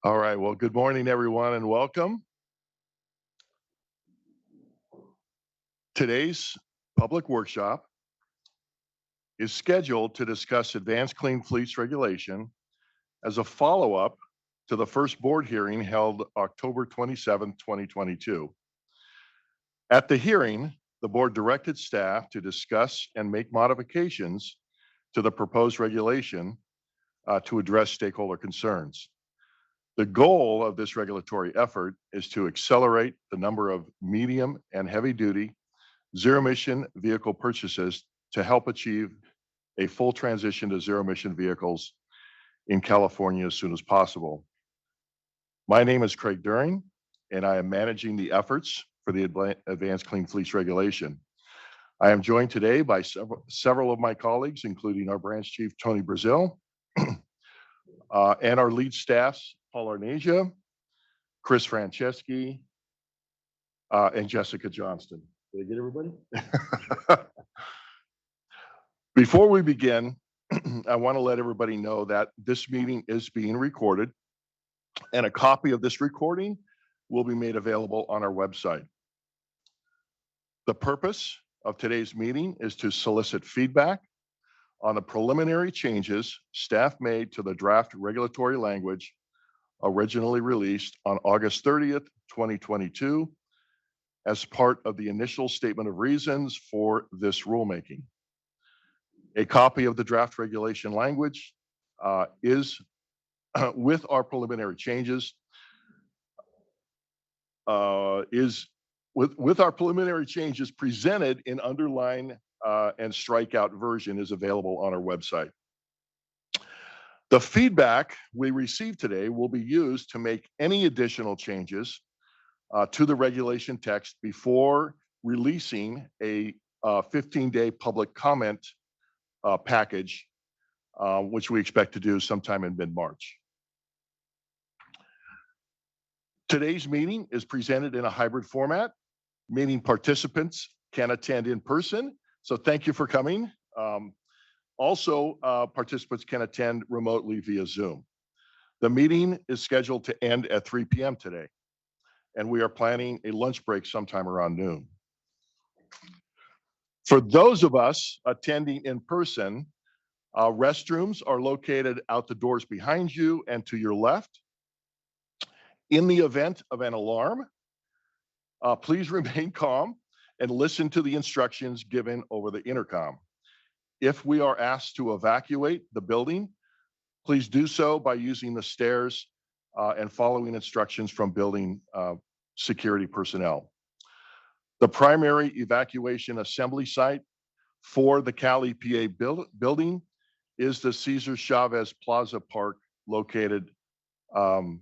All right, well, good morning, everyone, and welcome. Today's public workshop is scheduled to discuss advanced clean fleets regulation as a follow-up to the first board hearing held October 27, 2022. At the hearing, the board directed staff to discuss and make modifications to the proposed regulation to address stakeholder concerns. The goal of this regulatory effort is to accelerate the number of medium and heavy-duty zero-emission vehicle purchases to help achieve a full transition to zero-emission vehicles in California as soon as possible. My name is Craig During, and I am managing the efforts for the Advanced Clean Fleets regulation. I am joined today by several of my colleagues, including our branch chief, Tony Brazil, and our lead staffs, Paul Arnasia, Chris Franceschi, and Jessica Johnston. Did I get everybody? Before we begin, I want to let everybody know that this meeting is being recorded, and a copy of this recording will be made available on our website. The purpose of today's meeting is to solicit feedback on the preliminary changes staff made to the draft regulatory language originally released on August 30th, 2022, as part of the initial statement of reasons for this rulemaking. A copy of the draft regulation language is with our preliminary changes presented in underline and strikeout version is available on our website. The feedback we received today will be used to make any additional changes to the regulation text before releasing a 15-day public comment package, which we expect to do sometime in mid-March. Today's meeting is presented in a hybrid format, meaning participants can attend in person. So thank you for coming. Also, participants can attend remotely via Zoom. The meeting is scheduled to end at 3 p.m. today, and we are planning a lunch break sometime around noon. For those of us attending in person, restrooms are located out the doors behind you and to your left. In the event of an alarm, please remain calm and listen to the instructions given over the intercom. If we are asked to evacuate the building, please do so by using the stairs and following instructions from building security personnel. The primary evacuation assembly site for the Cal EPA building is the Cesar Chavez Plaza Park located to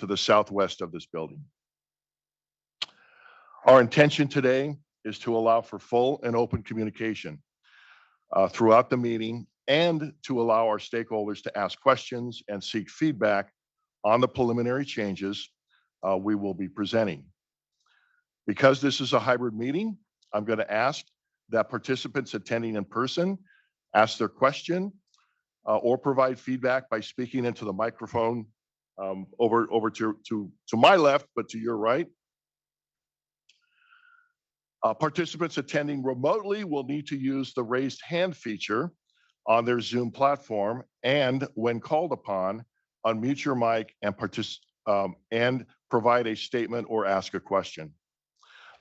the southwest of this building. Our intention today is to allow for full and open communication throughout the meeting and to allow our stakeholders to ask questions and seek feedback on the preliminary changes we will be presenting. Because this is a hybrid meeting, I'm going to ask that participants attending in person ask their question or provide feedback by speaking into the microphone over to my left, but to your right. Participants attending remotely will need to use the raised hand feature on their Zoom platform, and when called upon, unmute your mic and provide a statement or ask a question.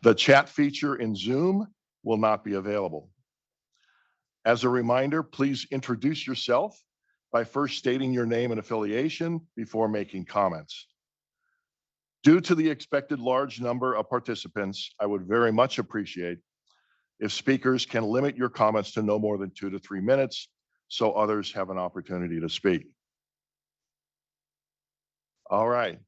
The chat feature in Zoom will not be available. As a reminder, please introduce yourself by first stating your name and affiliation before making comments. Due to the expected large number of participants, I would very much appreciate if speakers can limit your comments to no more than 2 to 3 minutes so others have an opportunity to speak. All right.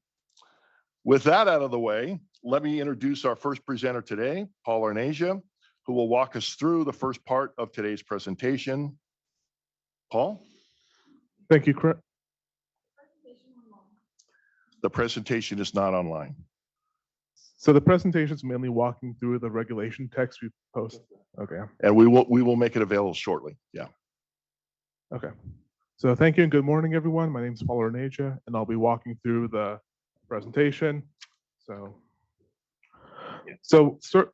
With that out of the way, let me introduce our first presenter today, Paul Arnasia, who will walk us through the first part of today's presentation. Paul? Thank you, Craig. The presentation is not online. So the presentation is mainly walking through the regulation text we post. Okay. And we will make it available shortly. Yeah. Okay. So thank you and good morning, everyone. My name is Paul Ornaja, and I'll be walking through the presentation. First we'll start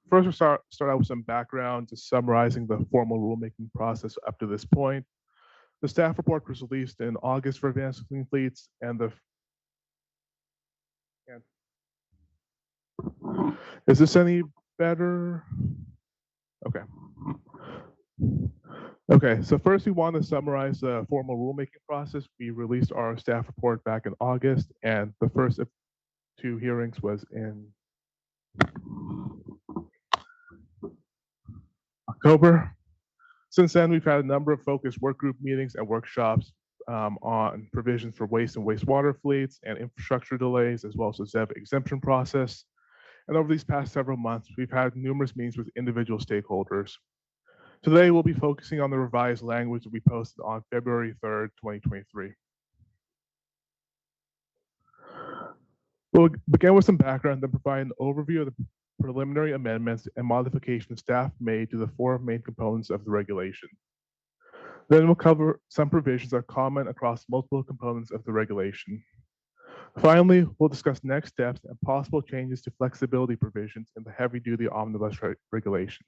out with some background, just summarizing the formal rulemaking process up to this point. The staff report was released in August for advanced clean fleets, and is this any better? Okay. Okay, so first we want to summarize the formal rulemaking process. We released our staff report back in August, and the first of two hearings was in October. Since then, we've had a number of focused work group meetings and workshops on provisions for waste and wastewater fleets and infrastructure delays, as well as the ZEB exemption process. And over these past several months, we've had numerous meetings with individual stakeholders. Today, we'll be focusing on the revised language that we posted on February 3rd, 2023. We'll begin with some background, then provide an overview of the preliminary amendments and modifications staff made to the four main components of the regulation. Then we'll cover some provisions that are common across multiple components of the regulation. Finally, we'll discuss next steps and possible changes to flexibility provisions in the heavy-duty omnibus regulation.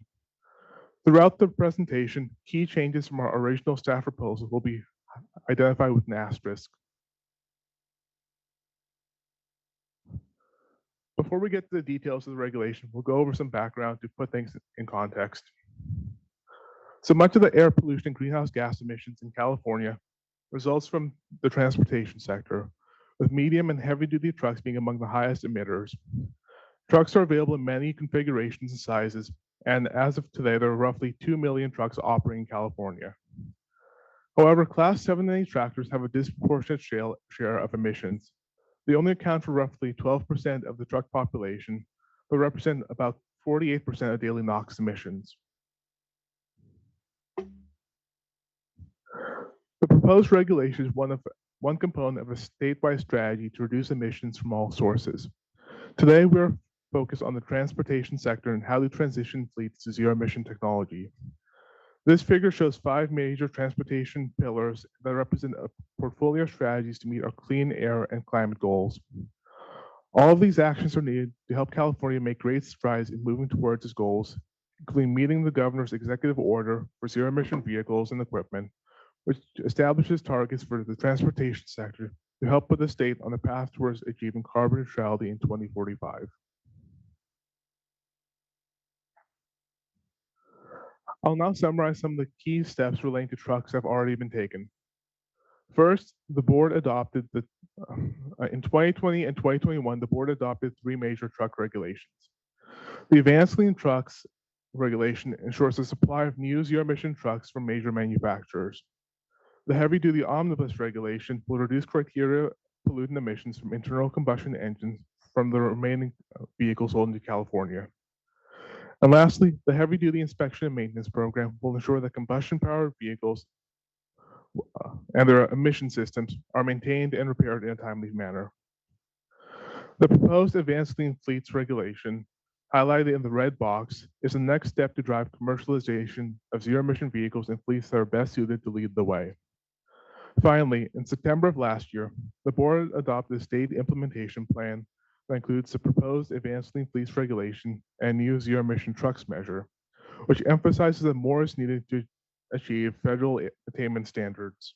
Throughout the presentation, key changes from our original staff proposal will be identified with an asterisk. Before we get to the details of the regulation, we'll go over some background to put things in context. So much of the air pollution and greenhouse gas emissions in California results from the transportation sector, with medium and heavy-duty trucks being among the highest emitters. Trucks are available in many configurations and sizes, and as of today, there are roughly 2 million trucks operating in California. However, Class 7 and 8 tractors have a disproportionate share of emissions. They only account for roughly 12% of the truck population, but represent about 48% of daily NOx emissions. The proposed regulation is one component of a statewide strategy to reduce emissions from all sources. Today, we're focused on the transportation sector and how to transition fleets to zero-emission technology. This figure shows 5 major transportation pillars that represent a portfolio of strategies to meet our clean air and climate goals. All of these actions are needed to help California make great strides in moving towards its goals, including meeting the governor's executive order for zero-emission vehicles and equipment, which establishes targets for the transportation sector to help put the state on the path towards achieving carbon neutrality in 2045. I'll now summarize some of the key steps relating to trucks that have already been taken. First, the board adopted in 2020 and 2021, the board adopted 3 major truck regulations. The Advanced Clean Trucks regulation ensures the supply of new zero-emission trucks from major manufacturers. The heavy-duty omnibus regulation will reduce criteria pollutant emissions from internal combustion engines from the remaining vehicles sold into California. And lastly, the heavy-duty inspection and maintenance program will ensure that combustion-powered vehicles and their emission systems are maintained and repaired in a timely manner. The proposed Advanced Clean Fleets regulation, highlighted in the red box, is the next step to drive commercialization of zero-emission vehicles and fleets that are best suited to lead the way. Finally, in September of last year, the board adopted a state implementation plan that includes the proposed Advanced Clean Fleets regulation and new zero-emission trucks measure, which emphasizes that more is needed to achieve federal attainment standards.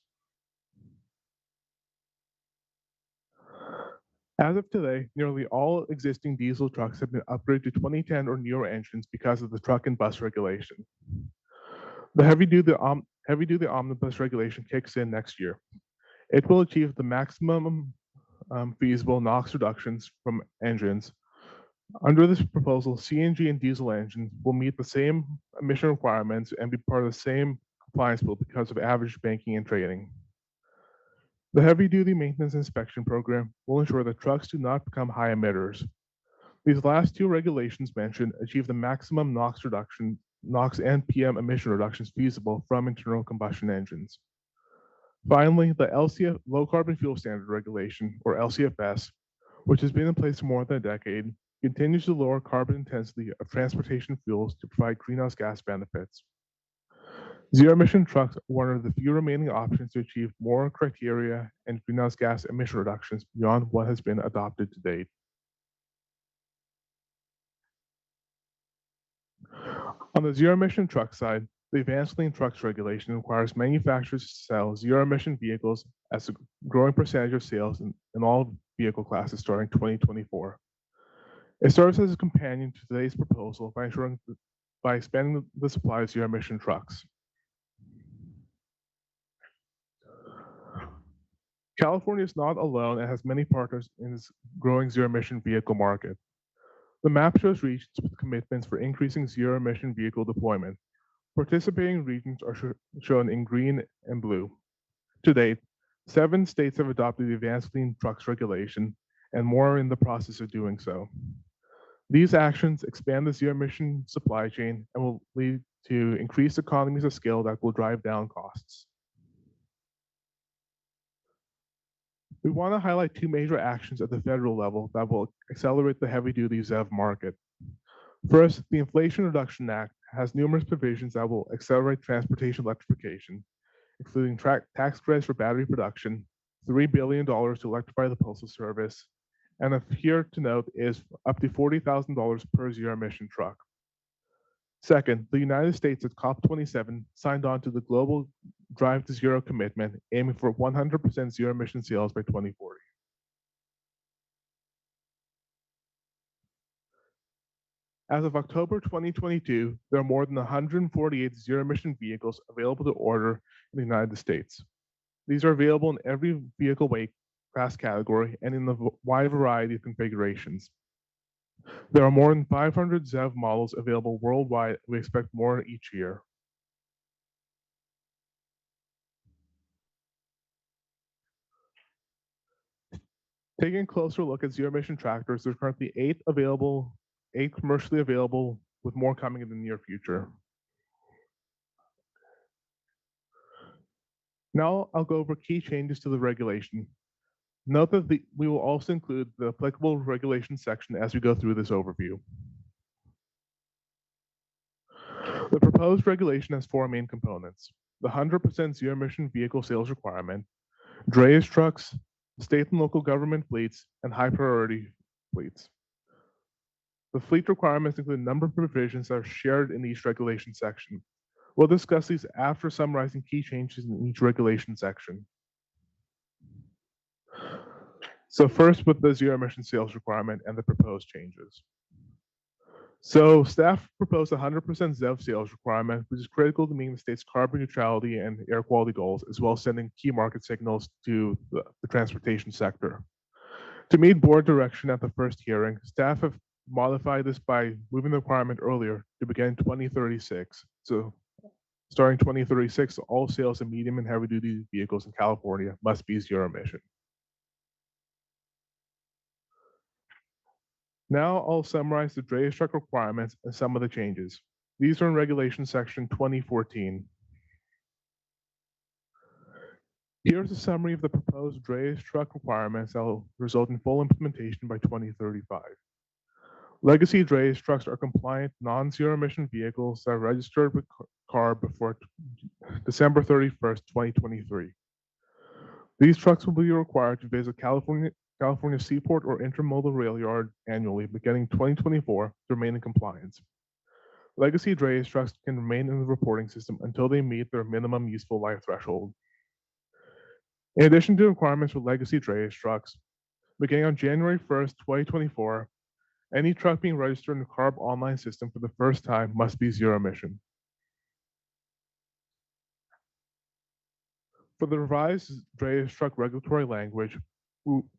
As of today, nearly all existing diesel trucks have been upgraded to 2010 or newer engines because of the truck and bus regulation. The heavy-duty omnibus regulation kicks in next year. It will achieve the maximum feasible NOx reductions from engines. Under this proposal, CNG and diesel engines will meet the same emission requirements and be part of the same compliance pool because of average banking and trading. The heavy-duty maintenance inspection program will ensure that trucks do not become high emitters. These last 2 regulations mentioned achieve the maximum NOx and PM emission reductions feasible from internal combustion engines. Finally, the LCF Low Carbon Fuel Standard Regulation, or LCFS, which has been in place for more than a decade, continues to lower carbon intensity of transportation fuels to provide greenhouse gas benefits. Zero-emission trucks are one of the few remaining options to achieve more criteria and greenhouse gas emission reductions beyond what has been adopted to date. On the zero-emission truck side, the Advanced Clean Trucks regulation requires manufacturers to sell zero-emission vehicles as a growing percentage of sales in all vehicle classes starting 2024. It serves as a companion to today's proposal by expanding the supply of zero-emission trucks. California is not alone and has many partners in this growing zero-emission vehicle market. The map shows regions with commitments for increasing zero-emission vehicle deployment. Participating regions are shown in green and blue. To date, 7 states have adopted the Advanced Clean Trucks regulation, and more are in the process of doing so. These actions expand the zero-emission supply chain and will lead to increased economies of scale that will drive down costs. We want to highlight 2 major actions at the federal level that will accelerate the heavy-duty ZEV market. First, the Inflation Reduction Act has numerous provisions that will accelerate transportation electrification, including tax credits for battery production, $3 billion to electrify the postal service, and here to note is up to $40,000 per zero-emission truck. Second, the United States at COP27 signed on to the Global Drive to Zero commitment, aiming for 100% zero-emission sales by 2040. As of October 2022, there are more than 148 zero-emission vehicles available to order in the United States. These are available in every vehicle weight class category and in a wide variety of configurations. There are more than 500 ZEV models available worldwide. We expect more each year. Taking a closer look at zero-emission tractors, there's currently 8 commercially available, with more coming in the near future. Now I'll go over key changes to the regulation. Note that we will also include the applicable regulation section as we go through this overview. The proposed regulation has 4 main components: the 100% zero-emission vehicle sales requirement, drayage trucks, state and local government fleets, and high-priority fleets. The fleet requirements include a number of provisions that are shared in each regulation section. We'll discuss these after summarizing key changes in each regulation section. So first, with the zero-emission sales requirement and the proposed changes. So staff proposed a 100% ZEV sales requirement, which is critical to meeting the state's carbon neutrality and air quality goals, as well as sending key market signals to the transportation sector. To meet board direction at the first hearing, staff have modified this by moving the requirement earlier to begin in 2036. So starting 2036, all sales of medium and heavy-duty vehicles in California must be zero-emission. Now I'll summarize the drayage truck requirements and some of the changes. These are in Regulation Section 2014. Here's a summary of the proposed drayage truck requirements that will result in full implementation by 2035. Legacy drayage trucks are compliant non-zero-emission vehicles that are registered with CARB before December 31st, 2023. These trucks will be required to visit California seaport or intermodal rail yard annually beginning 2024 to remain in compliance. Legacy drayage trucks can remain in the reporting system until they meet their minimum useful life threshold. In addition to requirements for legacy drayage trucks, beginning on January 1st, 2024, any truck being registered in the CARB online system for the first time must be zero-emission. For the revised drayage truck regulatory language,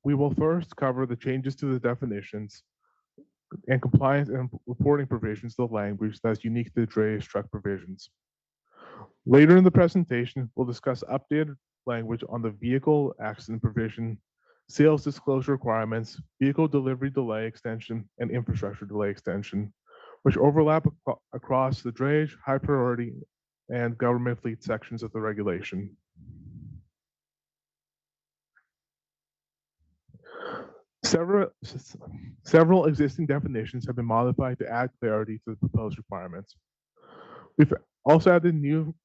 we will first cover the changes to the definitions and compliance and reporting provisions of the language that's unique to the drayage truck provisions. Later in the presentation, we'll discuss updated language on the vehicle accident provision, sales disclosure requirements, vehicle delivery delay extension, and infrastructure delay extension, which overlap across the drayage, high priority, and government fleet sections of the regulation. Several existing definitions have been modified to add clarity to the proposed requirements. We've also added new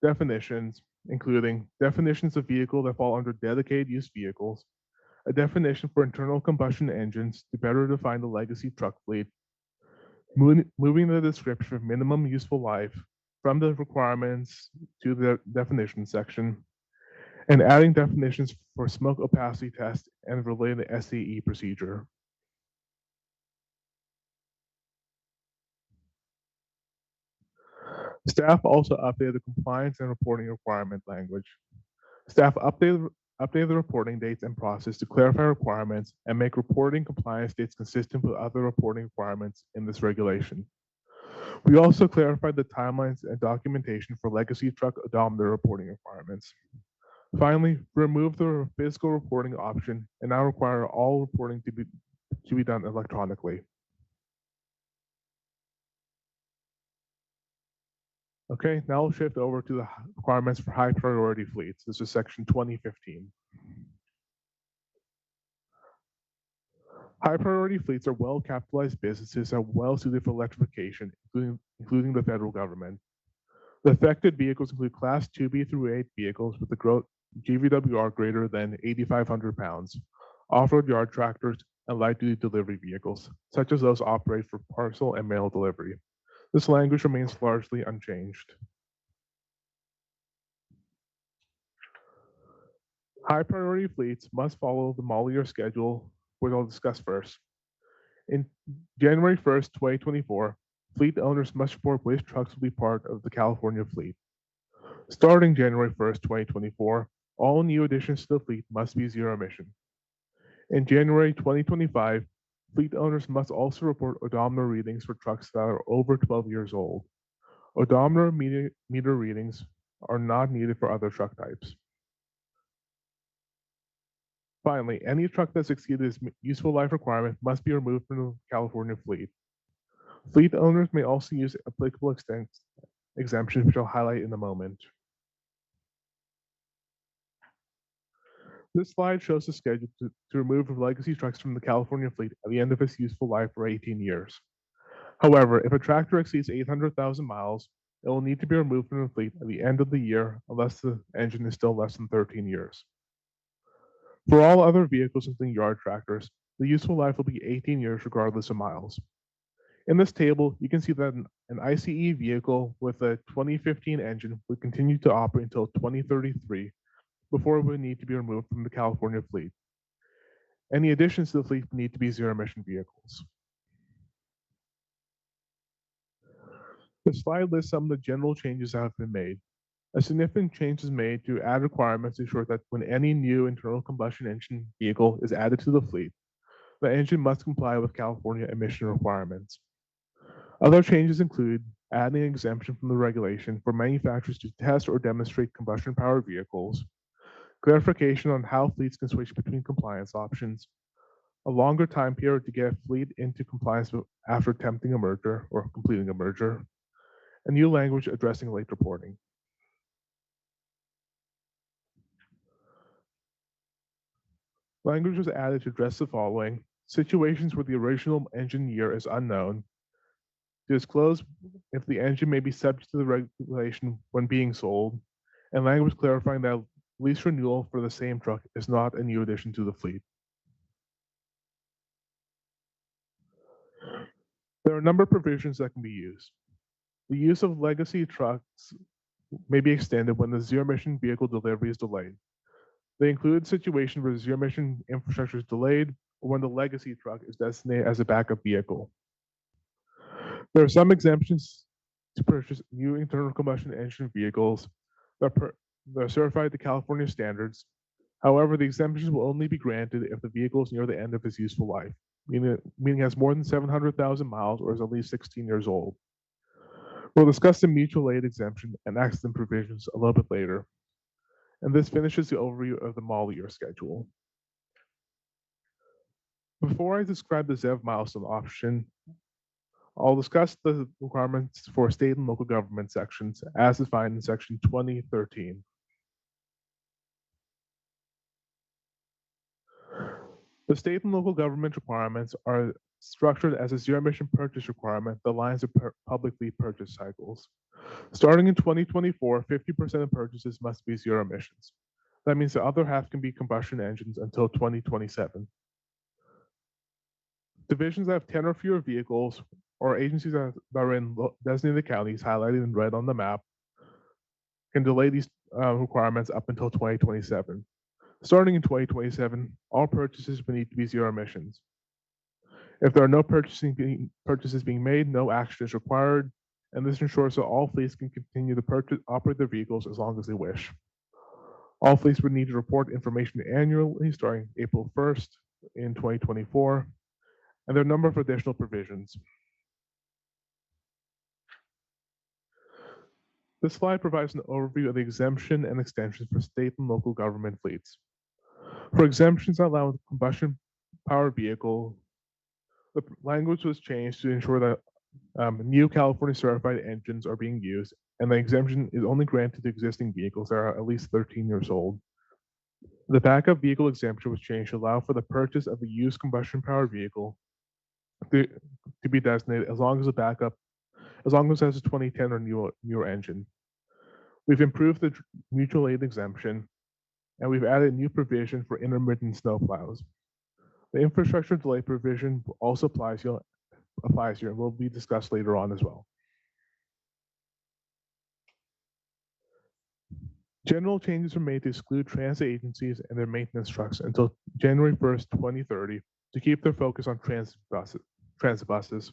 definitions, including definitions of vehicle that fall under dedicated use vehicles, a definition for internal combustion engines to better define the legacy truck fleet, moving the description of minimum useful life from the requirements to the definition section, and adding definitions for smoke opacity test and related SAE procedure. Staff also updated the compliance and reporting requirement language. Staff updated the reporting dates and process to clarify requirements and make reporting compliance dates consistent with other reporting requirements in this regulation. We also clarified the timelines and documentation for legacy truck odometer reporting requirements. Finally, we removed the physical reporting option and now require all reporting to be done electronically. Okay, now we'll shift over to the requirements for high priority fleets. This is section 2015. High priority fleets are well capitalized businesses that are well suited for electrification, including the federal government. The affected vehicles include Class 2B through 8 vehicles with a GVWR greater than 8,500 pounds, off-road yard tractors, and light-duty delivery vehicles, such as those operated for parcel and mail delivery. This language remains largely unchanged. High priority fleets must follow the model year schedule, which I'll discuss first. In January 1st, 2024, fleet owners must report which trucks will be part of the California fleet. Starting January 1st, 2024, all new additions to the fleet must be zero emission. In January 2025, fleet owners must also report odometer readings for trucks that are over 12 years old. Odometer meter readings are not needed for other truck types. Finally, any truck that's exceeded its useful life requirement must be removed from the California fleet. Fleet owners may also use applicable exemptions, which I'll highlight in a moment. This slide shows the schedule to remove legacy trucks from the California fleet at the end of its useful life for 18 years. However, if a tractor exceeds 800,000 miles, it will need to be removed from the fleet at the end of the year unless the engine is still less than 13 years. For all other vehicles, including yard tractors, the useful life will be 18 years regardless of miles. In this table, you can see that an ICE vehicle with a 2015 engine would continue to operate until 2033 before it would need to be removed from the California fleet. Any additions to the fleet need to be zero-emission vehicles. The slide lists some of the general changes that have been made. A significant change is made to add requirements to ensure that when any new internal combustion engine vehicle is added to the fleet, the engine must comply with California emission requirements. Other changes include adding an exemption from the regulation for manufacturers to test or demonstrate combustion-powered vehicles, clarification on how fleets can switch between compliance options, a longer time period to get a fleet into compliance after attempting a merger or completing a merger, and new language addressing late reporting. Language was added to address the following: situations where the original engine year is unknown, to disclose if the engine may be subject to the regulation when being sold, and language clarifying that lease renewal for the same truck is not a new addition to the fleet. There are a number of provisions that can be used. The use of legacy trucks may be extended when the zero-emission vehicle delivery is delayed. They include situations where zero-emission infrastructure is delayed or when the legacy truck is designated as a backup vehicle. There are some exemptions to purchase new internal combustion engine vehicles that are certified to California standards. However, the exemptions will only be granted if the vehicle is near the end of its useful life, meaning it has more than 700,000 miles or is at least 16 years old. We'll discuss the mutual aid exemption and accident provisions a little bit later. And this finishes the overview of the model year schedule. Before I describe the ZEV milestone option, I'll discuss the requirements for state and local government sections as defined in section 2013. The state and local government requirements are structured as a zero-emission purchase requirement that aligns with public fleet purchase cycles. Starting in 2024, 50% of purchases must be zero emissions. That means the other half can be combustion engines until 2027. Divisions that have 10 or fewer vehicles, or agencies that are in designated counties highlighted in red on the map, can delay these requirements up until 2027. Starting in 2027, all purchases will need to be zero emissions. If there are no purchases being made, no action is required, and this ensures that all fleets can continue to operate their vehicles as long as they wish. All fleets would need to report information annually starting April 1st in 2024, and there are a number of additional provisions. This slide provides an overview of the exemption and extensions for state and local government fleets. For exemptions that allow combustion powered vehicle, the language was changed to ensure that new California certified engines are being used, and the exemption is only granted to existing vehicles that are at least 13 years old. The backup vehicle exemption was changed to allow for the purchase of a used combustion powered vehicle to be designated as long as it has a 2010 or newer engine. We've improved the mutual aid exemption, and we've added a new provision for intermittent snowplows. The infrastructure delay provision also applies here and will be discussed later on as well. General changes are made to exclude transit agencies and their maintenance trucks until January 1st, 2030 to keep their focus on transit buses.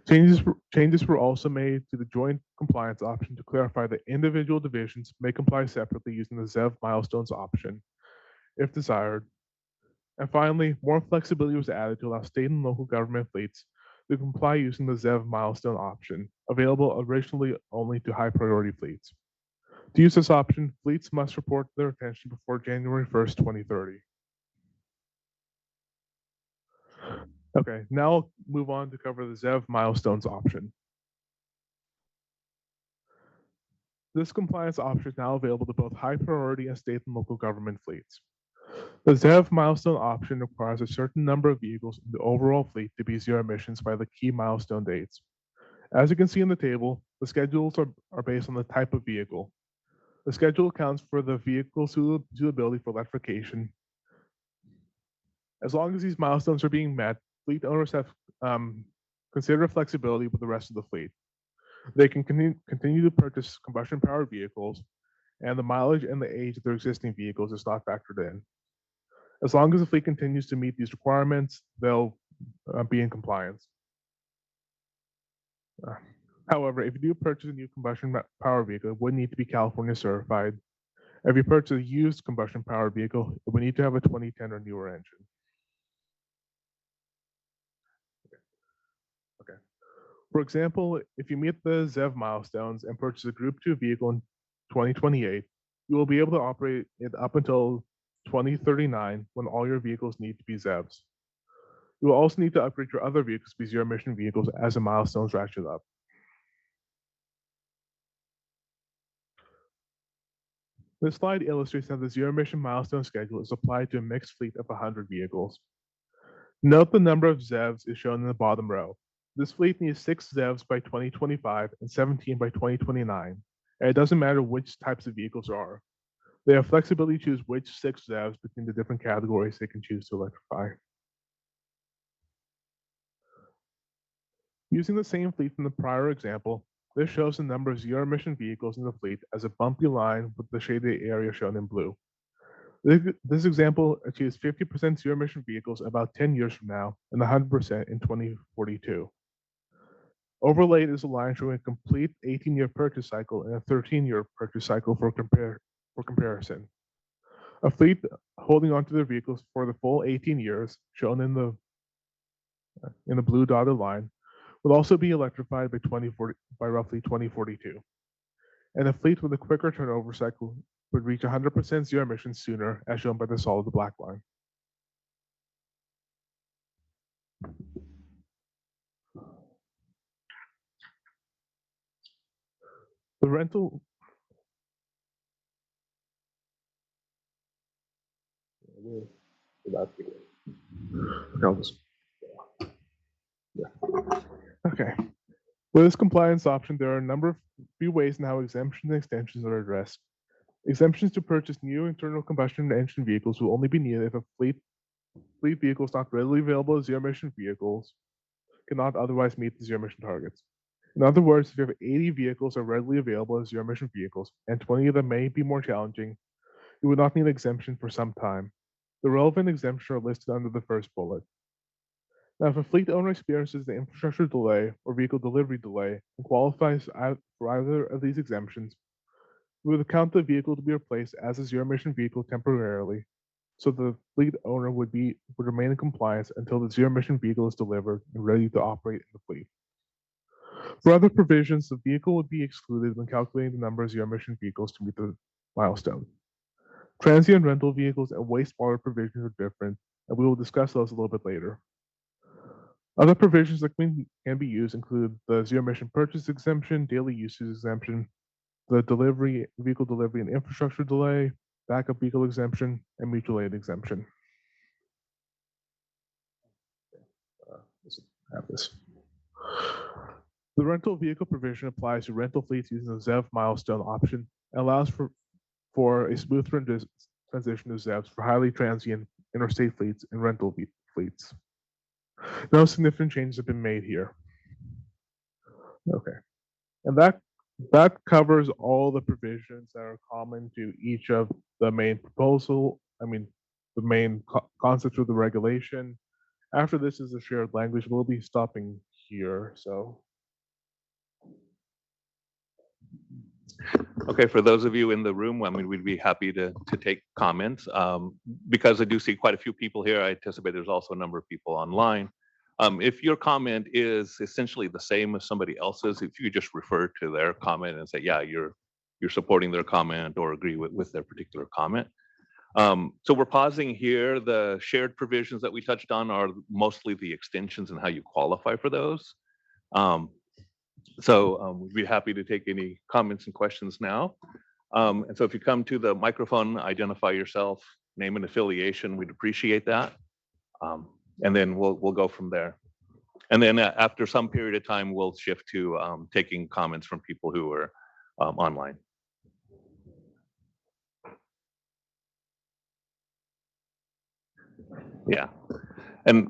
Changes were also made to the joint compliance option to clarify that individual divisions may comply separately using the ZEV milestones option if desired. And finally, more flexibility was added to allow state and local government fleets to comply using the ZEV milestone option, available originally only to high priority fleets. To use this option, fleets must report their intention before January 1st, 2030. Okay, now I'll move on to cover the ZEV milestones option. This compliance option is now available to both high priority and state and local government fleets. The ZEV milestone option requires a certain number of vehicles in the overall fleet to be zero emissions by the key milestone dates. As you can see in the table, the schedules are based on the type of vehicle. The schedule accounts for the vehicle's suitability for electrification. As long as these milestones are being met, fleet owners have considered flexibility with the rest of the fleet. They can continue to purchase combustion-powered vehicles, and the mileage and the age of their existing vehicles is not factored in. As long as the fleet continues to meet these requirements, they'll be in compliance. However, if you do purchase a new combustion-powered vehicle, it would need to be California certified. If you purchase a used combustion-powered vehicle, it would need to have a 2010 or newer engine. Okay. For example, if you meet the ZEV milestones and purchase a Group 2 vehicle in 2028, you will be able to operate it up until 2039 when all your vehicles need to be ZEVs. You will also need to upgrade your other vehicles to be zero-emission vehicles as the milestones ratchet up. This slide illustrates how the zero-emission milestone schedule is applied to a mixed fleet of 100 vehicles. Note the number of ZEVs is shown in the bottom row. This fleet needs 6 ZEVs by 2025 and 17 by 2029, and it doesn't matter which types of vehicles there are. They have flexibility to choose which 6 ZEVs between the different categories they can choose to electrify. Using the same fleet from the prior example, this shows the number of zero-emission vehicles in the fleet as a bumpy line with the shaded area shown in blue. This example achieves 50% zero-emission vehicles about 10 years from now and 100% in 2042. Overlaid is a line showing a complete 18-year purchase cycle and a 13-year purchase cycle for comparison. A fleet holding onto their vehicles for the full 18 years, shown in the blue dotted line, will also be electrified by roughly 2042. And a fleet with a quicker turnover cycle would reach 100% zero emissions sooner, as shown by the solid black line. The rental about to begin. Okay. With this compliance option, there are a number of few ways in how exemptions and extensions are addressed. Exemptions to purchase new internal combustion engine vehicles will only be needed if a fleet vehicle is not readily available as zero-emission vehicles cannot otherwise meet the zero-emission targets. In other words, if you have 80 vehicles are readily available as zero-emission vehicles, and 20 of them may be more challenging, you would not need exemption for some time. The relevant exemptions are listed under the first bullet. Now, if a fleet owner experiences an infrastructure delay or vehicle delivery delay and qualifies for either of these exemptions, we would account the vehicle to be replaced as a zero-emission vehicle temporarily, so the fleet owner would remain in compliance until the zero-emission vehicle is delivered and ready to operate in the fleet. For other provisions, the vehicle would be excluded when calculating the number of zero-emission vehicles to meet the milestone. Transient rental vehicles and wastewater provisions are different, and we will discuss those a little bit later. Other provisions that can be used include the zero-emission purchase exemption, daily usage exemption, the vehicle delivery and infrastructure delay, backup vehicle exemption, and mutual aid exemption. Have this. The rental vehicle provision applies to rental fleets using the ZEV milestone option and allows for a smooth transition to ZEVs for highly transient interstate fleets and rental fleets. No significant changes have been made here. Okay, and that covers all the provisions that are common to each of the main the main concepts of the regulation. After this is a shared language, we'll be stopping here, so. Okay, for those of you in the room, we'd be happy to take comments. Because I do see quite a few people here, I anticipate there's also a number of people online. If your comment is essentially the same as somebody else's, if you just refer to their comment and say, yeah, you're supporting their comment or agree with their particular comment. So we're pausing here. The shared provisions that we touched on are mostly the extensions and how you qualify for those. We'd be happy to take any comments and questions now. And so if you come to the microphone, identify yourself, name and affiliation, we'd appreciate that. And then we'll go from there. And then after some period of time, we'll shift to taking comments from people who are online. Yeah. We're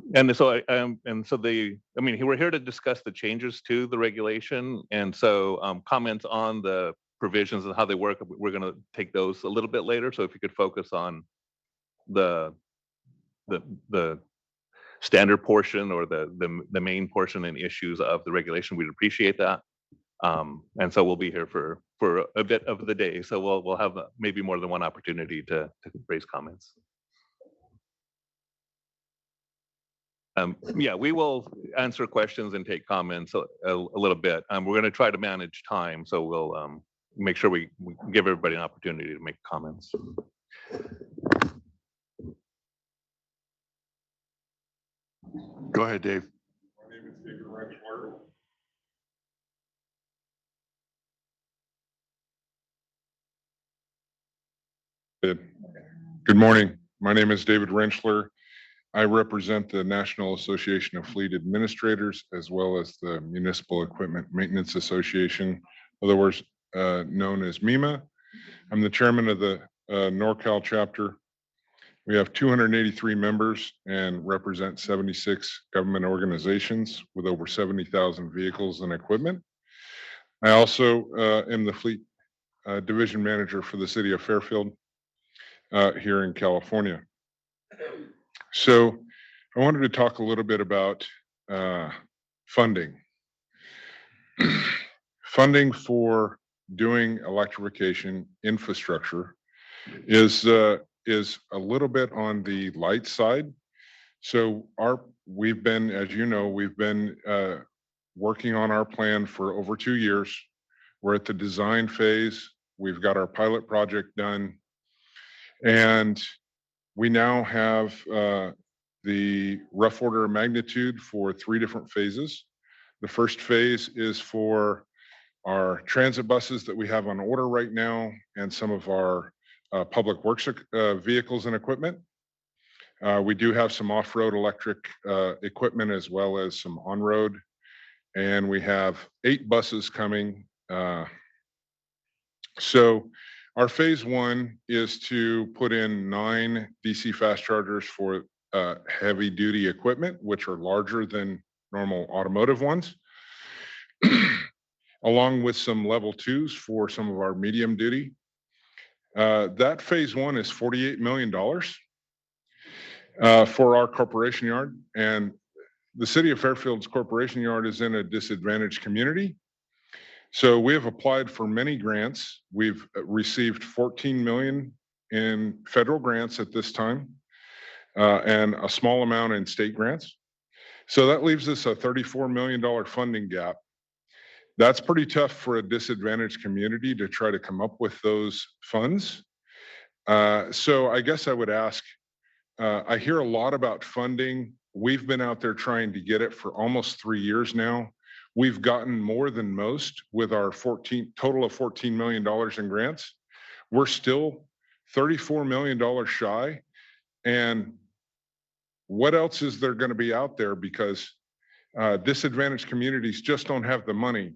here to discuss the changes to the regulation, and so comments on the provisions and how they work, we're going to take those a little bit later. So if you could focus on the standard portion or the main portion and issues of the regulation, we'd appreciate that. And so we'll be here for a bit of the day, so we'll have maybe more than one opportunity to raise comments. Yeah, we will answer questions and take comments a little bit. We're going to try to manage time, so we'll make sure we give everybody an opportunity to make comments. Go ahead, Dave. My name is David Rentschler. Good morning. My name is David Rentschler. I represent the National Association of Fleet Administrators, as well as the Municipal Equipment Maintenance Association, otherwise known as MEMA. I'm the chairman of the NorCal chapter. We have 283 members and represent 76 government organizations with over 70,000 vehicles and equipment. I also am the fleet division manager for the city of Fairfield here in California. So I wanted to talk a little bit about funding. Funding for doing electrification infrastructure is a little bit on the light side. So we've been, as you know, we've been working on our plan for over 2 years. We're at the design phase. We've got our pilot project done. And we now have the rough order of magnitude for 3 different phases. The first phase is for our transit buses that we have on order right now and some of our public works vehicles and equipment. We do have some off-road electric equipment as well as some on-road. And we have 8 buses coming. So our phase 1 is to put in 9 DC fast chargers for heavy duty equipment, which are larger than normal automotive ones, along with some level 2s for some of our medium duty. That phase 1 is $48 million for our corporation yard. And the city of Fairfield's corporation yard is in a disadvantaged community. So we have applied for many grants. We've received 14 million in federal grants at this time, and a small amount in state grants. So that leaves us a $34 million funding gap. That's pretty tough for a disadvantaged community to try to come up with those funds. So I guess I would ask, I hear a lot about funding. We've been out there trying to get it for almost 3 years now. We've gotten more than most with our total of $14 million in grants. We're still $34 million shy. And what else is there going to be out there? Because disadvantaged communities just don't have the money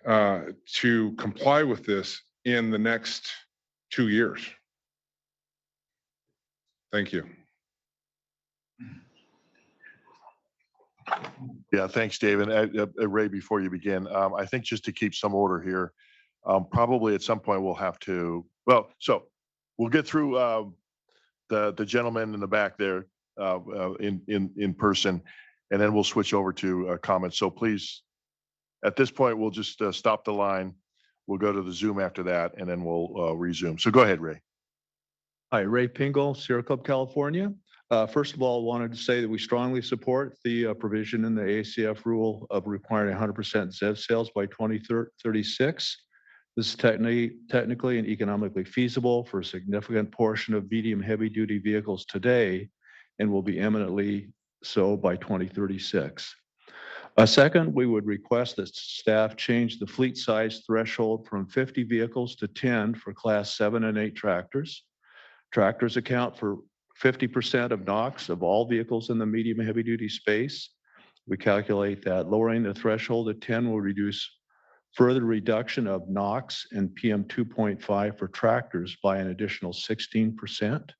to comply with this in the next 2 years. Thank you. Yeah, thanks, David. Ray, before you begin, I think just to keep some order here, probably at some point we'll have to, so we'll get through the gentleman in the back there in person, and then we'll switch over to comments. So please, at this point, we'll just stop the line. We'll go to the Zoom after that, and then we'll resume. So go ahead, Ray. Hi, Ray Pingle, Sierra Club, California. First of all, wanted to say that we strongly support the provision in the ACF rule of requiring 100% ZEV sales by 2036. This is technically and economically feasible for a significant portion of medium heavy duty vehicles today, and will be eminently so by 2036. Second, we would request that staff change the fleet size threshold from 50 vehicles to 10 for class 7 and 8 tractors. Tractors account for 50% of NOx of all vehicles in the medium heavy duty space. We calculate that lowering the threshold to 10 will reduce further reduction of NOx and PM 2.5 for tractors by an additional 16%.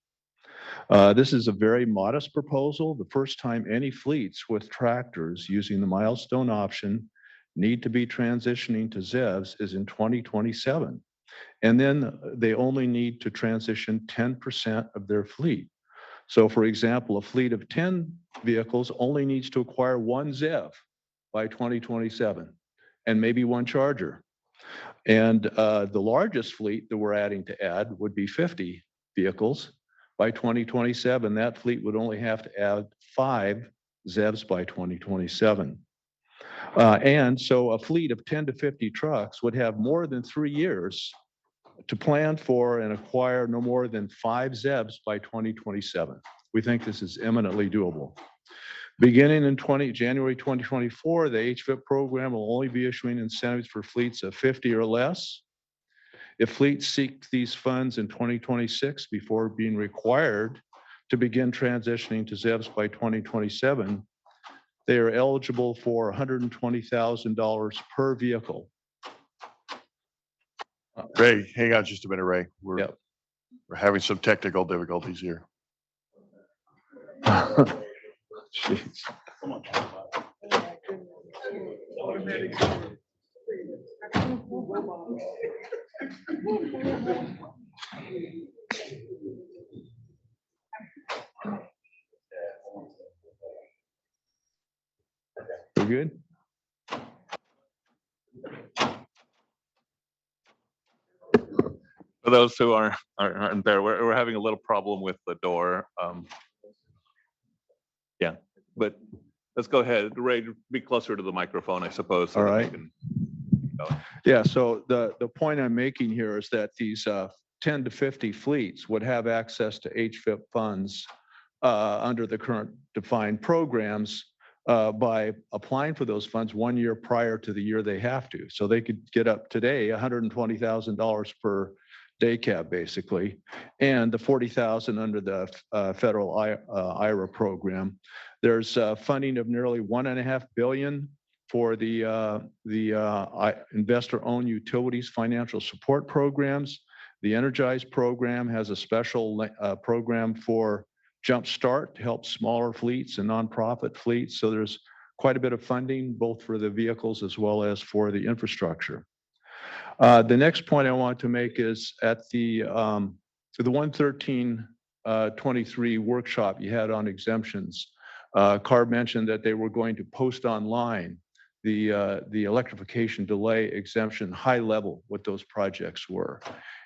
This is a very modest proposal. The first time any fleets with tractors using the milestone option need to be transitioning to ZEVs is in 2027. And then they only need to transition 10% of their fleet. So for example, a fleet of 10 vehicles only needs to acquire 1 ZEV by 2027 and maybe 1 charger. And the largest fleet that we're adding to add would be 50 vehicles. By 2027, that fleet would only have to add 5 ZEVs by 2027. And so a fleet of 10 to 50 trucks would have more than 3 years to plan for and acquire no more than 5 ZEVs by 2027. We think this is eminently doable. Beginning in January 2024, the HVIP program will only be issuing incentives for fleets of 50 or less. If fleets seek these funds in 2026 before being required to begin transitioning to ZEVs by 2027, they are eligible for $120,000 per vehicle. Ray, hang on just a minute, Ray. We're Yep. having some technical difficulties here. Jeez. We're good? For those who aren't there, we're having a little problem with the door. Yeah, but let's go ahead. Ray, be closer to the microphone, I suppose. So All that we right. can- Yeah, so the point I'm making here is that these 10 to 50 fleets would have access to HVIP funds under the current defined programs by applying for those funds 1 year prior to the year they have to. So they could get up today $120,000 per day cab basically, and the 40,000 under the federal IRA program. There's funding of nearly $1.5 billion for the investor-owned utilities financial support programs. The Energize program has a special program for Jumpstart to help smaller fleets and nonprofit fleets. So there's quite a bit of funding, both for the vehicles as well as for the infrastructure. The next point I want to make is at the 11323 workshop you had on exemptions. Carb mentioned that they were going to post online the electrification delay exemption high level, what those projects were.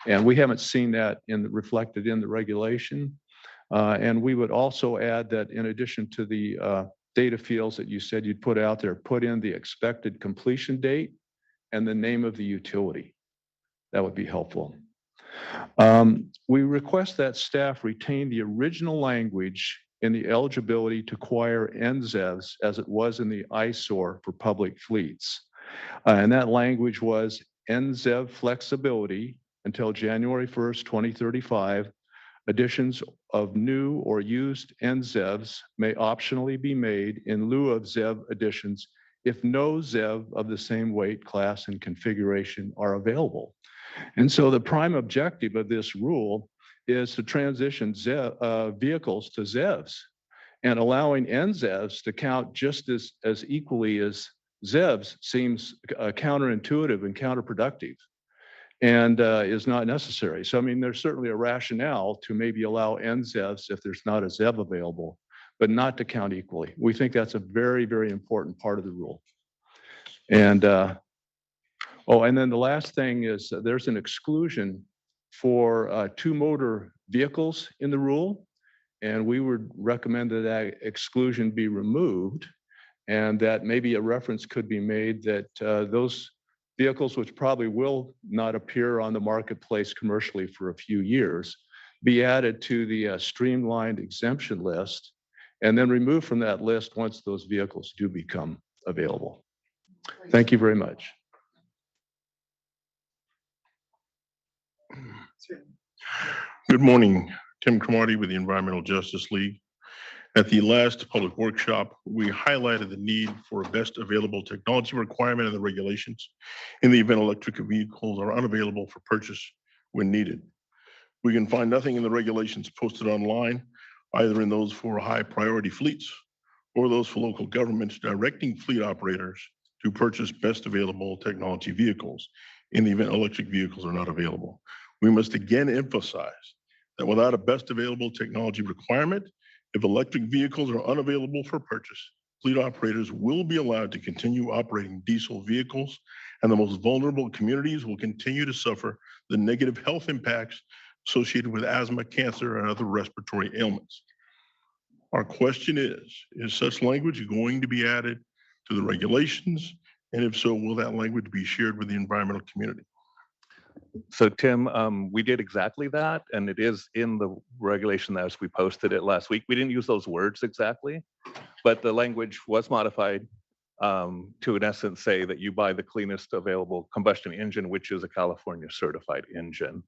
And we haven't seen that reflected in the regulation. And we would also add that in addition to the data fields that you said you'd put out there, put in the expected completion date and the name of the utility. That would be helpful. We request that staff retain the original language in the eligibility to acquire NZEVs as it was in the ISOR for public fleets. And that language was NZEV flexibility until January 1st, 2035. Additions of new or used NZEVs may optionally be made in lieu of ZEV additions if no ZEV of the same weight, class, and configuration are available. And so the prime objective of this rule is to transition vehicles to ZEVs, and allowing NZEVs to count just as equally as ZEVs seems counterintuitive and counterproductive, and is not necessary. So, I mean, there's certainly a rationale to maybe allow NZEVs if there's not a ZEV available, but not to count equally. We think that's a very, very important part of the rule. And, and then the last thing is there's an exclusion for two-motor vehicles in the rule, and we would recommend that that exclusion be removed, and that maybe a reference could be made that those vehicles, which probably will not appear on the marketplace commercially for a few years, be added to the streamlined exemption list, and then removed from that list once those vehicles do become available. Thank you very much. Good morning, Tim Cromartie with the Environmental Justice League. At the last public workshop, we highlighted the need for a best available technology requirement in the regulations in the event electric vehicles are unavailable for purchase when needed. We can find nothing in the regulations posted online, either in those for high priority fleets or those for local governments directing fleet operators to purchase best available technology vehicles in the event electric vehicles are not available. We must again emphasize that without a best available technology requirement, if electric vehicles are unavailable for purchase, fleet operators will be allowed to continue operating diesel vehicles, and the most vulnerable communities will continue to suffer the negative health impacts associated with asthma, cancer, and other respiratory ailments. Our question is such language going to be added to the regulations? And if so, will that language be shared with the environmental community? So Tim, we did exactly that, and it is in the regulation as we posted it last week. We didn't use those words exactly, but the language was modified to, in essence, say that you buy the cleanest available combustion engine, which is a California certified engine.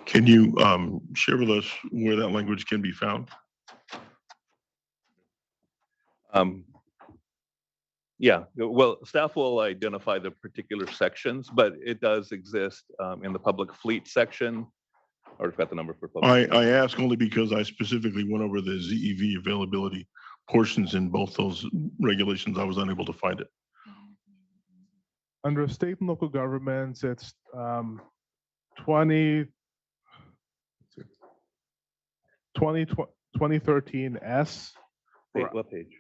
Can you share with us where that language can be found? Yeah, well, staff will identify the particular sections, but it does exist in the public fleet section. Or I've got the number for public. I ask only because I specifically went over the ZEV availability portions in both those regulations. I was unable to find it. Under state and local governments, it's 2013 S. Wait, what page?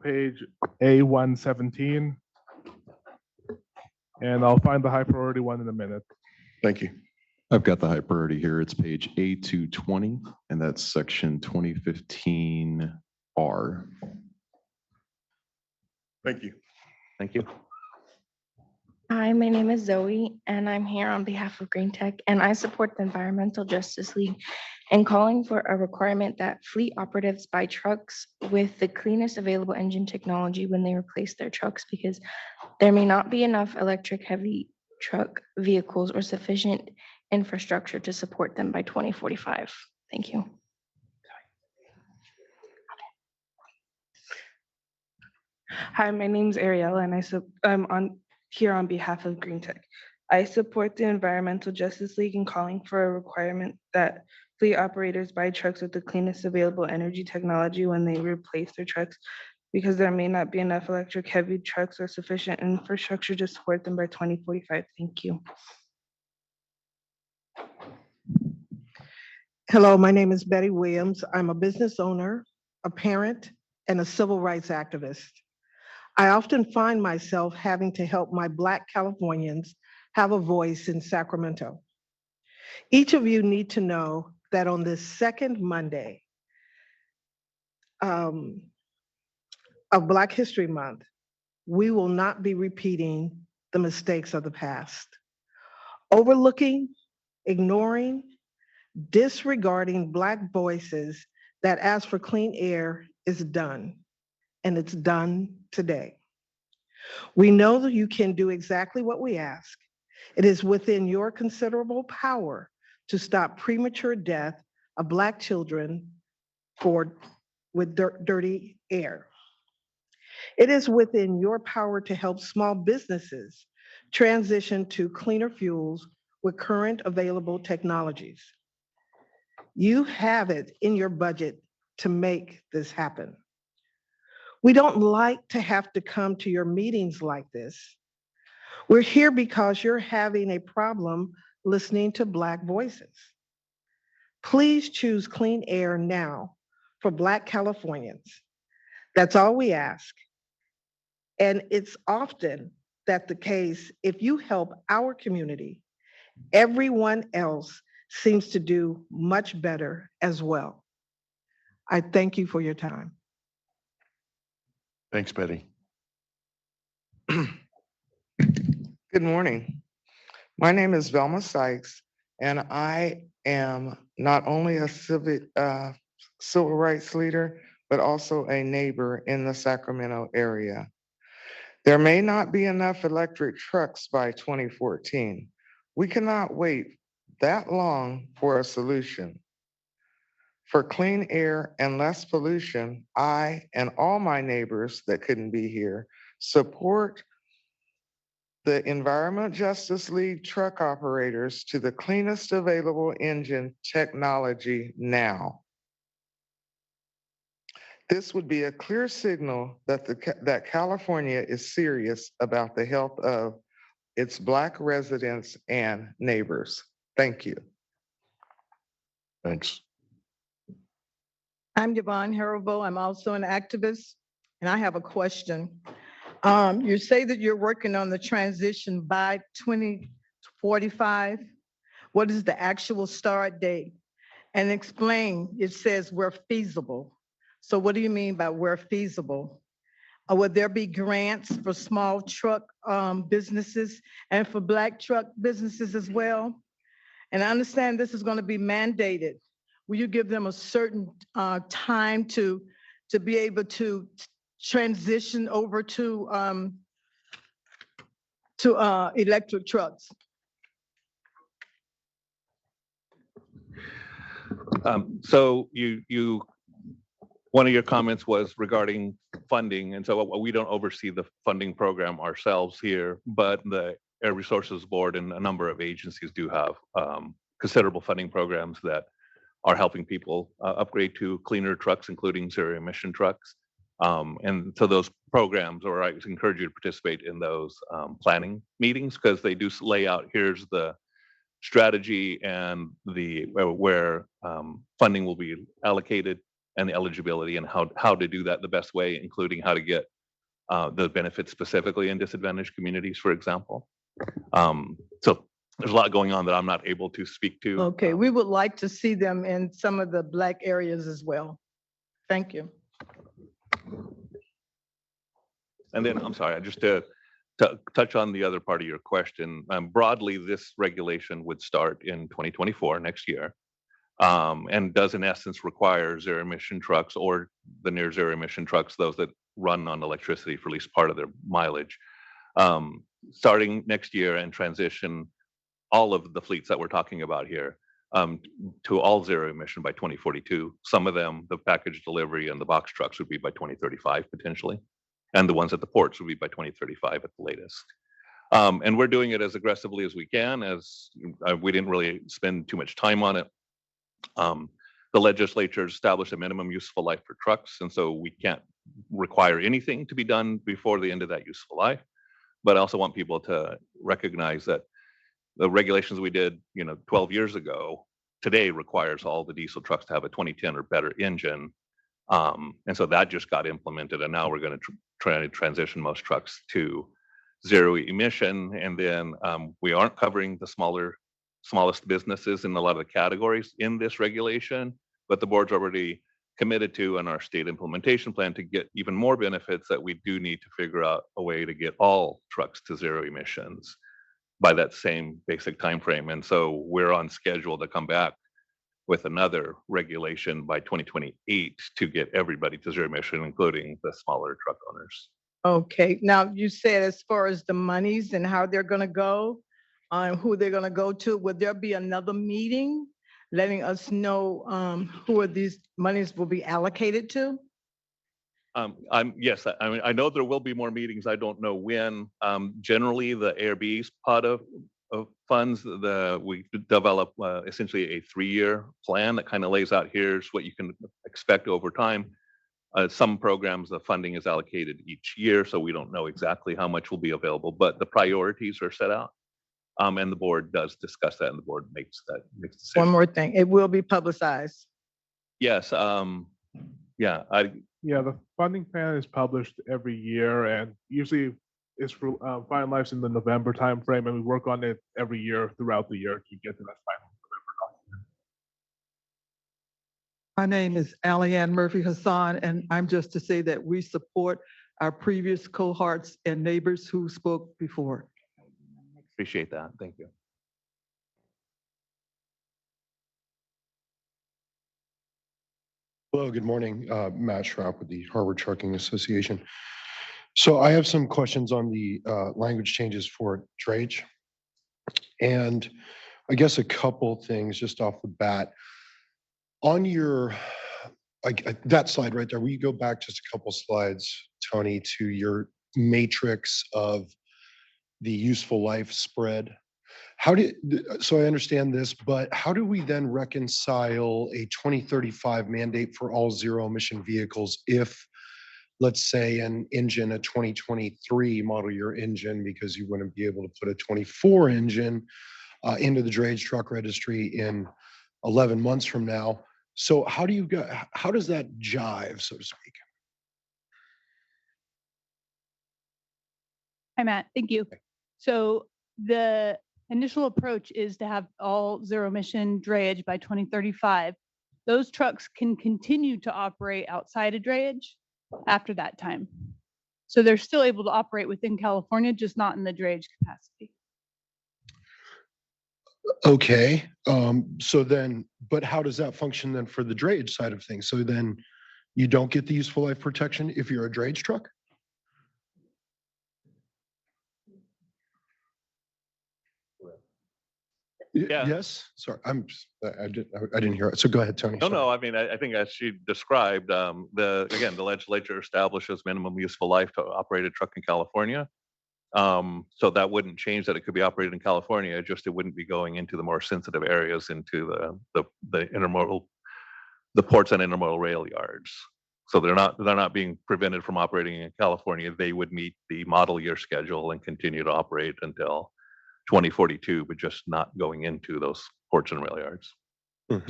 Page A117. And I'll find the high priority one in a minute. Thank you. I've got the high priority here. It's page A220, and that's section 2015R. Thank you. Thank you. Hi, my name is Zoe, and I'm here on behalf of Green Tech, and I support the Environmental Justice League and calling for a requirement that fleet operatives buy trucks with the cleanest available engine technology when they replace their trucks, because there may not be enough electric heavy truck vehicles or sufficient infrastructure to support them by 2045. Thank you. Hi, my name's Ariel, and I'm here on behalf of Green Tech. I support the Environmental Justice League in calling for a requirement that fleet operators buy trucks with the cleanest available energy technology when they replace their trucks, because there may not be enough electric heavy trucks or sufficient infrastructure to support them by 2045. Thank you. Hello, my name is Betty Williams. I'm a business owner, a parent, and a civil rights activist. I often find myself having to help my Black Californians have a voice in Sacramento. Each of you need to know that on this second Monday of Black History Month, we will not be repeating the mistakes of the past. Overlooking, ignoring, disregarding Black voices that ask for clean air is done, and it's done today. We know that you can do exactly what we ask. It is within your considerable power to stop premature death of Black children with dirty air. It is within your power to help small businesses transition to cleaner fuels with current available technologies. You have it in your budget to make this happen. We don't like to have to come to your meetings like this. We're here because you're having a problem listening to Black voices. Please choose clean air now for Black Californians. That's all we ask. And it's often that the case, if you help our community, everyone else seems to do much better as well. I thank you for your time. Thanks, Betty. Good morning. My name is Velma Sykes, and I am not only a civil rights leader, but also a neighbor in the Sacramento area. There may not be enough electric trucks by 2014. We cannot wait that long for a solution. For clean air and less pollution, I and all my neighbors that couldn't be here support the Environmental Justice League truck operators to the cleanest available engine technology now. This would be a clear signal that California is serious about the health of its Black residents and neighbors. Thank you. Thanks. I'm Yvonne Haribo. I'm also an activist, and I have a question. You say that you're working on the transition by 2045. What is the actual start date? And explain, it says we're feasible. So what do you mean by we're feasible? Would there be grants for small truck businesses and for Black truck businesses as well? And I understand this is going to be mandated. Will you give them a certain time to be able to transition over to electric trucks? So one of your comments was regarding funding, and so we don't oversee the funding program ourselves here, but the Air Resources Board and a number of agencies do have considerable funding programs that are helping people upgrade to cleaner trucks, including zero-emission trucks. And so those programs, or I encourage you to participate in those planning meetings, because they do lay out, here's the strategy and where funding will be allocated and the eligibility and how to do that the best way, including how to get the benefits specifically in disadvantaged communities, for example. So there's a lot going on that I'm not able to speak to. Okay, we would like to see them in some of the Black areas as well. Thank you. And then, I'm sorry, just to touch on the other part of your question, broadly, this regulation would start in 2024, next year, and does in essence require zero-emission trucks or the near zero-emission trucks, those that run on electricity for at least part of their mileage, starting next year and transition all of the fleets that we're talking about here to all zero emission by 2042. Some of them, the package delivery and the box trucks would be by 2035 potentially. And the ones at the ports would be by 2035 at the latest. And we're doing it as aggressively as we can, as we didn't really spend too much time on it. The legislature established a minimum useful life for trucks, and so we can't require anything to be done before the end of that useful life. But I also want people to recognize that the regulations we did, 12 years ago, today requires all the diesel trucks to have a 2010 or better engine. And so that just got implemented, and now we're going to try to transition most trucks to zero emission. And then we aren't covering the smallest businesses in a lot of the categories in this regulation, but the board's already committed to in our state implementation plan to get even more benefits that we do need to figure out a way to get all trucks to zero emissions by that same basic time frame. And so we're on schedule to come back with another regulation by 2028 to get everybody to zero emission, including the smaller truck owners. Okay, now you said as far as the monies and how they're gonna go, and who they're gonna go to, would there be another meeting letting us know who are these monies will be allocated to? Yes, I mean, I know there will be more meetings. I don't know when. Generally, the ARB's pot of funds, we develop essentially a 3-year plan that kind of lays out here's what you can expect over time. Some programs, the funding is allocated each year, so we don't know exactly how much will be available, but the priorities are set out. And the board does discuss that, and the board makes decision. One more thing, it will be publicized. Yes, yeah, Yeah, the funding plan is published every year, and usually it's finalized in the November timeframe, and we work on it every year throughout the year to get to that final November document. My name is Alianne Murphy Hassan, and I'm just to say that we support our previous cohorts and neighbors who spoke before. appreciate that. Thank you. Hello, good morning. Matt Schrapp with the Harvard Trucking Association. So I have some questions on the language changes for drayage. And I guess a couple things just off the bat. On your, that slide right there, will you go back just a couple slides, Tony, to your matrix of the useful life spread? So I understand this, but how do we then reconcile a 2035 mandate for all zero emission vehicles if, let's say, an engine, a 2023 model year engine, because you wouldn't be able to put a 24 engine into the drayage truck registry in 11 months from now? So how does that jive, so to speak? Hi, Matt. Thank you. So the initial approach is to have all zero emission drayage by 2035. Those trucks can continue to operate outside of drayage after that time. So they're still able to operate within California, just not in the drayage capacity. Okay, so then, but how does that function then for the drayage side of things? So then you don't get the useful life protection if you're a drayage truck? Yeah. Yes, sorry, I didn't hear it. So go ahead, Tony. No, I mean, I think as she described, the legislature establishes minimum useful life to operate a truck in California. So that wouldn't change that it could be operated in California, just it wouldn't be going into the more sensitive areas, into the intermodal, the ports and intermodal rail yards. So they're not being prevented from operating in California. They would meet the model year schedule and continue to operate until 2042, but just not going into those ports and rail yards.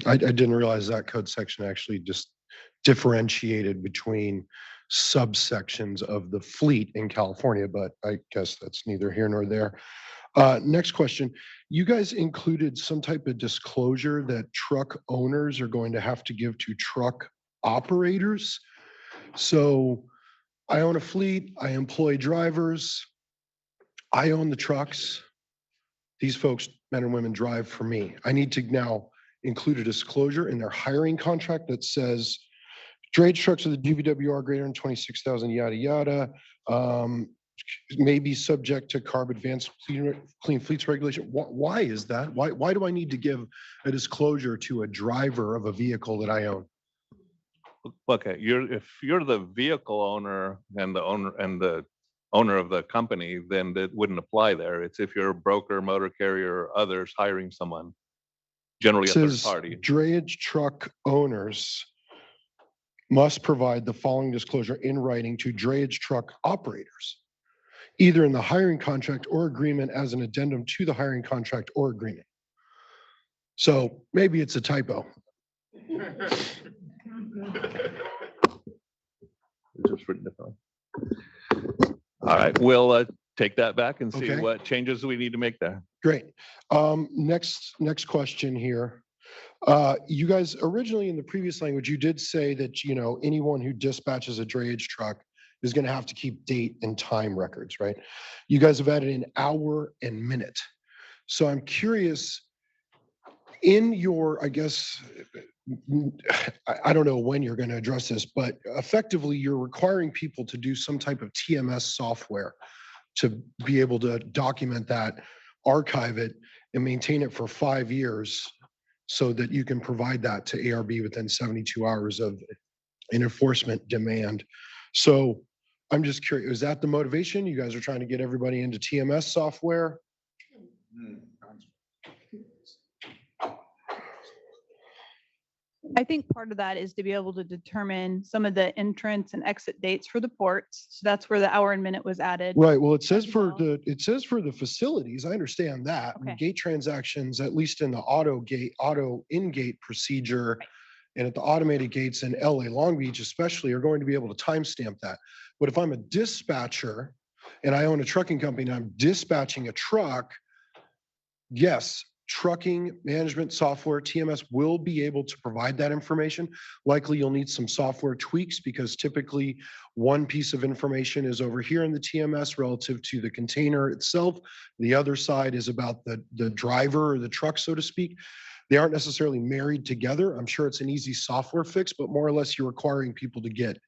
I didn't realize that code section actually just differentiated between subsections of the fleet in California, but I guess that's neither here nor there. Next question. You guys included some type of disclosure that truck owners are going to have to give to truck operators. So I own a fleet, I employ drivers, I own the trucks. These folks, men and women, drive for me. I need to now include a disclosure in their hiring contract that says drayage trucks with a DVWR greater than 26,000, yada, yada. may be subject to CARB Advanced Clean Fleets regulation. Why is that? Why do I need to give a disclosure to a driver of a vehicle that I own? Okay, if you're the vehicle owner and the owner of the company, then that wouldn't apply there. It's if you're a broker, motor carrier, or others hiring someone, generally a third Says party. drayage truck owners must provide the following disclosure in writing to drayage truck operators, either in the hiring contract or agreement as an addendum to the hiring contract or agreement. So maybe it's a typo. Just written differently. All right, we'll take that back and see Okay. what changes we need to make there. Great. Next question here. You guys originally in the previous language, you did say that, you know, anyone who dispatches a drayage truck is going to have to keep date and time records, right? You guys have added an hour and minute. So I'm curious, in your, I guess, I don't know when you're going to address this, but effectively you're requiring people to do some type of TMS software to be able to document that, archive it, and maintain it for 5 years so that you can provide that to ARB within 72 hours of an enforcement demand. So I'm just curious, is that the motivation? You guys are trying to get everybody into TMS software? I think part of that is to be able to determine some of the entrance and exit dates for the ports. So that's where the hour and minute was added. Right. Well, it says as for well. the facilities, I understand that. Okay. Gate transactions, at least in the auto in-gate procedure, and at the automated gates in LA Long Beach especially, are going to be able to timestamp that. But if I'm a dispatcher and I own a trucking company and I'm dispatching a truck, yes, trucking management software, TMS, will be able to provide that information. Likely you'll need some software tweaks because typically one piece of information is over here in the TMS relative to the container itself. The other side is about the driver or the truck, so to speak. They aren't necessarily married together. I'm sure it's an easy software fix, but more or less you're requiring people to get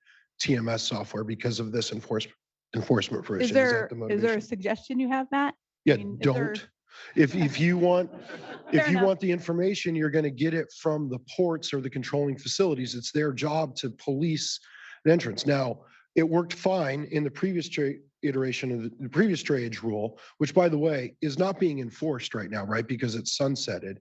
TMS software because of this enforcement provision. Is that there the a motivation? suggestion you have, Matt? Yeah, mean, is there- don't. If you want, Fair if you enough. want the information, you're going to get it from the ports or the controlling facilities. It's their job to police the entrance. Now, it worked fine in the previous iteration of the previous drayage rule, which, by the way, is not being enforced right now, right? Because it's sunsetted.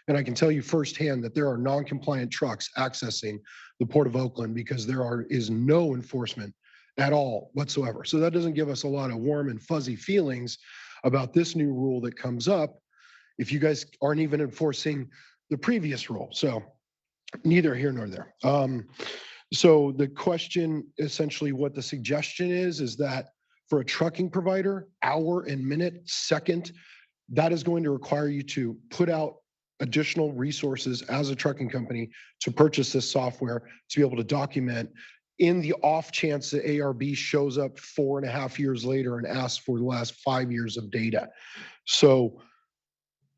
And I can tell you firsthand that there are non-compliant trucks accessing the Port of Oakland because there is no enforcement at all whatsoever. So that doesn't give us a lot of warm and fuzzy feelings about this new rule that comes up if you guys aren't even enforcing the previous rule. So neither here nor there. So the question, essentially what the suggestion is that for a trucking provider, hour and minute, second, that is going to require you to put out additional resources as a trucking company to purchase this software to be able to document in the off chance that ARB shows up 4.5 years later and asks for the last 5 years of data. So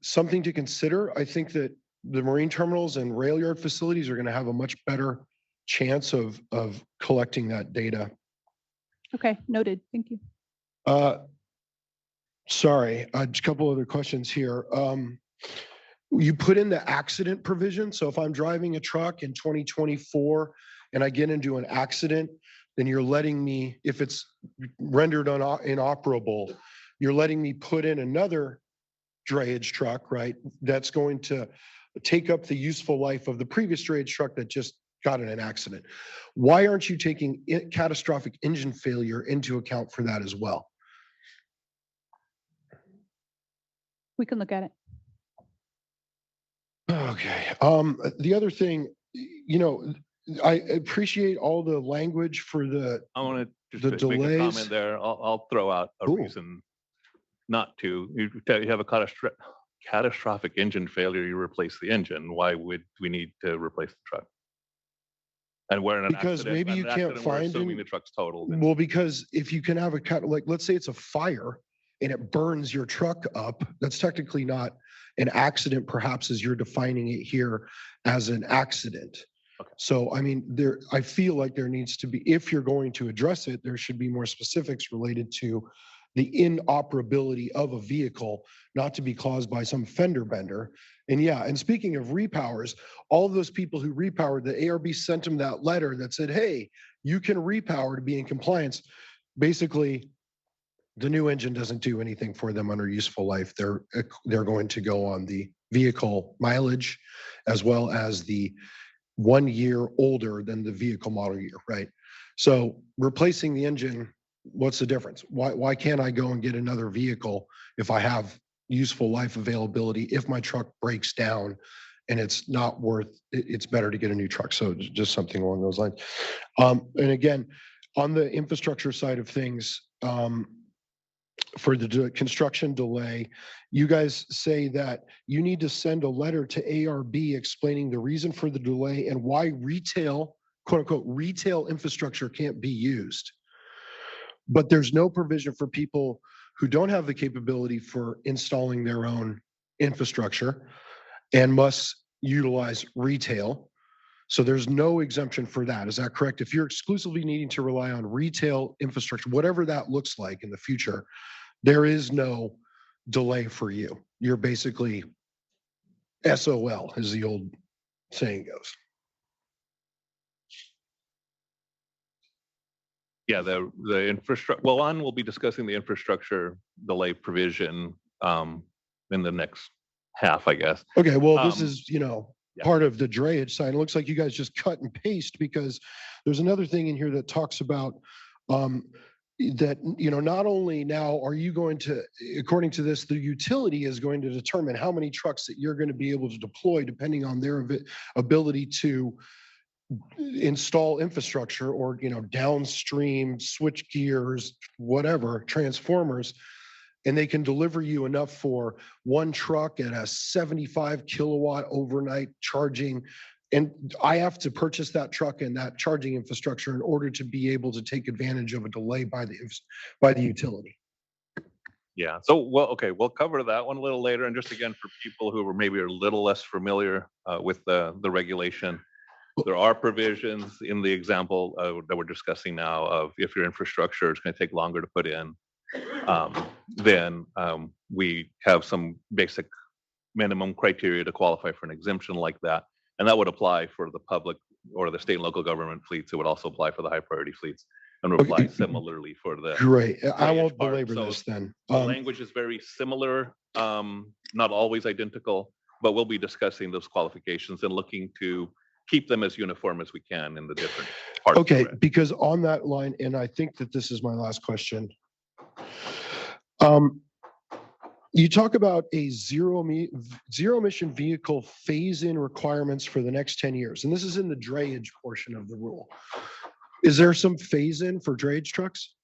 something to consider. I think that the marine terminals and rail yard facilities are going to have a much better chance of collecting that data. Okay, noted. Thank you. Sorry, a couple other questions here. You put in the accident provision. So if I'm driving a truck in 2024 and I get into an accident, then you're letting me, if it's rendered inoperable, you're letting me put in another drayage truck, right? That's going to take up the useful life of the previous drayage truck that just got in an accident. Why aren't you taking catastrophic engine failure into account for that as well? We can look at it. Okay. The other thing, you know, I appreciate all the language for the I want to the just make a delays. comment there. I'll throw out a Ooh. reason not to. You have a catastrophic engine failure, you replace the engine. Why would we need to replace the truck? And we're in an Because accident. maybe an you can't accident, we're find assuming an- the truck's totaled. Well, because if you can have like, let's say it's a fire and it burns your truck up, that's technically not an accident, perhaps as you're defining it here as an accident. So, I mean, I feel like there needs to be, if you're going to address it, there should be more specifics related to the inoperability of a vehicle, not to be caused by some fender bender. And yeah, and speaking of repowers, all of those people who repowered, the ARB sent them that letter that said, hey, you can repower to be in compliance. Basically, the new engine doesn't do anything for them under useful life. They're going to go on the vehicle mileage as well as the 1 year older than the vehicle model year, right? So replacing the engine, what's the difference? Why can't I go and get another vehicle if I have useful life availability? If my truck breaks down and it's not worth, it's better to get a new truck. So just something along those lines. And again, on the infrastructure side of things, for the construction delay, you guys say that you need to send a letter to ARB explaining the reason for the delay and why retail, quote unquote, retail infrastructure can't be used. But there's no provision for people who don't have the capability for installing their own infrastructure and must utilize retail. So there's no exemption for that. Is that correct? If you're exclusively needing to rely on retail infrastructure, whatever that looks like in the future, there is no delay for you. You're basically SOL, as the old saying goes. Yeah, the infrastructure, well, we'll be discussing the infrastructure delay provision in the next half, I guess. Okay, well, this is, part of the drayage side. It looks like you guys just cut and paste, because there's another thing in here that talks about that, not only now are you going to, according to this, the utility is going to determine how many trucks that you're going to be able to deploy depending on their ability to install infrastructure or, downstream switch gears, whatever, transformers, and they can deliver you enough for one truck at a 75 kilowatt overnight charging. And I have to purchase that truck and that charging infrastructure in order to be able to take advantage of a delay by the utility. Yeah, so, we'll cover that one a little later. And just again, for people who maybe are a little less familiar with the regulation, there are provisions in the example that we're discussing now of if your infrastructure is going to take longer to put in, then we have some basic minimum criteria to qualify for an exemption like that. And that would apply for the public or the state and local government fleets. It would also apply for the high priority fleets and would apply similarly for the. Great. I won't part. belabor So this then. the language is very similar, not always identical, but we'll be discussing those qualifications and looking to keep them as uniform as we can in the different parts. Okay, because on that line, and I think that this is my last question. You talk about a zero emission vehicle phase-in requirements for the next 10 years, and this is in the drayage portion of the rule. Is there some phase-in for drayage trucks?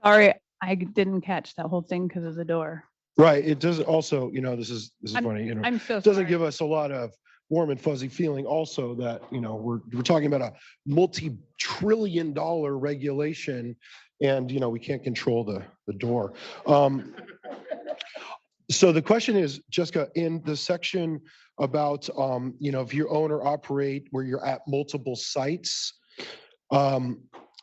Sorry, I didn't catch that whole thing because of the door. Right. It does also, this is funny, I'm so it doesn't sorry. give us a lot of warm and fuzzy feeling also that, we're talking about a multi-trillion-dollar regulation and, we can't control the door. So the question is, Jessica, in the section about, if you own or operate where you're at multiple sites,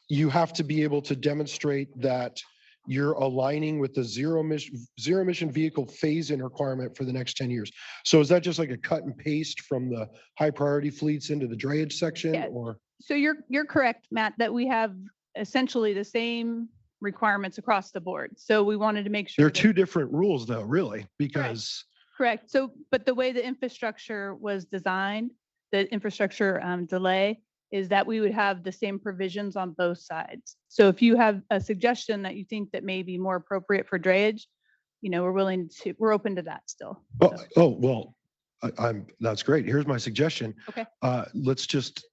you have to be able to demonstrate that you're aligning with the zero emission vehicle phase-in requirement for the next 10 years. So is that just like a cut and paste from the high priority fleets into the drayage section? Yeah. Or? So you're correct, Matt, that we have essentially the same requirements across the board. So we wanted to make sure. There are two different rules though, really, because. Correct. So, but the way the infrastructure was designed, the infrastructure delay, is that we would have the same provisions on both sides. So if you have a suggestion that you think that may be more appropriate for drayage, we're open to that still. Well, that's great. Here's my suggestion. Okay. Let's just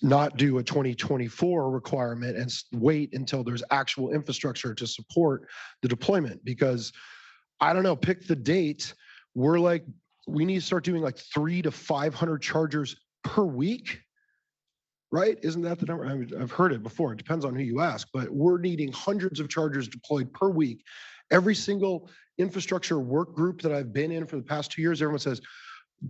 not do a 2024 requirement and wait until there's actual infrastructure to support the deployment, because I don't know, pick the date. We need to start doing like 300 to 500 chargers per week. Right? Isn't that the number? I mean, I've heard it before. It depends on who you ask, but we're needing hundreds of chargers deployed per week. Every single infrastructure work group that I've been in for the past 2 years, everyone says,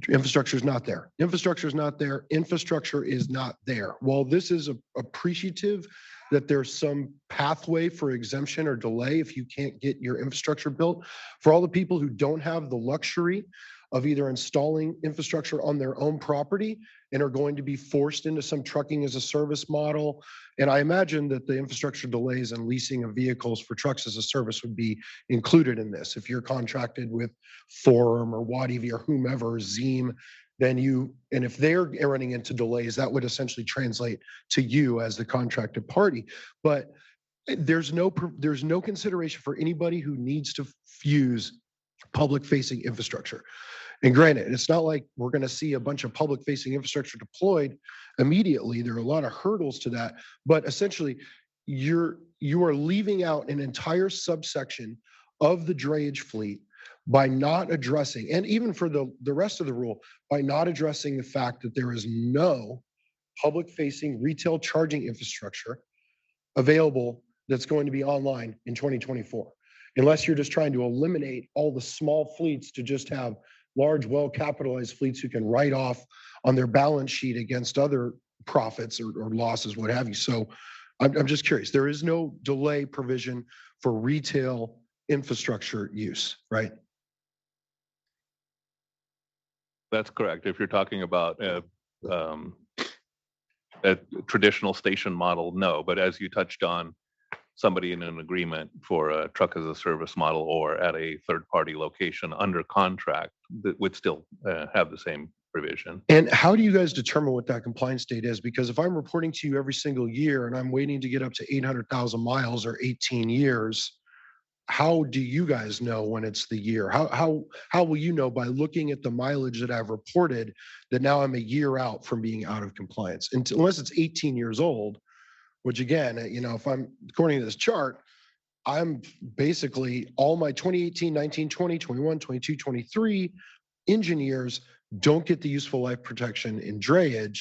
infrastructure is not there. Infrastructure is not there. Infrastructure is not there. While this is appreciative that there's some pathway for exemption or delay if you can't get your infrastructure built, for all the people who don't have the luxury of either installing infrastructure on their own property and are going to be forced into some trucking as a service model. And I imagine that the infrastructure delays and leasing of vehicles for trucks as a service would be included in this. If you're contracted with Forum or WattEV or whomever, Zeem, then and if they're running into delays, that would essentially translate to you as the contracted party. But there's no consideration for anybody who needs to use public-facing infrastructure. And granted, it's not like we're going to see a bunch of public-facing infrastructure deployed immediately. There are a lot of hurdles to that, but essentially, you are leaving out an entire subsection of the drayage fleet by not addressing, and even for the rest of the rule, by not addressing the fact that there is no public-facing retail charging infrastructure available that's going to be online in 2024. Unless you're just trying to eliminate all the small fleets to just have large, well-capitalized fleets who can write off on their balance sheet against other profits or losses, what have you. So I'm just curious. There is no delay provision for retail infrastructure use, right? That's correct. If you're talking about a traditional station model, no. But as you touched on, somebody in an agreement for a truck as a service model or at a third-party location under contract that would still have the same provision. And how do you guys determine what that compliance date is? Because if I'm reporting to you every single year and I'm waiting to get up to 800,000 miles or 18 years, how do you guys know when it's the year? How will you know by looking at the mileage that I've reported that now I'm a year out from being out of compliance? Unless it's 18 years old, which again, if I'm according to this chart, I'm basically all my 2018, 19, 20, 21, 22, 23 engine years don't get the useful life protection in drayage.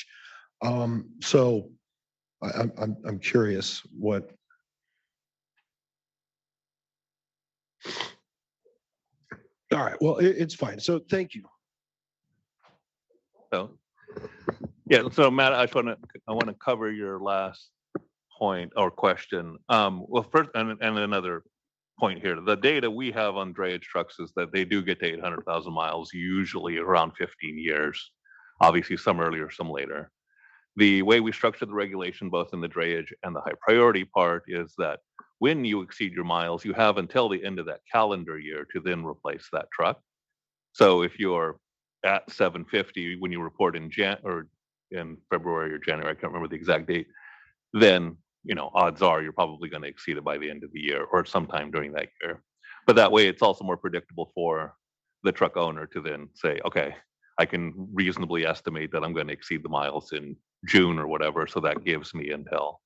So I'm curious what. All right, well, it's fine. So thank you. So, yeah, so Matt, I want to cover your last point or question. Well, first, and another point here, the data we have on drayage trucks is that they do get to 800,000 miles, usually around 15 years. Obviously, some earlier, some later. The way we structure the regulation, both in the drayage and the high priority part, is that when you exceed your miles, you have until the end of that calendar year to then replace that truck. So if you're at 750 when you report in February or January, I can't remember the exact date, then odds are you're probably going to exceed it by the end of the year or sometime during that year. But that way, it's also more predictable for the truck owner to then say, okay, I can reasonably estimate that I'm going to exceed the miles in June or whatever. So that gives me until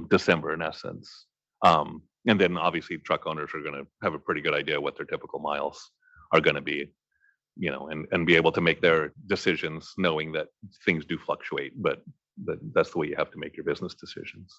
December in essence. And then obviously truck owners are going to have a pretty good idea what their typical miles are going to be, and be able to make their decisions knowing that things do fluctuate, but that's the way you have to make your business decisions.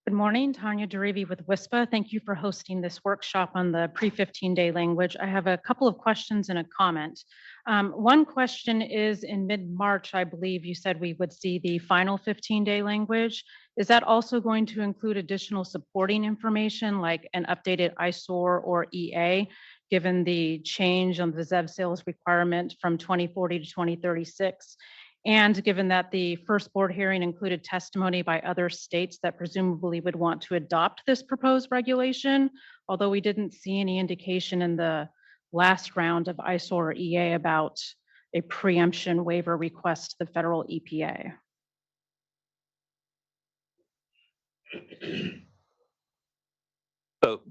Good morning, Tanya Derivi with WISPA. Thank you for hosting this workshop on the pre-15-day language. I have a couple of questions and a comment. One question is, in mid-March, I believe you said we would see the final 15-day language. Is that also going to include additional supporting information like an updated ISOR or EA, given the change on the ZEV sales requirement from 2040 to 2036? And given that the first board hearing included testimony by other states that presumably would want to adopt this proposed regulation, although we didn't see any indication in the last round of ISOR or EA about a preemption waiver request to the federal EPA. So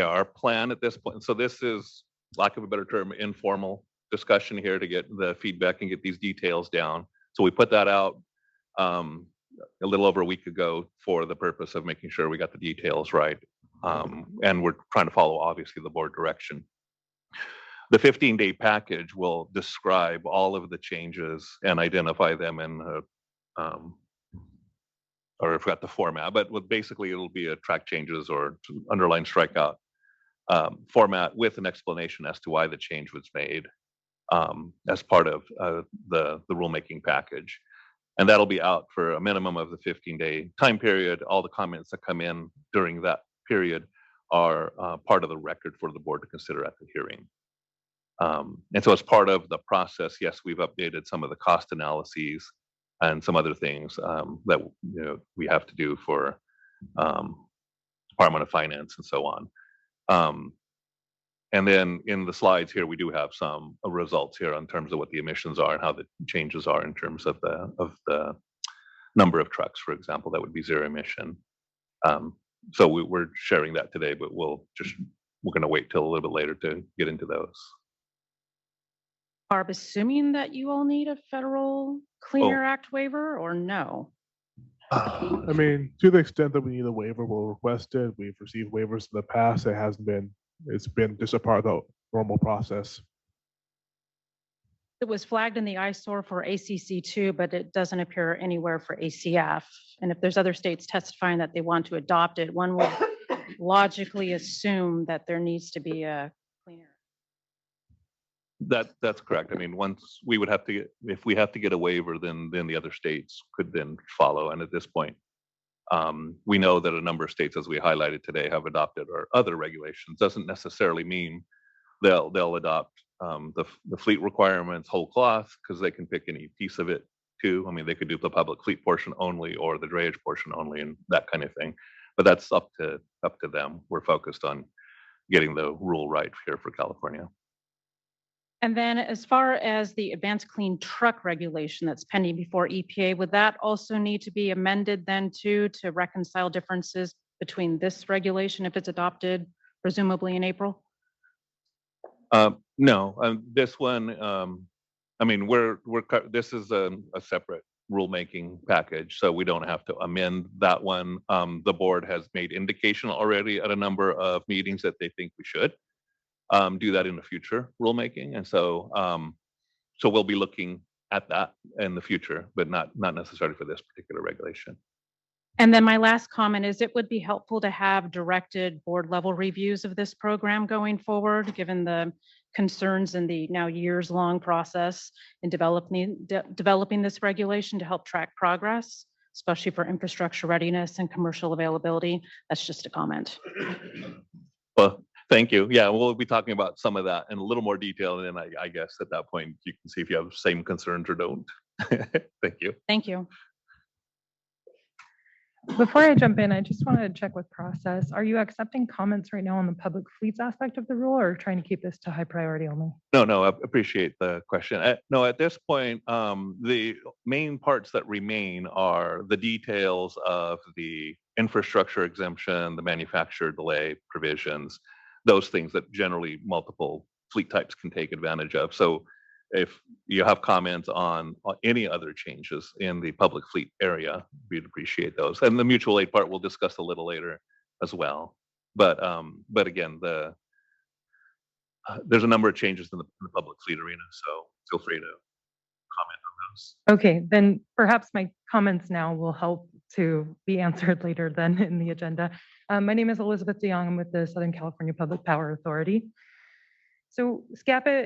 our plan at this point, so this is, lack of a better term, informal discussion here to get the feedback and get these details down. So we put that out a little over a week ago for the purpose of making sure we got the details right. And we're trying to follow, obviously, the board direction. The 15-day package will describe all of the changes and identify them in or I forgot the format, but basically it'll be a track changes or underline strikeout format with an explanation as to why the change was made as part of the rulemaking package. And that'll be out for a minimum of the 15-day time period. All the comments that come in during that period are part of the record for the board to consider at the hearing. And so as part of the process, yes, we've updated some of the cost analyses and some other things that we have to do for Department of Finance and so on. And then in the slides here, we do have some results here in terms of what the emissions are and how the changes are in terms of the number of trucks, for example, that would be zero emission. So we're sharing that today, but we're going to wait till a little bit later to get into those. Barb, assuming that you all need a federal Clean Air Act waiver or no? I mean, to the extent that we need a waiver, we'll request it. We've received waivers in the past. It's been just a part of the normal process. It was flagged in the eyesore for ACC2, but it doesn't appear anywhere for ACF. And if there's other states testifying that they want to adopt it, one would logically assume that there needs to be a Clean Air. That's correct. I mean, once we would have to get, if we have to get a waiver, then the other states could then follow. And at this point, we know that a number of states, as we highlighted today, have adopted or other regulations. Doesn't necessarily mean they'll adopt the fleet requirements whole cloth, because they can pick any piece of it too. I mean, they could do the public fleet portion only or the drayage portion only and that kind of thing. But that's up to them. We're focused on getting the rule right here for California. And then as far as the advanced clean truck regulation that's pending before EPA, would that also need to be amended then too to reconcile differences between this regulation if it's adopted presumably in April? No, this one, I mean, this is a separate rulemaking package, so we don't have to amend that one. The board has made indication already at a number of meetings that they think we should do that in the future rulemaking, and so we'll be looking at that in the future, but not necessarily for this particular regulation. And then my last comment is it would be helpful to have directed board level reviews of this program going forward, given the concerns in the now years long process in developing this regulation to help track progress, especially for infrastructure readiness and commercial availability. That's just a comment. Well, thank you. Yeah, we'll be talking about some of that in a little more detail, and then I guess at that point you can see if you have the same concerns or don't. Thank you. Thank you. Before I jump in, I just wanted to check with process. Are you accepting comments right now on the public fleets aspect of the rule, or trying to keep this to high priority only? No, I appreciate the question. No, at this point, the main parts that remain are the details of the infrastructure exemption, the manufacturer delay provisions, those things that generally multiple fleet types can take advantage of. So if you have comments on any other changes in the public fleet area, we'd appreciate those. And the mutual aid part we'll discuss a little later as well. But again, there's a number of changes in the public fleet arena, so feel free to comment on those. Okay, then perhaps my comments now will help to be answered later then in the agenda. My name is Elizabeth DeYoung. I'm with the Southern California Public Power Authority. So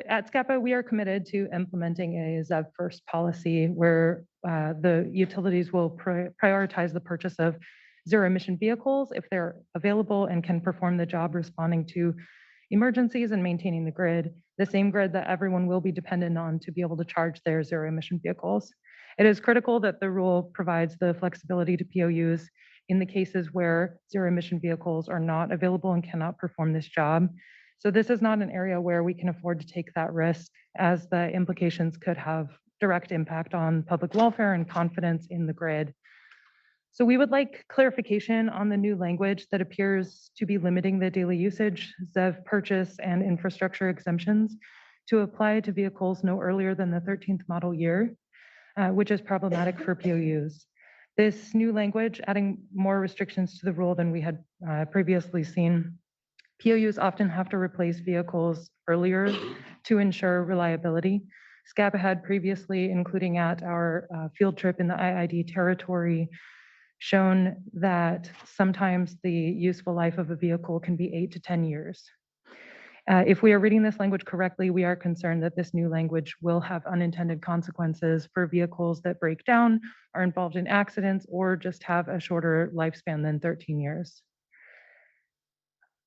at SCAPA, we are committed to implementing a ZEV first policy where the utilities will prioritize the purchase of zero emission vehicles if they're available and can perform the job responding to emergencies and maintaining the grid, the same grid that everyone will be dependent on to be able to charge their zero emission vehicles. It is critical that the rule provides the flexibility to POUs in the cases where zero emission vehicles are not available and cannot perform this job. So this is not an area where we can afford to take that risk, as the implications could have direct impact on public welfare and confidence in the grid. So we would like clarification on the new language that appears to be limiting the daily usage, ZEV purchase, and infrastructure exemptions to apply to vehicles no earlier than the 13th model year, which is problematic for POUs. This new language, adding more restrictions to the rule than we had previously seen, POUs often have to replace vehicles earlier to ensure reliability. SCAPA had previously, including at our field trip in the IID territory, shown that sometimes the useful life of a vehicle can be 8 to 10 years. If we are reading this language correctly, we are concerned that this new language will have unintended consequences for vehicles that break down, are involved in accidents, or just have a shorter lifespan than 13 years.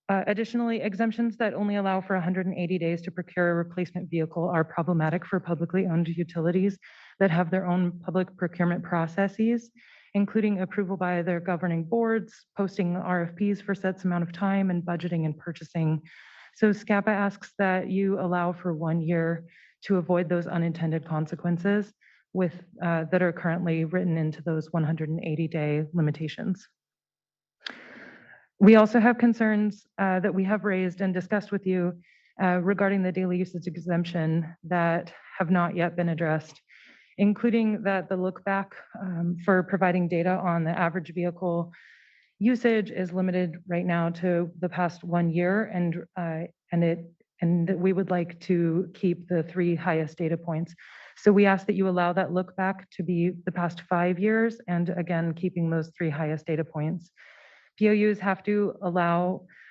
Additionally, exemptions that only allow for 180 days to procure a replacement vehicle are problematic for publicly owned utilities that have their own public procurement processes, including approval by their governing boards, posting RFPs for sets amount of time, and budgeting and purchasing. So SCAPA asks that you allow for 1 year to avoid those unintended consequences that are currently written into those 180-day limitations. We also have concerns that we have raised and discussed with you regarding the daily usage exemption that have not yet been addressed, including that the look back for providing data on the average vehicle usage is limited right now to the past 1 year, and that we would like to keep the 3 highest data points. So we ask that you allow that look back to be the past 5 years, and again, keeping those 3 highest data points. POUs have to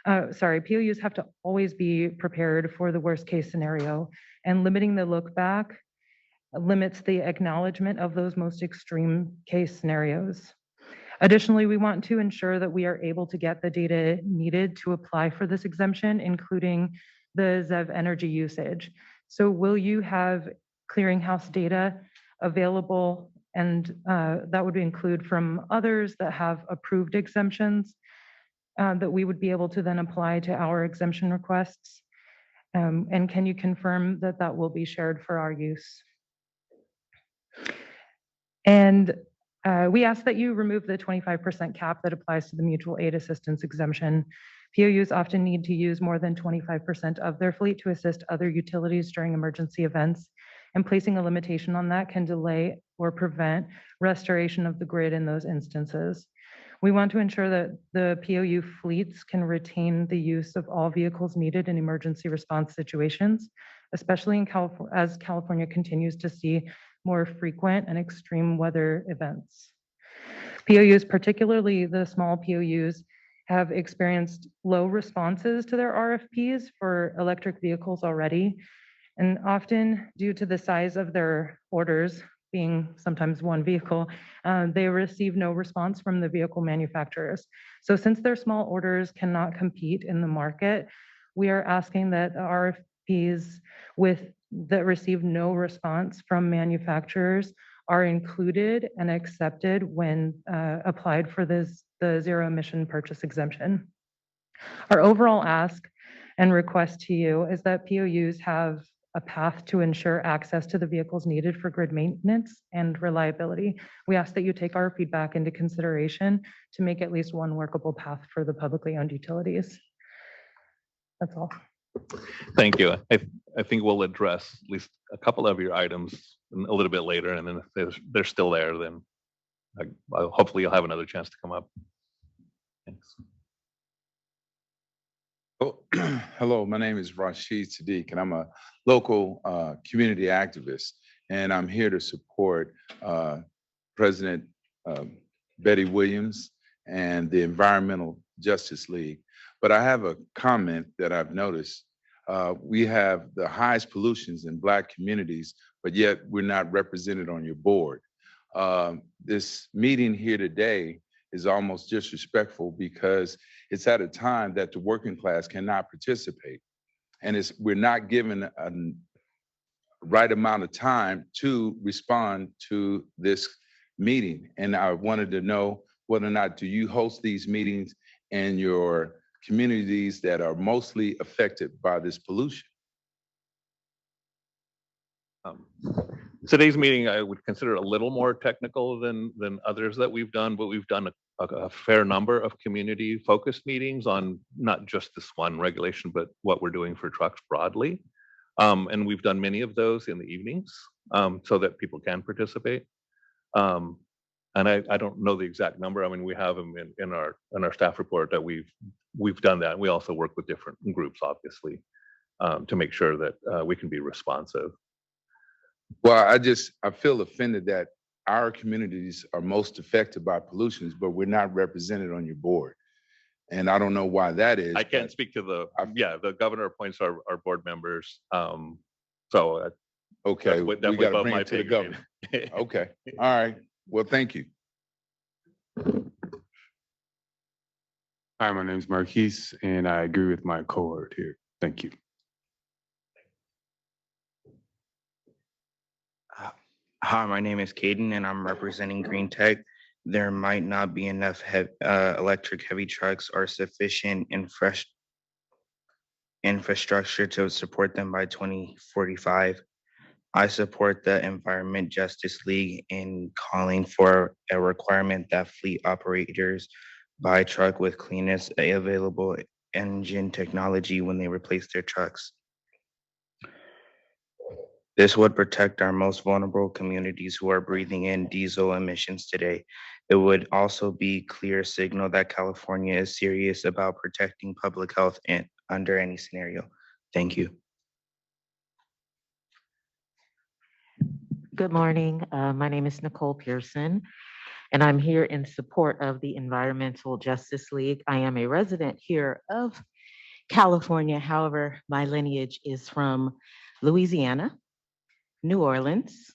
POUs have to always be prepared for the worst case scenario, and limiting the look back limits the acknowledgement of those most extreme case scenarios. Additionally, we want to ensure that we are able to get the data needed to apply for this exemption, including the ZEV energy usage. So will you have clearinghouse data available, and that would include from others that have approved exemptions that we would be able to then apply to our exemption requests? And can you confirm that that will be shared for our use? And we ask that you remove the 25% cap that applies to the mutual aid assistance exemption. POUs often need to use more than 25% of their fleet to assist other utilities during emergency events, and placing a limitation on that can delay or prevent restoration of the grid in those instances. We want to ensure that the POU fleets can retain the use of all vehicles needed in emergency response situations, especially in California, as California continues to see more frequent and extreme weather events. POUs, particularly the small POUs, have experienced low responses to their RFPs for electric vehicles already, and often due to the size of their orders, being sometimes 1 vehicle, they receive no response from the vehicle manufacturers. So since their small orders cannot compete in the market, we are asking that RFPs that receive no response from manufacturers are included and accepted when applied for the zero emission purchase exemption. Our overall ask and request to you is that POUs have a path to ensure access to the vehicles needed for grid maintenance and reliability. We ask that you take our feedback into consideration to make at least 1 workable path for the publicly owned utilities. That's all. Thank you. I think we'll address at least a couple of your items a little bit later, and then if they're still there, then hopefully you'll have another chance to come up. Thanks. Oh, hello, my name is Rashid Sadiq, and I'm a local community activist, and I'm here to support President Betty Williams and the Environmental Justice League. But I have a comment that I've noticed. We have the highest pollutions in Black communities, but yet we're not represented on your board. This meeting here today is almost disrespectful because it's at a time that the working class cannot participate. And we're not given a right amount of time to respond to this meeting. And I wanted to know whether or not do you host these meetings in your communities that are mostly affected by this pollution? Today's meeting I would consider a little more technical than others that we've done, but we've done a fair number of community focused meetings on not just this one regulation, but what we're doing for trucks broadly. And we've done many of those in the evenings so that people can participate. And I don't know the exact number. I mean, we have them in our staff report that we've done that. We also work with different groups, obviously, to make sure that we can be responsive. Well, I feel offended that our communities are most affected by pollutions, but we're not represented on your board. And I don't know why that is. I can't but speak to the governor appoints our board members. So Okay, that's we definitely got to above bring my it to the pay grade. governor. Okay, all right. Well, thank you. Hi, my name is Marquise, and I agree with my cohort here. Thank you. Hi, my name is Caden and I'm representing Green Tech. There might not be enough electric heavy trucks or sufficient infrastructure to support them by 2045. I support the Environment Justice League in calling for a requirement that fleet operators buy truck with cleanest available engine technology when they replace their trucks. This would protect our most vulnerable communities who are breathing in diesel emissions today. It would also be clear signal that California is serious about protecting public health under any scenario. Thank you. Good morning. My name is Nicole Pearson, and I'm here in support of the Environmental Justice League. I am a resident here of California. However, my lineage is from Louisiana, New Orleans,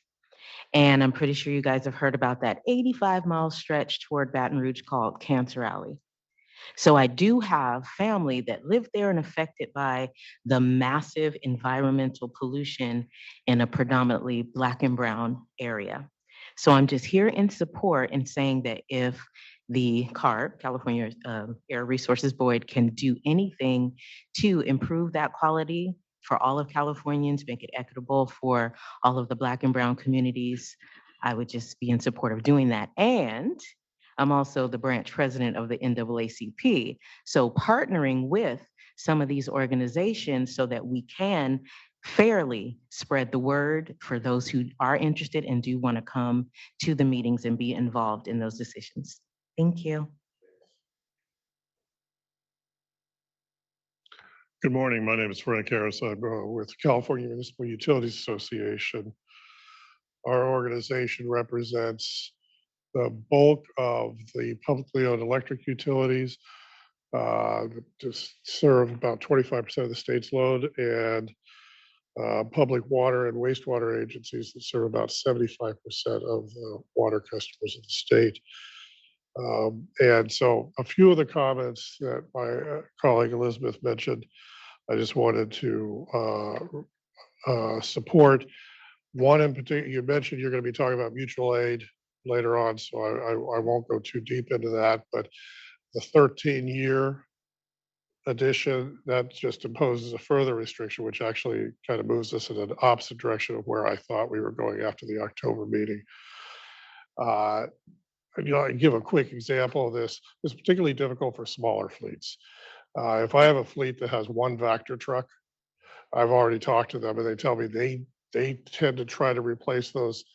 and I'm pretty sure you guys have heard about that 85-mile stretch toward Baton Rouge called Cancer Alley. So I do have family that live there and affected by the massive environmental pollution in a predominantly Black and brown area. So I'm just here in support and saying that if the CARB, California Air Resources Board, can do anything to improve that quality for all of Californians, make it equitable for all of the Black and brown communities, I would just be in support of doing that. And I'm also the branch president of the NAACP. So partnering with some of these organizations so that we can fairly spread the word for those who are interested and do want to come to the meetings and be involved in those decisions. Thank you. Good morning. My name is Frank Harris. I'm with California Municipal Utilities Association. Our organization represents the bulk of the publicly owned electric utilities, just serve about 25% of the state's load, and public water and wastewater agencies that serve about 75% of the water customers of the state. And so a few of the comments that my colleague Elizabeth mentioned, I just wanted to support. One in particular, you mentioned you're going to be talking about mutual aid later on, so I won't go too deep into that, but the 13-year addition, that just imposes a further restriction, which actually kind of moves us in an opposite direction of where I thought we were going after the October meeting. I can give a quick example of this. It's particularly difficult for smaller fleets. If I have a fleet that has one Vector truck, I've already talked to them and they tell me they tend to try to replace those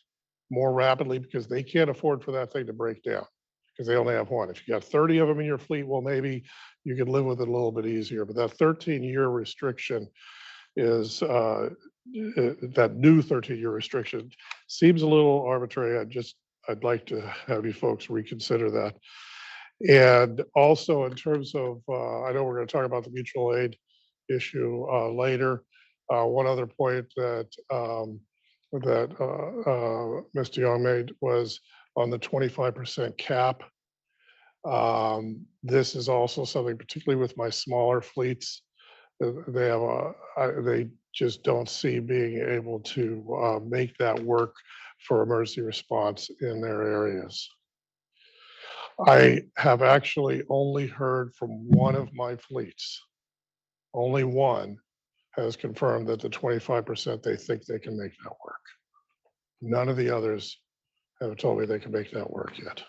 more rapidly because they can't afford for that thing to break down because they only have one. If you got 30 of them in your fleet, well, maybe you can live with it a little bit easier. But that 13-year restriction is, that new 13-year restriction seems a little arbitrary. I'd like to have you folks reconsider that. And also in terms of, I know we're going to talk about the mutual aid issue later. One other point that Mr. Young made was on the 25% cap. This is also something, particularly with my smaller fleets, they just don't see being able to make that work for emergency response in their areas. I have actually only heard from one of my fleets, only one has confirmed that the 25% they think they can make that work. None of the others have told me they can make that work yet.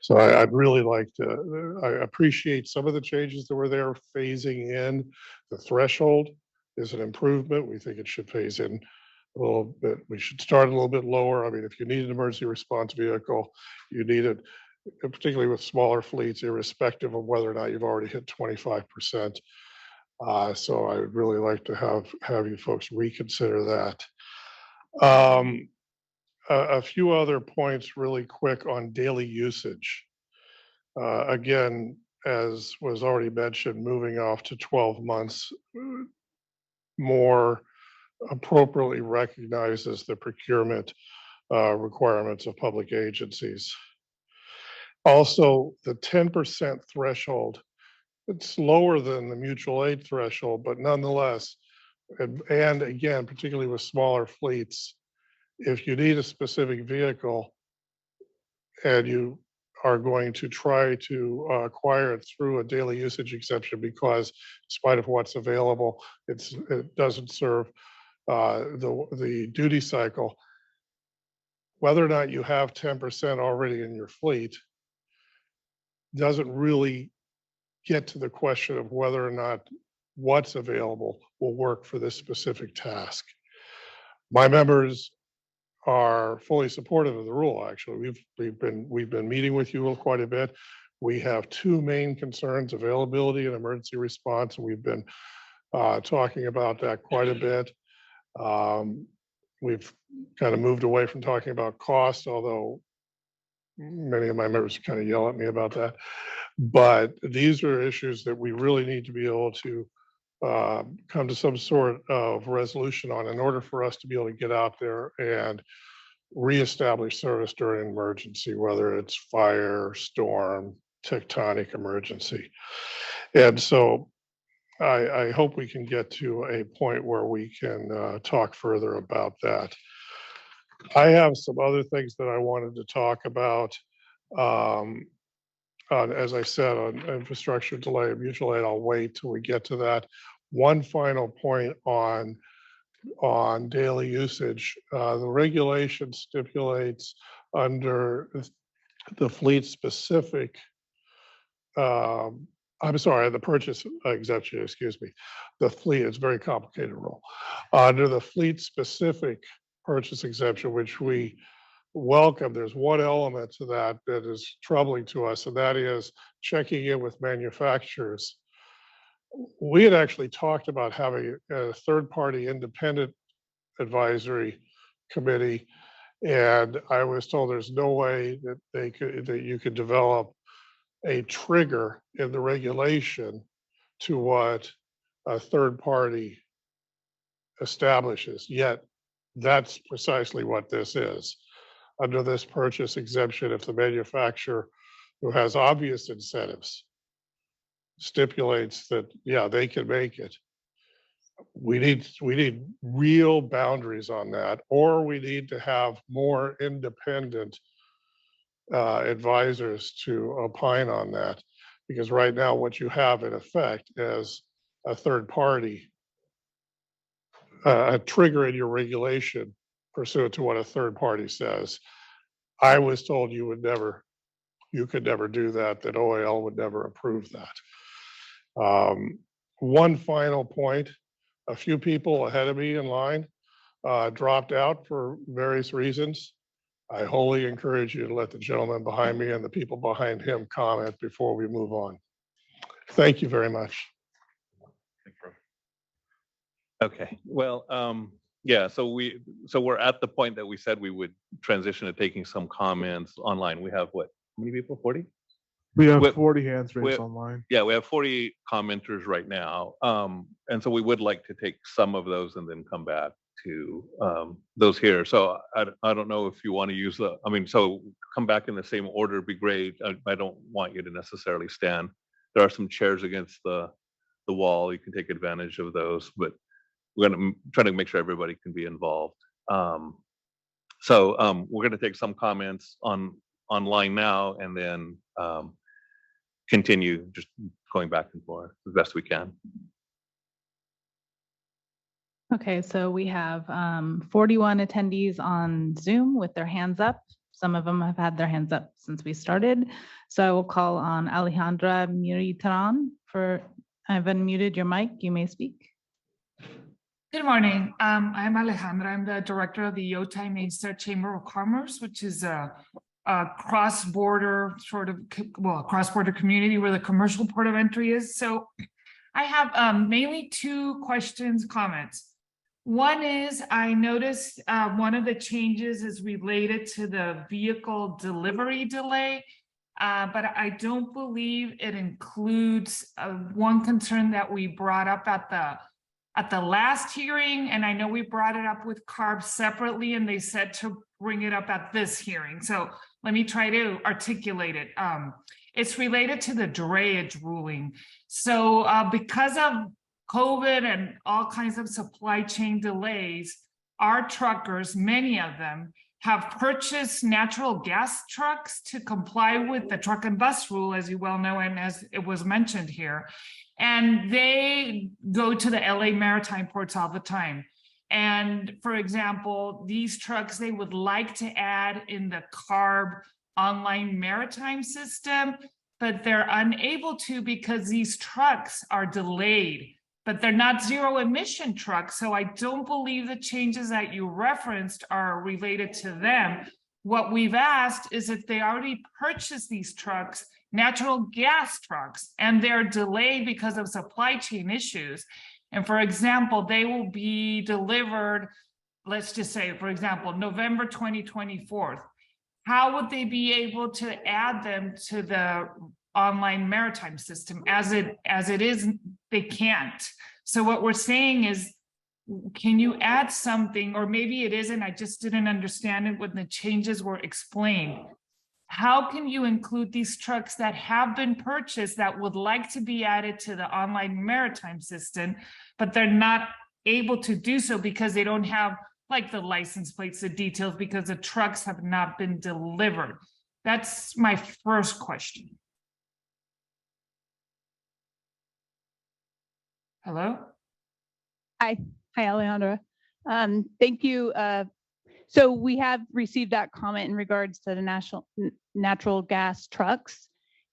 So I'd really like to, I appreciate some of the changes that were there, phasing in the threshold is an improvement. We think it should phase in a little bit. We should start a little bit lower. I mean, if you need an emergency response vehicle, you need it, particularly with smaller fleets, irrespective of whether or not you've already hit 25%. So I would really like to have you folks reconsider that. a few other points really quick on daily usage. Again, as was already mentioned, moving off to 12 months more appropriately recognizes the procurement requirements of public agencies. Also, the 10% threshold, it's lower than the mutual aid threshold, but nonetheless, and again, particularly with smaller fleets, if you need a specific vehicle and you are going to try to acquire it through a daily usage exception because in spite of what's available, it doesn't serve the duty cycle, whether or not you have 10% already in your fleet doesn't really get to the question of whether or not what's available will work for this specific task. My members are fully supportive of the rule. Actually, we've been meeting with you quite a bit. We have two main concerns: availability and emergency response. And we've been talking about that quite a bit. We've kind of moved away from talking about cost, although many of my members kind of yell at me about that. But these are issues that we really need to be able to come to some sort of resolution on in order for us to be able to get out there and reestablish service during an emergency, whether it's fire, storm, tectonic emergency. And so I hope we can get to a point where we can talk further about that. I have some other things that I wanted to talk about. As I said, on infrastructure delay and mutual aid, I'll wait till we get to that. One final point on daily usage. The regulation stipulates under the fleet specific, I'm sorry, the purchase exemption, excuse me. The fleet, it's a very complicated rule. Under the fleet specific purchase exemption, which we welcome, there's one element to that that is troubling to us, and that is checking in with manufacturers. We had actually talked about having a third-party independent advisory committee, and I was told there's no way that you could develop a trigger in the regulation to what a third party establishes. Yet that's precisely what this is. Under this purchase exemption, if the manufacturer, who has obvious incentives, stipulates that, yeah, they can make it, we need real boundaries on that, or we need to have more independent advisors to opine on that. Because right now, what you have in effect is a third party, a trigger in your regulation pursuant to what a third party says. I was told you could never do that, that OAL would never approve that. One final point, a few people ahead of me in line dropped out for various reasons. I wholly encourage you to let the gentleman behind me and the people behind him comment before we move on. Thank you very much. Okay, well, yeah, so we're at the point that we said we would transition to taking some comments online. We have what, how many people, 40? We have 40 hands raised online. Yeah, we have 40 commenters right now. And so we would like to take some of those and then come back to those here. So I don't know if you want to use so come back in the same order would be great. I don't want you to necessarily stand. There are some chairs against the wall. You can take advantage of those, but we're going to try to make sure everybody can be involved. So we're going to take some comments online now and then continue just going back and forth as best we can. Okay, so we have 41 attendees on Zoom with their hands up. Some of them have had their hands up since we started. So I will call on Alejandra Muritran I've unmuted your mic. You may speak. Good morning. I'm Alejandra. I'm the director of the Otay Mesa Chamber of Commerce, which is a cross-border cross-border community where the commercial port of entry is. So I have mainly two questions, comments. One is I noticed one of the changes is related to the vehicle delivery delay, but I don't believe it includes one concern that we brought up at the last hearing, and I know we brought it up with CARB separately, and they said to bring it up at this hearing. So let me try to articulate it. It's related to the drayage ruling. So because of COVID and all kinds of supply chain delays, our truckers, many of them, have purchased natural gas trucks to comply with the truck and bus rule, as you well know, and as it was mentioned here. And they go to the LA maritime ports all the time. And for example, these trucks, they would like to add in the CARB online maritime system, but they're unable to because these trucks are delayed, but they're not zero emission trucks. So I don't believe the changes that you referenced are related to them. What we've asked is if they already purchased these trucks, natural gas trucks, and they're delayed because of supply chain issues. And for example, they will be delivered, let's just say, for example, November 2024. How would they be able to add them to the online maritime system? As it is, they can't. So what we're saying is, can you add something, or maybe it isn't, I just didn't understand it when the changes were explained. How can you include these trucks that have been purchased that would like to be added to the online maritime system, but they're not able to do so because they don't have like the license plates, the details, because the trucks have not been delivered? That's my first question. Hello? Hi, Alejandra. Thank you. So we have received that comment in regards to the natural gas trucks,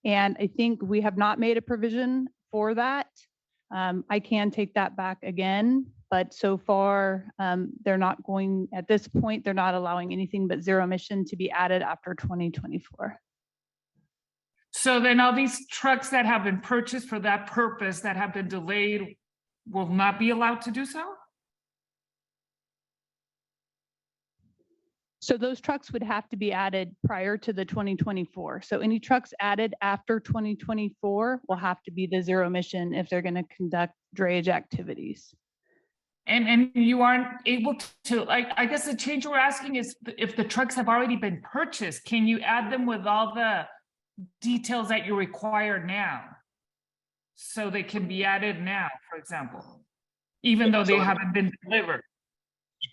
and I think we have not made a provision for that. I can take that back again, but so far they're not going, at this point, they're not allowing anything but zero emission to be added after 2024. So then all these trucks that have been purchased for that purpose that have been delayed will not be allowed to do so? So those trucks would have to be added prior to the 2024. So any trucks added after 2024 will have to be the zero emission if they're going to conduct drayage activities. And you aren't able to, I guess the change we're asking is if the trucks have already been purchased, can you add them with all the details that you require now? So they can be added now, for example, even though they haven't been delivered.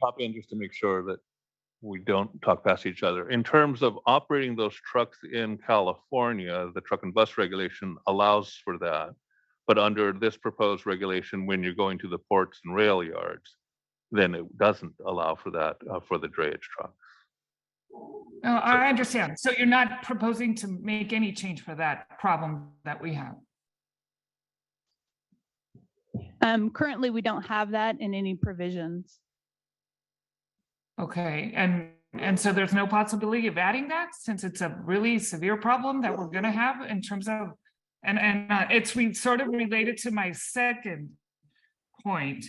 Pop in just to make sure that we don't talk past each other. In terms of operating those trucks in California, the truck and bus regulation allows for that. But under this proposed regulation, when you're going to the ports and rail yards, then it doesn't allow for that for the drayage trucks. No, I understand. So you're not proposing to make any change for that problem that we have? Currently, we don't have that in any provisions. Okay, and so there's no possibility of adding that, since it's a really severe problem that we're going to have in terms of, and it's sort of related to my second point,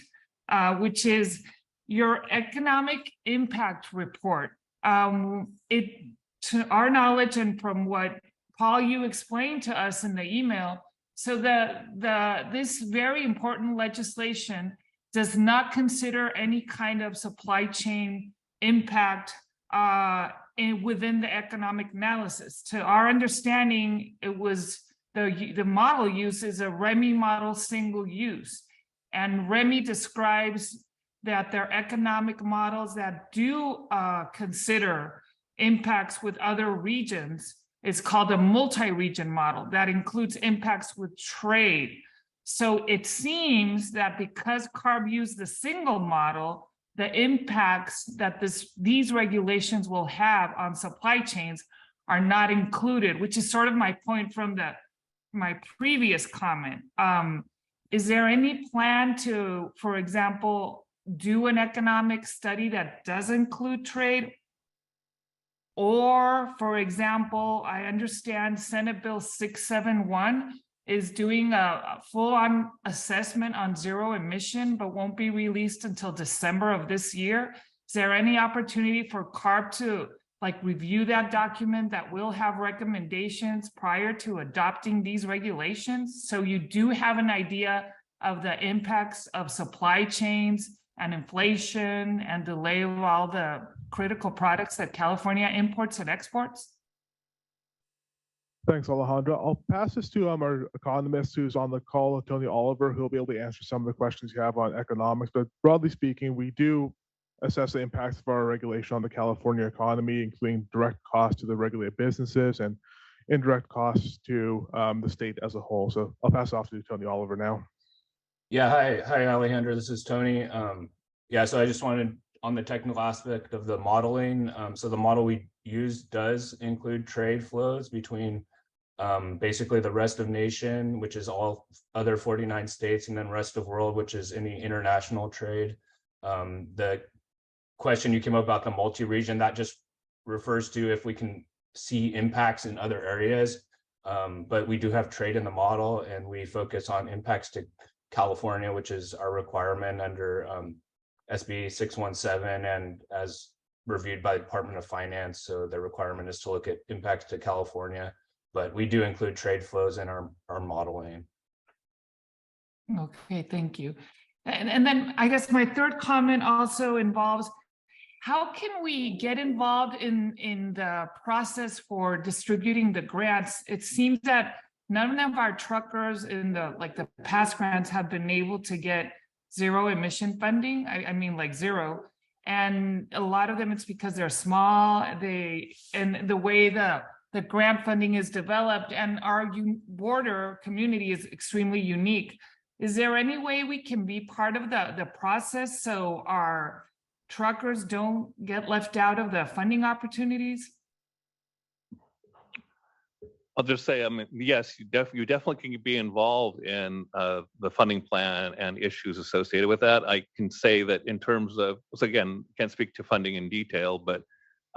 which is your economic impact report. It, to our knowledge, and from what Paul, you explained to us in the email, so this very important legislation does not consider any kind of supply chain impact within the economic analysis. To our understanding, it was the model use is a REMI model, single use, and REMI describes that there are economic models that do consider impacts with other regions. It's called a multi-region model that includes impacts with trade. So it seems that because CARB used the single model, the impacts that these regulations will have on supply chains are not included, which is sort of my point from my previous comment. Is there any plan to, for example, do an economic study that does include trade? Or, for example, I understand Senate Bill 671 is doing a full-on assessment on zero emission, but won't be released until December of this year. Is there any opportunity for CARB to review that document that will have recommendations prior to adopting these regulations? So you do have an idea of the impacts of supply chains and inflation and delay of all the critical products that California imports and exports? Thanks, Alejandra. I'll pass this to our economist who's on the call, Tony Oliver, who'll be able to answer some of the questions you have on economics. But broadly speaking, we do assess the impacts of our regulation on the California economy, including direct costs to the regulated businesses and indirect costs to the state as a whole. So I'll pass it off to Tony Oliver now. Yeah, hi Alejandra, this is Tony. Yeah, so I just wanted on the technical aspect of the modeling. So the model we use does include trade flows between basically the rest of nation, which is all other 49 states, and then rest of world, which is any international trade. The question you came up about the multi-region, that just refers to if we can see impacts in other areas. But we do have trade in the model, and we focus on impacts to California, which is our requirement under SB 617 and as reviewed by the Department of Finance. So the requirement is to look at impacts to California, but we do include trade flows in our modeling. Okay, thank you. And then I guess my third comment also involves how can we get involved in the process for distributing the grants? It seems that none of our truckers in the past grants have been able to get zero emission funding. I mean zero. And a lot of them, it's because they're small, and the way the grant funding is developed, and our border community is extremely unique. Is there any way we can be part of the process so our truckers don't get left out of the funding opportunities? I'll just say, yes, you definitely can be involved in the funding plan and issues associated with that. I can say that in terms of, so again, can't speak to funding in detail, but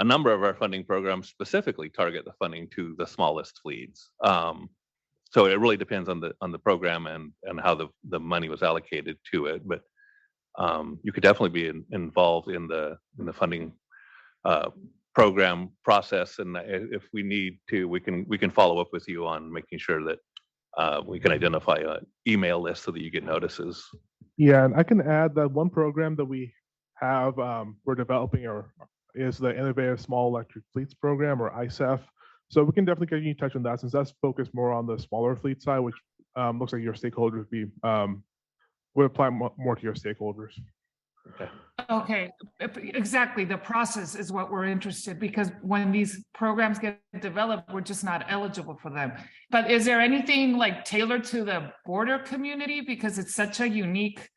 a number of our funding programs specifically target the funding to the smallest fleets. So it really depends on the program and how the money was allocated to it. But you could definitely be involved in the funding program process, and if we need to, we can follow up with you on making sure that we can identify an email list so that you get notices. Yeah, and I can add that one program that we have we're developing is the Innovative Small Electric Fleets Program, or ISEF. So we can definitely get you in touch on that, since that's focused more on the smaller fleet side, which looks like your stakeholders would apply more to your stakeholders. Okay, exactly. The process is what we're interested, because when these programs get developed, we're just not eligible for them. But is there anything tailored to the border community, because it's such a unique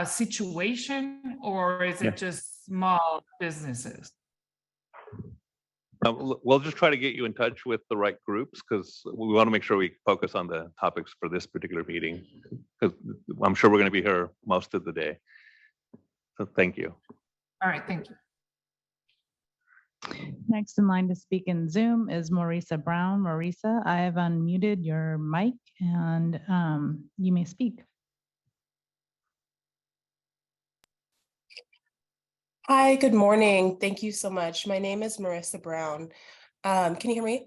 situation, or is it just small businesses? We'll just try to get you in touch with the right groups, because we want to make sure we focus on the topics for this particular meeting, because I'm sure we're going to be here most of the day. So thank you. All right, thank you. Next in line to speak in Zoom is Marisa Brown. Marisa, I have unmuted your mic, and you may speak. Hi, good morning. Thank you so much. My name is Marisa Brown. Can you hear me?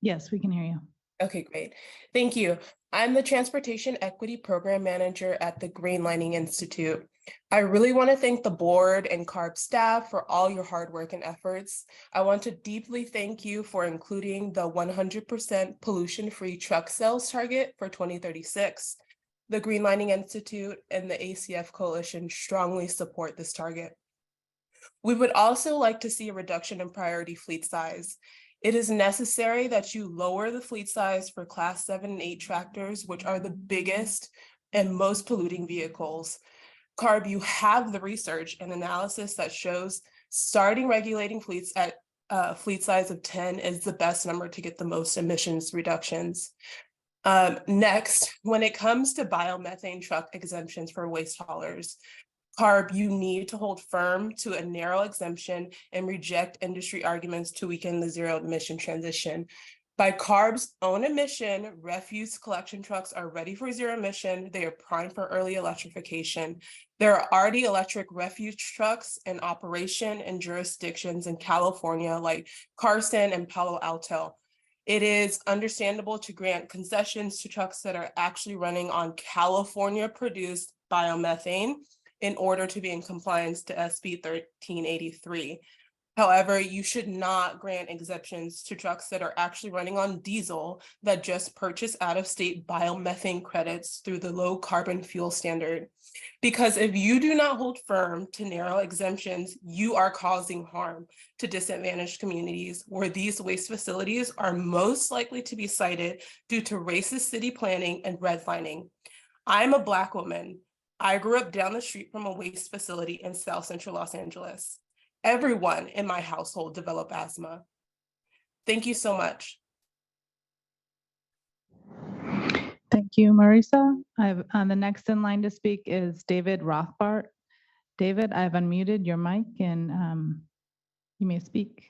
Yes, we can hear you. Okay, great. Thank you. I'm the Transportation Equity Program Manager at the Green Lining Institute. I really want to thank the board and CARB staff for all your hard work and efforts. I want to deeply thank you for including the 100% pollution-free truck sales target for 2036. The Green Lining Institute and the ACF Coalition strongly support this target. We would also like to see a reduction in priority fleet size. It is necessary that you lower the fleet size for Class 7 and 8 tractors, which are the biggest and most polluting vehicles. CARB, you have the research and analysis that shows starting regulating fleets at fleet size of 10 is the best number to get the most emissions reductions. Next, when it comes to biomethane truck exemptions for waste haulers, CARB, you need to hold firm to a narrow exemption and reject industry arguments to weaken the zero emission transition. By CARB's own admission, refuse collection trucks are ready for zero emission. They are primed for early electrification. There are already electric refuse trucks in operation in jurisdictions in California like Carson and Palo Alto. It is understandable to grant concessions to trucks that are actually running on California-produced biomethane in order to be in compliance to SB 1383. However, you should not grant exemptions to trucks that are actually running on diesel that just purchase out-of-state biomethane credits through the low carbon fuel standard. Because if you do not hold firm to narrow exemptions, you are causing harm to disadvantaged communities where these waste facilities are most likely to be sited due to racist city planning and redlining. I'm a Black woman. I grew up down the street from a waste facility in South Central Los Angeles. Everyone in my household developed asthma. Thank you so much. Thank you, Marisa. The next in line to speak is David Rothbart. David, I've unmuted your mic and you may speak.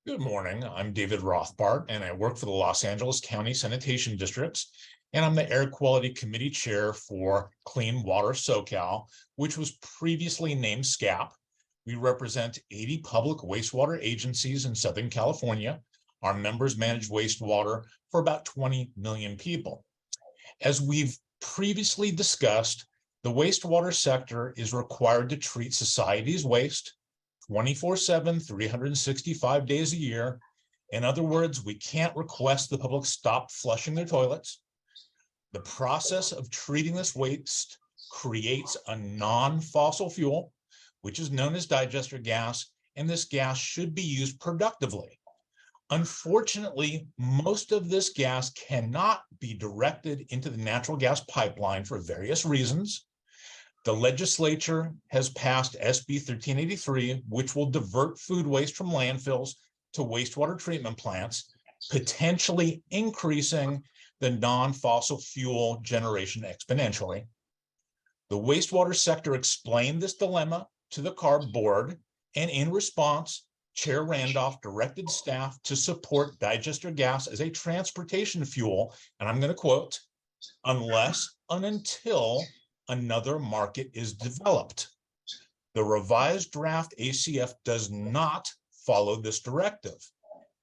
Good morning. I'm David Rothbart, and I work for the Los Angeles County Sanitation Districts, and I'm the Air Quality Committee Chair for Clean Water SoCal, which was previously named SCAP. We represent 80 public wastewater agencies in Southern California. Our members manage wastewater for about 20 million people. As we've previously discussed, the wastewater sector is required to treat society's waste 24/7, 365 days a year. In other words, we can't request the public stop flushing their toilets. The process of treating this waste creates a non-fossil fuel, which is known as digester gas, and this gas should be used productively. Unfortunately, most of this gas cannot be directed into the natural gas pipeline for various reasons. The legislature has passed SB 1383, which will divert food waste from landfills to wastewater treatment plants, potentially increasing the non-fossil fuel generation exponentially. The wastewater sector explained this dilemma to the CARB board, and in response, Chair Randolph directed staff to support digester gas as a transportation fuel, and I'm going to quote, unless and until another market is developed. The revised draft ACF does not follow this directive.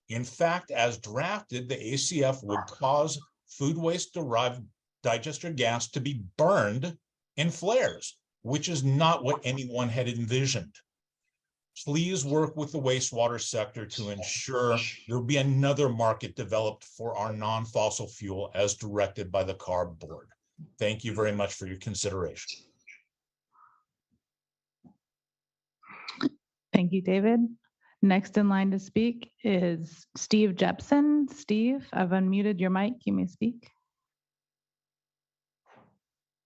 In fact, as drafted, the ACF would cause food waste derived digester gas to be burned in flares, which is not what anyone had envisioned. Please work with the wastewater sector to ensure there will be another market developed for our non-fossil fuel as directed by the CARB board. Thank you very much for your consideration. Thank you, David. Next in line to speak is Steve Jepson. Steve, I've unmuted your mic. You may speak.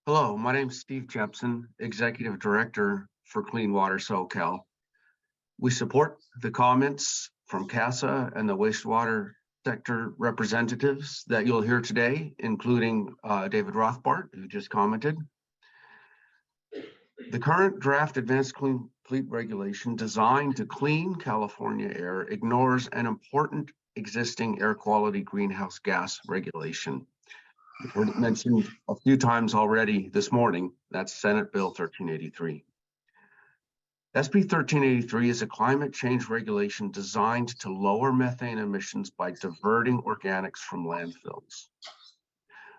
Hello, my name is Steve Jepson, Executive Director for Clean Water SoCal. We support the comments from CASA and the wastewater sector representatives that you'll hear today, including David Rothbart, who just commented. The current draft Advanced Clean Fleet regulation designed to clean California air ignores an important existing air quality greenhouse gas regulation. You've heard it mentioned a few times already this morning. That's Senate Bill 1383. SB 1383 is a climate change regulation designed to lower methane emissions by diverting organics from landfills.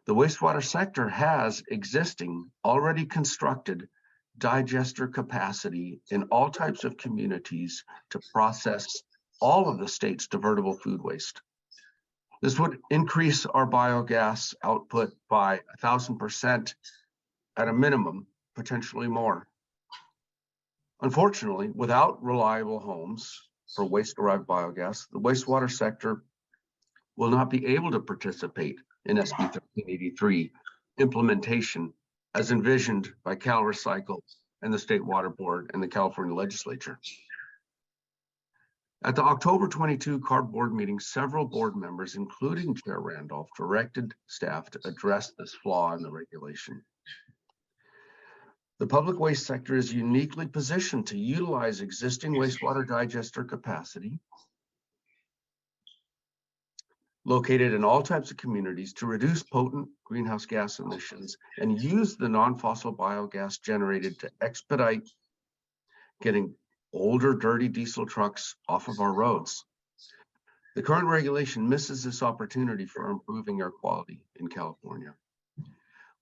The wastewater sector has existing, already constructed digester capacity in all types of communities to process all of the state's divertible food waste. This would increase our biogas output by 1,000% at a minimum, potentially more. Unfortunately, without reliable homes for waste-derived biogas, the wastewater sector will not be able to participate in SB 1383 implementation as envisioned by CalRecycle and the State Water Board and the California Legislature. At the October 22 CARB board meeting, several board members, including Chair Randolph, directed staff to address this flaw in the regulation. The public waste sector is uniquely positioned to utilize existing wastewater digester capacity located in all types of communities to reduce potent greenhouse gas emissions and use the non-fossil biogas generated to expedite getting older, dirty diesel trucks off of our roads. The current regulation misses this opportunity for improving air quality in California.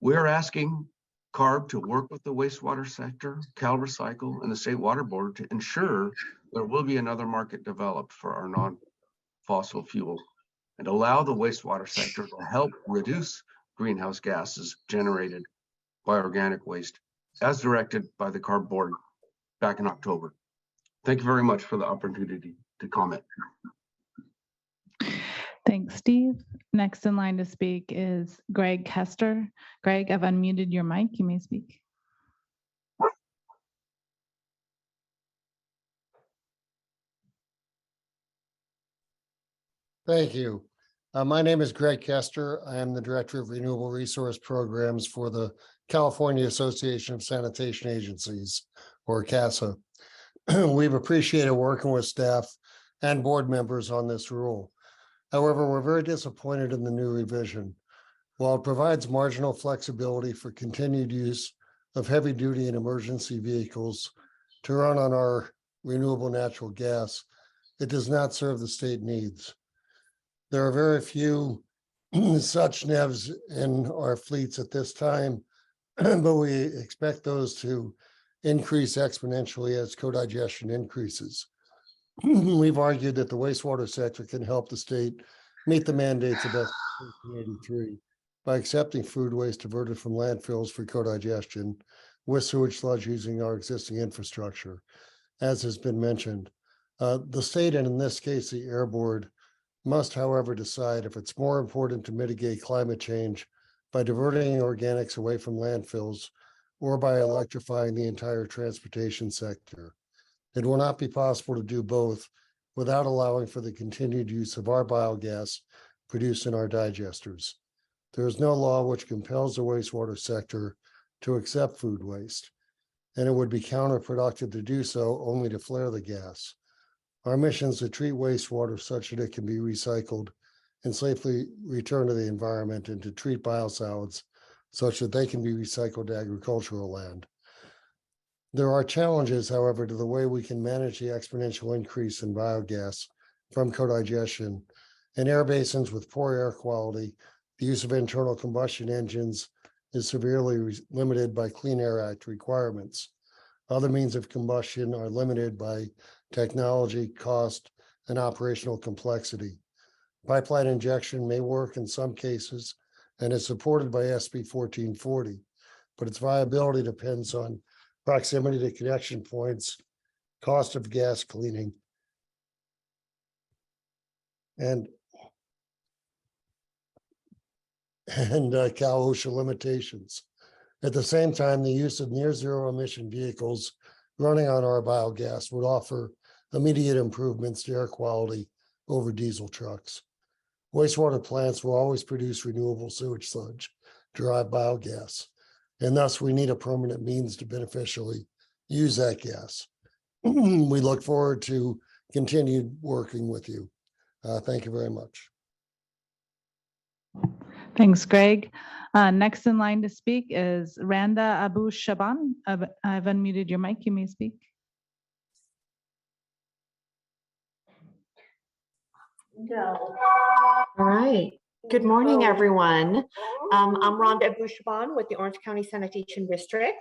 We are asking CARB to work with the wastewater sector, Cal Recycle, and the State Water Board to ensure there will be another market developed for our non-fossil fuel and allow the wastewater sector to help reduce greenhouse gases generated by organic waste as directed by the CARB Board back in October. Thank you very much for the opportunity to comment. Thanks, Steve. Next in line to speak is Greg Kester. Greg, I've unmuted your mic. You may speak. Thank you. My name is Greg Kester. I am the Director of Renewable Resource Programs for the California Association of Sanitation Agencies, or CASA. We've appreciated working with staff and board members on this rule. However, we're very disappointed in the new revision. While it provides marginal flexibility for continued use of heavy-duty and emergency vehicles to run on our renewable natural gas, it does not serve the state needs. There are very few such NEVs in our fleets at this time, but we expect those to increase exponentially as co-digestion increases. We've argued that the wastewater sector can help the state meet the mandates of SB 1383 by accepting food waste diverted from landfills for co-digestion with sewage sludge using our existing infrastructure, as has been mentioned. The state, and in this case, the Air Board, must, however, decide if it's more important to mitigate climate change by diverting organics away from landfills or by electrifying the entire transportation sector. It will not be possible to do both without allowing for the continued use of our biogas produced in our digesters. There is no law which compels the wastewater sector to accept food waste, and it would be counterproductive to do so only to flare the gas. Our mission is to treat wastewater such that it can be recycled and safely returned to the environment, and to treat biosolids such that they can be recycled to agricultural land. There are challenges, however, to the way we can manage the exponential increase in biogas from co-digestion. In air basins with poor air quality, the use of internal combustion engines is severely limited by Clean Air Act requirements. Other means of combustion are limited by technology, cost, and operational complexity. Pipeline injection may work in some cases and is supported by SB 1440, but its viability depends on proximity to connection points, cost of gas cleaning, and Cal OSHA limitations. At the same time, the use of near zero emission vehicles running on our biogas would offer immediate improvements to air quality over diesel trucks. Wastewater plants will always produce renewable sewage sludge, derived biogas, and thus we need a permanent means to beneficially use that gas. We look forward to continued working with you. Thank you very much. Thanks, Greg. Next in line to speak is Randa Abu Shaban. I've unmuted your mic. You may speak. All right. Good morning, everyone. I'm Rhonda Abu Shaban with the Orange County Sanitation District.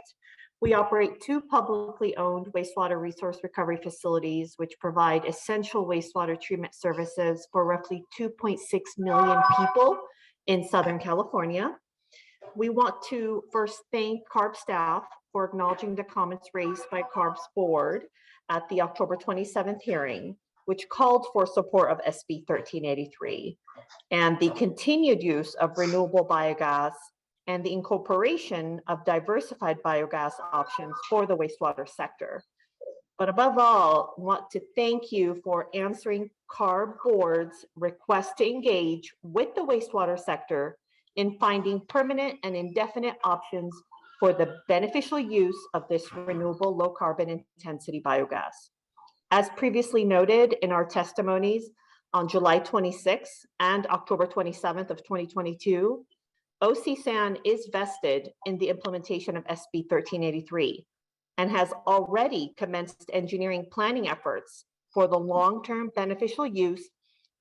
We operate 2 publicly owned wastewater resource recovery facilities, which provide essential wastewater treatment services for roughly 2.6 million people in Southern California. We want to first thank CARB staff for acknowledging the comments raised by CARB's board at the October 27th hearing, which called for support of SB 1383 and the continued use of renewable biogas and the incorporation of diversified biogas options for the wastewater sector. But above all, I want to thank you for answering CARB board's request to engage with the wastewater sector in finding permanent and indefinite options for the beneficial use of this renewable low carbon intensity biogas. As previously noted in our testimonies, on July 26th and October 27th of 2022, OCSAN is vested in the implementation of SB 1383 and has already commenced engineering planning efforts for the long-term beneficial use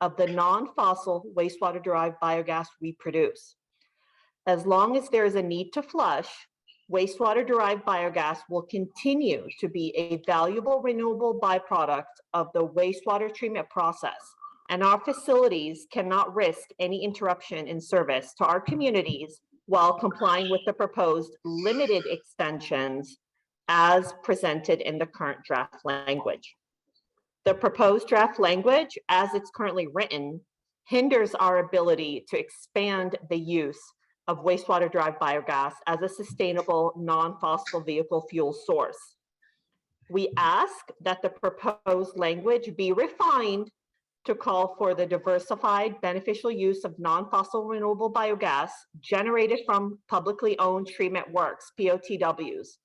of the non-fossil wastewater-derived biogas we produce. As long as there is a need to flush, wastewater-derived biogas will continue to be a valuable renewable byproduct of the wastewater treatment process, and our facilities cannot risk any interruption in service to our communities while complying with the proposed limited extensions as presented in the current draft language. The proposed draft language, as it's currently written, hinders our ability to expand the use of wastewater-derived biogas as a sustainable non-fossil vehicle fuel source. We ask that the proposed language be refined to call for the diversified beneficial use of non-fossil renewable biogas generated from publicly owned treatment works, POTWs.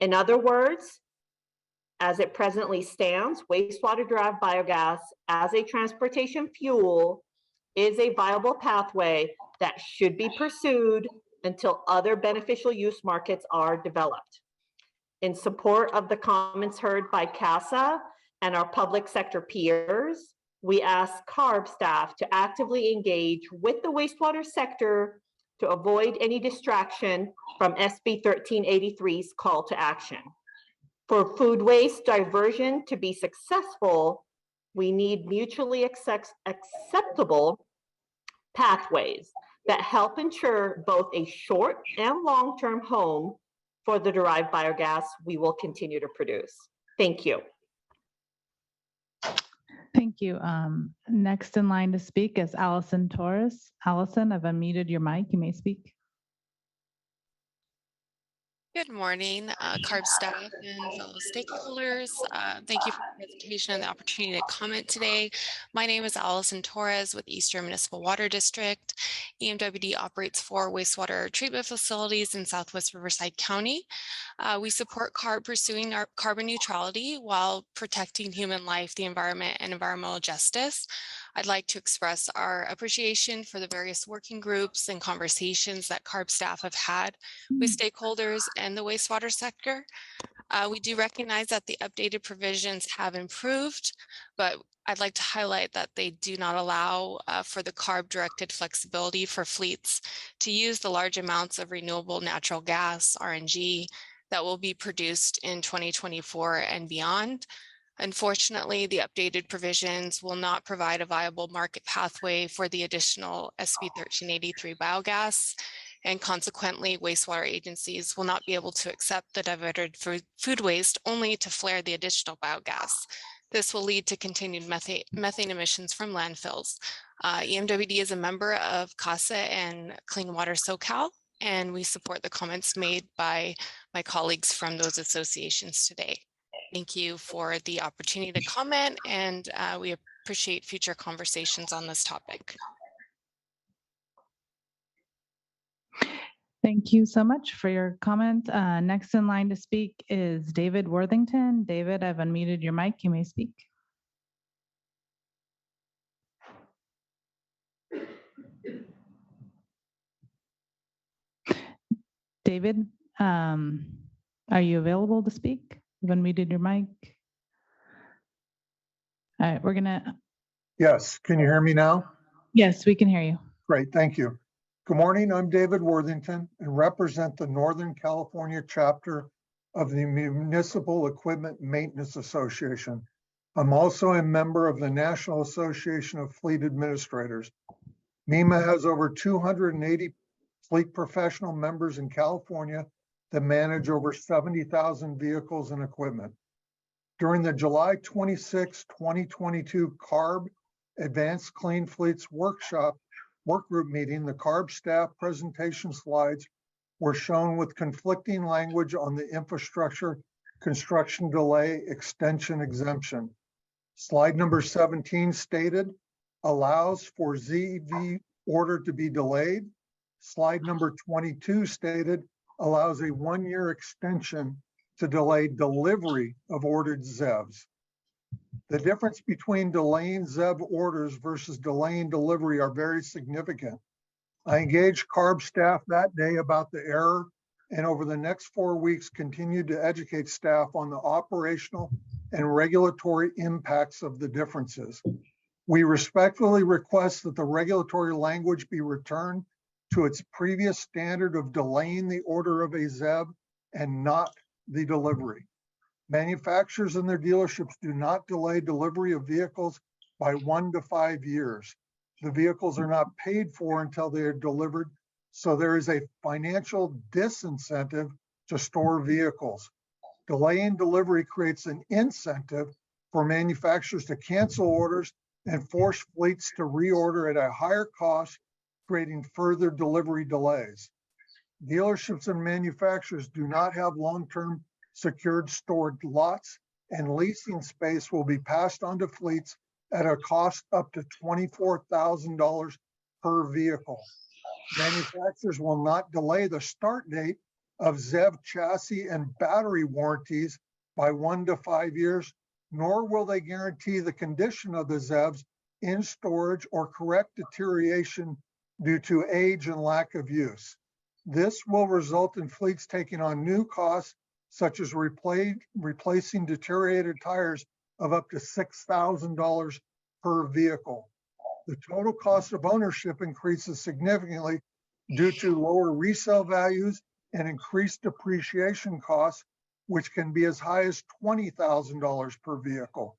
In other words, as it presently stands, wastewater-derived biogas as a transportation fuel is a viable pathway that should be pursued until other beneficial use markets are developed. In support of the comments heard by CASA and our public sector peers, we ask CARB staff to actively engage with the wastewater sector to avoid any distraction from SB 1383's call to action. For food waste diversion to be successful, we need mutually acceptable pathways that help ensure both a short and long-term home for the derived biogas we will continue to produce. Thank you. Thank you. Next in line to speak is Allison Torres. Allison, I've unmuted your mic. You may speak. Good morning, CARB staff and fellow stakeholders. Thank you for the presentation and the opportunity to comment today. My name is Allison Torres with Eastern Municipal Water District. EMWD operates 4 wastewater treatment facilities in Southwest Riverside County. We support CARB pursuing our carbon neutrality while protecting human life, the environment, and environmental justice. I'd like to express our appreciation for the various working groups and conversations that CARB staff have had with stakeholders and the wastewater sector. We do recognize that the updated provisions have improved, but I'd like to highlight that they do not allow for the CARB-directed flexibility for fleets to use the large amounts of renewable natural gas, RNG, that will be produced in 2024 and beyond. Unfortunately, the updated provisions will not provide a viable market pathway for the additional SB 1383 biogas, and consequently, wastewater agencies will not be able to accept the diverted food waste only to flare the additional biogas. This will lead to continued methane emissions from landfills. EMWD is a member of CASA and Clean Water SoCal, and we support the comments made by my colleagues from those associations today. Thank you for the opportunity to comment, and we appreciate future conversations on this topic. Thank you so much for your comment. Next in line to speak is David Worthington. David, I've unmuted your mic. You may speak. David, are you available to speak? You've unmuted your mic. All right, we're gonna. Yes, can you hear me now? Yes, we can hear you. Great, thank you. Good morning, I'm David Worthington and represent the Northern California chapter of the Municipal Equipment Maintenance Association. I'm also a member of the National Association of Fleet Administrators. MEMA has over 280 fleet professional members in California that manage over 70,000 vehicles and equipment. During the July 26, 2022 CARB Advanced Clean Fleets Workshop work group meeting, the CARB staff presentation slides were shown with conflicting language on the infrastructure construction delay extension exemption. Slide number 17 stated allows for ZEV order to be delayed. Slide number 22 stated allows a 1-year extension to delay delivery of ordered ZEVs. The difference between delaying ZEV orders versus delaying delivery are very significant. I engaged CARB staff that day about the error, and over the next 4 weeks continued to educate staff on the operational and regulatory impacts of the differences. We respectfully request that the regulatory language be returned to its previous standard of delaying the order of a ZEV and not the delivery. Manufacturers and their dealerships do not delay delivery of vehicles by 1 to 5 years. The vehicles are not paid for until they are delivered, so there is a financial disincentive to store vehicles. Delaying delivery creates an incentive for manufacturers to cancel orders and force fleets to reorder at a higher cost, creating further delivery delays. Dealerships and manufacturers do not have long-term secured stored lots, and leasing space will be passed on to fleets at a cost up to $24,000 per vehicle. Manufacturers will not delay the start date of ZEV chassis and battery warranties by 1 to 5 years, nor will they guarantee the condition of the ZEVs in storage or correct deterioration due to age and lack of use. This will result in fleets taking on new costs, such as replacing deteriorated tires of up to $6,000 per vehicle. The total cost of ownership increases significantly due to lower resale values and increased depreciation costs, which can be as high as $20,000 per vehicle.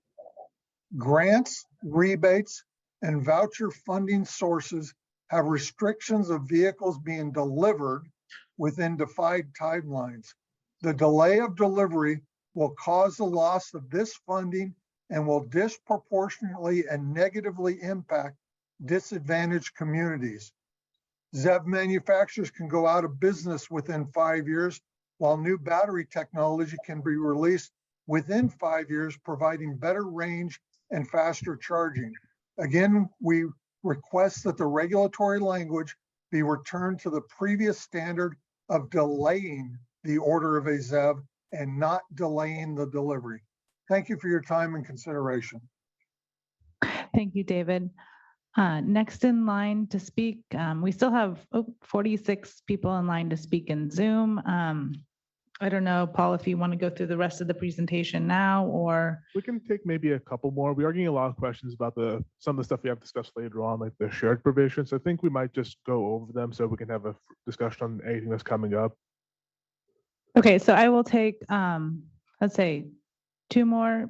Grants, rebates, and voucher funding sources have restrictions of vehicles being delivered within defined timelines. The delay of delivery will cause the loss of this funding and will disproportionately and negatively impact disadvantaged communities. ZEV manufacturers can go out of business within 5 years, while new battery technology can be released within 5 years, providing better range and faster charging. Again, we request that the regulatory language be returned to the previous standard of delaying the order of a ZEV and not delaying the delivery. Thank you for your time and consideration. Thank you, David. Next in line to speak, we still have 46 people in line to speak in Zoom. I don't know, Paul, if you want to go through the rest of the presentation now, or we can take maybe a couple more. We are getting a lot of questions about some of the stuff we have discussed later on, like the shared provisions. I think we might just go over them so we can have a discussion on anything that's coming up. Okay, so I will take, let's say, 2 more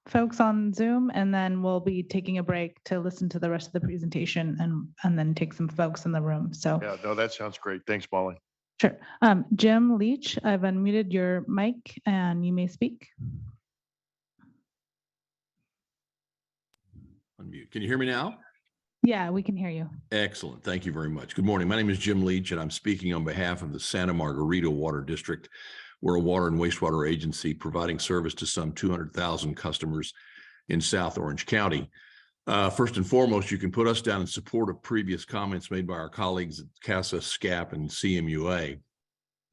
folks on Zoom, and then we'll be taking a break to listen to the rest of the presentation and then take some folks in the room. So yeah, no, that sounds great. Thanks, Molly. Sure. Jim Leach, I've unmuted your mic and you may speak. Unmute. Can you hear me now? Yeah, we can hear you. Excellent. Thank you very much. Good morning. My name is Jim Leach, and I'm speaking on behalf of the Santa Margarita Water District. We're a water and wastewater agency providing service to some 200,000 customers in South Orange County. First and foremost, you can put us down in support of previous comments made by our colleagues at CASA, SCAP, and CMUA.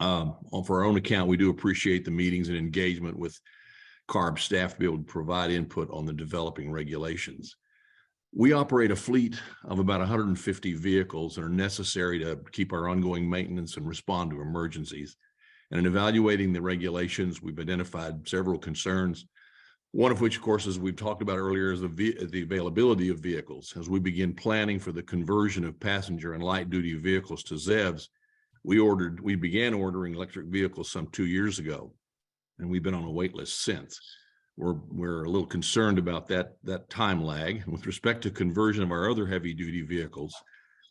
For our own account, we do appreciate the meetings and engagement with CARB staff to be able to provide input on the developing regulations. We operate a fleet of about 150 vehicles that are necessary to keep our ongoing maintenance and respond to emergencies. And in evaluating the regulations, we've identified several concerns, one of which, of course, as we've talked about earlier, is the availability of vehicles. As we begin planning for the conversion of passenger and light-duty vehicles to ZEVs, we began ordering electric vehicles some 2 years ago, and we've been on a wait list since. We're a little concerned about that time lag. With respect to conversion of our other heavy-duty vehicles,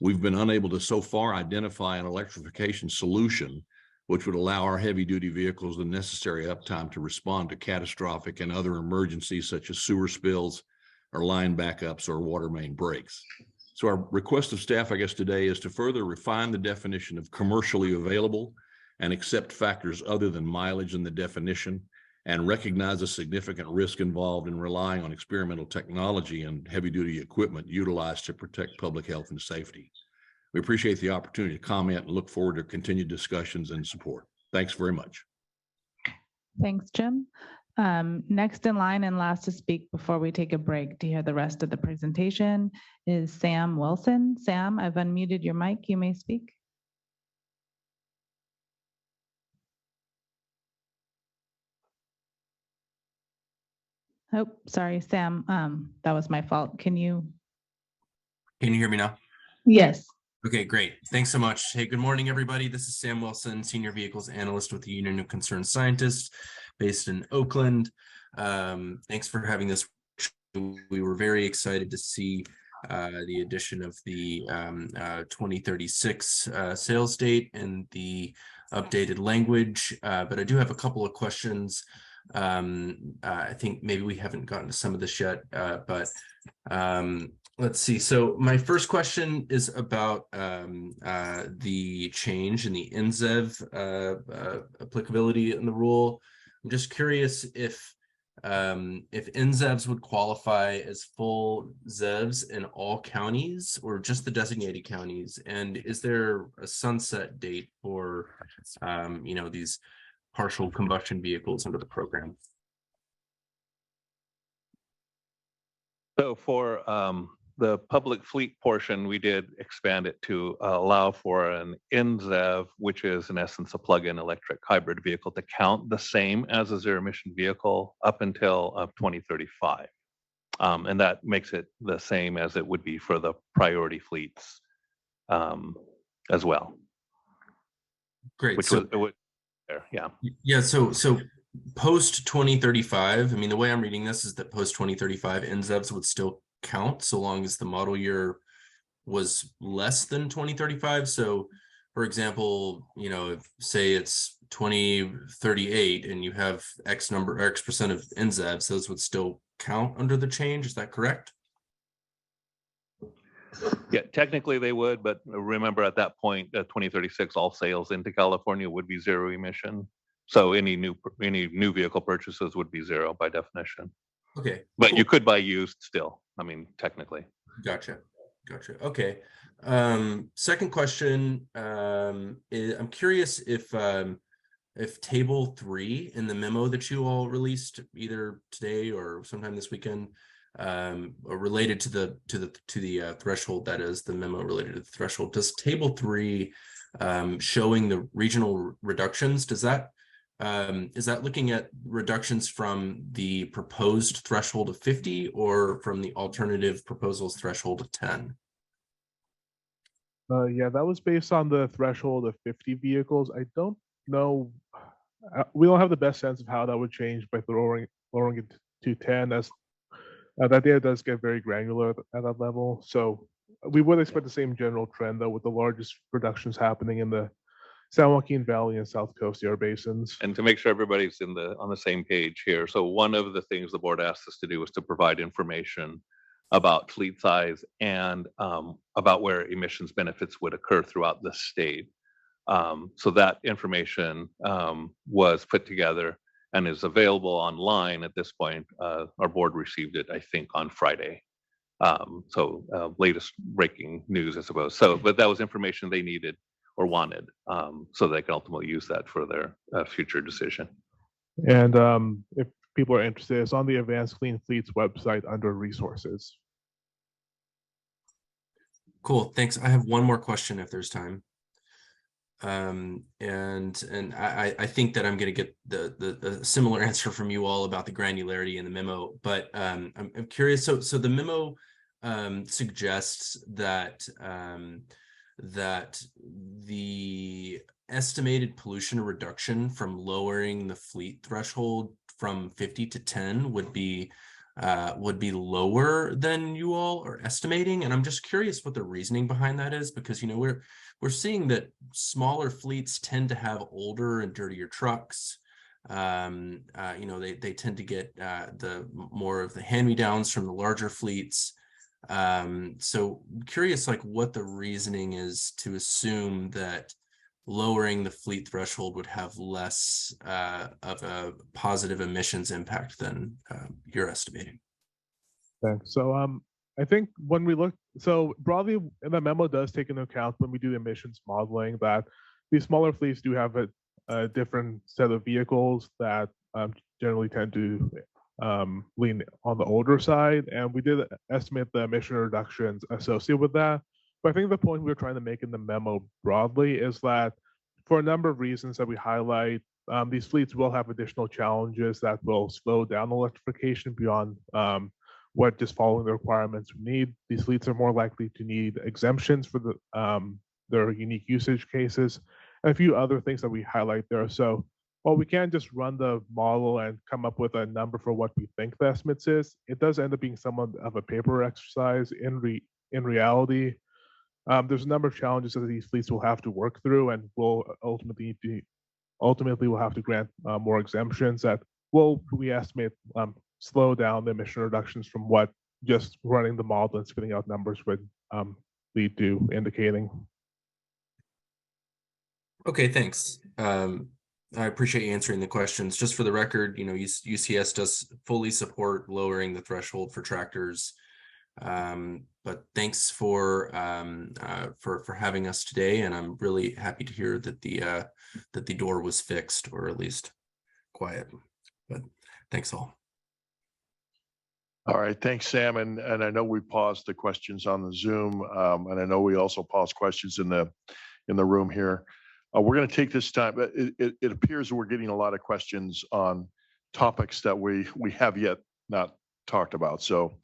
we've been unable to so far identify an electrification solution which would allow our heavy-duty vehicles the necessary uptime to respond to catastrophic and other emergencies such as sewer spills or line backups or water main breaks. So our request of staff, I guess, today is to further refine the definition of commercially available and accept factors other than mileage in the definition, and recognize a significant risk involved in relying on experimental technology and heavy-duty equipment utilized to protect public health and safety. We appreciate the opportunity to comment and look forward to continued discussions and support. Thanks very much. Thanks, Jim. Next in line and last to speak before we take a break to hear the rest of the presentation is Sam Wilson. Sam, I've unmuted your mic. You may speak. Oh, sorry, Sam. That was my fault. Can you hear me now? Yes. Okay, great. Thanks so much. Hey, good morning, everybody. This is Sam Wilson, Senior Vehicles Analyst with the Union of Concerned Scientists based in Oakland. Thanks for having this. We were very excited to see the addition of the 2036 sales date and the updated language, but I do have a couple of questions. I think maybe we haven't gotten to some of this yet, but let's see. So my first question is about the change in the NZEV applicability in the rule. I'm just curious if NZEVs would qualify as full ZEVs in all counties or just the designated counties, and is there a sunset date for these partial combustion vehicles under the program? So for the public fleet portion, we did expand it to allow for an NZEV, which is in essence a plug-in electric hybrid vehicle, to count the same as a zero-emission vehicle up until 2035. And that makes it the same as it would be for the priority fleets as well. Great. Which so, would there, yeah. Yeah, so post 2035, I mean, the way I'm reading this is that post 2035 NZEVs would still count so long as the model year was less than 2035. So for example, if say it's 2038 and you have X percent of NZEVs, those would still count under the change. Is that correct? Yeah, technically they would, but remember at that point, 2036, all sales into California would be zero emission. So any new vehicle purchases would be zero by definition. Okay. But cool. You could buy used still. I mean, technically. Gotcha. Okay. Second question. I'm curious if table 3 in the memo that you all released either today or sometime this weekend, related to the threshold, that is the memo related to the threshold. Does table 3 showing the regional reductions, does that is that looking at reductions from the proposed threshold of 50 or from the alternative proposals threshold of 10? Yeah, that was based on the threshold of 50 vehicles. I don't know. We don't have the best sense of how that would change by lowering it to 10, as that data does get very granular at that level. So we would expect the same general trend, though, with the largest reductions happening in the San Joaquin Valley and South Coast Sierra basins. And to make sure everybody's on the same page here. So one of the things the board asked us to do was to provide information about fleet size and about where emissions benefits would occur throughout the state. So that information was put together and is available online at this point. Our board received it, I think, on Friday. Latest breaking news, I suppose. But that was information they needed or wanted, so they can ultimately use that for their future decision. And if people are interested, it's on the Advanced Clean Fleets website under resources. Cool, thanks. I have one more question if there's time. And I think that I'm going to get the similar answer from you all about the granularity in the memo, but I'm curious. So the memo suggests that the estimated pollution reduction from lowering the fleet threshold from 50 to 10 would be lower than you all are estimating, and I'm just curious what the reasoning behind that is, because we're seeing that smaller fleets tend to have older and dirtier trucks. They tend to get the more of the hand-me-downs from the larger fleets. So I'm curious, what the reasoning is to assume that lowering the fleet threshold would have less of a positive emissions impact than you're estimating. Thanks. So I think when we look, so broadly, the memo does take into account when we do emissions modeling that these smaller fleets do have a different set of vehicles that generally tend to lean on the older side, and we did estimate the emission reductions associated with that. But I think the point we were trying to make in the memo broadly is that for a number of reasons that we highlight, these fleets will have additional challenges that will slow down electrification beyond what just following the requirements we need. These fleets are more likely to need exemptions for their unique usage cases, and a few other things that we highlight there. So while we can't just run the model and come up with a number for what we think the estimates is, it does end up being somewhat of a paper exercise in reality. There's a number of challenges that these fleets will have to work through, and will ultimately will have to grant more exemptions that will, we estimate, slow down the emission reductions from what just running the model and spitting out numbers would lead to indicating. Okay, thanks. I appreciate you answering the questions. Just for the record, UCS does fully support lowering the threshold for tractors. But thanks for having us today, and I'm really happy to hear that the door was fixed, or at least quiet. But thanks all. All right, thanks, Sam. And I know we paused the questions on the Zoom, and I know we also paused questions in the room here. We're going to take this time, but it appears we're getting a lot of questions on topics that we have yet not talked about. So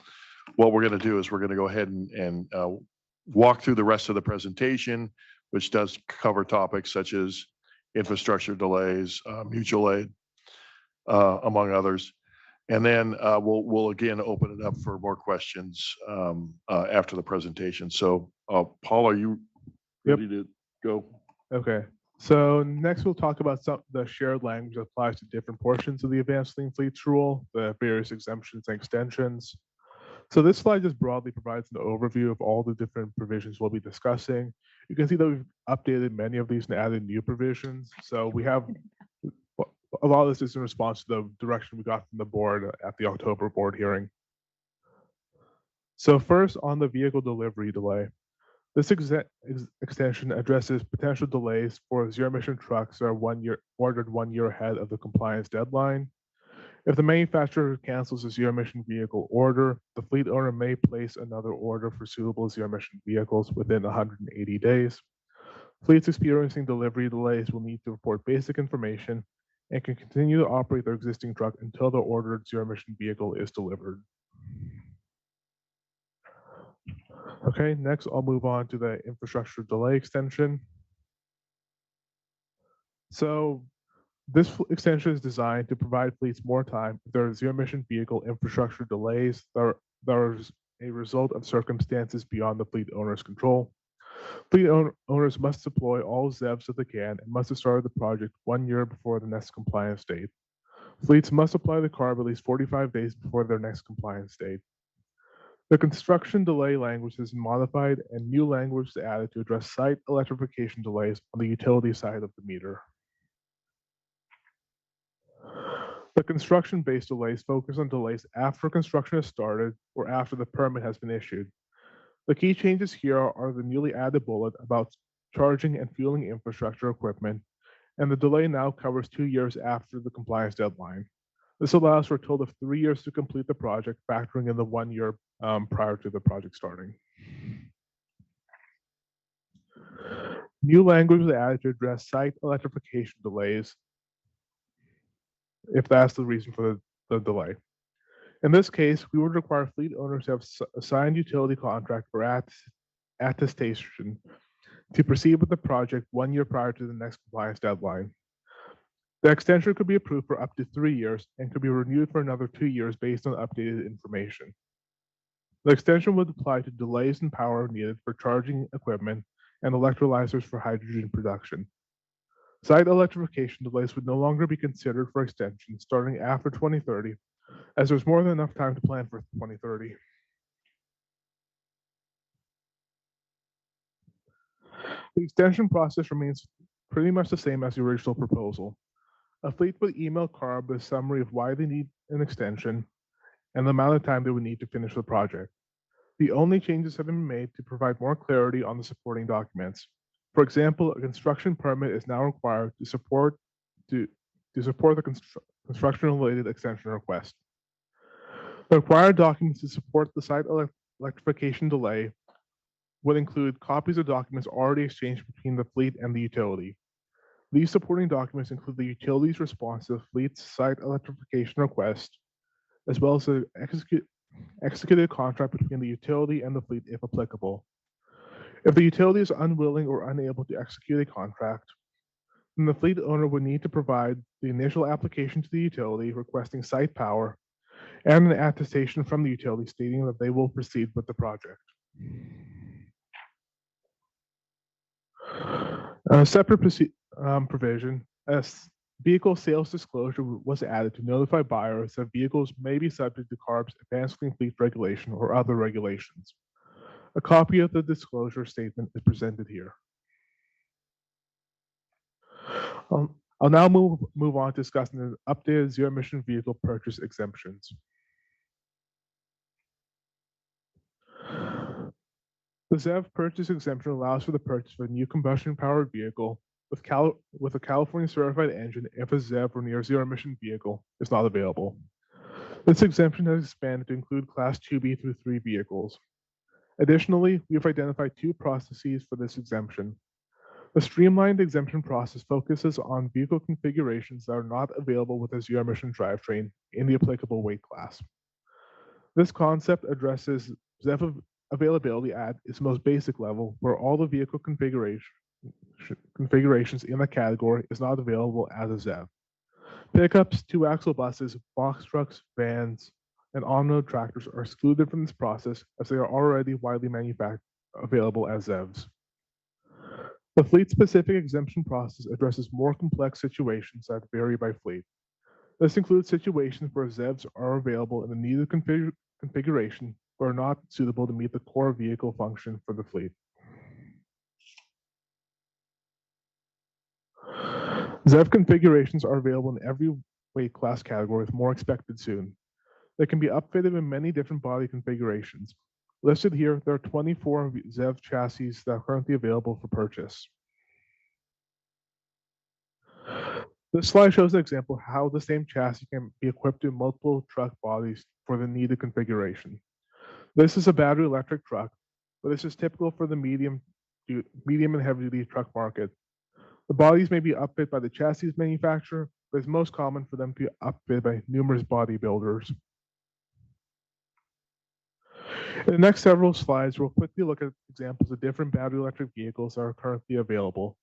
what we're going to do is we're going to go ahead and walk through the rest of the presentation, which does cover topics such as infrastructure delays, mutual aid, among others. And then we'll again open it up for more questions after the presentation. So Paul, are you ready to go? Okay. So next we'll talk about the shared language that applies to different portions of the Advanced Clean Fleets rule, the various exemptions and extensions. So this slide just broadly provides an overview of all the different provisions we'll be discussing. You can see that we've updated many of these and added new provisions. So we have a lot of this is in response to the direction we got from the board at the October board hearing. So first, on the vehicle delivery delay. This extension addresses potential delays for zero-emission trucks that are ordered 1 year ahead of the compliance deadline. If the manufacturer cancels a zero-emission vehicle order, the fleet owner may place another order for suitable zero-emission vehicles within 180 days. Fleets experiencing delivery delays will need to report basic information and can continue to operate their existing truck until the ordered zero-emission vehicle is delivered. Okay, next I'll move on to the infrastructure delay extension. So this extension is designed to provide fleets more time if there are zero-emission vehicle infrastructure delays that are a result of circumstances beyond the fleet owner's control. Fleet owners must deploy all ZEVs that they can and must have started the project 1 year before the next compliance date. Fleets must apply the CARB at least 45 days before their next compliance date. The construction delay language has been modified and new language is added to address site electrification delays on the utility side of the meter. The construction-based delays focus on delays after construction has started or after the permit has been issued. The key changes here are the newly added bullet about charging and fueling infrastructure equipment, and the delay now covers 2 years after the compliance deadline. This allows for a total of 3 years to complete the project, factoring in the 1 year prior to the project starting. New language was added to address site electrification delays, if that's the reason for the delay. In this case, we would require fleet owners to have a signed utility contract for attestation to proceed with the project 1 year prior to the next compliance deadline. The extension could be approved for up to 3 years and could be renewed for another 2 years based on updated information. The extension would apply to delays in power needed for charging equipment and electrolyzers for hydrogen production. Site electrification delays would no longer be considered for extension starting after 2030, as there's more than enough time to plan for 2030. The extension process remains pretty much the same as the original proposal. A fleet would email CARB a summary of why they need an extension and the amount of time they would need to finish the project. The only changes have been made to provide more clarity on the supporting documents. For example, a construction permit is now required to to support the construction-related extension request. The required documents to support the site electrification delay would include copies of documents already exchanged between the fleet and the utility. These supporting documents include the utility's response to the fleet's site electrification request, as well as the executed contract between the utility and the fleet if applicable. If the utility is unwilling or unable to execute a contract, then the fleet owner would need to provide the initial application to the utility requesting site power and an attestation from the utility stating that they will proceed with the project. A separate provision, as vehicle sales disclosure was added to notify buyers that vehicles may be subject to CARB's Advanced Clean Fleet regulation or other regulations. A copy of the disclosure statement is presented here. I'll now move on to discussing the updated zero-emission vehicle purchase exemptions. The ZEV purchase exemption allows for the purchase of a new combustion-powered vehicle with a California certified engine if a ZEV or near zero-emission vehicle is not available. This exemption has expanded to include Class 2B through 3 vehicles. Additionally, we have identified two processes for this exemption. The streamlined exemption process focuses on vehicle configurations that are not available with a zero-emission drivetrain in the applicable weight class. This concept addresses ZEV availability at its most basic level, where all the vehicle configurations in the category is not available as a ZEV. Pickups, two-axle buses, box trucks, vans, and on-road tractors are excluded from this process as they are already widely manufactured available as ZEVs. The fleet-specific exemption process addresses more complex situations that vary by fleet. This includes situations where ZEVs are available in the needed configuration but are not suitable to meet the core vehicle function for the fleet. ZEV configurations are available in every weight class category with more expected soon. They can be upfitted in many different body configurations. Listed here, there are 24 ZEV chassis that are currently available for purchase. This slide shows an example of how the same chassis can be equipped in multiple truck bodies for the needed configuration. This is a battery electric truck, but this is typical for the medium and heavy-duty truck market. The bodies may be upfit by the chassis manufacturer, but it's most common for them to be upfit by numerous bodybuilders. In the next several slides, we'll quickly look at examples of different battery electric vehicles that are currently available.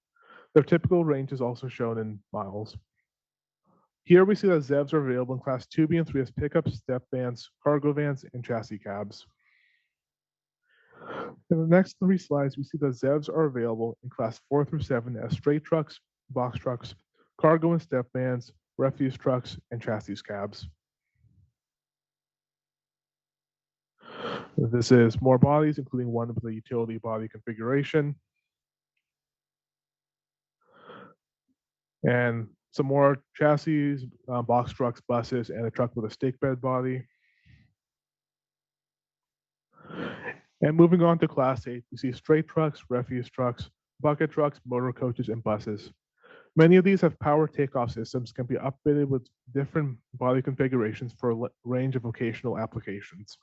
Their typical range is also shown in miles. Here we see that ZEVs are available in Class 2B and 3 as pickups, step vans, cargo vans, and chassis cabs. In the next three slides, we see that ZEVs are available in Class 4 through 7 as straight trucks, box trucks, cargo and step vans, refuse trucks, and chassis cabs. This is more bodies, including one with the utility body configuration. And some more chassis, box trucks, buses, and a truck with a stake bed body. And moving on to Class 8, we see straight trucks, refuse trucks, bucket trucks, motor coaches, and buses. Many of these have power takeoff systems, can be upfitted with different body configurations for a range of vocational applications.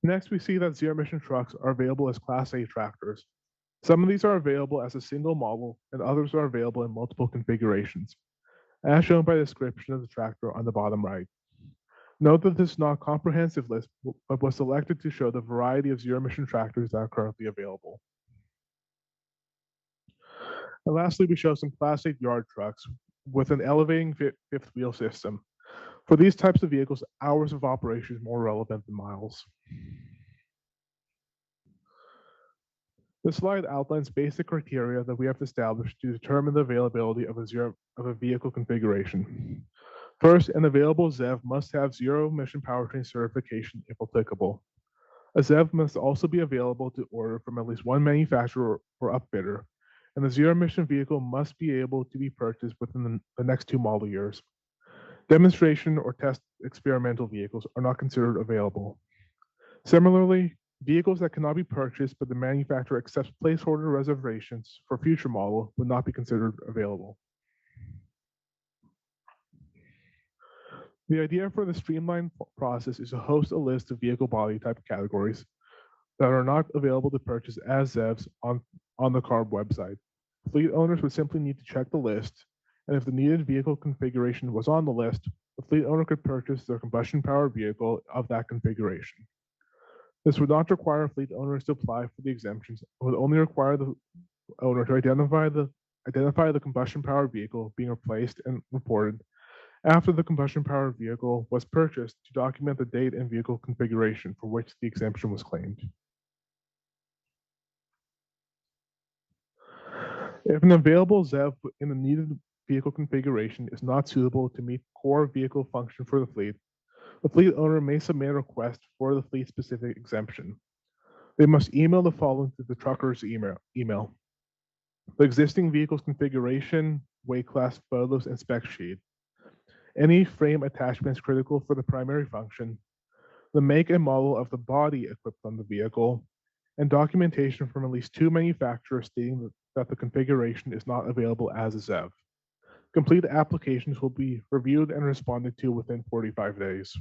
Next, we see that zero-emission trucks are available as Class A tractors. Some of these are available as a single model, and others are available in multiple configurations, as shown by the description of the tractor on the bottom right. Note that this is not a comprehensive list, but was selected to show the variety of zero-emission tractors that are currently available. And lastly, we show some Class 8 yard trucks with an elevating fifth wheel system. For these types of vehicles, hours of operation is more relevant than miles. This slide outlines basic criteria that we have established to determine the availability of a vehicle configuration. First, an available ZEV must have zero-emission powertrain certification if applicable. A ZEV must also be available to order from at least one manufacturer or upfitter, and the zero-emission vehicle must be able to be purchased within the next 2 model years. Demonstration or test experimental vehicles are not considered available. Similarly, Vehicles that cannot be purchased but the manufacturer accepts placeholder reservations for future model would not be considered available. The idea for the streamlined process is to host a list of vehicle body type categories that are not available to purchase as ZEVs on the CARB website. Fleet owners would simply need to check the list, and if the needed vehicle configuration was on the list, the fleet owner could purchase their combustion-powered vehicle of that configuration. This would not require fleet owners to apply for the exemptions. It would only require the owner to identify the combustion-powered vehicle being replaced and reported after the combustion-powered vehicle was purchased to document the date and vehicle configuration for which the exemption was claimed. If an available ZEV in the needed vehicle configuration is not suitable to meet core vehicle function for the fleet owner may submit a request for the fleet-specific exemption. They must email the following to the trucker's email. The existing vehicle's configuration, weight class photos, and spec sheet. Any frame attachments critical for the primary function, the make and model of the body equipped on the vehicle, and documentation from at least 2 manufacturers stating that the configuration is not available as a ZEV. Complete applications will be reviewed and responded to within 45 days.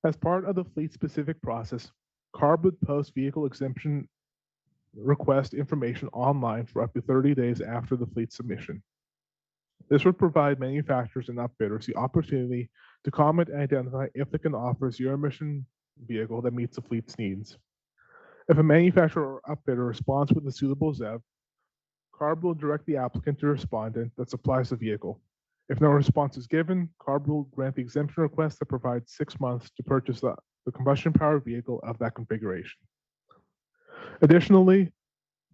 As part of the fleet-specific process, CARB would post vehicle exemption request information online for up to 30 days after the fleet submission. This would provide manufacturers and upfitters the opportunity to comment and identify if they can offer a zero-emission vehicle that meets the fleet's needs. If a manufacturer or upfitter responds with a suitable ZEV, CARB will direct the applicant to respondent that supplies the vehicle. If no response is given, CARB will grant the exemption request that provides 6 months to purchase the combustion-powered vehicle of that configuration. Additionally,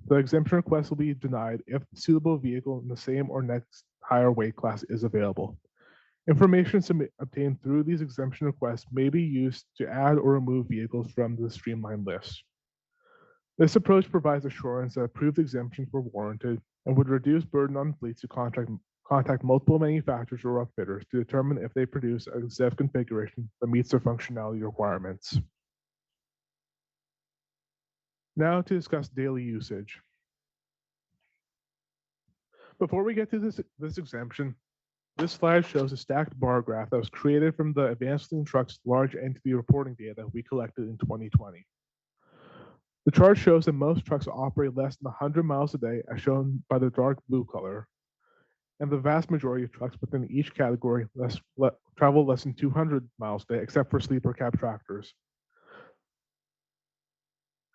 the exemption request will be denied if the suitable vehicle in the same or next higher weight class is available. Information obtained through these exemption requests may be used to add or remove vehicles from the streamlined list. This approach provides assurance that approved exemptions were warranted and would reduce burden on fleets to contact multiple manufacturers or upfitters to determine if they produce a ZEV configuration that meets their functionality requirements. Now to discuss daily usage. Before we get to this exemption, this slide shows a stacked bar graph that was created from the Advanced Clean Trucks large entity reporting data we collected in 2020. The chart shows that most trucks operate less than 100 miles a day, as shown by the dark blue color, and the vast majority of trucks within each category travel less than 200 miles a day, except for sleeper cab tractors.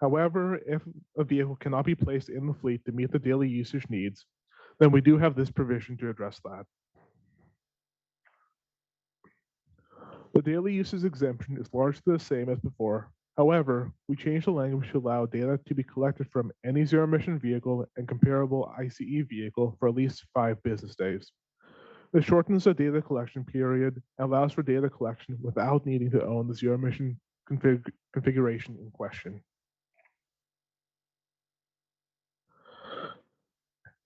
However, if a vehicle cannot be placed in the fleet to meet the daily usage needs, then we do have this provision to address that. The daily usage exemption is largely the same as before. However, we changed the language to allow data to be collected from any zero-emission vehicle and comparable ICE vehicle for at least 5 business days. This shortens the data collection period and allows for data collection without needing to own the zero-emission configuration in question.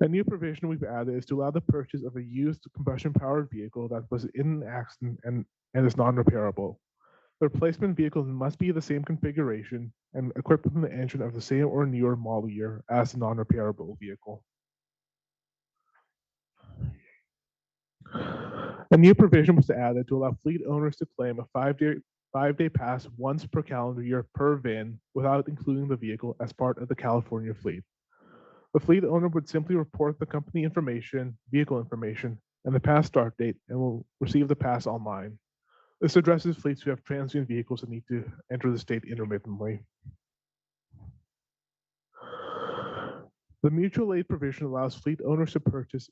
A new provision we've added is to allow the purchase of a used combustion-powered vehicle that was in an accident and is non-repairable. The replacement vehicle must be the same configuration and equipped with an engine of the same or newer model year as the non-repairable vehicle. A new provision was added to allow fleet owners to claim a 5-day pass once per calendar year per VIN without including the vehicle as part of the California fleet. The fleet owner would simply report the company information, vehicle information, and the pass start date and will receive the pass online. This addresses fleets who have transient vehicles that need to enter the state intermittently. The mutual aid provision allows fleet owners to purchase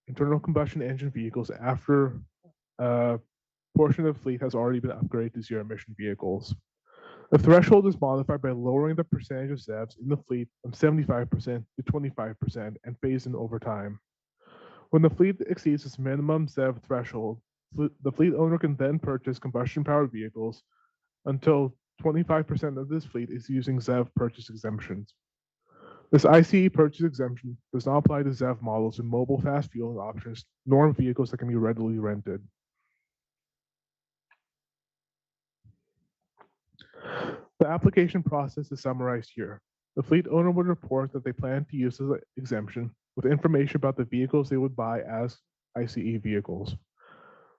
internal combustion engine vehicles after a portion of the fleet has already been upgraded to zero-emission vehicles. The threshold is modified by lowering the percentage of ZEVs in the fleet from 75% to 25% and phased in over time. When the fleet exceeds its minimum ZEV threshold, the fleet owner can then purchase combustion-powered vehicles until 25% of this fleet is using ZEV purchase exemptions. This ICE purchase exemption does not apply to ZEV models with mobile fast fueling options, nor vehicles that can be readily rented. The application process is summarized here. The fleet owner would report that they plan to use the exemption with information about the vehicles they would buy as ICE vehicles.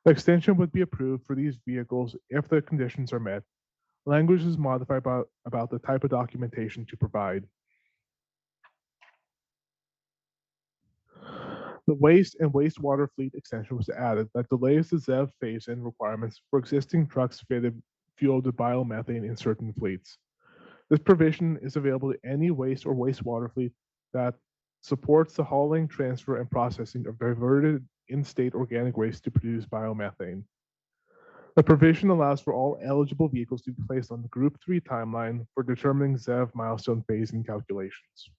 The extension would be approved for these vehicles if the conditions are met. Language is modified about the type of documentation to provide. The waste and wastewater fleet extension was added that delays the ZEV phase-in requirements for existing trucks fitted fueled with biomethane in certain fleets. This provision is available to any waste or wastewater fleet that supports the hauling, transfer, and processing of diverted in-state organic waste to produce biomethane. The provision allows for all eligible vehicles to be placed on the Group 3 timeline for determining ZEV milestone phase-in calculations.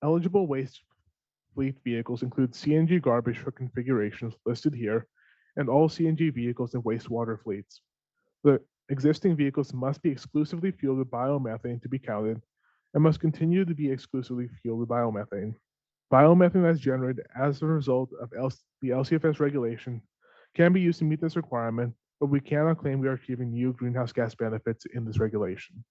Eligible waste fleet vehicles include CNG garbage for configurations listed here and all CNG vehicles and wastewater fleets. The existing vehicles must be exclusively fueled with biomethane to be counted and must continue to be exclusively fueled with biomethane. Biomethane that is generated as a result of the LCFS regulation can be used to meet this requirement, but we cannot claim we are achieving new greenhouse gas benefits in this regulation.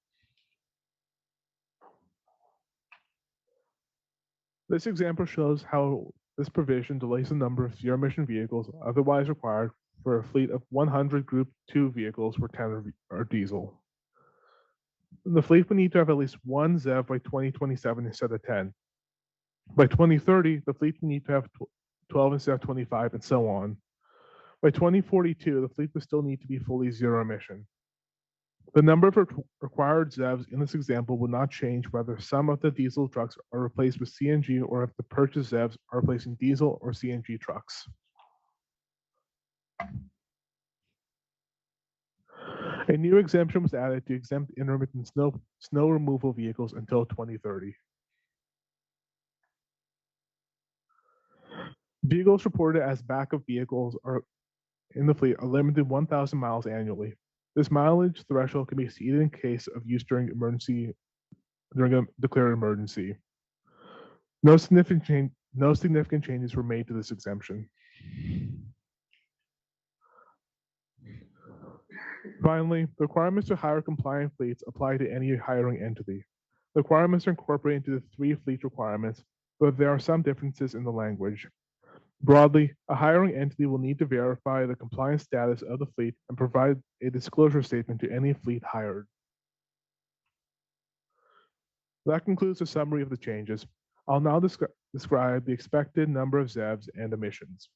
This example shows how this provision delays the number of zero-emission vehicles otherwise required for a fleet of 100 Group 2 vehicles where 10 are diesel. The fleet would need to have at least one ZEV by 2027 instead of 10. By 2030, the fleet would need to have 12 instead of 25, and so on. By 2042, the fleet would still need to be fully zero-emission. The number of required ZEVs in this example will not change whether some of the diesel trucks are replaced with CNG or if the purchased ZEVs are replacing diesel or CNG trucks. A new exemption was added to exempt intermittent snow removal vehicles until 2030. Vehicles reported as backup vehicles are in the fleet are limited to 1,000 miles annually. This mileage threshold can be exceeded in case of use during a declared emergency. No significant changes were made to this exemption. Finally, the requirements to hire compliant fleets apply to any hiring entity. The requirements are incorporated into the 3 fleet requirements, but there are some differences in the language. Broadly, a hiring entity will need to verify the compliance status of the fleet and provide a disclosure statement to any fleet hired. That concludes the summary of the changes. I'll now describe the expected number of ZEVs and emissions.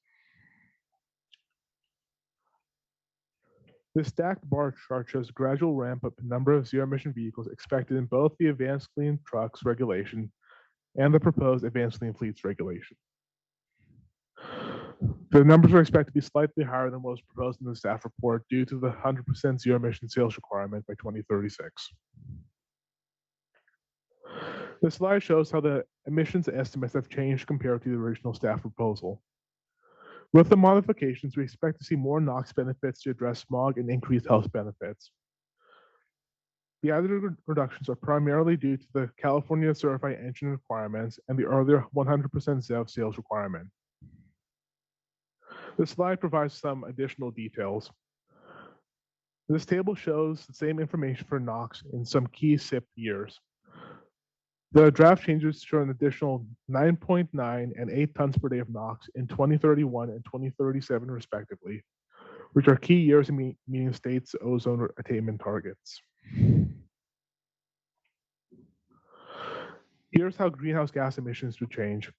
This stacked bar chart shows a gradual ramp up in number of zero-emission vehicles expected in both the Advanced Clean Trucks regulation and the proposed Advanced Clean Fleets regulation. The numbers are expected to be slightly higher than what was proposed in the staff report due to the 100% zero-emission sales requirement by 2036. This slide shows how the emissions estimates have changed compared to the original staff proposal. With the modifications, we expect to see more NOx benefits to address smog and increased health benefits. The added reductions are primarily due to the California certified engine requirements and the earlier 100% ZEV sales requirement. This slide provides some additional details. This table shows the same information for NOx in some key SIP years. The draft changes show an additional 9.9 and 8 tons per day of NOx in 2031 and 2037 respectively, which are key years in meeting states' ozone attainment targets. Here's how greenhouse gas emissions would change.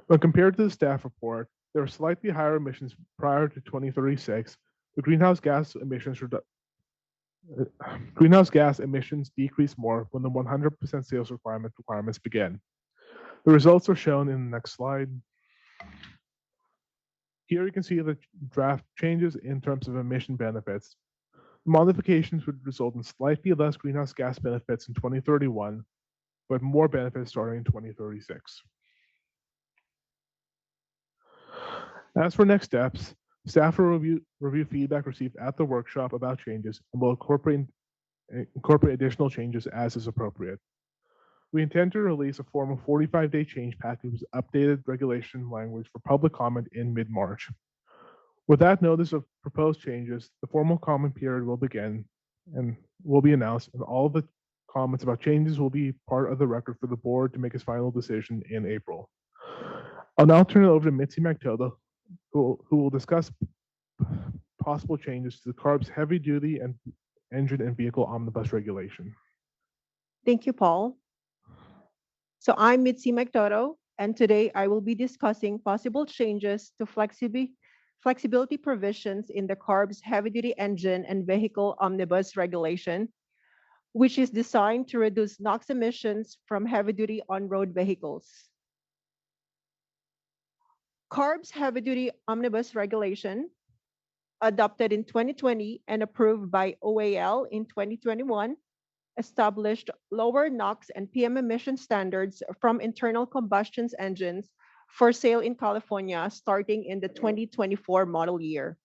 When compared to the staff report, there are slightly higher emissions prior to 2036. The greenhouse gas emissions decrease more when the 100% sales requirements begin. The results are shown in the next slide. Here you can see the draft changes in terms of emission benefits. Modifications would result in slightly less greenhouse gas benefits in 2031, but more benefits starting in 2036. As for next steps, staff will review feedback received at the workshop about changes and will incorporate additional changes as is appropriate. We intend to release a formal 45-day change package with updated regulation language for public comment in mid-March. With that notice of proposed changes, the formal comment period will begin and will be announced, and all the comments about changes will be part of the record for the board to make its final decision in April. I'll now turn it over to Mitzi McTilda, who will discuss possible changes to the CARB's heavy-duty and engine and vehicle omnibus regulation. Thank you, Paul. So I'm Mitzi McDodo, and today I will be discussing possible changes to flexibility provisions in the CARB's heavy-duty engine and vehicle omnibus regulation, which is designed to reduce NOx emissions from heavy-duty on-road vehicles. CARB's heavy-duty omnibus regulation, adopted in 2020 and approved by OAL in 2021, established lower NOx and PM emission standards from internal combustion engines for sale in California starting in the 2024 model year.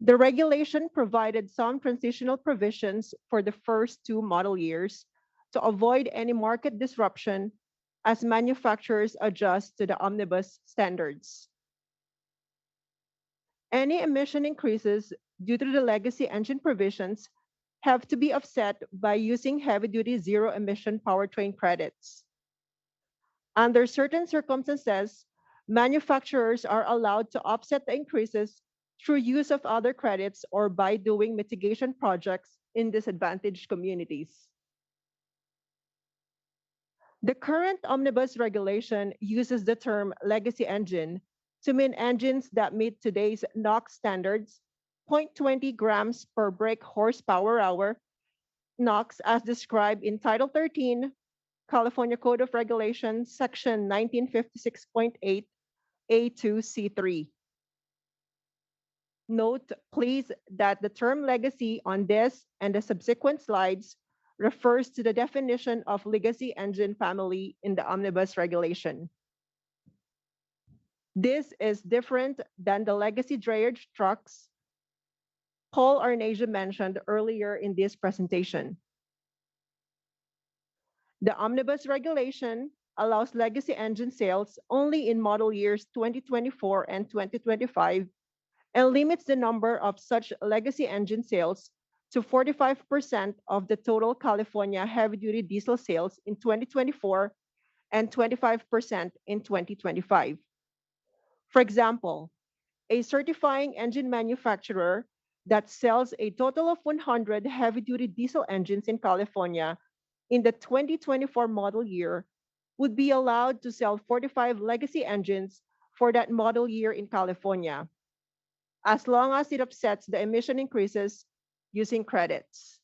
The regulation provided some transitional provisions for the first 2 model years to avoid any market disruption as manufacturers adjust to the omnibus standards. Any emission increases due to the legacy engine provisions have to be offset by using heavy-duty zero-emission powertrain credits. Under certain circumstances, manufacturers are allowed to offset the increases through use of other credits or by doing mitigation projects in disadvantaged communities. The current omnibus regulation uses the term legacy engine to mean engines that meet today's NOx standards, 0.20 grams per brake horsepower hour NOx as described in Title 13, California Code of Regulations, Section 1956.8, A2C3. Note, please, that the term legacy on this and the subsequent slides refers to the definition of legacy engine family in the omnibus regulation. This is different than the legacy drayage trucks Paul Arnasia mentioned earlier in this presentation. The omnibus regulation allows legacy engine sales only in model years 2024 and 2025 and limits the number of such legacy engine sales to 45% of the total California heavy-duty diesel sales in 2024 and 25% in 2025. For example, a certifying engine manufacturer that sells a total of 100 heavy-duty diesel engines in California in the 2024 model year would be allowed to sell 45 legacy engines for that model year in California, as long as it offsets the emission increases using credits.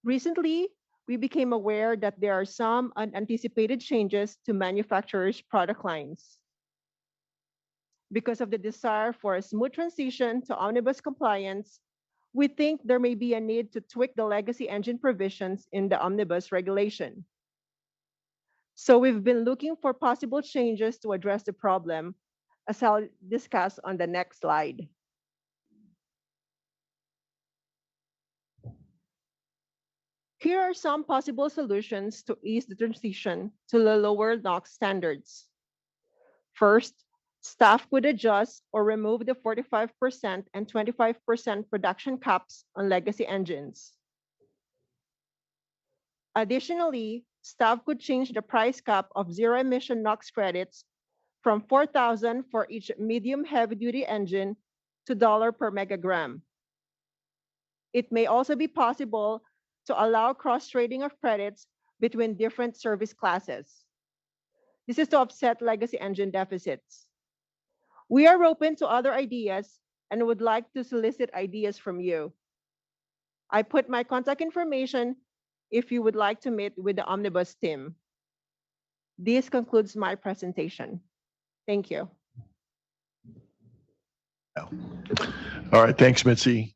Recently, we became aware that there are some unanticipated changes to manufacturers' product lines. Because of the desire for a smooth transition to omnibus compliance, we think there may be a need to tweak the legacy engine provisions in the omnibus regulation. So we've been looking for possible changes to address the problem, as I'll discuss on the next slide. Here are some possible solutions to ease the transition to the lower NOx standards. First, staff could adjust or remove the 45% and 25% production caps on legacy engines. Additionally, staff could change the price cap of zero-emission NOx credits from $4,000 for each medium heavy-duty engine to $1 per megagram. It may also be possible to allow cross-trading of credits between different service classes. This is to offset legacy engine deficits. We are open to other ideas and would like to solicit ideas from you. I put my contact information if you would like to meet with the Omnibus team. This concludes my presentation. Thank you. All right, thanks, Mitzi.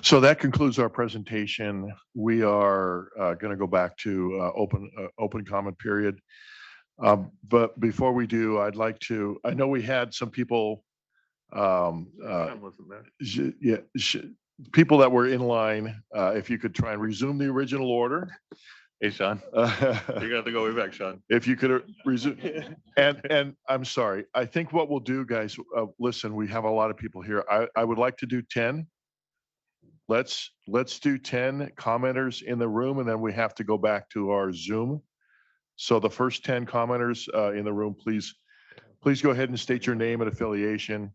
So that concludes our presentation. We are going to go back to open comment period. But before we do, I'd like to, I know we had some people, people that were in line, if you could try and resume the original order. Hey, Sean, you got to go way back, Sean. If you could resume, and I'm sorry, I think what we'll do, guys, listen, we have a lot of people here. I would like to do 10. Let's do 10 commenters in the room, and then we have to go back to our Zoom. So the first 10 commenters in the room, please go ahead and state your name and affiliation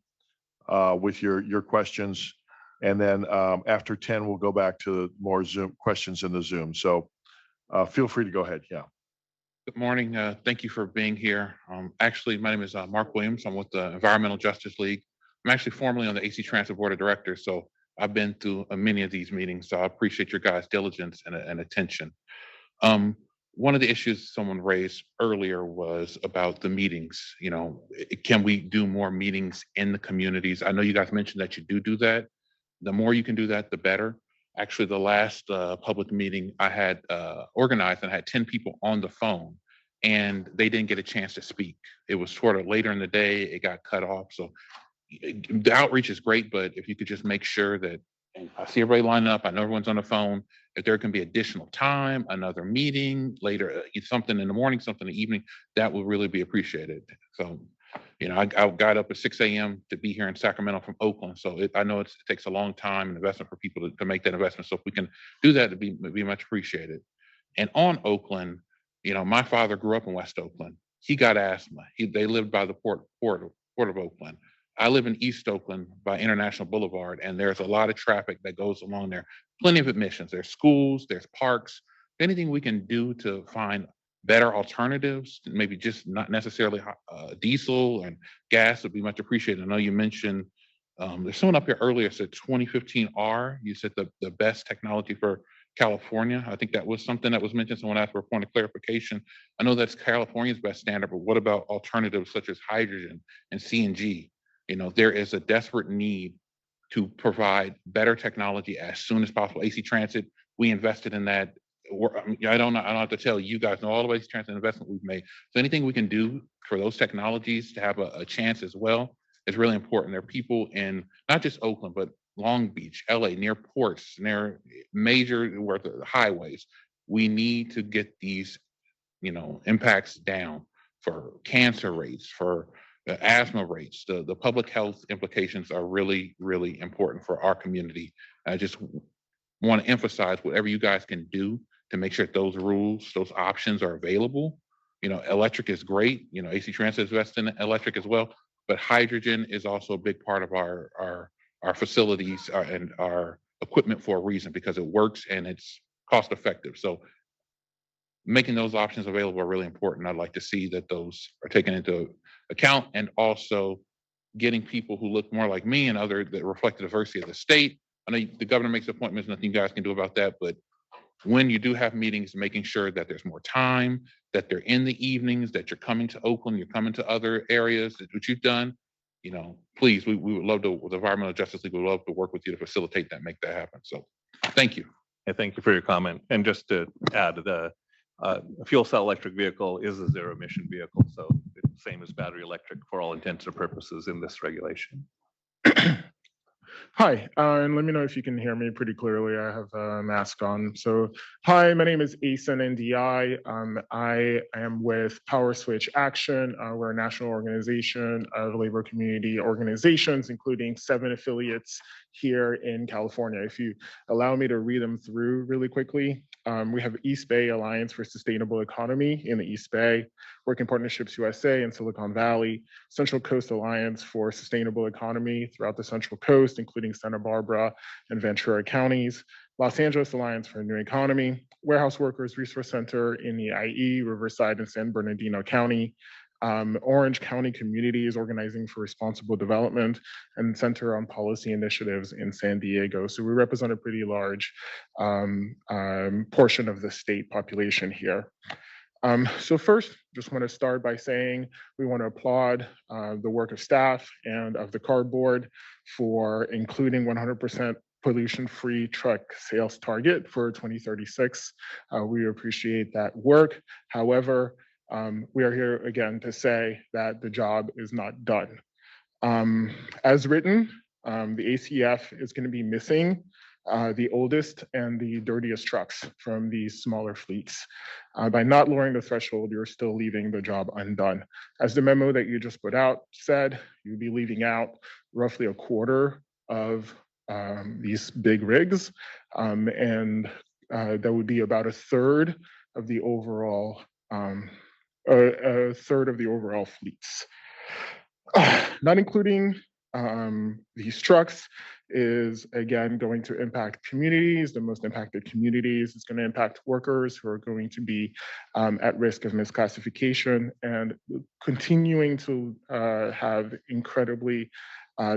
with your questions. And then after 10, we'll go back to more Zoom questions in the Zoom. So feel free to go ahead. Yeah. Good morning. Thank you for being here. Actually, my name is Mark Williams. I'm with the Environmental Justice League. I'm actually formerly on the AC Transit Board of Directors, so I've been through many of these meetings. So I appreciate your guys' diligence and attention. One of the issues someone raised earlier was about the meetings. You know, can we do more meetings in the communities? I know you guys mentioned that you do that. The more you can do that, the better. Actually, the last public meeting I had organized, and I had 10 people on the phone, and they didn't get a chance to speak. It was sort of later in the day, it got cut off. So the outreach is great, but if you could just make sure that, and I see everybody lining up, I know everyone's on the phone, if there can be additional time, another meeting later, something in the morning, something in the evening, that would really be appreciated. So, you know, I got up at 6 a.m. to be here in Sacramento from Oakland. So I know it takes a long time and investment for people to make that investment. So if we can do that, it'd be much appreciated. And on Oakland, you know, my father grew up in West Oakland. He got asthma. They lived by the port of Oakland. I live in East Oakland by International Boulevard, and there's a lot of traffic that goes along there. Plenty of admissions. There's schools, there's parks. Anything we can do to find better alternatives, maybe just not necessarily diesel and gas, would be much appreciated. I know you mentioned, there's someone up here earlier said 2015R. You said the best technology for California. I think that was something that was mentioned. Someone asked for a point of clarification. I know that's California's best standard, but what about alternatives such as hydrogen and CNG? You know, there is a desperate need to provide better technology as soon as possible. AC Transit, we invested in that. I don't have to tell you guys know all the AC Transit investment we've made. So anything we can do for those technologies to have a chance as well is really important. There are people in not just Oakland, but Long Beach, LA, near ports, near major where the highways. We need to get these, you know, impacts down for cancer rates, for asthma rates. The public health implications are really, really important for our community. I just want to emphasize whatever you guys can do to make sure that those rules, those options are available. You know, electric is great. You know, AC Transit is investing in electric as well, but hydrogen is also a big part of our facilities and our equipment for a reason, because it works and it's cost effective. So making those options available are really important. I'd like to see that those are taken into account, and also getting people who look more like me and other that reflect the diversity of the state. I know the governor makes appointments, nothing you guys can do about that, but when you do have meetings, making sure that there's more time, that they're in the evenings, that you're coming to Oakland, you're coming to other areas, which you've done, you know, please, we would love to, with the Environmental Justice League, we would love to work with you to facilitate that, make that happen. So thank you. And thank you for your comment. And just to add, the fuel cell electric vehicle is a zero emission vehicle. So it's the same as battery electric for all intents and purposes in this regulation. Hi, and let me know if you can hear me pretty clearly. I have a mask on. So, hi, my name is Asen NDI. I am with Power Switch Action. We're a national organization of labor community organizations, including 7 affiliates here in California. If you allow me to read them through really quickly, we have East Bay Alliance for Sustainable Economy in the East Bay, Working Partnerships USA in Silicon Valley, Central Coast Alliance for Sustainable Economy throughout the Central Coast, including Santa Barbara and Ventura counties, Los Angeles Alliance for New Economy, Warehouse Workers Resource Center in the IE, Riverside and San Bernardino County, Orange County Communities Organizing for Responsible Development, and Center on Policy Initiatives in San Diego. So we represent a pretty large portion of the state population here. So first, just want to start by saying we want to applaud the work of staff and of the CARB board for including 100% pollution-free truck sales target for 2036. We appreciate that work. However, we are here again to say that the job is not done. As written, the ACF is going to be missing the oldest and the dirtiest trucks from these smaller fleets. By not lowering the threshold, you're still leaving the job undone. As the memo that you just put out said, you'd be leaving out roughly a quarter of these big rigs, and that would be about a third of the overall fleets. Not including these trucks is again going to impact communities. The most impacted communities. It's going to impact workers who are going to be at risk of misclassification and continuing to have incredibly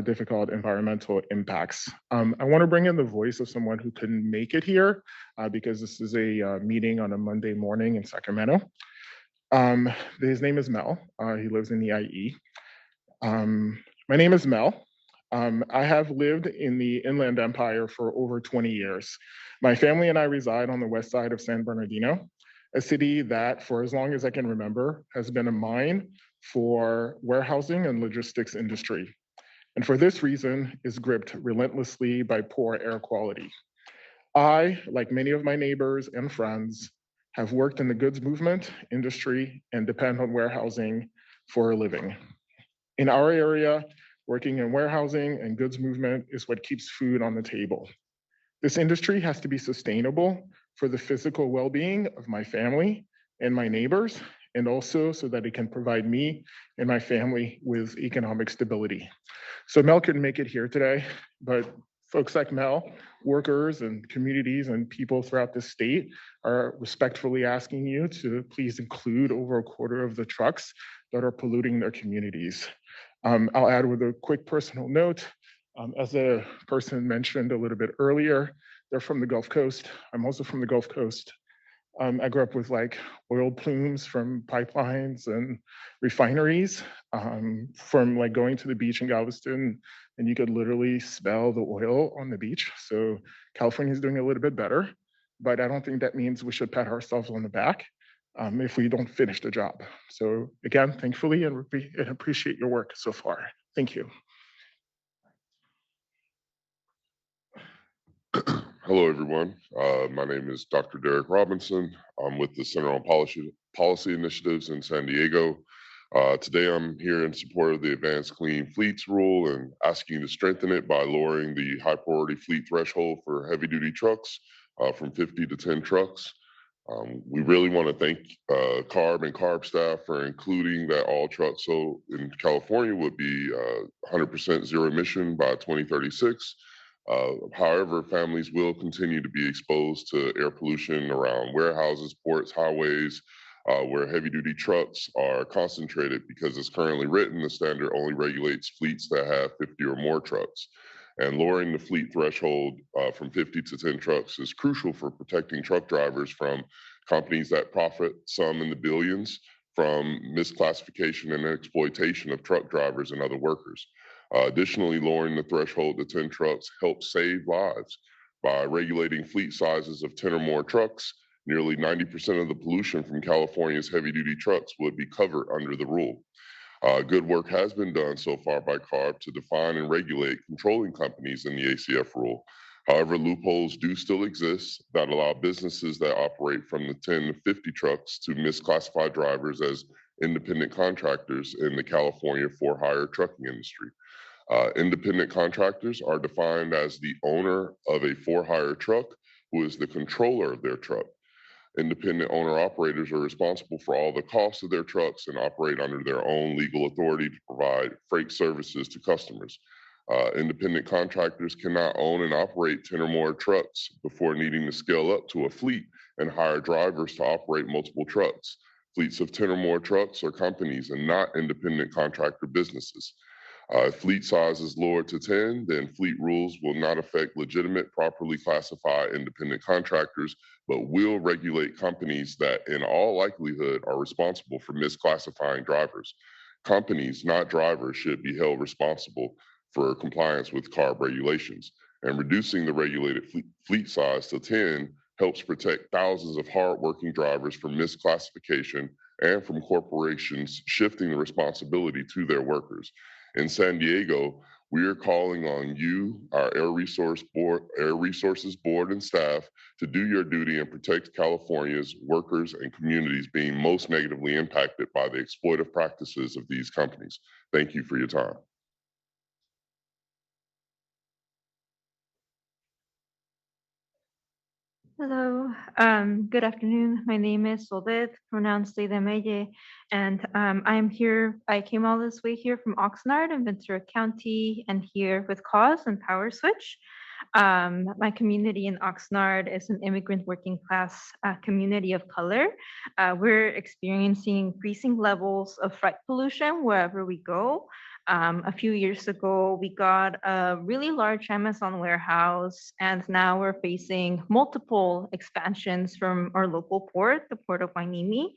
difficult environmental impacts. I want to bring in the voice of someone who couldn't make it here because this is a meeting on a Monday morning in Sacramento. His name is Mel. He lives in the IE. My name is Mel. I have lived in the Inland Empire for over 20 years. My family and I reside on the west side of San Bernardino, a city that, for as long as I can remember, has been a mine for warehousing and logistics industry. And for this reason, is gripped relentlessly by poor air quality. I, like many of my neighbors and friends, have worked in the goods movement industry and depend on warehousing for a living. In our area, working in warehousing and goods movement is what keeps food on the table. This industry has to be sustainable for the physical well-being of my family and my neighbors, and also so that it can provide me and my family with economic stability. So Mel couldn't make it here today, but folks like Mel, workers and communities and people throughout the state are respectfully asking you to please include over a quarter of the trucks that are polluting their communities. I'll add with a quick personal note, as a person mentioned a little bit earlier, they're from the Gulf Coast. I'm also from the Gulf Coast. I grew up with like oil plumes from pipelines and refineries, from like going to the beach in Galveston, and you could literally smell the oil on the beach. So California is doing a little bit better, but I don't think that means we should pat ourselves on the back if we don't finish the job. So again, thankfully, and appreciate your work so far. Thank you. Hello, everyone. My name is Dr. Derek Robinson. I'm with the Center on Policy Initiatives in San Diego. Today, I'm here in support of the Advanced Clean Fleets Rule and asking to strengthen it by lowering the high priority fleet threshold for heavy duty trucks from 50 to 10 trucks. We really want to thank CARB and CARB staff for including that all trucks in California would be 100% zero emission by 2036. However, families will continue to be exposed to air pollution around warehouses, ports, highways, where heavy-duty trucks are concentrated because it's currently written, the standard only regulates fleets that have 50 or more trucks. And lowering the fleet threshold from 50 to 10 trucks is crucial for protecting truck drivers from companies that profit some in the billions from misclassification and exploitation of truck drivers and other workers. Additionally, lowering the threshold to 10 trucks helps save lives. By regulating fleet sizes of 10 or more trucks, nearly 90% of the pollution from California's heavy-duty trucks would be covered under the rule. Good work has been done so far by CARB to define and regulate controlling companies in the ACF rule. However, loopholes do still exist that allow businesses that operate from the 10 to 50 trucks to misclassify drivers as independent contractors in the California for-hire trucking industry. Independent contractors are defined as the owner of a for-hire truck who is the controller of their truck. Independent owner-operators are responsible for all the costs of their trucks and operate under their own legal authority to provide freight services to customers. Independent contractors cannot own and operate 10 or more trucks before needing to scale up to a fleet and hire drivers to operate multiple trucks. Fleets of 10 or more trucks are companies and not independent contractor businesses. If fleet size is lowered to 10, then fleet rules will not affect legitimate, properly classified independent contractors, but will regulate companies that, in all likelihood, are responsible for misclassifying drivers. Companies, not drivers, should be held responsible for compliance with CARB regulations. And reducing the regulated fleet size to 10 helps protect thousands of hardworking drivers from misclassification and from corporations shifting the responsibility to their workers. In San Diego, We are calling on you, our Air Resources Board and staff, to do your duty and protect California's workers and communities being most negatively impacted by the exploitive practices of these companies. Thank you for your time. Hello, good afternoon. My name is Soledad, pronounced de Meye, and I'm here. I came all this way here from Oxnard and Ventura County, and here with Cause and Power Switch. My community in Oxnard is an immigrant working class community of color. We're experiencing increasing levels of freight pollution wherever we go. A few years ago, we got a really large Amazon warehouse, and now we're facing multiple expansions from our local port, the Port of Hueneme.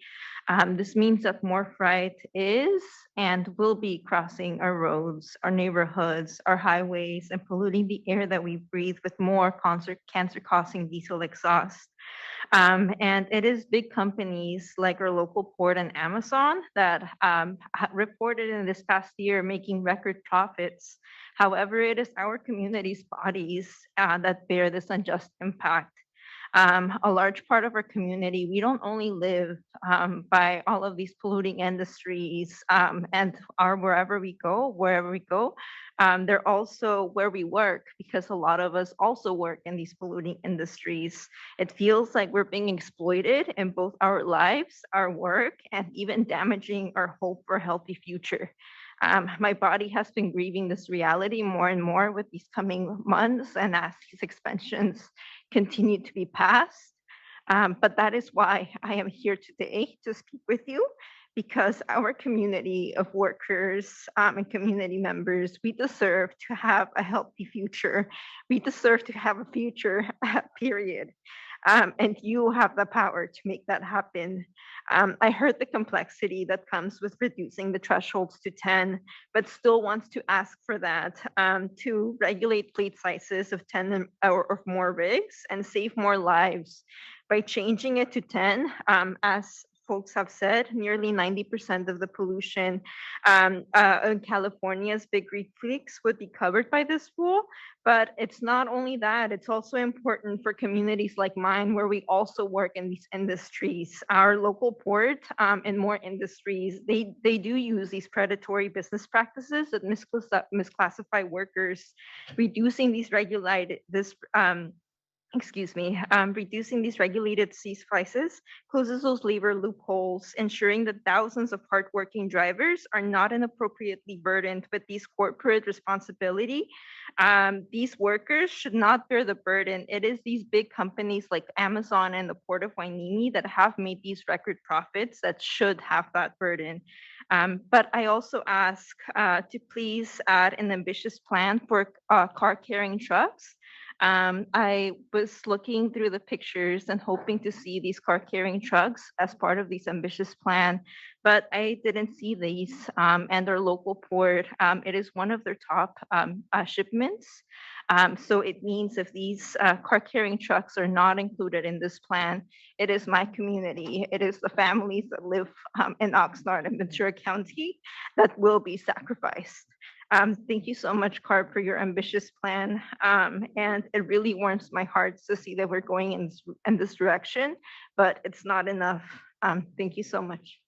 This means that more freight is and will be crossing our roads, our neighborhoods, our highways, and polluting the air that we breathe with more cancer-causing diesel exhaust. And it is big companies like our local port and Amazon that reported in this past year making record profits. However, it is our community's bodies that bear this unjust impact. A large part of our community, we don't only live by all of these polluting industries and wherever we go, they're also where we work, because a lot of us also work in these polluting industries. It feels like we're being exploited in both our lives, our work, and even damaging our hope for a healthy future. My body has been grieving this reality more and more with these coming months and as these expansions continue to be passed. But that is why I am here today to speak with you, because our community of workers and community members, we deserve to have a healthy future. We deserve to have a future, period. And you have the power to make that happen. I heard the complexity that comes with reducing the thresholds to 10, but still wants to ask for that to regulate fleet sizes of 10 or more rigs and save more lives by changing it to 10, as folks have said, nearly 90% of the pollution in California's big rig fleets would be covered by this rule. But it's not only that, it's also important for communities like mine, where we also work in these industries. Our local port and more industries, they do use these predatory business practices that misclassify workers, reducing these reducing these regulated cease prices closes those labor loopholes, ensuring that thousands of hardworking drivers are not inappropriately burdened with these corporate responsibility. These workers should not bear the burden. It is these big companies like Amazon and the Port of Hueneme that have made these record profits that should have that burden. But I also ask to please add an ambitious plan for car-carrying trucks. I was looking through the pictures and hoping to see these car-carrying trucks as part of this ambitious plan, but I didn't see these. And our local port, it is one of their top shipments. So it means if these car-carrying trucks are not included in this plan, it is my community, it is the families that live in Oxnard and Ventura County that will be sacrificed. Thank you so much, CARB, for your ambitious plan. And it really warms my heart to see that we're going in this direction, but it's not enough. Thank you so much.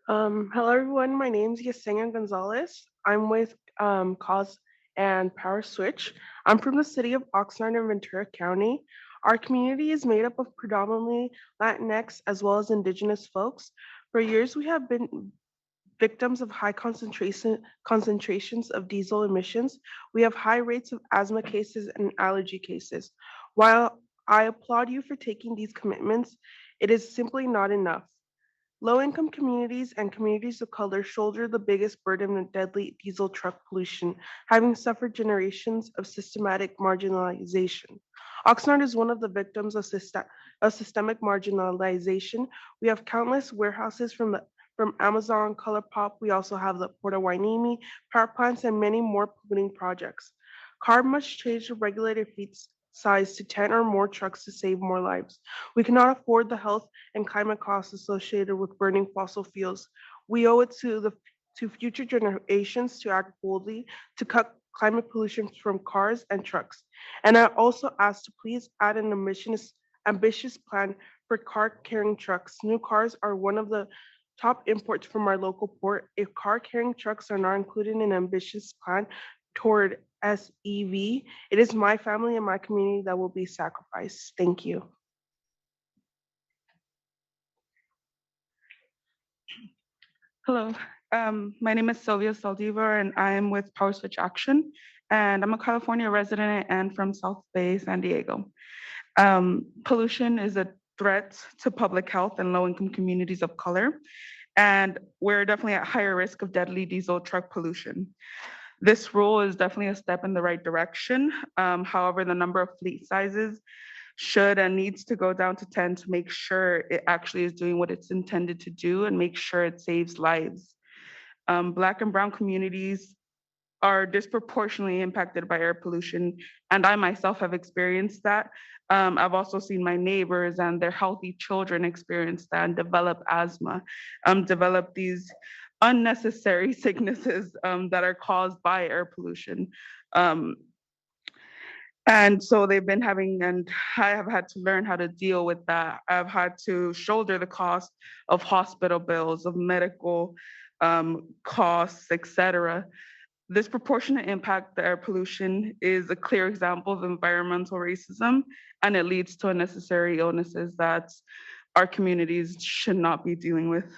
Hello, everyone. My name is Yesenia Gonzalez. I'm with Cause and Power Switch. I'm from the city of Oxnard and Ventura County. Our community is made up of predominantly Latinx as well as Indigenous folks. For years, we have been victims of high concentrations of diesel emissions. We have high rates of asthma cases and allergy cases. While I applaud you for taking these commitments, it is simply not enough. Low-income communities and communities of color shoulder the biggest burden of deadly diesel truck pollution, having suffered generations of systematic marginalization. Oxnard is one of the victims of systemic marginalization. We have countless warehouses from Amazon, ColourPop. We also have the Port of Hueneme, power plants, and many more polluting projects. CARB must change the regulated fleet size to 10 or more trucks to save more lives. We cannot afford the health and climate costs associated with burning fossil fuels. We owe it to future generations to act boldly to cut climate pollution from cars and trucks. And I also ask to please add an ambitious plan for car carrying trucks. New cars are one of the top imports from our local port. If car carrying trucks are not included in an ambitious plan toward SEV, it is my family and my community that will be sacrificed. Thank you. Hello, my name is Sylvia Saldivar and I am with Power Switch Action, and I'm a California resident and from South Bay, San Diego. Pollution is a threat to public health and low-income communities of color, and we're definitely at higher risk of deadly diesel truck pollution. This rule is definitely a step in the right direction. However, the number of fleet sizes should and needs to go down to 10 to make sure it actually is doing what it's intended to do and make sure it saves lives. Black and brown communities are disproportionately impacted by air pollution, and I myself have experienced that. I've also seen my neighbors and their healthy children experience that and develop asthma, develop these unnecessary sicknesses that are caused by air pollution. And so they've been having, and I have had to learn how to deal with that. I've had to shoulder the cost of hospital bills, of medical costs, etc. This proportionate impact, the air pollution, is a clear example of environmental racism, and it leads to unnecessary illnesses that our communities should not be dealing with.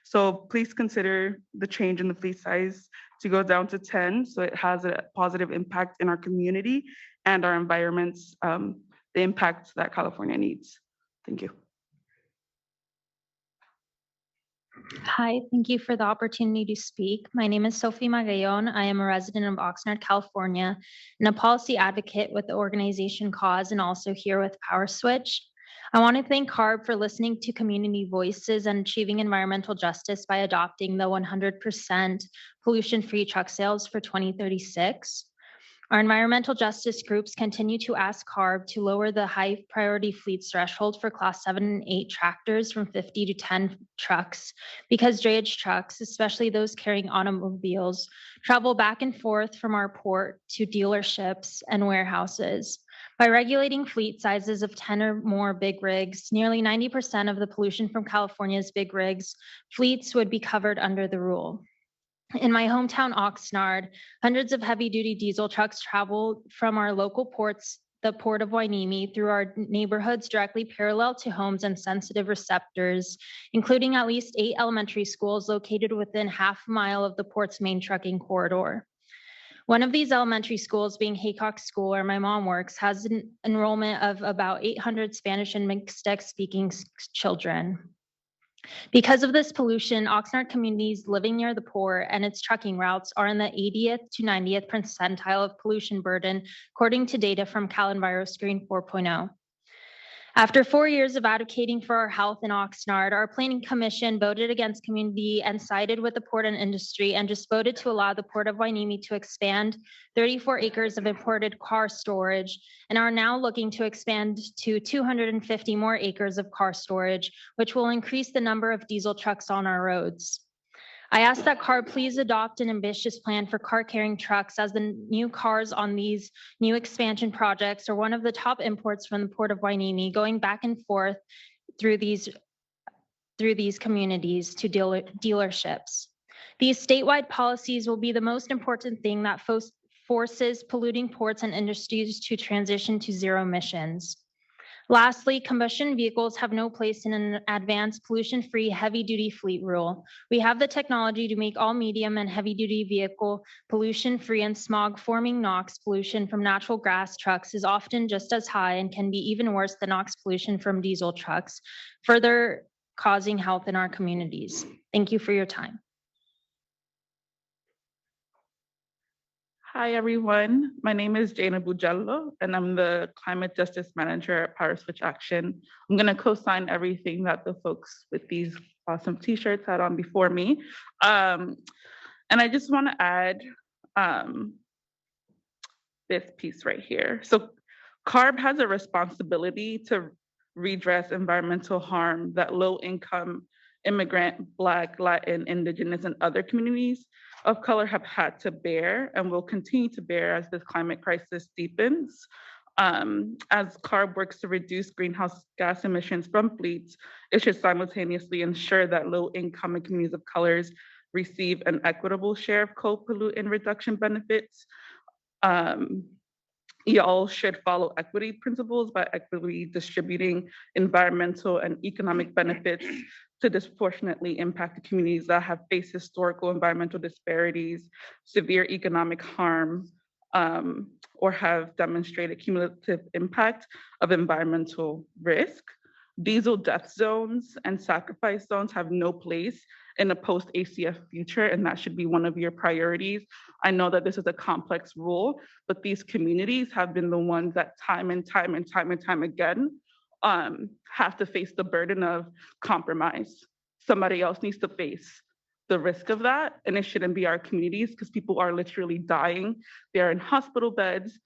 So please consider the change in the fleet size to go down to 10 so it has a positive impact in our community and our environments, the impact that California needs. Thank you. Hi, thank you for the opportunity to speak. My name is Sophie Magallon. I am a resident of Oxnard, California, and a policy advocate with the organization Cause and also here with Power Switch. I want to thank CARB for listening to community voices and achieving environmental justice by adopting the 100% pollution-free truck sales for 2036. Our environmental justice groups continue to ask CARB to lower the high priority fleets threshold for class 7 and 8 tractors from 50 to 10 trucks because drayage trucks, especially those carrying automobiles, travel back and forth from our port to dealerships and warehouses. By regulating fleet sizes of 10 or more big rigs, nearly 90% of the pollution from California's big rigs fleets would be covered under the rule. In my hometown, Oxnard, hundreds of heavy-duty diesel trucks travel from our local ports, the Port of Hueneme, through our neighborhoods directly parallel to homes and sensitive receptors, including at least 8 elementary schools located within half a mile of the port's main trucking corridor. One of these elementary schools, being Haycock School, where my mom works, has an enrollment of about 800 Spanish and mixed-speaking children. Because of this pollution, Oxnard communities living near the port and its trucking routes are in the 80th to 90th percentile of pollution burden, according to data from CalEnviroscreen 4.0. After 4 years of advocating for our health in Oxnard, our planning commission voted against community and sided with the port and industry and just voted to allow the Port of Hueneme to expand 34 acres of imported car storage and are now looking to expand to 250 more acres of car storage, which will increase the number of diesel trucks on our roads. I ask that CARB please adopt an ambitious plan for car carrying trucks, as the new cars on these new expansion projects are one of the top imports from the Port of Hueneme, going back and forth through these communities to dealerships. These statewide policies will be the most important thing that forces polluting ports and industries to transition to zero emissions. Lastly, combustion vehicles have no place in an advanced pollution-free heavy-duty fleet rule. We have the technology to make all medium and heavy-duty vehicle pollution-free, and smog-forming NOx pollution from natural gas trucks is often just as high and can be even worse than NOx pollution from diesel trucks, further causing health in our communities. Thank you for your time. Hi, everyone. My name is Jana Bugello, and I'm the Climate Justice Manager at Power Switch Action. I'm going to co-sign everything that the folks with these awesome t-shirts had on before me. And I just want to add this piece right here. So CARB has a responsibility to redress environmental harm that low-income immigrant, Black, Latin, Indigenous, and other communities of color have had to bear and will continue to bear as this climate crisis deepens. As CARB works to reduce greenhouse gas emissions from fleets, it should simultaneously ensure that low-income and communities of colors receive an equitable share of co-pollutant reduction benefits. Y'all should follow equity principles by equitably distributing environmental and economic benefits to disproportionately impact the communities that have faced historical environmental disparities, severe economic harm, or have demonstrated cumulative impact of environmental risk. Diesel death zones and sacrifice zones have no place in a post-ACF future, and that should be one of your priorities. I know that this is a complex rule, but these communities have been the ones that time and time again have to face the burden of compromise. Somebody else needs to face the risk of that, and it shouldn't be our communities because people are literally dying. They're in hospital beds,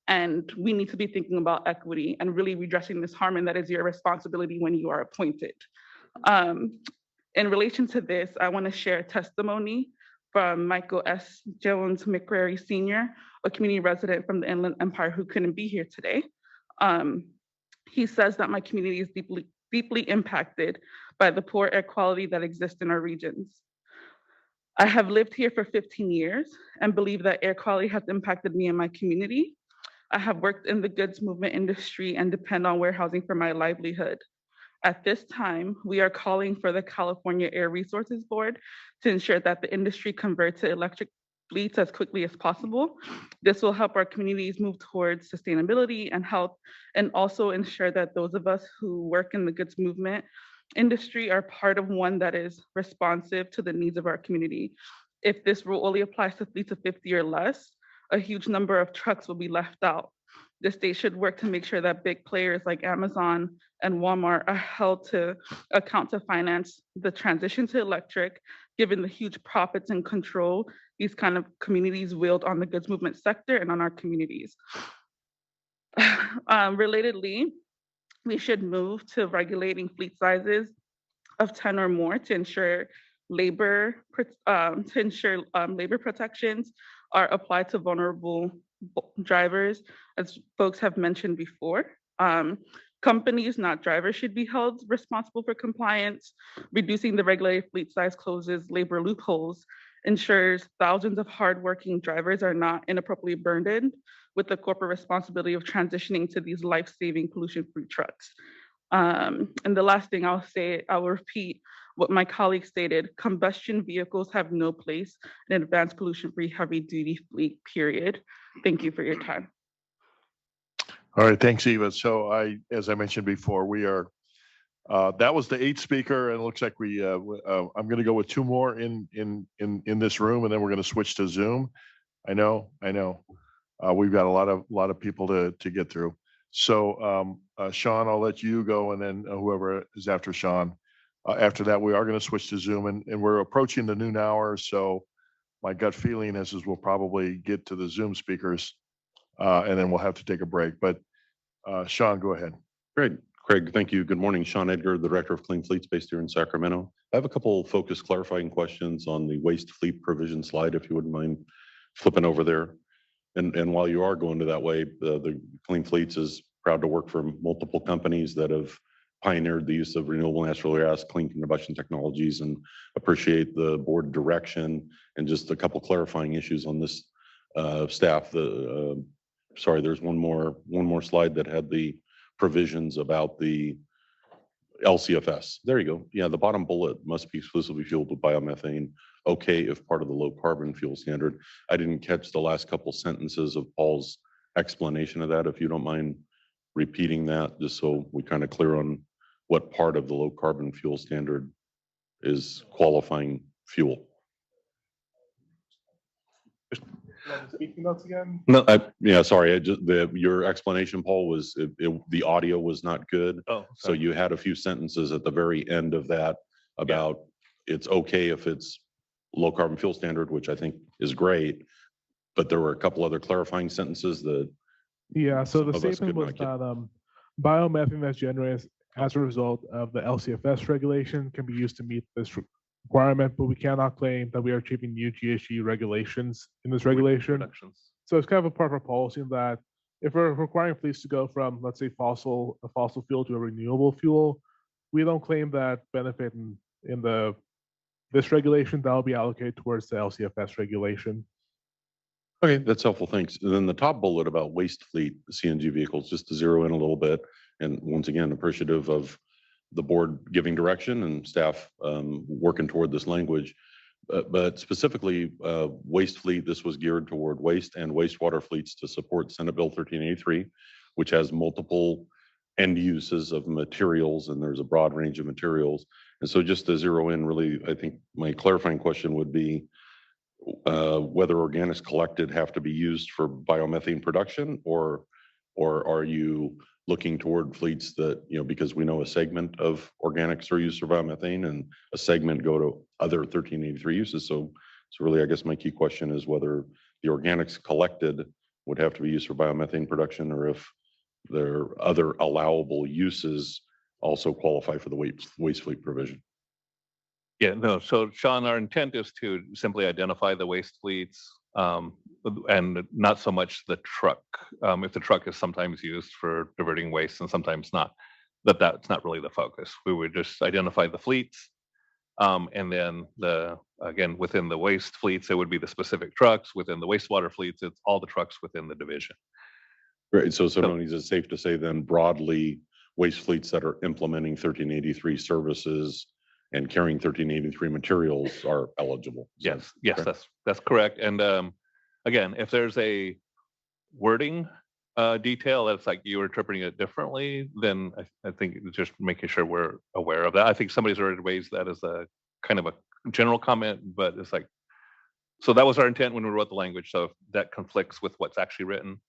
and we need to be thinking about equity and really redressing this harm, and that is your responsibility when you are appointed. In relation to this, I want to share a testimony from Michael S. Jones McCrary Sr., a community resident from the Inland Empire who couldn't be here today. He says that my community is deeply impacted by the poor air quality that exists in our regions. I have lived here for 15 years and believe that air quality has impacted me and my community. I have worked in the goods movement industry and depend on warehousing for my livelihood. At this time, we are calling for the California Air Resources Board to ensure that the industry converts to electric fleets as quickly as possible. This will help our communities move towards sustainability and health, and also ensure that those of us who work in the goods movement industry are part of one that is responsive to the needs of our community. If this rule only applies to fleets of 50 or less, a huge number of trucks will be left out. The state should work to make sure that big players like Amazon and Walmart are held to account to finance the transition to electric, given the huge profits and control these kind of communities wield on the goods movement sector and on our communities. Relatedly, we should move to regulating fleet sizes of 10 or more to ensure labor protections are applied to vulnerable drivers, as folks have mentioned before. Companies, not drivers, should be held responsible for compliance. Reducing the regulated fleet size closes labor loopholes, ensures thousands of hardworking drivers are not inappropriately burdened with the corporate responsibility of transitioning to these life-saving pollution-free trucks. And the last thing I'll say, I will repeat what my colleague stated: combustion vehicles have no place in advanced pollution-free heavy-duty fleet, period. Thank you for your time. All right, thanks, Eva. So as I mentioned before, we are, that was the 8th speaker, and it looks like I'm going to go with 2 more in this room, and then we're going to switch to Zoom. I know. We've got a lot of people to get through. So Sean, I'll let you go, and then whoever is after Sean. After that, we are going to switch to Zoom, and we're approaching the noon hour. So my gut feeling is we'll probably get to the Zoom speakers, and then we'll have to take a break. But Sean, go ahead. Great. Craig, thank you. Good morning. Sean Edgar, the Director of Clean Fleets based here in Sacramento. I have a couple focused clarifying questions on the waste fleet provision slide, if you wouldn't mind flipping over there. And while you are going to that way, the Clean Fleets is proud to work for multiple companies that have pioneered the use of renewable natural gas, clean combustion technologies, and appreciate the board direction. And just a couple clarifying issues on this staff. Sorry, there's one more slide that had the provisions about the LCFS. There you go. Yeah, the bottom bullet must be exclusively fueled with biomethane. Okay, if part of the low carbon fuel standard. I didn't catch the last couple sentences of Paul's explanation of that. If you don't mind repeating that, just so we kind of clear on what part of the low carbon fuel standard is qualifying fuel. Speaking notes again? No, yeah, sorry. Your explanation, Paul, was the audio was not good. Oh, so you had a few sentences at the very end of that about it's okay if it's low carbon fuel standard, which I think is great. But there were a couple other clarifying sentences that Yeah, so the Some of us statement could was not get. that biomethane that's generated as a result of the LCFS regulation can be used to meet this requirement, but we cannot claim that we are achieving new GHG regulations in this regulation. Reductions. So it's kind of a part of our policy in that if we're requiring fleets to go from, let's say, a fossil fuel to a renewable fuel, we don't claim that benefit in this regulation. That will be allocated towards the LCFS regulation. Okay, that's helpful. Thanks. And then the top bullet about waste fleet CNG vehicles, just to zero in a little bit. And once again, appreciative of the board giving direction and staff working toward this language. But specifically, waste fleet, this was geared toward waste and wastewater fleets to support Senate Bill 1383, which has multiple end uses of materials, and there's a broad range of materials. And so just to zero in, really, I think my clarifying question would be whether organics collected have to be used for biomethane production, or are you looking toward fleets that, because we know a segment of organics are used for biomethane and a segment go to other 1383 uses. So really, I guess my key question is whether the organics collected would have to be used for biomethane production, or if there are other allowable uses also qualify for the waste fleet provision. Yeah, no. So Sean, our intent is to simply identify the waste fleets and not so much the truck. If the truck is sometimes used for diverting waste and sometimes not, that's not really the focus. We would just identify the fleets. And then again, within the waste fleets, it would be the specific trucks. Within the wastewater fleets, it's all the trucks within the division. Right. So is it safe to say then broadly waste fleets that are implementing 1383 services and carrying 1383 materials are eligible? Yes, that's correct. And again, if there's a wording detail that's like you're interpreting it differently, then I think it's just making sure we're aware of that. I think somebody's already raised that as a kind of a general comment, but it's like, so that was our intent when we wrote the language. So if that conflicts with what's actually written,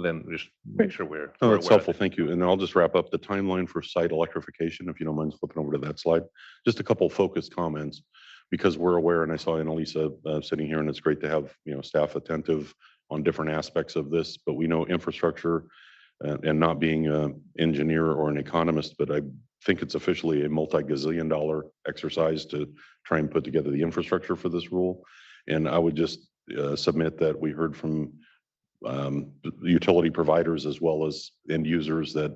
then just make sure we're that's helpful. Thank you. And I'll just wrap up the timeline for site electrification, if you don't mind flipping over to that slide. Just a couple focused comments, because we're aware, and I saw Annalisa sitting here, and it's great to have staff attentive on different aspects of this, but we know infrastructure, and not being an engineer or an economist, but I think it's officially a multi-gazillion-dollar exercise to try and put together the infrastructure for this rule. And I would just submit that we heard from utility providers as well as end users that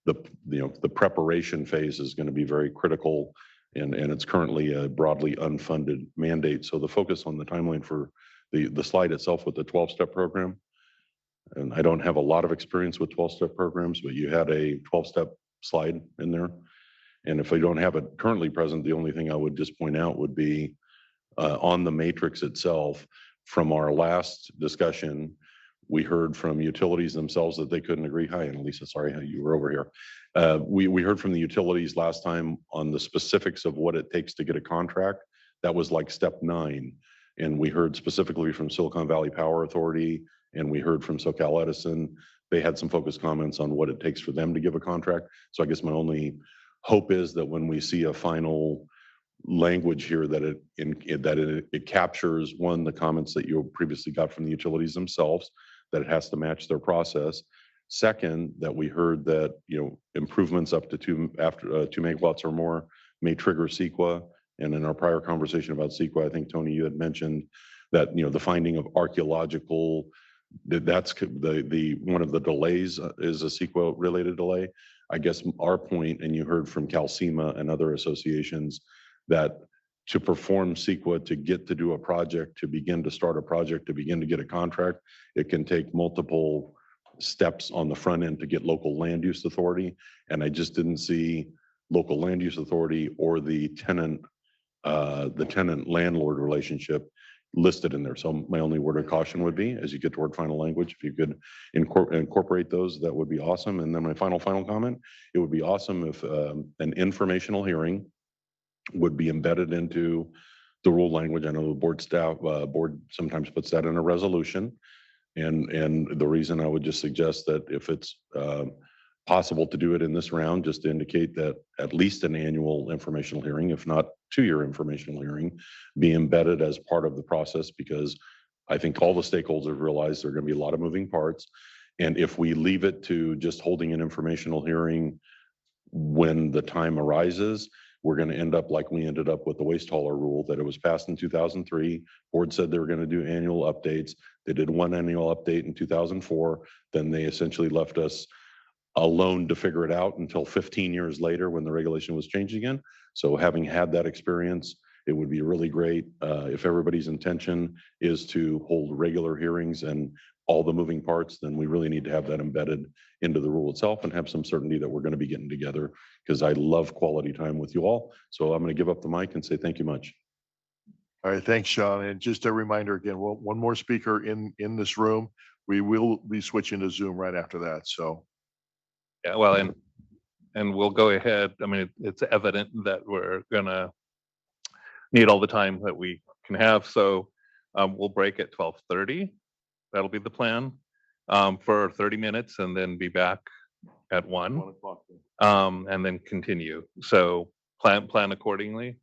the preparation phase is going to be very critical, and it's currently a broadly unfunded mandate. So the focus on the timeline for the slide itself with the 12-step program, and I don't have a lot of experience with 12-step programs, but you had a 12-step slide in there. And if I don't have it currently present, the only thing I would just point out would be on the matrix itself. From our last discussion, we heard from utilities themselves that they couldn't agree. Hi, Annalisa, sorry, you were over here. We heard from the utilities last time on the specifics of what it takes to get a contract. That was like step 9. And we heard specifically from Silicon Valley Power Authority, and we heard from SoCal Edison. They had some focused comments on what it takes for them to give a contract. So I guess my only hope is that when we see a final language here, that it captures, one, the comments that you previously got from the utilities themselves, that it has to match their process. Second, that we heard that improvements up to 2 megawatts or more may trigger CEQA. And in our prior conversation about CEQA, I think Tony, you had mentioned that the finding of archaeological, that's the one of the delays is a CEQA related delay. I guess our point, and you heard from CalCEMA and other associations, that to perform CEQA, to get to do a project, to begin to start a project, to begin to get a contract, it can take multiple steps on the front end to get local land use authority. And I just didn't see local land use authority or the tenant landlord relationship listed in there. So my only word of caution would be, as you get toward final language, if you could incorporate those, that would be awesome. And then my final comment, it would be awesome if an informational hearing would be embedded into the rule language. I know the board sometimes puts that in a resolution. And the reason I would just suggest that if it's possible to do it in this round, just to indicate that at least an annual informational hearing, if not 2-year informational hearing, be embedded as part of the process, because I think all the stakeholders realize there are going to be a lot of moving parts. And if we leave it to just holding an informational hearing when the time arises, we're going to end up like we ended up with the waste hauler rule, that it was passed in 2003. Board said they were going to do annual updates. They did one annual update in 2004. Then they essentially left us alone to figure it out until 15 years later when the regulation was changed again. So having had that experience, it would be really great if everybody's intention is to hold regular hearings and all the moving parts, then we really need to have that embedded into the rule itself and have some certainty that we're going to be getting together, because I love quality time with you all. So I'm going to give up the mic and say thank you much. All right, thanks, Sean. And just a reminder again, one more speaker in this room. We will be switching to Zoom right after that. So, yeah, well, and we'll go ahead. I mean, it's evident that we're gonna need all the time that we can have. So we'll break at 12:30. That'll be the plan for 30 minutes, and then be back at 1 and then continue. So plan accordingly,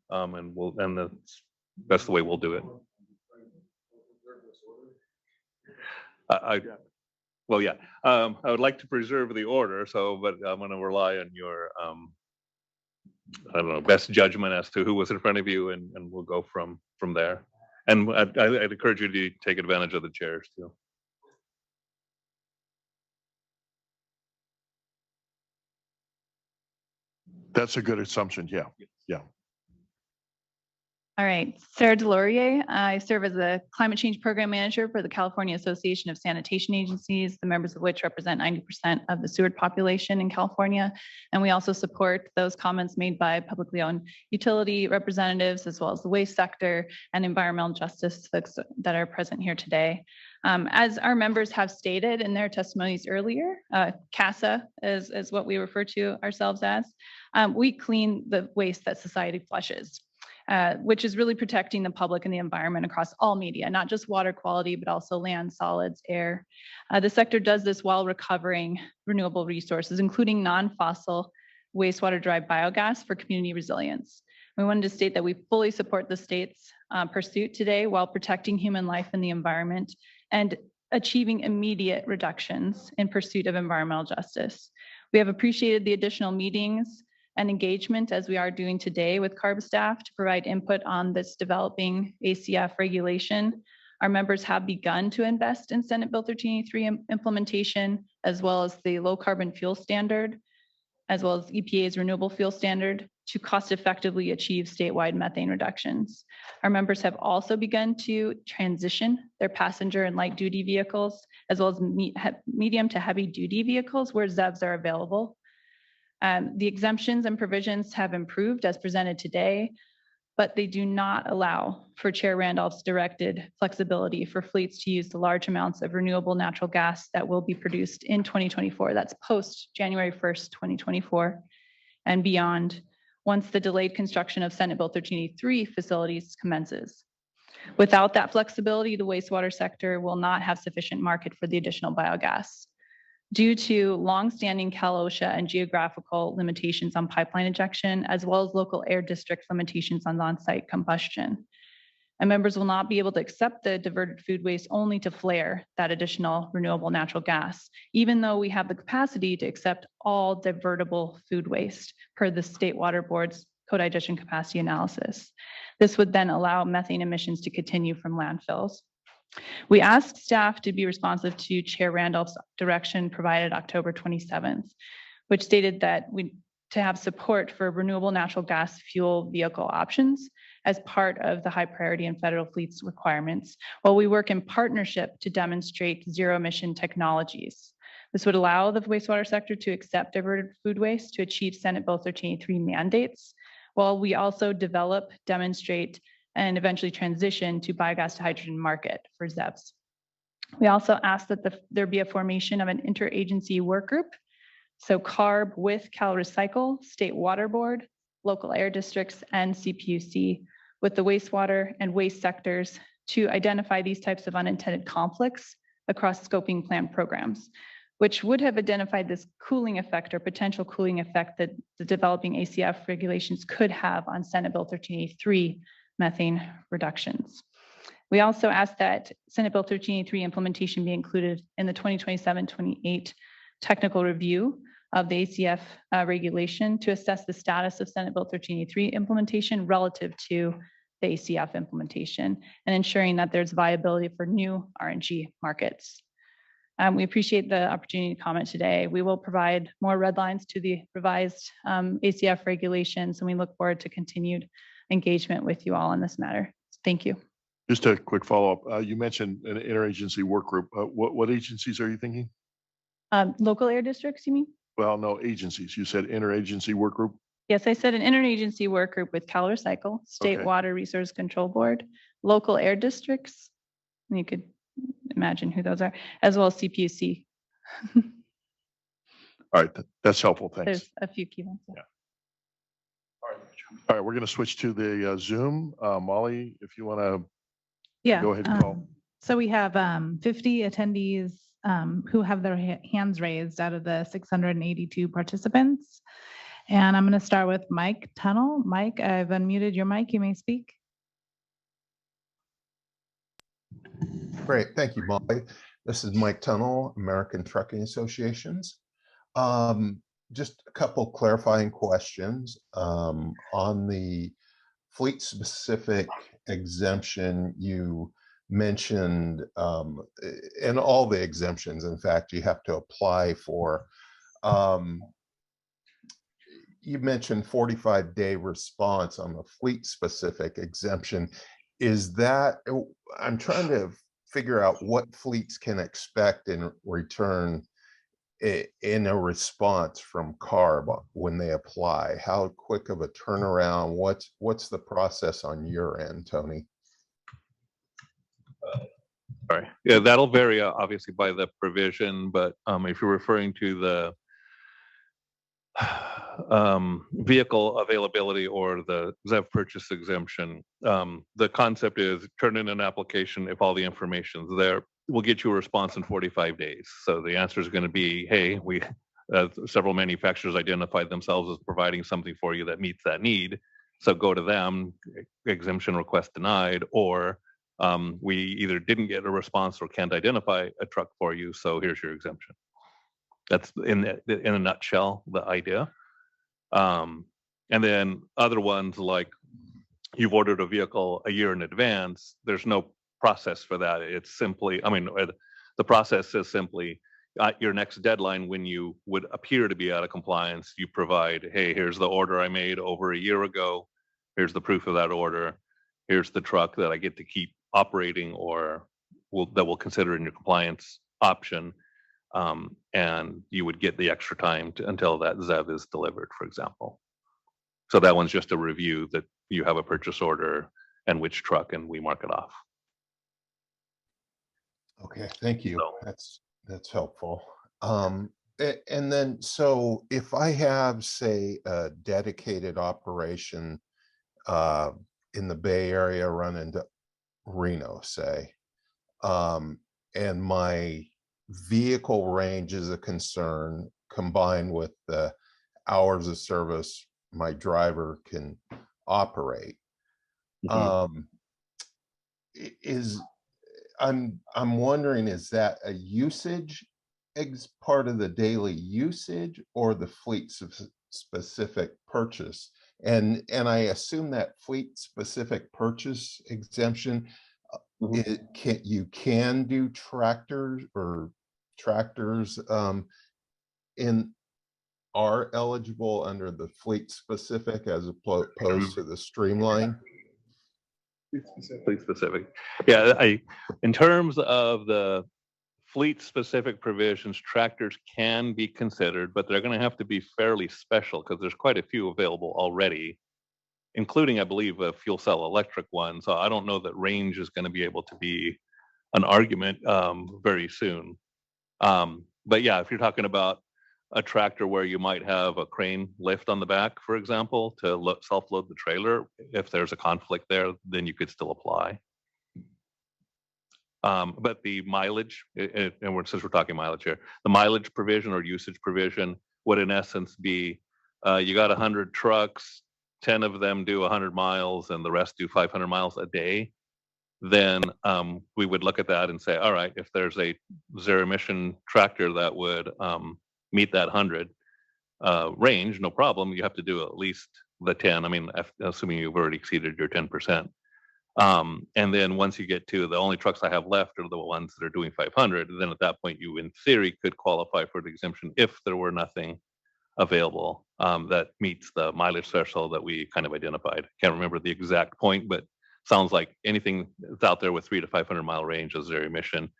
and that's the way we'll do it. Well, yeah, I would like to preserve the order. So, but I'm going to rely on your I don't know, best judgment as to who was in front of you, and we'll go from there. And I'd encourage you to take advantage of the chairs too. that's a good assumption. Yeah. Yeah. All right, Sarah Delorier. I serve as a climate change program manager for the California Association of Sanitation Agencies, the members of which represent 90% of the sewered population in California. And we also support those comments made by publicly owned utility representatives, as well as the waste sector and environmental justice folks that are present here today. As our members have stated in their testimonies earlier, CASA is what we refer to ourselves as. We clean the waste that society flushes. Which is really protecting the public and the environment across all media, not just water quality, but also land, solids, air. The sector does this while recovering renewable resources, including non-fossil wastewater-derived biogas for community resilience. We wanted to state that we fully support the state's pursuit today while protecting human life and the environment and achieving immediate reductions in pursuit of environmental justice. We have appreciated the additional meetings and engagement, as we are doing today with CARB staff, to provide input on this developing ACF regulation. Our members have begun to invest in Senate Bill 1383 implementation, as well as the low carbon fuel standard, as well as EPA's renewable fuel standard, to cost effectively achieve statewide methane reductions. Our members have also begun to transition their passenger and light duty vehicles, as well as medium to heavy duty vehicles where ZEVs are available. The exemptions and provisions have improved as presented today, but they do not allow for Chair Randolph's directed flexibility for fleets to use the large amounts of renewable natural gas that will be produced in 2024. That's post January 1st, 2024 and beyond, once the delayed construction of Senate Bill 1383 facilities commences. Without that flexibility, the wastewater sector will not have sufficient market for the additional biogas. Due to longstanding Cal OSHA and geographical limitations on pipeline ejection, as well as local air district limitations on on-site combustion. And members will not be able to accept the diverted food waste only to flare that additional renewable natural gas, even though we have the capacity to accept all divertible food waste per the State Water Board's co-digestion capacity analysis. This would then allow methane emissions to continue from landfills. We asked staff to be responsive to Chair Randolph's direction provided October 27th, which stated that to have support for renewable natural gas fuel vehicle options as part of the high priority and federal fleets requirements, while we work in partnership to demonstrate zero emission technologies. This would allow the wastewater sector to accept diverted food waste to achieve Senate Bill 1383 mandates, while we also develop, demonstrate, and eventually transition to biogas to hydrogen market for ZEVs. We also asked that there be a formation of an interagency work group, so CARB with Cal Recycle, State Water Board, local air districts, and CPUC with the wastewater and waste sectors to identify these types of unintended conflicts across scoping plan programs, which would have identified this cooling effect or potential cooling effect that the developing ACF regulations could have on Senate Bill 1383 methane reductions. We also asked that Senate Bill 1383 implementation be included in the 2027-28 technical review of the ACF regulation to assess the status of Senate Bill 1383 implementation relative to the ACF implementation and ensuring that there's viability for new RNG markets. We appreciate the opportunity to comment today. We will provide more red lines to the revised ACF regulations, and we look forward to continued engagement with you all on this matter. Thank you. Just a quick follow-up. You mentioned an interagency work group. What agencies are you thinking? Local air districts, you mean? Well, no, agencies. You said interagency work group? Yes, I said an interagency work group with Cal Recycle, State Okay. Water Resource Control Board, local air districts, and you could imagine who those are, as well as CPUC. All right, that's helpful. Thanks. There's a few key ones. Yeah. All right, we're going to switch to the Zoom. Molly, if you want to Yeah. go ahead and call. So we have 50 attendees who have their hands raised out of the 682 participants. And I'm going to start with Mike Tunnel. Mike, I've unmuted your mic. You may speak. Great. Thank you, Molly. This is Mike Tunnel, American Trucking Associations. Just a couple clarifying questions on the fleet-specific exemption you mentioned, and all the exemptions, in fact, you have to apply for. You mentioned 45-day response on the fleet-specific exemption. Is that, I'm trying to figure out what fleets can expect in return in a response from CARB when they apply. How quick of a turnaround? What's the process on your end, Tony? Sorry. Yeah, that'll vary obviously by the provision, but if you're referring to the vehicle availability or the ZEV purchase exemption, the concept is turn in an application if all the information's there. We'll get you a response in 45 days. So the answer is going to be, hey, we several manufacturers identified themselves as providing something for you that meets that need. So go to them, exemption request denied, or we either didn't get a response or can't identify a truck for you. So here's your exemption. That's in a nutshell, the idea. And then other ones like you've ordered a vehicle a year in advance, there's no process for that. It's simply, the process is simply at your next deadline when you would appear to be out of compliance, you provide, hey, here's the order I made over a year ago. Here's the proof of that order. Here's the truck that I get to keep operating or that we'll consider in your compliance option. And you would get the extra time until that ZEV is delivered, for example. So that one's just a review that you have a purchase order and which truck, and we mark it off. Okay, thank you. That's helpful. And then, so if I have, say, a dedicated operation in the Bay Area running to Reno, say, and my vehicle range is a concern combined with the hours of service my driver can operate. I'm wondering, is that a usage part of the daily usage or the fleet specific purchase? And I assume that fleet specific purchase exemption, you can do tractors are eligible under the fleet specific as opposed to the streamline? Fleet specific. Yeah, in terms of the fleet specific provisions, tractors can be considered, but they're going to have to be fairly special because there's quite a few available already, including, I believe, a fuel cell electric one. So I don't know that range is going to be able to be an argument very soon. But yeah, if you're talking about a tractor where you might have a crane lift on the back, for example, to self-load the trailer, if there's a conflict there, then you could still apply. But the mileage, and since we're talking mileage here, the mileage provision or usage provision would in essence be, you got 100 trucks, 10 of them do 100 miles and the rest do 500 miles a day. then we would look at that and say, all right, if there's a zero emission tractor that would meet that 100 range, no problem. You have to do at least the 10. I mean, assuming you've already exceeded your 10%. And then once you get to the only trucks I have left are the ones that are doing 500, then at that point you in theory could qualify for the exemption if there were nothing available that meets the mileage threshold that we kind of identified. Can't remember the exact point, but sounds like anything that's out there with 300 to 500 mile range of zero emission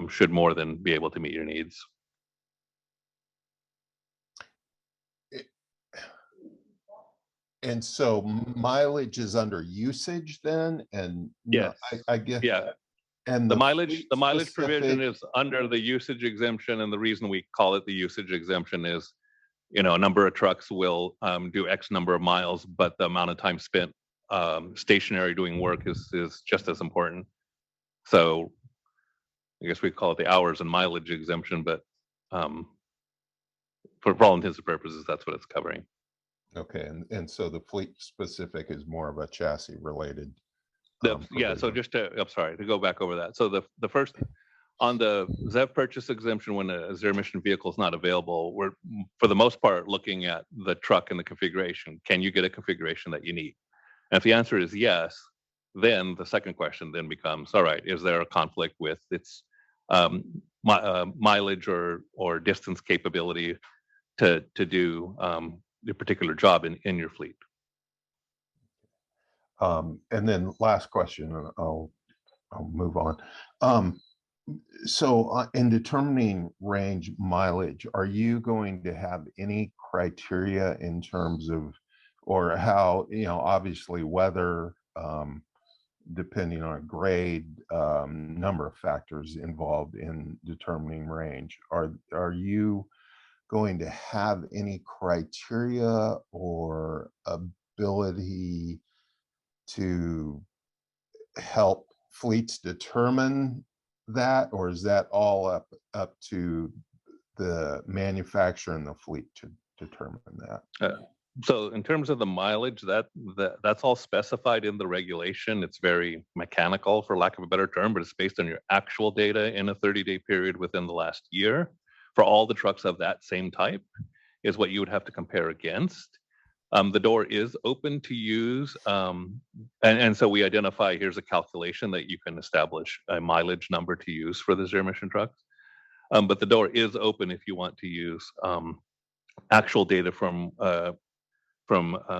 should more than be able to meet your needs. And so mileage is under usage then, and yes, I guess And the mileage provision is under the usage exemption, and the reason we call it the usage exemption is, a number of trucks will do X number of miles, but the amount of time spent stationary doing work is just as important. So I guess we call it the hours and mileage exemption, but for all intents and purposes, that's what it's covering. Okay, and so the fleet specific is more of a chassis related. So just to go back over that. So the first on the ZEV purchase exemption, when a zero emission vehicle is not available, we're for the most part looking at the truck and the configuration. Can you get a configuration that you need? And if the answer is yes, then the second question then becomes, all right, is there a conflict with its mileage or distance capability to do the particular job in your fleet? And then last question, and I'll move on. So in determining range mileage, are you going to have any criteria in terms of, or how, obviously weather, depending on grade, number of factors involved in determining range. Are you going to have any criteria or ability to help fleets determine that, or is that all up to the manufacturer and the fleet to determine that? So in terms of the mileage, that's all specified in the regulation. It's very mechanical, for lack of a better term, but it's based on your actual data in a 30-day period within the last year. For all the trucks of that same type is what you would have to compare against. The door is open to use. And so we identify, here's a calculation that you can establish a mileage number to use for the zero emission trucks. But the door is open if you want to use actual data from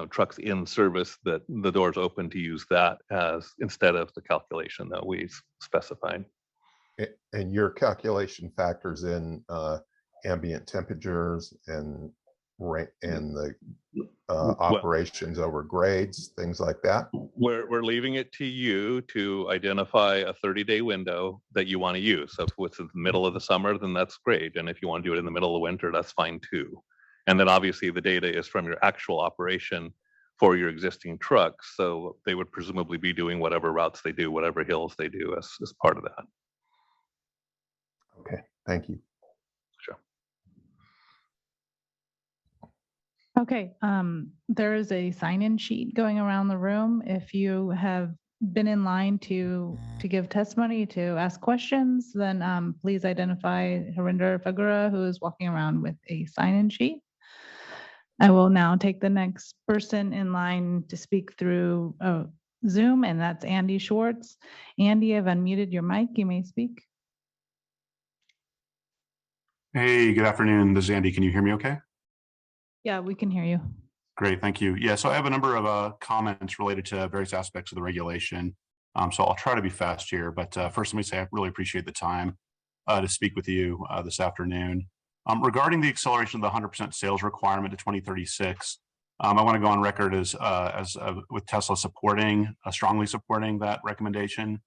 trucks in service, that the door is open to use that as instead of the calculation that we specified. And your calculation factors in ambient temperatures and the operations over grades, things like that? We're leaving it to you to identify a 30-day window that you want to use. So if it's in the middle of the summer, then that's great. And if you want to do it in the middle of winter, that's fine too. And then obviously the data is from your actual operation for your existing trucks. So they would presumably be doing whatever routes they do, whatever hills they do as part of that. Okay, thank you. Sure. Okay, there is a sign-in sheet going around the room. If you have been in line to give testimony, to ask questions, then please identify Harinder Fagura, who is walking around with a sign-in sheet. I will now take the next person in line to speak through Zoom, and that's Andy Schwartz. Andy, I've unmuted your mic. You may speak. Hey, good afternoon. This is Andy. Can you hear me okay? Yeah, we can hear you. Great, thank you. Yeah, so I have a number of comments related to various aspects of the regulation. So I'll try to be fast here, but first let me say I really appreciate the time to speak with you this afternoon. Regarding the acceleration of the 100% sales requirement to 2036, I want to go on record as with Tesla strongly supporting that recommendation.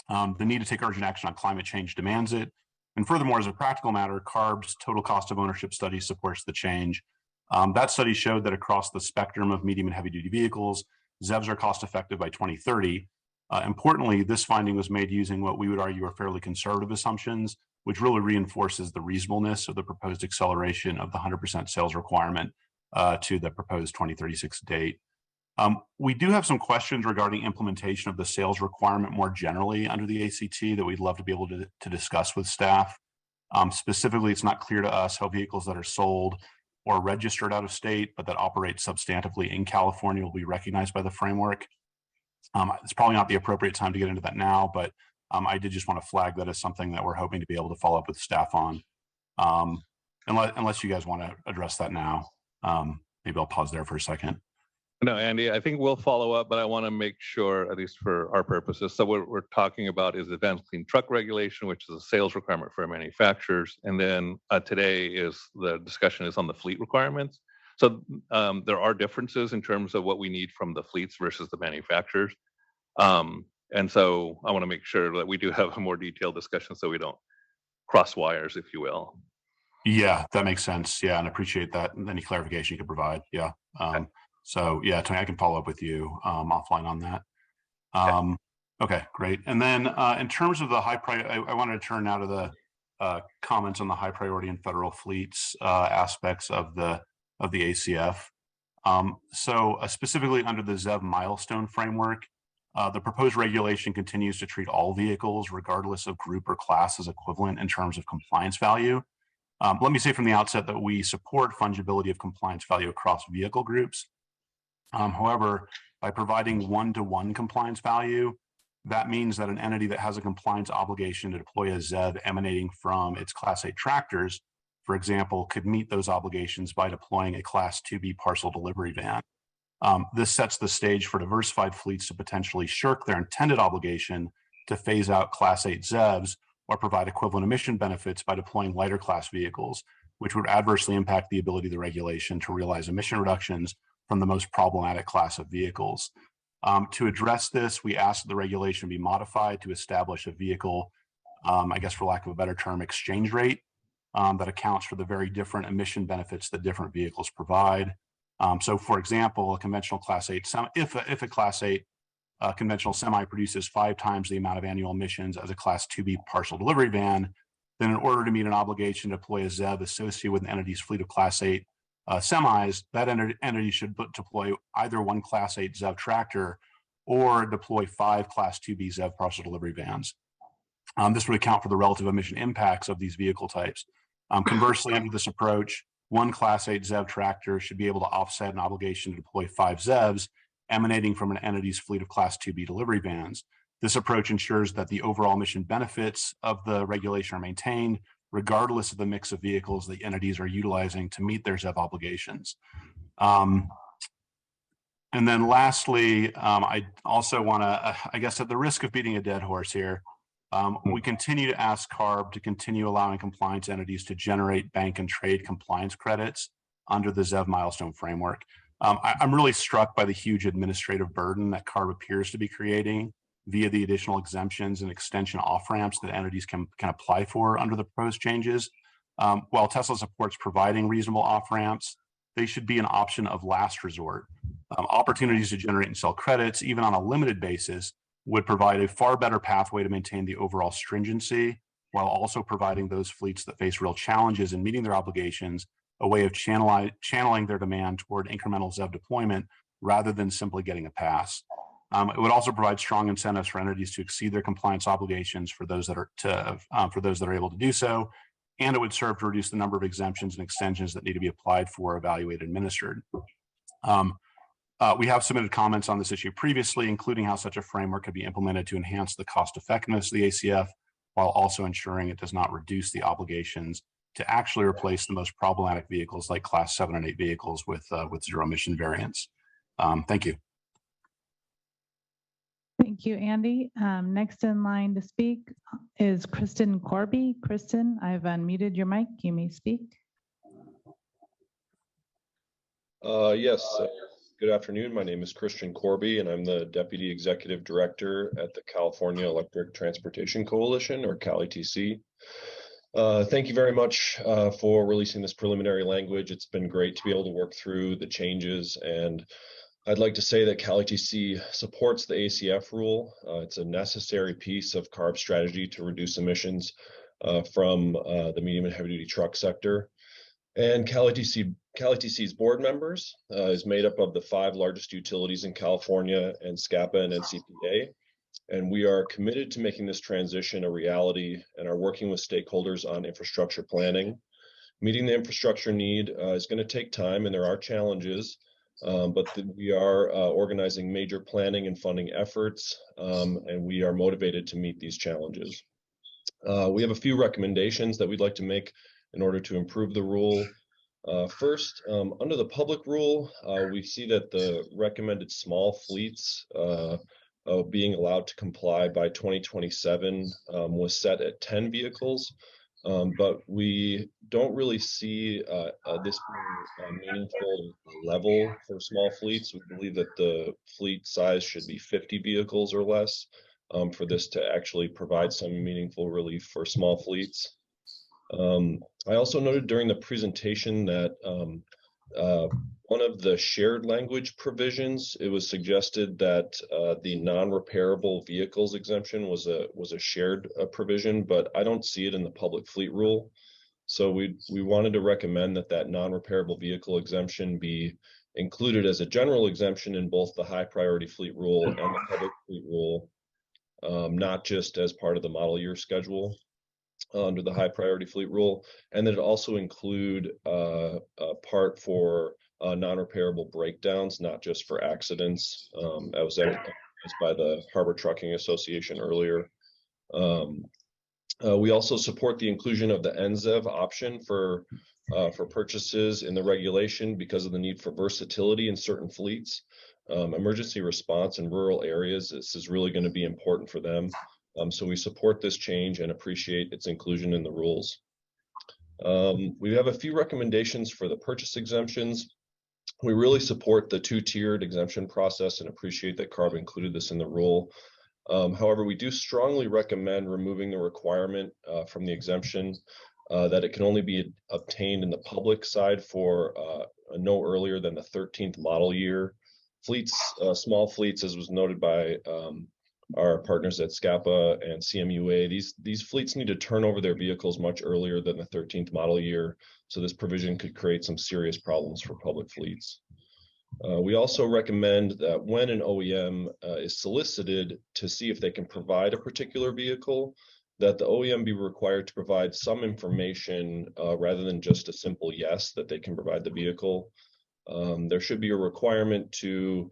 The need to take urgent action on climate change demands it. And furthermore, as a practical matter, CARB's total cost of ownership study supports the change. That study showed that across the spectrum of medium and heavy duty vehicles, ZEVs are cost effective by 2030. Importantly, this finding was made using what we would argue are fairly conservative assumptions, which really reinforces the reasonableness of the proposed acceleration of the 100% sales requirement to the proposed 2036 date. We do have some questions regarding implementation of the sales requirement more generally under the ACT that we'd love to be able to discuss with staff. Specifically, it's not clear to us how vehicles that are sold or registered out of state, but that operate substantively in California will be recognized by the framework. It's probably not the appropriate time to get into that now, but I did just want to flag that as something that we're hoping to be able to follow up with staff on. Unless you guys want to address that now, maybe I'll pause there for a second. No, Andy, I think we'll follow up, but I want to make sure, at least for our purposes. So what we're talking about is advanced clean truck regulation, which is a sales requirement for manufacturers. And then today is the discussion is on the fleet requirements. So there are differences in terms of what we need from the fleets versus the manufacturers. And so I want to make sure that we do have a more detailed discussion so we don't cross wires, if you will. Yeah, that makes sense. Yeah, and I appreciate that. Any clarification you could provide. Yeah. So yeah, Tony, I can follow up with you offline on that. Okay, great. And then in terms of the high priority, I wanted to turn now to the comments on the high priority and federal fleets aspects of the ACF. So specifically under the ZEV milestone framework, the proposed regulation continues to treat all vehicles, regardless of group or class, as equivalent in terms of compliance value. Let me say from the outset that we support fungibility of compliance value across vehicle groups. However, by providing one-to-one compliance value, that means that an entity that has a compliance obligation to deploy a ZEV emanating from its Class 8 tractors, for example, could meet those obligations by deploying a Class 2B parcel delivery van. This sets the stage for diversified fleets to potentially shirk their intended obligation to phase out Class 8 ZEVs or provide equivalent emission benefits by deploying lighter class vehicles, which would adversely impact the ability of the regulation to realize emission reductions from the most problematic class of vehicles. To address this, we asked that the regulation be modified to establish a vehicle, I guess for lack of a better term, exchange rate that accounts for the very different emission benefits that different vehicles provide. So for example, a conventional Class 8, if a Class 8 conventional semi produces 5 times the amount of annual emissions as a Class 2B parcel delivery van, then in order to meet an obligation to deploy a ZEV associated with an entity's fleet of Class 8 semis, that entity should deploy either one Class 8 ZEV tractor or deploy 5 Class 2B ZEV parcel delivery vans. This would account for the relative emission impacts of these vehicle types. Conversely, under this approach, one Class 8 ZEV tractor should be able to offset an obligation to deploy 5 ZEVs emanating from an entity's fleet of Class 2B delivery vans. This approach ensures that the overall emission benefits of the regulation are maintained, regardless of the mix of vehicles the entities are utilizing to meet their ZEV obligations. And then lastly, I also want to, I guess at the risk of beating a dead horse here, we continue to ask CARB to continue allowing compliance entities to generate bank and trade compliance credits under the ZEV milestone framework. I'm really struck by the huge administrative burden that CARB appears to be creating via the additional exemptions and extension off-ramps that entities can apply for under the proposed changes. While Tesla supports providing reasonable off-ramps, they should be an option of last resort. Opportunities to generate and sell credits, even on a limited basis, would provide a far better pathway to maintain the overall stringency, while also providing those fleets that face real challenges in meeting their obligations a way of channeling their demand toward incremental ZEV deployment rather than simply getting a pass. It would also provide strong incentives for entities to exceed their compliance obligations for those that are able to do so, and it would serve to reduce the number of exemptions and extensions that need to be applied for, evaluated, and administered. We have submitted comments on this issue previously, including how such a framework could be implemented to enhance the cost effectiveness of the ACF, while also ensuring it does not reduce the obligations to actually replace the most problematic vehicles like Class 7 and 8 vehicles with zero emission variants. Thank you. Thank you, Andy. Next in line to speak is Kristen Corby. Kristen, I've unmuted your mic. You may speak. Yes. Good afternoon. My name is Christian Corby, and I'm the Deputy Executive Director at the California Electric Transportation Coalition, or CALETC. Thank you very much for releasing this preliminary language. It's been great to be able to work through the changes, and I'd like to say that CALETC supports the ACF rule. It's a necessary piece of CARB's strategy to reduce emissions from the medium and heavy-duty truck sector. And CALETC CalETC's board members is made up of the 5 largest utilities in California and SCAPA and NCPA. And we are committed to making this transition a reality and are working with stakeholders on infrastructure planning. Meeting the infrastructure need is going to take time, and there are challenges, but we are organizing major planning and funding efforts, and we are motivated to meet these challenges. We have a few recommendations that we'd like to make in order to improve the rule. First, under the public rule, we see that the recommended small fleets being allowed to comply by 2027 was set at 10 vehicles. But we don't really see this being a meaningful level for small fleets. We believe that the fleet size should be 50 vehicles or less for this to actually provide some meaningful relief for small fleets. I also noted during the presentation that one of the shared language provisions, it was suggested that the non-repairable vehicles exemption was a shared provision, but I don't see it in the public fleet rule. So we wanted to recommend that non-repairable vehicle exemption be included as a general exemption in both the high priority fleet rule and the public fleet rule, not just as part of the model year schedule under the high priority fleet rule, and that it also include a part for non-repairable breakdowns, not just for accidents, as emphasized by the Harbor Trucking Association earlier. We also support the inclusion of the NZEV option for purchases in the regulation because of the need for versatility in certain fleets. Emergency response in rural areas, this is really going to be important for them. So we support this change and appreciate its inclusion in the rules. We have a few recommendations for the purchase exemptions. We really support the 2-tiered exemption process and appreciate that CARB included this in the rule. However, we do strongly recommend removing the requirement from the exemption that it can only be obtained in the public side for no earlier than the 13th model year. Fleets, small fleets, as was noted by our partners at SCAPA and CMUA, these fleets need to turn over their vehicles much earlier than the 13th model year, so this provision could create some serious problems for public fleets. We also recommend that when an OEM is solicited to see if they can provide a particular vehicle, that the OEM be required to provide some information rather than just a simple yes that they can provide the vehicle. There should be a requirement to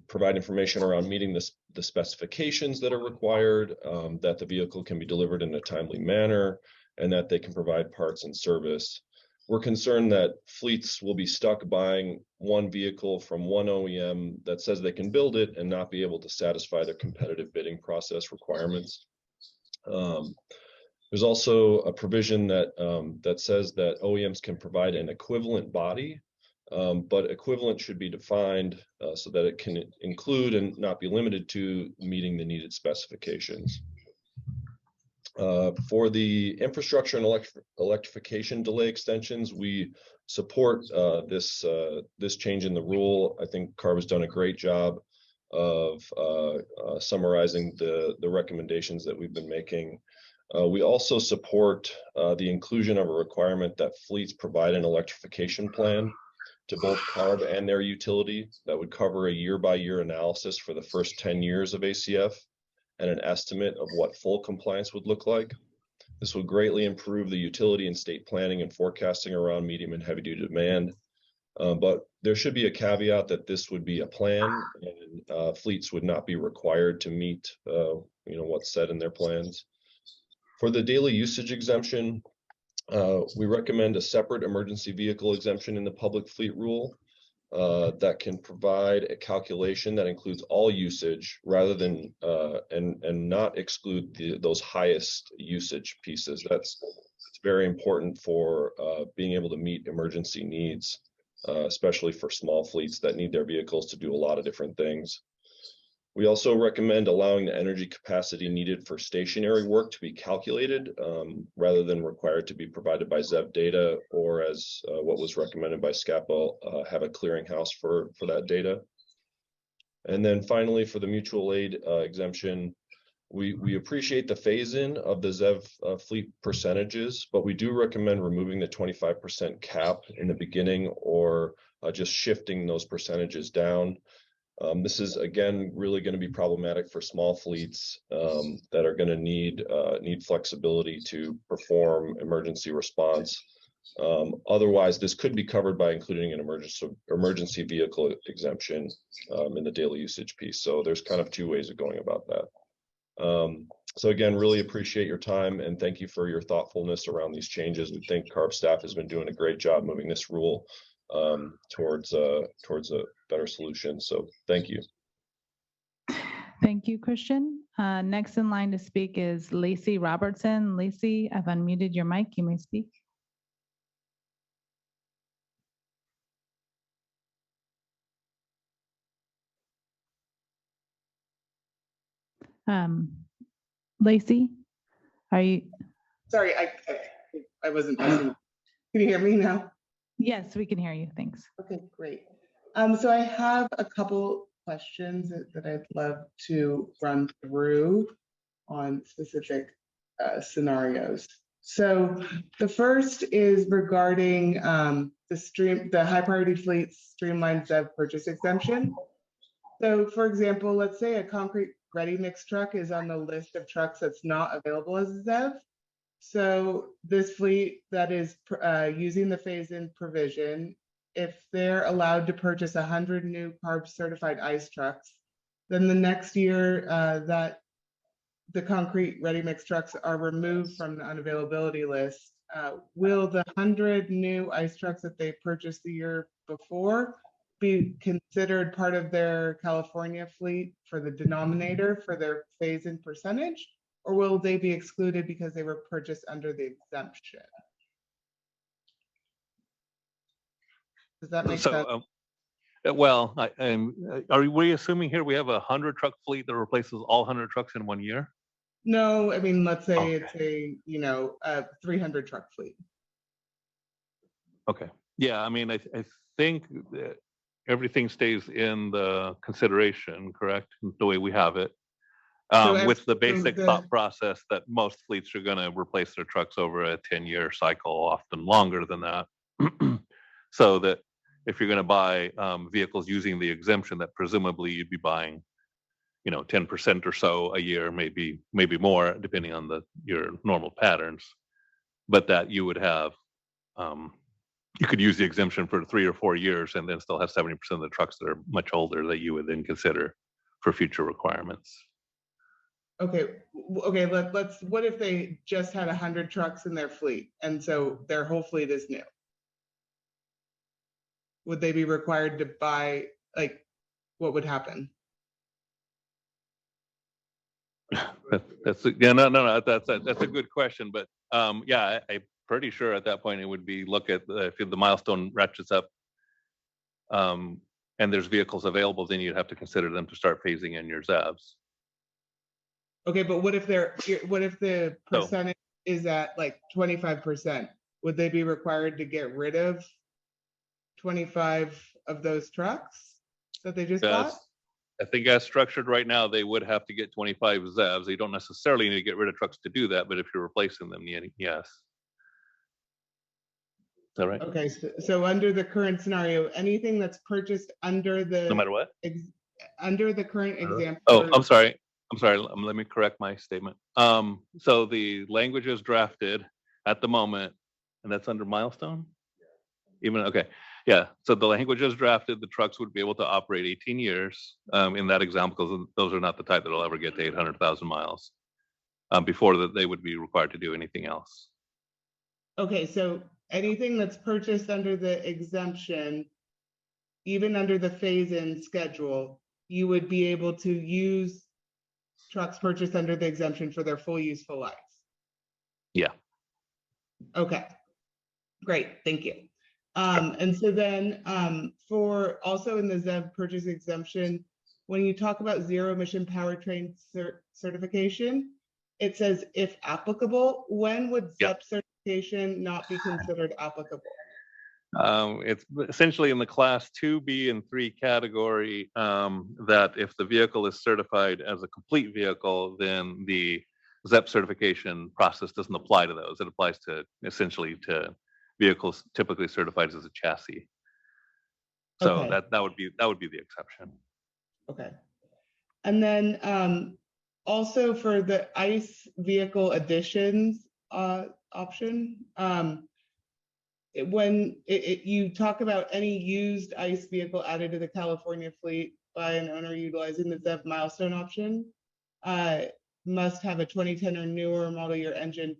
provide information around meeting the specifications that are required, that the vehicle can be delivered in a timely manner, and that they can provide parts and service. We're concerned that fleets will be stuck buying one vehicle from one OEM that says they can build it and not be able to satisfy their competitive bidding process requirements. There's also a provision that says that OEMs can provide an equivalent body, but equivalent should be defined so that it can include and not be limited to meeting the needed specifications. For the infrastructure and electrification delay extensions, we support this change in the rule. I think CARB has done a great job of summarizing the recommendations that we've been making. We also support the inclusion of a requirement that fleets provide an electrification plan to both CARB and their utility that would cover a year-by-year analysis for the first 10 years of ACF and an estimate of what full compliance would look like. This would greatly improve the utility and state planning and forecasting around medium and heavy-duty demand. But there should be a caveat that this would be a plan, and fleets would not be required to meet what's said in their plans. For the daily usage exemption, we recommend a separate emergency vehicle exemption in the public fleet rule that can provide a calculation that includes all usage rather than and not exclude those highest usage pieces. It's very important for being able to meet emergency needs, especially for small fleets that need their vehicles to do a lot of different things. We also recommend allowing the energy capacity needed for stationary work to be calculated rather than required to be provided by ZEV data, or as what was recommended by SCAPA, have a clearinghouse for that data. And then finally, for the mutual aid exemption, We appreciate the phase-in of the ZEV fleet percentages, but we do recommend removing the 25% cap in the beginning, or just shifting those percentages down. This is, again, really going to be problematic for small fleets that are going to need flexibility to perform emergency response. Otherwise, this could be covered by including an emergency vehicle exemption in the daily usage piece. So there's kind of two ways of going about that. So again, really appreciate your time, and thank you for your thoughtfulness around these changes. We think CARB staff has been doing a great job moving this rule towards a better solution. So thank you. Thank you, Christian. Next in line to speak is Lacey Robertson. Lacey, I've unmuted your mic. You may speak. Lacey, are you? Sorry, I wasn't pressing. Can you hear me now? Yes, we can hear you. Thanks. Okay, great. So I have a couple questions that I'd love to run through on specific scenarios. So the first is regarding the high priority fleet streamlined ZEV purchase exemption. So for example, let's say a concrete ready mix truck is on the list of trucks that's not available as a ZEV. So this fleet that is using the phase-in provision, if they're allowed to purchase 100 new CARB certified ICE trucks, then the next year that the concrete ready mix trucks are removed from the unavailability list, will the 100 new ICE trucks that they purchased the year before be considered part of their California fleet for the denominator for their phase-in percentage, or will they be excluded because they were purchased under the exemption? Does that make sense? Well, are we assuming here we have a 100 truck fleet that replaces all 100 trucks in 1 year? No, I mean, let's say it's a 300 truck fleet. Okay. Yeah, I mean, I think that everything stays in the consideration, correct? The way we have it. With the basic thought process that most fleets are going to replace their trucks over a 10-year cycle, often longer than that. So that if you're going to buy vehicles using the exemption, that presumably you'd be buying, 10% or so a year, maybe more, depending on your normal patterns. But that you would have, you could use the exemption for 3 or 4 years and then still have 70% of the trucks that are much older that you would then consider for future requirements. Okay. What if they just had 100 trucks in their fleet, and so their whole fleet is new? Would they be required to buy, what would happen? That's a good question, but yeah, I'm pretty sure at that point it would be look at if the milestone ratchets up, and there's vehicles available, then you'd have to consider them to start phasing in your ZEVs. Okay, but what if the percentage is at 25%? Would they be required to get rid of 25 of those trucks that they just bought? I think as structured right now, they would have to get 25 ZEVs. They don't necessarily need to get rid of trucks to do that, but if you're replacing them, yes. Is that right? Okay, so under the current scenario, anything that's purchased under the no matter what under the current example. Oh, I'm sorry. Let me correct my statement. So the language is drafted at the moment, and that's under milestone. Okay. Yeah, so the language is drafted, the trucks would be able to operate 18 years in that example, because those are not the type that will ever get to 800,000 miles before that they would be required to do anything else. Okay, so anything that's purchased under the exemption, even under the phase-in schedule, you would be able to use trucks purchased under the exemption for their full useful life. Yeah. Okay, great, thank you. And so then for also in the ZEV purchase exemption, when you talk about zero emission powertrain certification, it says if applicable. When would ZEV certification not be considered applicable? It's essentially in the class 2B and 3 category, that if the vehicle is certified as a complete vehicle, then the ZEP certification process doesn't apply to those. It applies to essentially to vehicles typically certified as a chassis. So Okay. that would be the exception. Okay. And then also for the ICE vehicle additions option, when you talk about any used ICE vehicle added to the California fleet by an owner utilizing the ZEV milestone option, must have a 2010 or newer model year engine.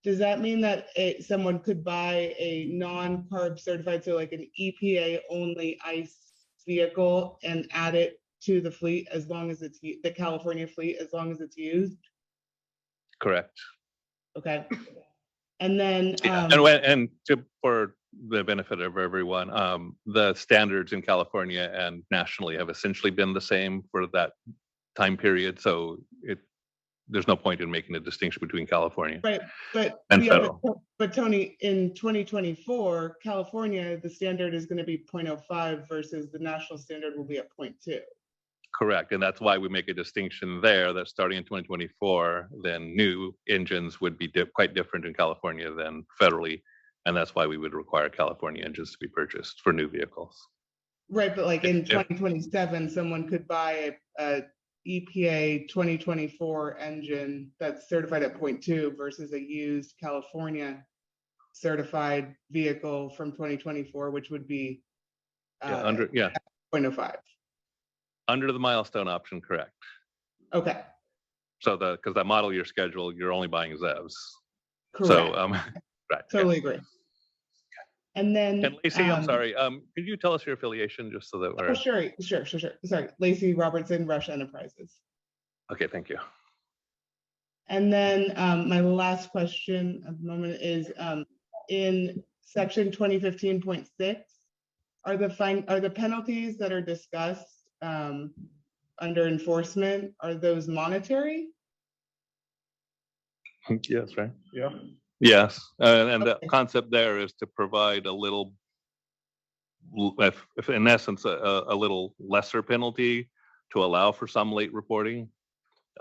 Does that mean that someone could buy a non-CARB certified, so like an EPA only ICE vehicle, and add it to the fleet as long as it's the California fleet, as long as it's used? Correct. Okay. And then for the benefit of everyone, the standards in California and nationally have essentially been the same for that time period. So there's no point in making a distinction between California, right? But and federal. But Tony, in 2024, California, the standard is going to be 0.05 versus the national standard will be at 0.2. Correct, and that's why we make a distinction there that starting in 2024, then new engines would be quite different in California than federally, and that's why we would require California engines to be purchased for new vehicles. Right, but like in 2027, someone could buy a EPA 2024 engine that's certified at 0.2 versus a used California certified vehicle from 2024, which would be 0.05. Under the milestone option, correct. Okay. So because that model year schedule, you're only buying ZEVs. Correct. So right. Totally agree. And then And Lacey, I'm sorry. Could you tell us your affiliation just so that we're sure. Sorry, Lacey Robertson, Rush Enterprises. Okay, thank you. And then my last question at the moment is in section 2015.6, are the penalties that are discussed under enforcement, are those monetary? Yes, right. Yeah. Yes, and the concept there is to provide a little, if in essence, a little lesser penalty to allow for some late reporting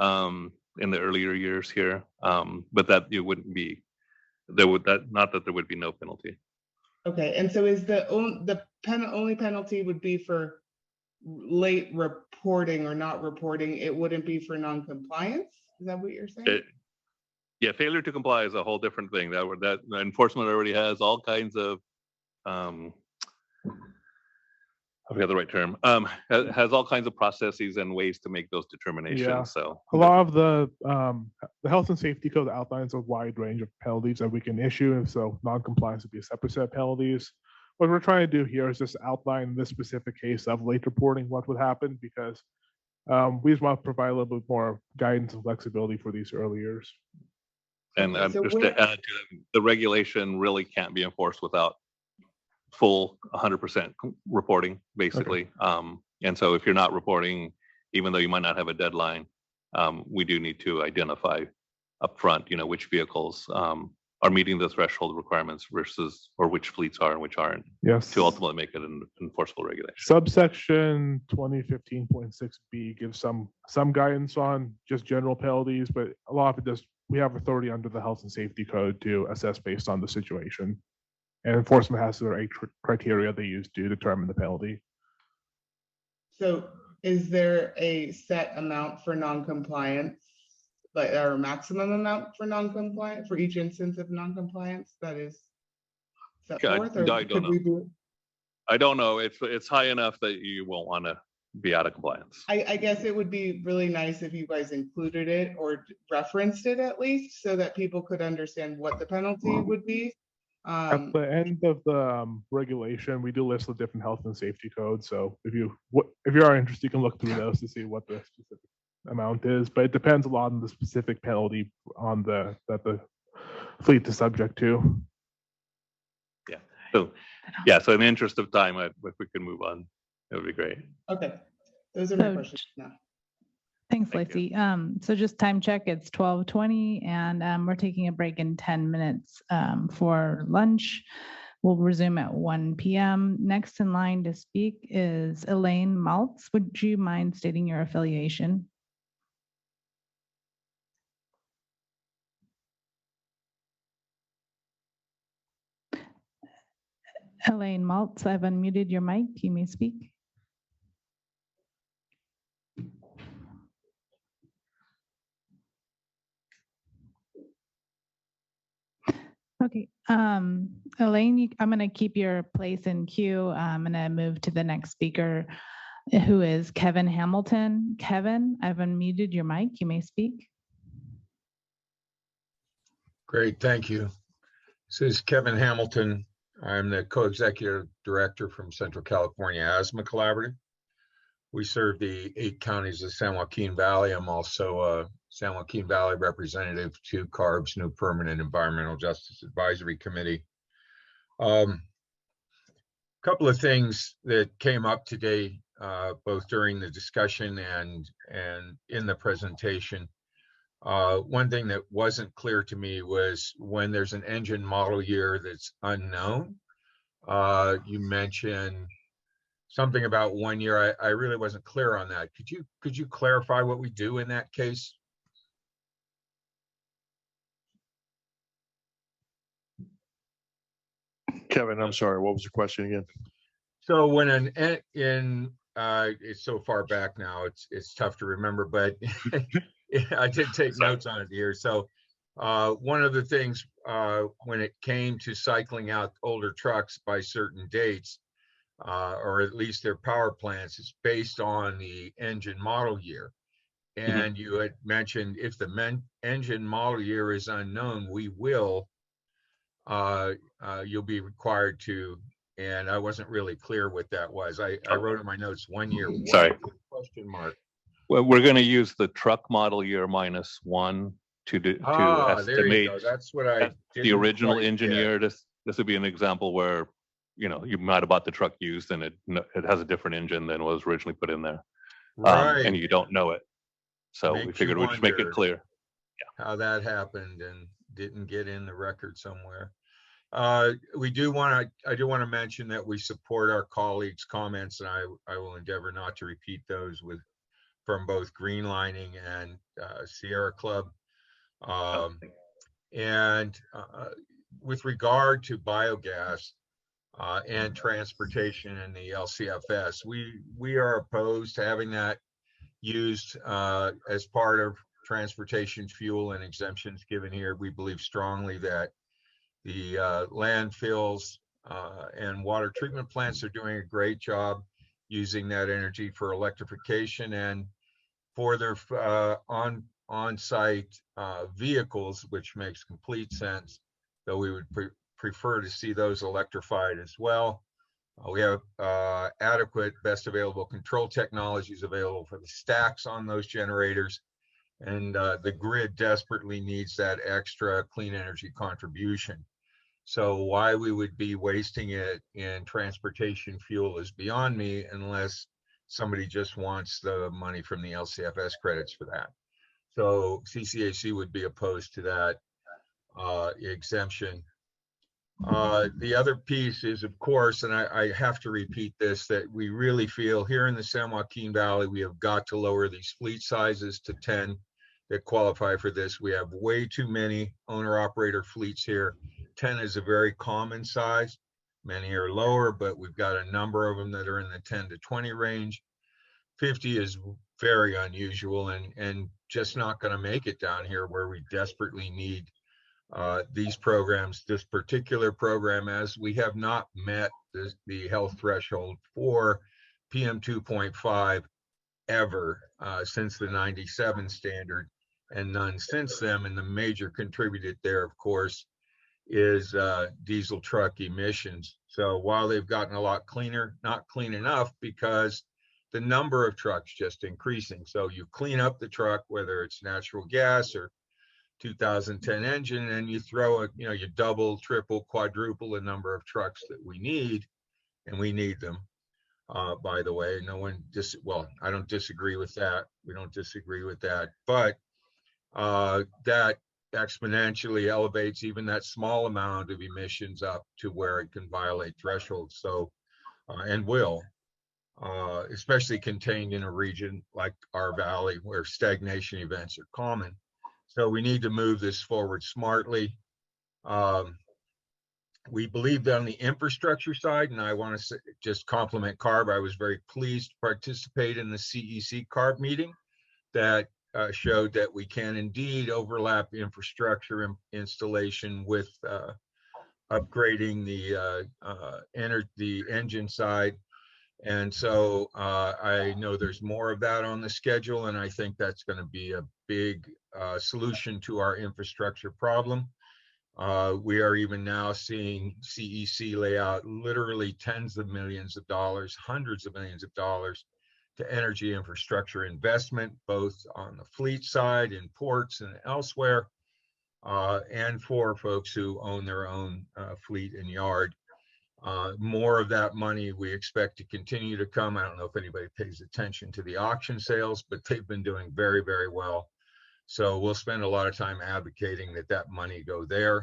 in the earlier years here, but that it wouldn't be, not that there would be no penalty. Okay, and so is the only penalty would be for late reporting or not reporting? It wouldn't be for non-compliance? Is that what you're saying? Yeah, failure to comply is a whole different thing. That enforcement already has all kinds of, I forgot the right term, has all kinds of processes and ways to make those determinations. Yeah. So a lot of the health and safety code outlines a wide range of penalties that we can issue, and so non-compliance would be a separate set of penalties. What we're trying to do here is just outline this specific case of late reporting, what would happen, because we just want to provide a little bit more guidance and flexibility for these early years. And just to add to it, the regulation really can't be enforced without full 100% reporting, basically. Okay. And so if you're not reporting, even though you might not have a deadline, we do need to identify upfront, which vehicles are meeting the threshold requirements versus, or which fleets are and which aren't. Yes. To ultimately make it an enforceable regulation. Subsection 2015.6B gives some guidance on just general penalties, but a lot of it does. We have authority under the health and safety code to assess based on the situation, and enforcement has their criteria they use to determine the penalty. So is there a set amount for non-compliance, like or a maximum amount for non-compliance for each instance of non-compliance that is set forth? Or I don't know. I don't know. It's high enough that you won't want to be out of compliance. I guess it would be really nice if you guys included it or referenced it at least, so that people could understand what the penalty would be. At the end of the regulation, we do list the different health and safety codes. So if you are interested, you can look through those to see what the specific amount is. But it depends a lot on the specific penalty that the fleet is subject to. Yeah. So yeah. So in the interest of time, if we could move on, that would be great. Okay. Those are my questions now. Thanks, Lacey. So just time check, it's 12:20 and we're taking a break in 10 minutes for lunch. We'll resume at 1 p.m. Next in line to speak is Elaine Maltz. Would you mind stating your affiliation? Elaine Maltz, I've unmuted your mic. You may speak. Okay, Elaine, I'm going to keep your place in queue. I'm going to move to the next speaker, who is Kevin Hamilton. Kevin, I've unmuted your mic. You may speak. Great, thank you. This is Kevin Hamilton. I'm the co-executive director from Central California Asthma Collaborative. We serve the 8 counties of San Joaquin Valley. I'm also a San Joaquin Valley representative to CARB's new Permanent Environmental Justice Advisory Committee. Couple of things that came up today, both during the discussion and in the presentation. One thing that wasn't clear to me was when there's an engine model year that's unknown. You mentioned something about 1 year. I really wasn't clear on that. Could you clarify what we do in that case? Kevin, I'm sorry, what was the question again? So when it's so far back now, it's tough to remember, but I did take notes on it here. So one of the things when it came to cycling out older trucks by certain dates, or at least their power plants, is based on the engine model year. And you had mentioned if the engine model year is unknown, you'll be required to, and I wasn't really clear what that was. I wrote in my notes 1 year. Sorry. Question mark. Well, we're going to use the truck model year -1 to estimate. That's what I the original engine year. This would be an example where, you know, you might have bought the truck used and it has a different engine than was originally put in there, and you don't know it. So we figured we'd just make it clear. Yeah. How that happened and didn't get in the record somewhere. I do want to mention that we support our colleagues' comments, and I will endeavor not to repeat those from both Greenlining and Sierra Club. With regard to biogas and transportation and the LCFS, we are opposed to having that used as part of transportation fuel and exemptions given here. We believe strongly that the landfills and water treatment plants are doing a great job using that energy for electrification and for their on-site vehicles, which makes complete sense, though we would prefer to see those electrified as well. We have adequate best available control technologies available for the stacks on those generators, and the grid desperately needs that extra clean energy contribution. So why we would be wasting it in transportation fuel is beyond me, unless somebody just wants the money from the LCFS credits for that. So CCAC would be opposed to that exemption. The other piece is, of course, and I have to repeat this, that we really feel here in the San Joaquin Valley, we have got to lower these fleet sizes to 10 that qualify for this. We have way too many owner-operator fleets here. 10 is a very common size. Many are lower, but we've got a number of them that are in the 10 to 20 range. 50 is very unusual and just not going to make it down here where we desperately need these programs. This particular program, as we have not met the health threshold for PM 2.5 ever since the 97 standard, and none since then. And the major contributor there, of course, is diesel truck emissions. So while they've gotten a lot cleaner, not clean enough because the number of trucks just increasing. So you clean up the truck, whether it's natural gas or 2010 engine, and you throw it, you double, triple, quadruple the number of trucks that we need, and we need them. By the way, I don't disagree with that. We don't disagree with that, but that exponentially elevates even that small amount of emissions up to where it can violate thresholds. So, and will, especially contained in a region like our valley where stagnation events are common. So we need to move this forward smartly. We believe that on the infrastructure side, and I want to just compliment CARB. I was very pleased to participate in the CEC CARB meeting that showed that we can indeed overlap infrastructure installation with upgrading the engine side. And so I know there's more of that on the schedule, and I think that's going to be a big solution to our infrastructure problem. We are even now seeing CEC lay out literally tens of millions of dollars, hundreds of millions of dollars to energy infrastructure investment, both on the fleet side in ports and elsewhere, and for folks who own their own fleet and yard. More of that money we expect to continue to come. I don't know if anybody pays attention to the auction sales, but they've been doing very, very well. So we'll spend a lot of time advocating that that money go there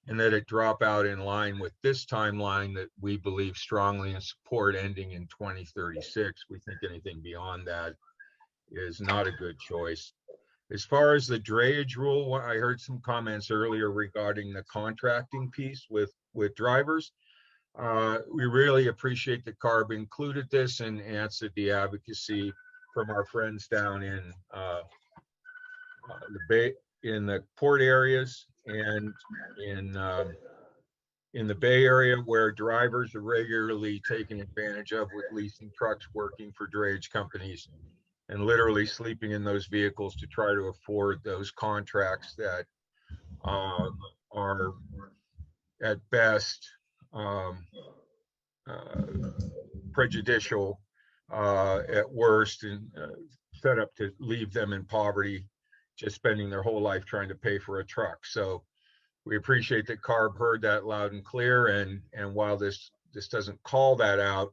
and that it drop out in line with this timeline that we believe strongly and support ending in 2036. We think anything beyond that is not a good choice. As far as the drayage rule, I heard some comments earlier regarding the contracting piece with drivers. We really appreciate that CARB included this and answered the advocacy from our friends down in the Bay, in the port areas, and in the Bay Area, where drivers are regularly taken advantage of with leasing trucks, working for drayage companies, and literally sleeping in those vehicles to try to afford those contracts that are at best prejudicial, at worst, and set up to leave them in poverty, just spending their whole life trying to pay for a truck. So we appreciate that CARB heard that loud and clear, and while this doesn't call that out,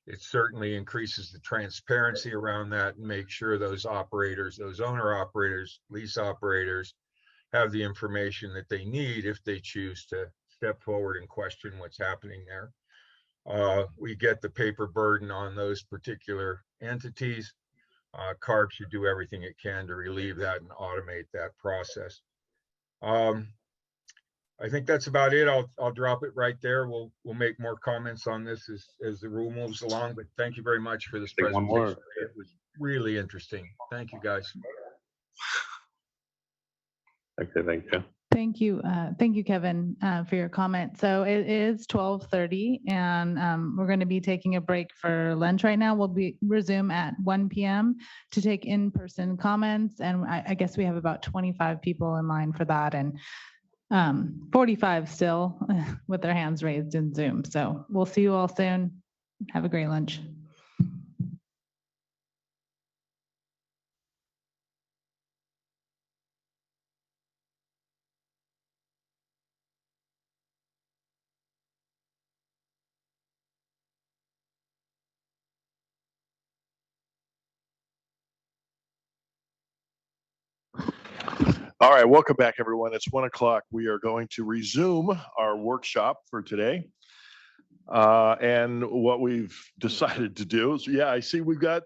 it certainly increases the transparency around that and makes sure those operators, those owner operators, lease operators, have the information that they need if they choose to step forward and question what's happening there. We get the paper burden on those particular entities. CARB should do everything it can to relieve that and automate that process. I think that's about it. I'll drop it right there. We'll make more comments on this as the rule moves along. But thank you very much for this presentation. It was really interesting. Thank you, guys. Okay, thank you. Thank you, Kevin, for your comment. So it is 12:30, and we're going to be taking a break for lunch right now. We'll resume at 1 p.m. to take in-person comments, and I guess we have about 25 people in line for that, and 45 still with their hands raised in Zoom. So we'll see you all soon. Have a great lunch. All right, welcome back, everyone. It's 1 o'clock. We are going to resume our workshop for today. And what we've decided to do is, yeah, I see we've got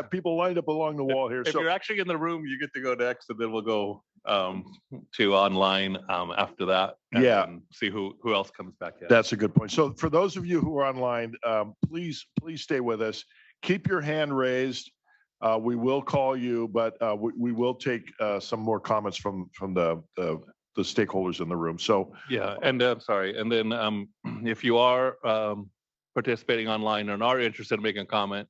people lined up along the wall here. If you're actually in the room, you get to go next, and then we'll go to online after that. And see who else comes back in. That's a good point. So for those of you who are online, please stay with us. Keep your hand raised. We will call you, but we will take some more comments from the stakeholders in the room. So yeah, and sorry, and then if you are participating online and are interested in making a comment,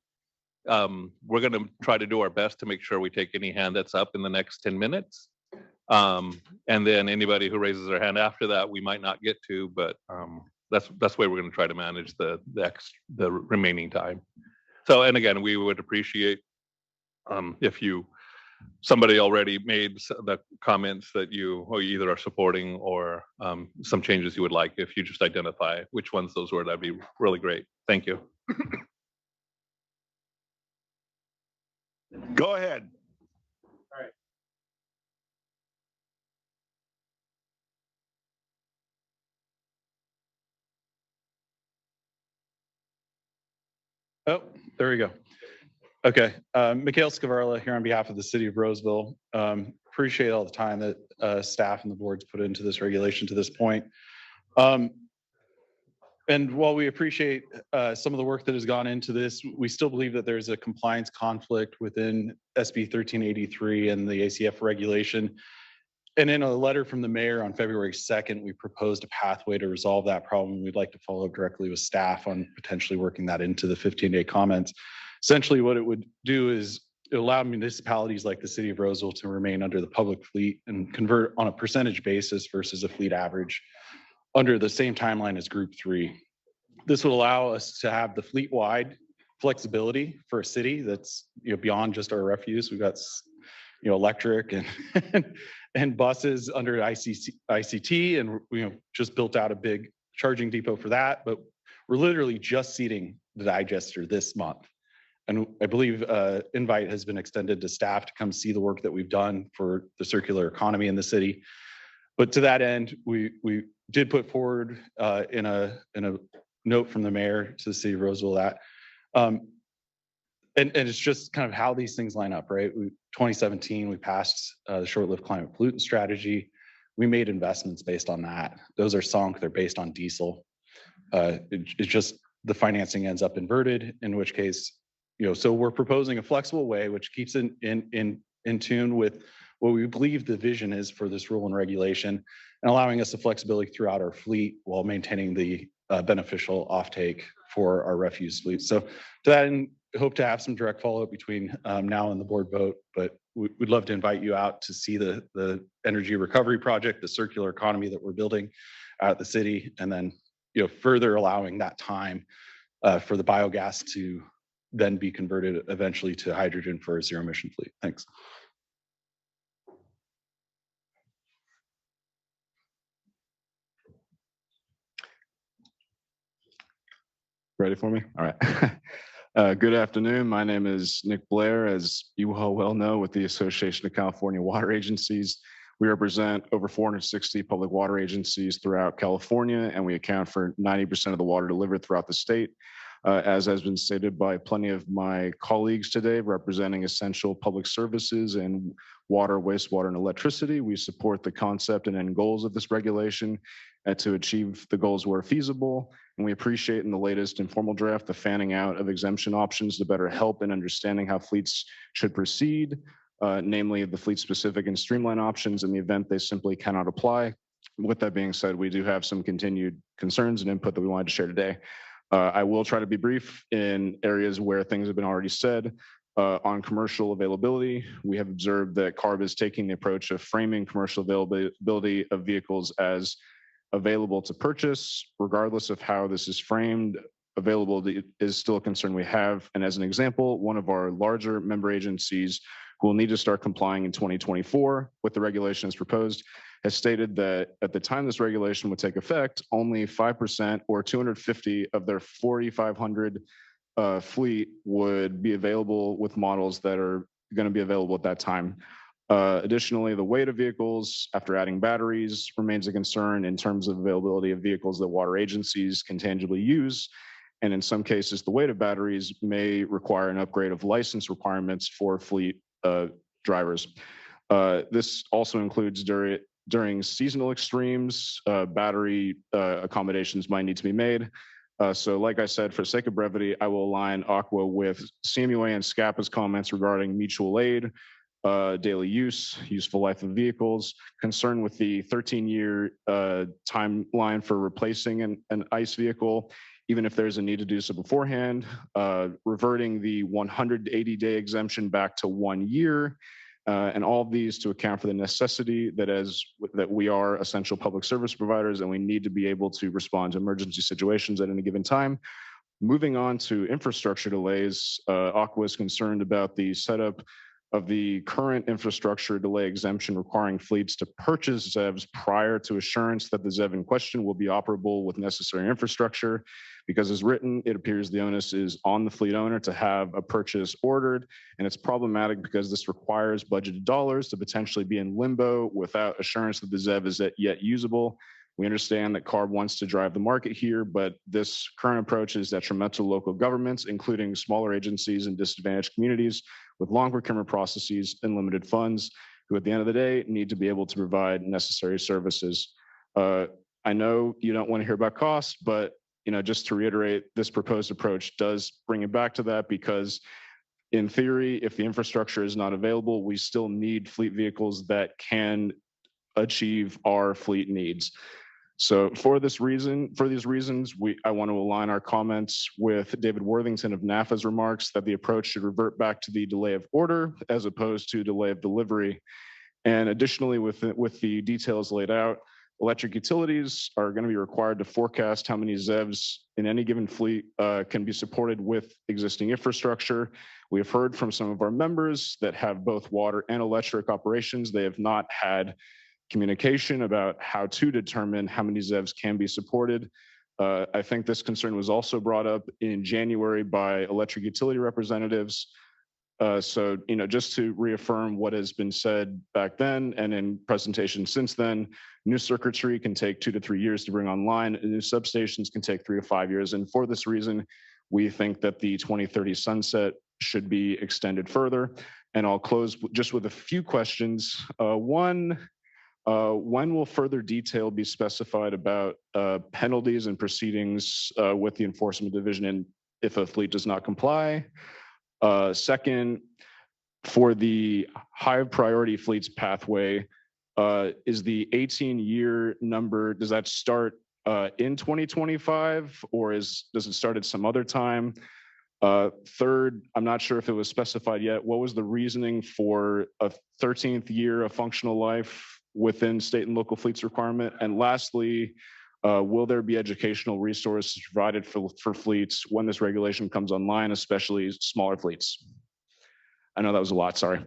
we're going to try to do our best to make sure we take any hand that's up in the next 10 minutes. And then anybody who raises their hand after that, we might not get to, but that's the way we're going to try to manage the remaining time. So, and again, we would appreciate if somebody already made the comments that you either are supporting or some changes you would like, if you just identify which ones those were, that'd be really great. Thank you. Go ahead. Oh, there we go. Okay, Mikhail Scavarla here on behalf of the city of Roseville. Appreciate all the time that staff and the boards put into this regulation to this point. And while we appreciate some of the work that has gone into this, we still believe that there's a compliance conflict within SB 1383 and the ACF regulation. And in a letter from the mayor on February 2nd, we proposed a pathway to resolve that problem. We'd like to follow up directly with staff on potentially working that into the 15-day comments. Essentially, what it would do is it allow municipalities like the city of Roseville to remain under the public fleet and convert on a percentage basis versus a fleet average under the same timeline as Group 3. This would allow us to have the fleet-wide flexibility for a city that's beyond just our refuse. We've got electric and buses under ICT, and just built out a big charging depot for that. But we're literally just seating the digester this month. And I believe invite has been extended to staff to come see the work that we've done for the circular economy in the city. But to that end, we did put forward in a note from the mayor to the city of Roseville that, and it's just kind of how these things line up, right? 2017, we passed the short-lived climate pollutant strategy. We made investments based on that. Those are sunk, they're based on diesel. It's just the financing ends up inverted, in which case, so we're proposing a flexible way which keeps in tune with what we believe the vision is for this rule and regulation, and allowing us the flexibility throughout our fleet while maintaining the beneficial offtake for our refuse fleet. So to that end, hope to have some direct follow-up between now and the board vote, but we'd love to invite you out to see the energy recovery project, the circular economy that we're building at the city, and then further allowing that time for the biogas to then be converted eventually to hydrogen for a zero emission fleet. Thanks. Ready for me? All right. Good afternoon. My name is Nick Blair, as you all well know, with the Association of California Water Agencies. We represent over 460 public water agencies throughout California, and we account for 90% of the water delivered throughout the state. As has been stated by plenty of my colleagues today, representing essential public services and water, wastewater, and electricity, we support the concept and end goals of this regulation to achieve the goals where feasible. And we appreciate in the latest informal draft the fanning out of exemption options to better help in understanding how fleets should proceed, namely the fleet-specific and streamline options in the event they simply cannot apply. With that being said, we do have some continued concerns and input that we wanted to share today. I will try to be brief in areas where things have been already said. On commercial availability, we have observed that CARB is taking the approach of framing commercial availability of vehicles as available to purchase, regardless of how this is framed. Availability is still a concern we have. And as an example, one of our larger member agencies who will need to start complying in 2024 with the regulations proposed has stated that at the time this regulation would take effect, only 5% or 250 of their 4,500 fleet would be available with models that are going to be available at that time. Additionally, the weight of vehicles after adding batteries remains a concern in terms of availability of vehicles that water agencies can tangibly use. And in some cases, the weight of batteries may require an upgrade of license requirements for fleet drivers. This also includes during seasonal extremes, battery accommodations might need to be made. So like I said, for sake of brevity, I will align Aqua with CMUA and SCAPA's comments regarding mutual aid, daily use, useful life of vehicles, concern with the 13-year timeline for replacing an ICE vehicle, even if there's a need to do so beforehand, reverting the 180-day exemption back to 1 year, and all of these to account for the necessity that we are essential public service providers and we need to be able to respond to emergency situations at any given time. Moving on to infrastructure delays, Aqua is concerned about the setup of the current infrastructure delay exemption requiring fleets to purchase ZEVs prior to assurance that the ZEV in question will be operable with necessary infrastructure. Because as written, it appears the onus is on the fleet owner to have a purchase ordered, and it's problematic because this requires budgeted dollars to potentially be in limbo without assurance that the ZEV is yet usable. We understand that CARB wants to drive the market here, but this current approach is detrimental to local governments, including smaller agencies and disadvantaged communities with long procurement processes and limited funds, who at the end of the day need to be able to provide necessary services. I know you don't want to hear about costs, but just to reiterate, this proposed approach does bring it back to that, because in theory, if the infrastructure is not available, we still need fleet vehicles that can achieve our fleet needs. So for these reasons, I want to align our comments with David Worthington of NAFA's remarks that the approach should revert back to the delay of order as opposed to delay of delivery. And additionally, with the details laid out, electric utilities are going to be required to forecast how many ZEVs in any given fleet can be supported with existing infrastructure. We have heard from some of our members that have both water and electric operations. They have not had communication about how to determine how many ZEVs can be supported. I think this concern was also brought up in January by electric utility representatives. So, just to reaffirm what has been said back then and in presentations since then, new circuitry can take 2 to 3 years to bring online, and new substations can take 3 to 5 years. And for this reason, we think that the 2030 sunset should be extended further. And I'll close just with a few questions. One, when will further detail be specified about penalties and proceedings with the Enforcement Division if a fleet does not comply? Second, for the high priority fleets pathway, is the 18-year number, does that start in 2025 or does it start at some other time? Third, I'm not sure if it was specified yet, what was the reasoning for a 13th year of functional life within state and local fleets requirement? And lastly, will there be educational resources provided for fleets when this regulation comes online, especially smaller fleets? I know that was a lot, sorry.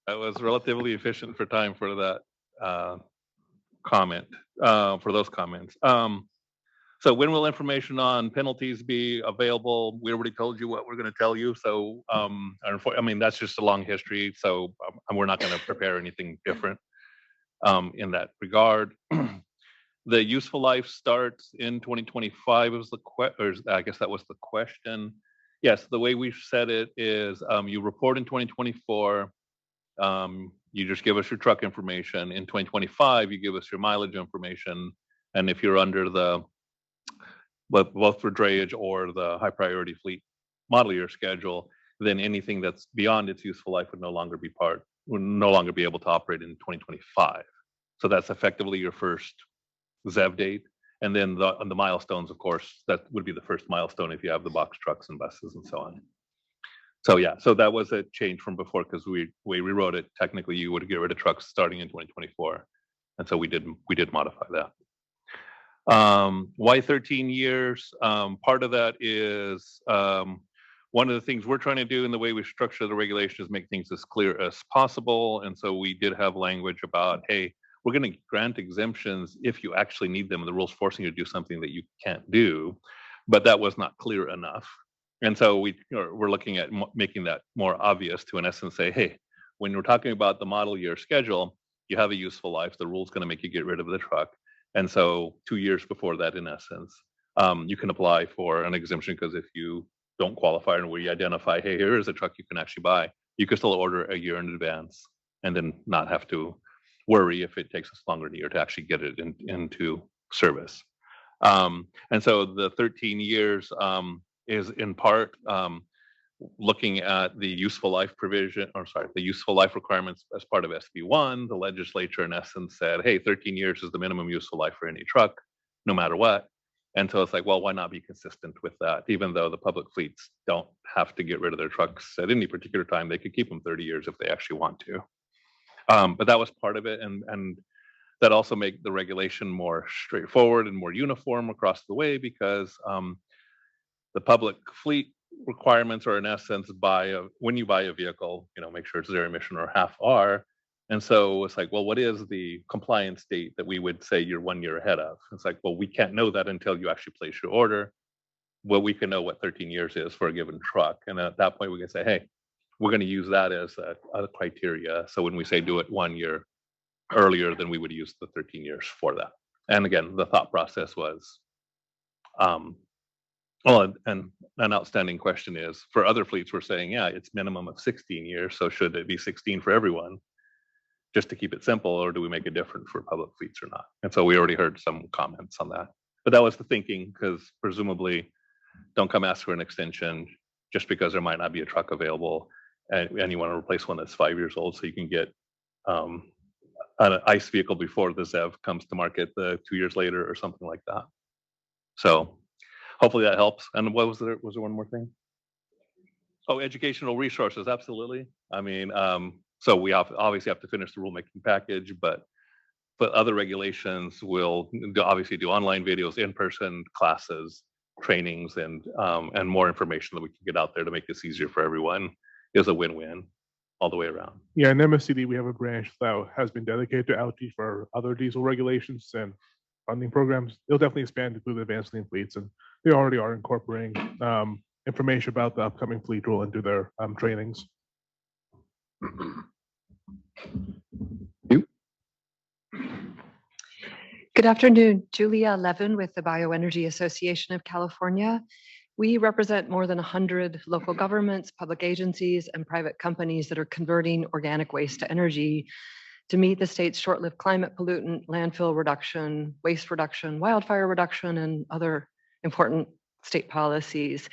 That was relatively efficient for time for that comment, for those comments. So when will information on penalties be available? We already told you what we're going to tell you. So, that's just a long history. So we're not going to prepare anything different in that regard. The useful life starts in 2025 was I guess that was the question. Yes, the way we've said it is you report in 2024, you just give us your truck information. In 2025, you give us your mileage information. And if you're under the, both for drayage or the high priority fleet model year schedule, then anything that's beyond its useful life would no longer be able to operate in 2025. So that's effectively your first ZEV date. And then the milestones, of course, that would be the first milestone if you have the box trucks and buses and so on. So yeah, so that was a change from before, because we rewrote it. Technically, you would get rid of trucks starting in 2024. And so we did modify that. Why 13 years? Part of that is one of the things we're trying to do in the way we structure the regulation is make things as clear as possible. And so we did have language about, hey, we're going to grant exemptions if you actually need them, and the rules forcing you to do something that you can't do. But that was not clear enough. And so we're looking at making that more obvious to, in essence, say, hey, when we're talking about the model year schedule, you have a useful life. The rule's going to make you get rid of the truck. And so 2 years before that, in essence, you can apply for an exemption, because if you don't qualify and we identify, hey, here is a truck you can actually buy, you can still order a year in advance and then not have to worry if it takes us longer than a year to actually get it into service. And so the 13 years is in part looking at the useful life provision, the useful life requirements as part of SB1. The legislature, in essence, said, hey, 13 years is the minimum useful life for any truck, no matter what. And so it's like, well, why not be consistent with that? Even though the public fleets don't have to get rid of their trucks at any particular time, they could keep them 30 years if they actually want to. But that was part of it. And that also made the regulation more straightforward and more uniform across the way, because the public fleet requirements are, in essence, when you buy a vehicle, make sure it's zero emission or half R. And so it's like, well, what is the compliance date that we would say you're 1 year ahead of? It's like, well, we can't know that until you actually place your order. Well, we can know what 13 years is for a given truck. And at that point, we can say, hey, we're going to use that as a criteria. So when we say do it 1 year earlier, then we would use the 13 years for that. And again, the thought process was, well, and an outstanding question is, for other fleets, we're saying, yeah, it's minimum of 16 years. So should it be 16 for everyone, just to keep it simple, or do we make it different for public fleets or not? And so we already heard some comments on that. But that was the thinking, because presumably, don't come ask for an extension just because there might not be a truck available, and you want to replace one that's 5 years old, so you can get an ICE vehicle before the ZEV comes to market 2 years later or something like that. So hopefully that helps. And what was there? Was there one more thing? Oh, educational resources, absolutely. I mean, so we obviously have to finish the rulemaking package, but other regulations will obviously do online videos, in-person classes, trainings, and more information that we can get out there to make this easier for everyone is a win-win all the way around. Yeah, in MSCD, we have a branch that has been dedicated to outreach for other diesel regulations and funding programs. It'll definitely expand to the advanced clean fleets, and they already are incorporating information about the upcoming fleet rule into their trainings. Good afternoon, Julia Levin with the Bioenergy Association of California. We represent more than 100 local governments, public agencies, and private companies that are converting organic waste to energy to meet the state's short-lived climate pollutant, landfill reduction, waste reduction, wildfire reduction, and other important state policies.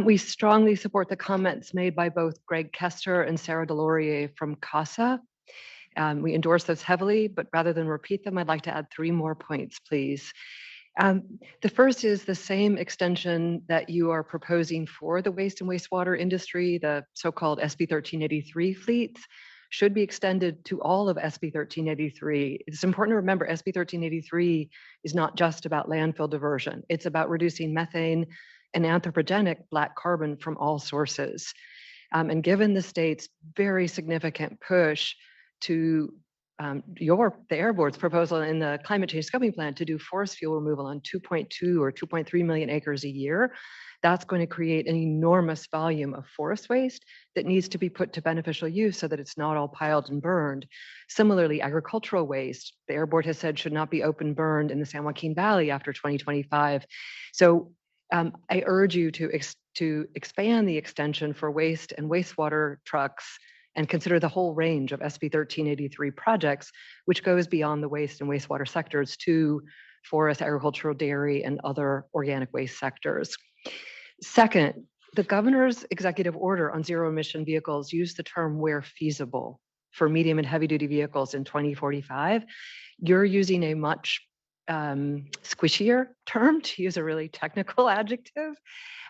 We strongly support the comments made by both Greg Kester and Sarah Delorier from CASA. We endorse those heavily, but rather than repeat them, I'd like to add 3 more points, please. The first is the same extension that you are proposing for the waste and wastewater industry, the so-called SB 1383 fleets, should be extended to all of SB 1383. It's important to remember SB 1383 is not just about landfill diversion. It's about reducing methane and anthropogenic black carbon from all sources. And given the state's very significant push to the Air Board's proposal in the climate change scoping plan to do forest fuel removal on 2.2 or 2.3 million acres a year, that's going to create an enormous volume of forest waste that needs to be put to beneficial use so that it's not all piled and burned. Similarly, agricultural waste, the Air Board has said should not be open burned in the San Joaquin Valley after 2025. So I urge you to expand the extension for waste and wastewater trucks and consider the whole range of SB 1383 projects, which goes beyond the waste and wastewater sectors to forest, agricultural, dairy, and other organic waste sectors. Second, the governor's executive order on zero-emission vehicles used the term where feasible for medium and heavy-duty vehicles in 2045. You're using a much squishier term, to use a really technical adjective,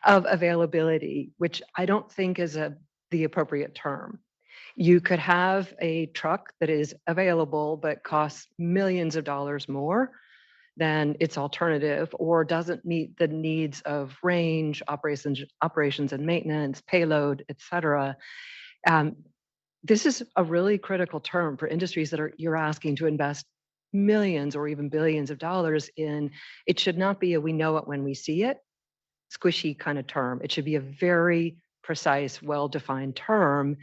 of availability, which I don't think is the appropriate term. You could have a truck that is available but costs millions of dollars more than its alternative, or doesn't meet the needs of range, operations and maintenance, payload, et cetera. This is a really critical term for industries that you're asking to invest millions or even billions of dollars in. It should not be a we know it when we see it, squishy kind of term. It should be a very precise, well-defined term.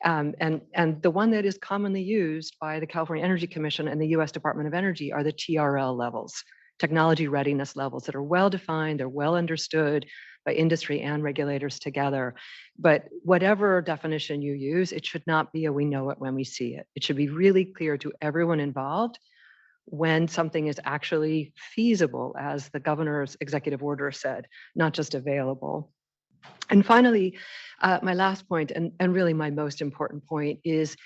And the one that is commonly used by the California Energy Commission and the US Department of Energy are the TRL levels, technology readiness levels, that are well-defined, they're well understood by industry and regulators together. But whatever definition you use, it should not be a we know it when we see it. It should be really clear to everyone involved when something is actually feasible, as the governor's executive order said, not just available. And finally, my last point, and really my most important point, is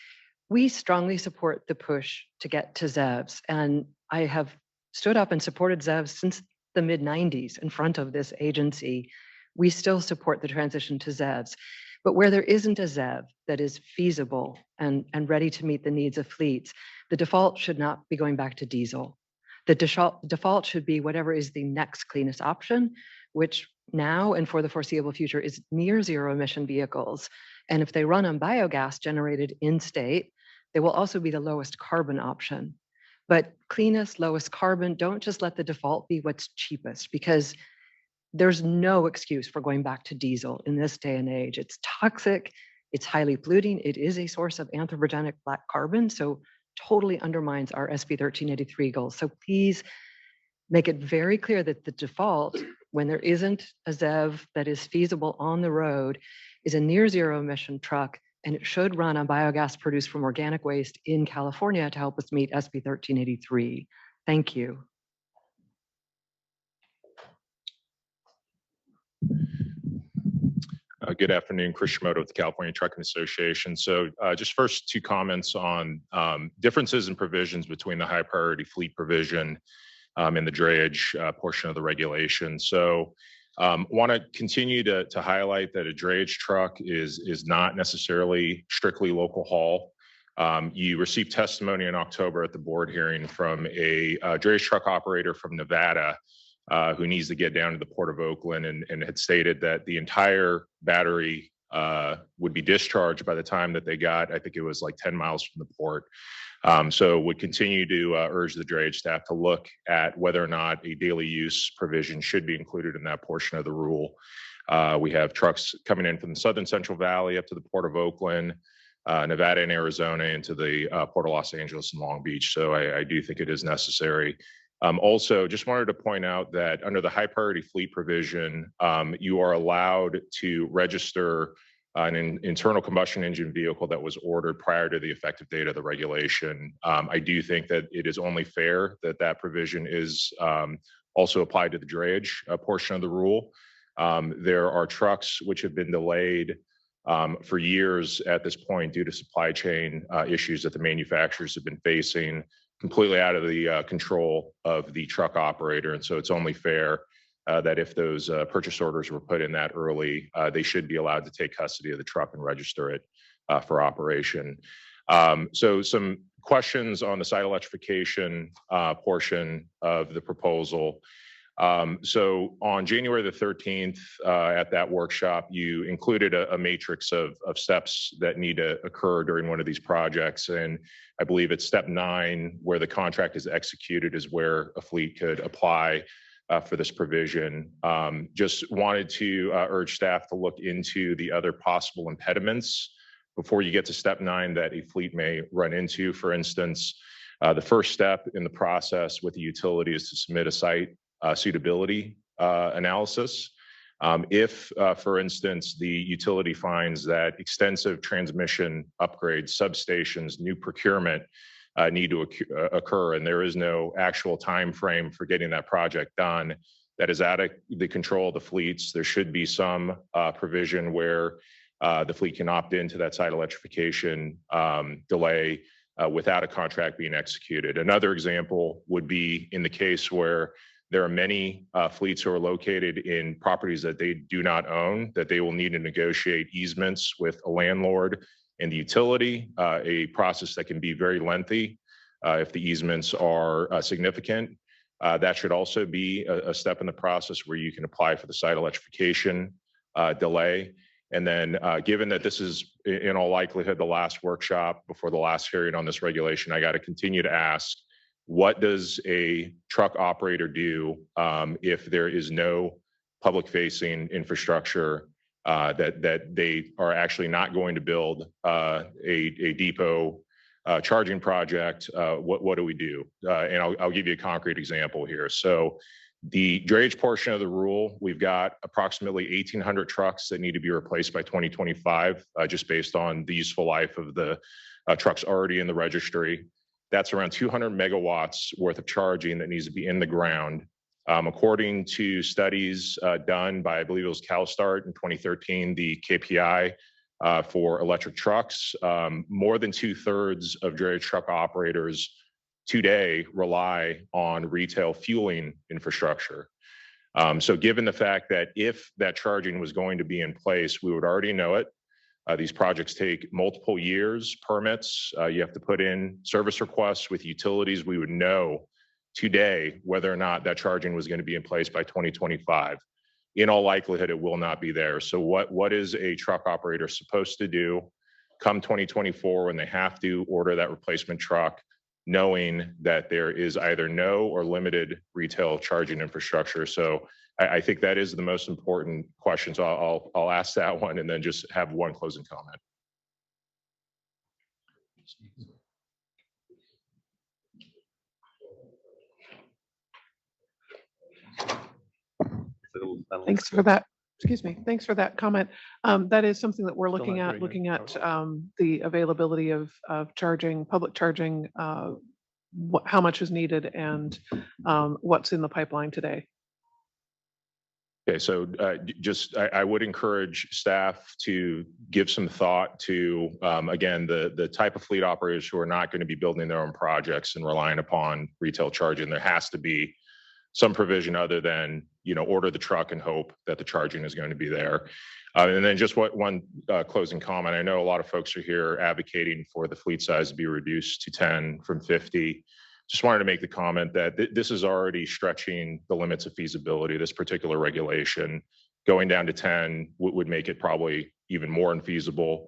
we strongly support the push to get to ZEVs. And I have stood up and supported ZEVs since the mid-90s in front of this agency. We still support the transition to ZEVs. But where there isn't a ZEV that is feasible and ready to meet the needs of fleets, the default should not be going back to diesel. The default should be whatever is the next cleanest option, which now and for the foreseeable future is near zero emission vehicles. And if they run on biogas generated in state, they will also be the lowest carbon option. But cleanest, lowest carbon, don't just let the default be what's cheapest, because there's no excuse for going back to diesel in this day and age. It's toxic, it's highly polluting, it is a source of anthropogenic black carbon. So totally undermines our SB 1383 goals. So please make it very clear that the default, when there isn't a ZEV that is feasible on the road, is a near zero emission truck, and it should run on biogas produced from organic waste in California to help us meet SB 1383. Thank you. Good afternoon, Chris Shimoda with the California Trucking Association. So just first 2 comments on differences in provisions between the high priority fleet provision and the drayage portion of the regulation. So want to continue to highlight that a drayage truck is not necessarily strictly local haul. You received testimony in October at the board hearing from a drayage truck operator from Nevada who needs to get down to the Port of Oakland and had stated that the entire battery would be discharged by the time that they got, I think it was like 10 miles from the port. So would continue to urge the drayage staff to look at whether or not a daily use provision should be included in that portion of the rule. We have trucks coming in from the Southern Central Valley up to the Port of Oakland, Nevada and Arizona into the Port of Los Angeles and Long Beach. So I do think it is necessary. Also, just wanted to point out that under the high priority fleet provision, you are allowed to register an internal combustion engine vehicle that was ordered prior to the effective date of the regulation. I do think that it is only fair that that provision is also applied to the drayage portion of the rule. There are trucks which have been delayed for years at this point due to supply chain issues that the manufacturers have been facing, completely out of the control of the truck operator. And so it's only fair that if those purchase orders were put in that early, they should be allowed to take custody of the truck and register it for operation. So some questions on the site electrification portion of the proposal. So on January the 13th, at that workshop, you included a matrix of steps that need to occur during one of these projects. And I believe it's step 9, where the contract is executed, is where a fleet could apply for this provision. Just wanted to urge staff to look into the other possible impediments before you get to step 9 that a fleet may run into. For instance, the first step in the process with the utility is to submit a site suitability analysis. If, for instance, the utility finds that extensive transmission upgrades, substations, new procurement need to occur, and there is no actual time frame for getting that project done, that is out of the control of the fleets, there should be some provision where the fleet can opt into that site electrification delay without a contract being executed. Another example would be in the case where there are many fleets who are located in properties that they do not own, that they will need to negotiate easements with a landlord and the utility, a process that can be very lengthy if the easements are significant. That should also be a step in the process where you can apply for the site electrification delay. And then given that this is in all likelihood the last workshop before the last hearing on this regulation, I got to continue to ask, what does a truck operator do if there is no public facing infrastructure that they are actually not going to build a depot charging project? What do we do? And I'll give you a concrete example here. So the drayage portion of the rule, we've got approximately 1,800 trucks that need to be replaced by 2025, just based on the useful life of the trucks already in the registry. That's around 200 megawatts worth of charging that needs to be in the ground. According to studies done by, I believe it was CalSTART in 2013, the KPI for electric trucks, more than 2/3 of drayage truck operators today rely on retail fueling infrastructure. So given the fact that if that charging was going to be in place, we would already know it. These projects take multiple years, permits. You have to put in service requests with utilities. We would know today whether or not that charging was going to be in place by 2025. In all likelihood, it will not be there. So what is a truck operator supposed to do come 2024 when they have to order that replacement truck, knowing that there is either no or limited retail charging infrastructure? So I think that is the most important question. So I'll ask that one and then just have one closing comment. Thanks for that. Excuse me. Thanks for that comment. That is something that we're Still looking not at, doing it. the availability of charging, public charging, how much is needed and what's in the pipeline today. Okay, so I would encourage staff to give some thought to, again, the type of fleet operators who are not going to be building their own projects and relying upon retail charging. There has to be some provision other than, order the truck and hope that the charging is going to be there. And then just one closing comment. I know a lot of folks are here advocating for the fleet size to be reduced to 10 from 50. Just wanted to make the comment that this is already stretching the limits of feasibility. This particular regulation going down to 10 would make it probably even more infeasible.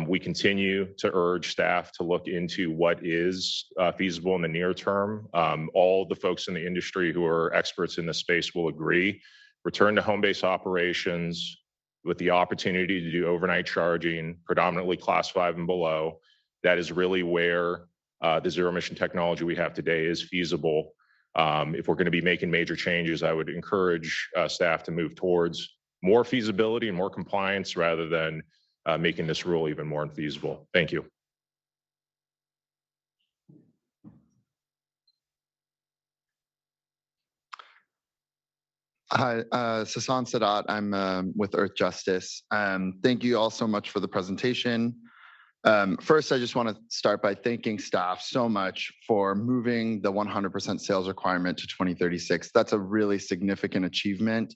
We continue to urge staff to look into what is feasible in the near term. All the folks in the industry who are experts in this space will agree. Return to home-based operations with the opportunity to do overnight charging, predominantly class 5 and below. That is really where the zero-emission technology we have today is feasible. If we're going to be making major changes, I would encourage staff to move towards more feasibility and more compliance rather than making this rule even more infeasible. Thank you. Hi, Sasan Sadat. I'm with Earth Justice. Thank you all so much for the presentation. First, I just want to start by thanking staff so much for moving the 100% sales requirement to 2036. That's a really significant achievement,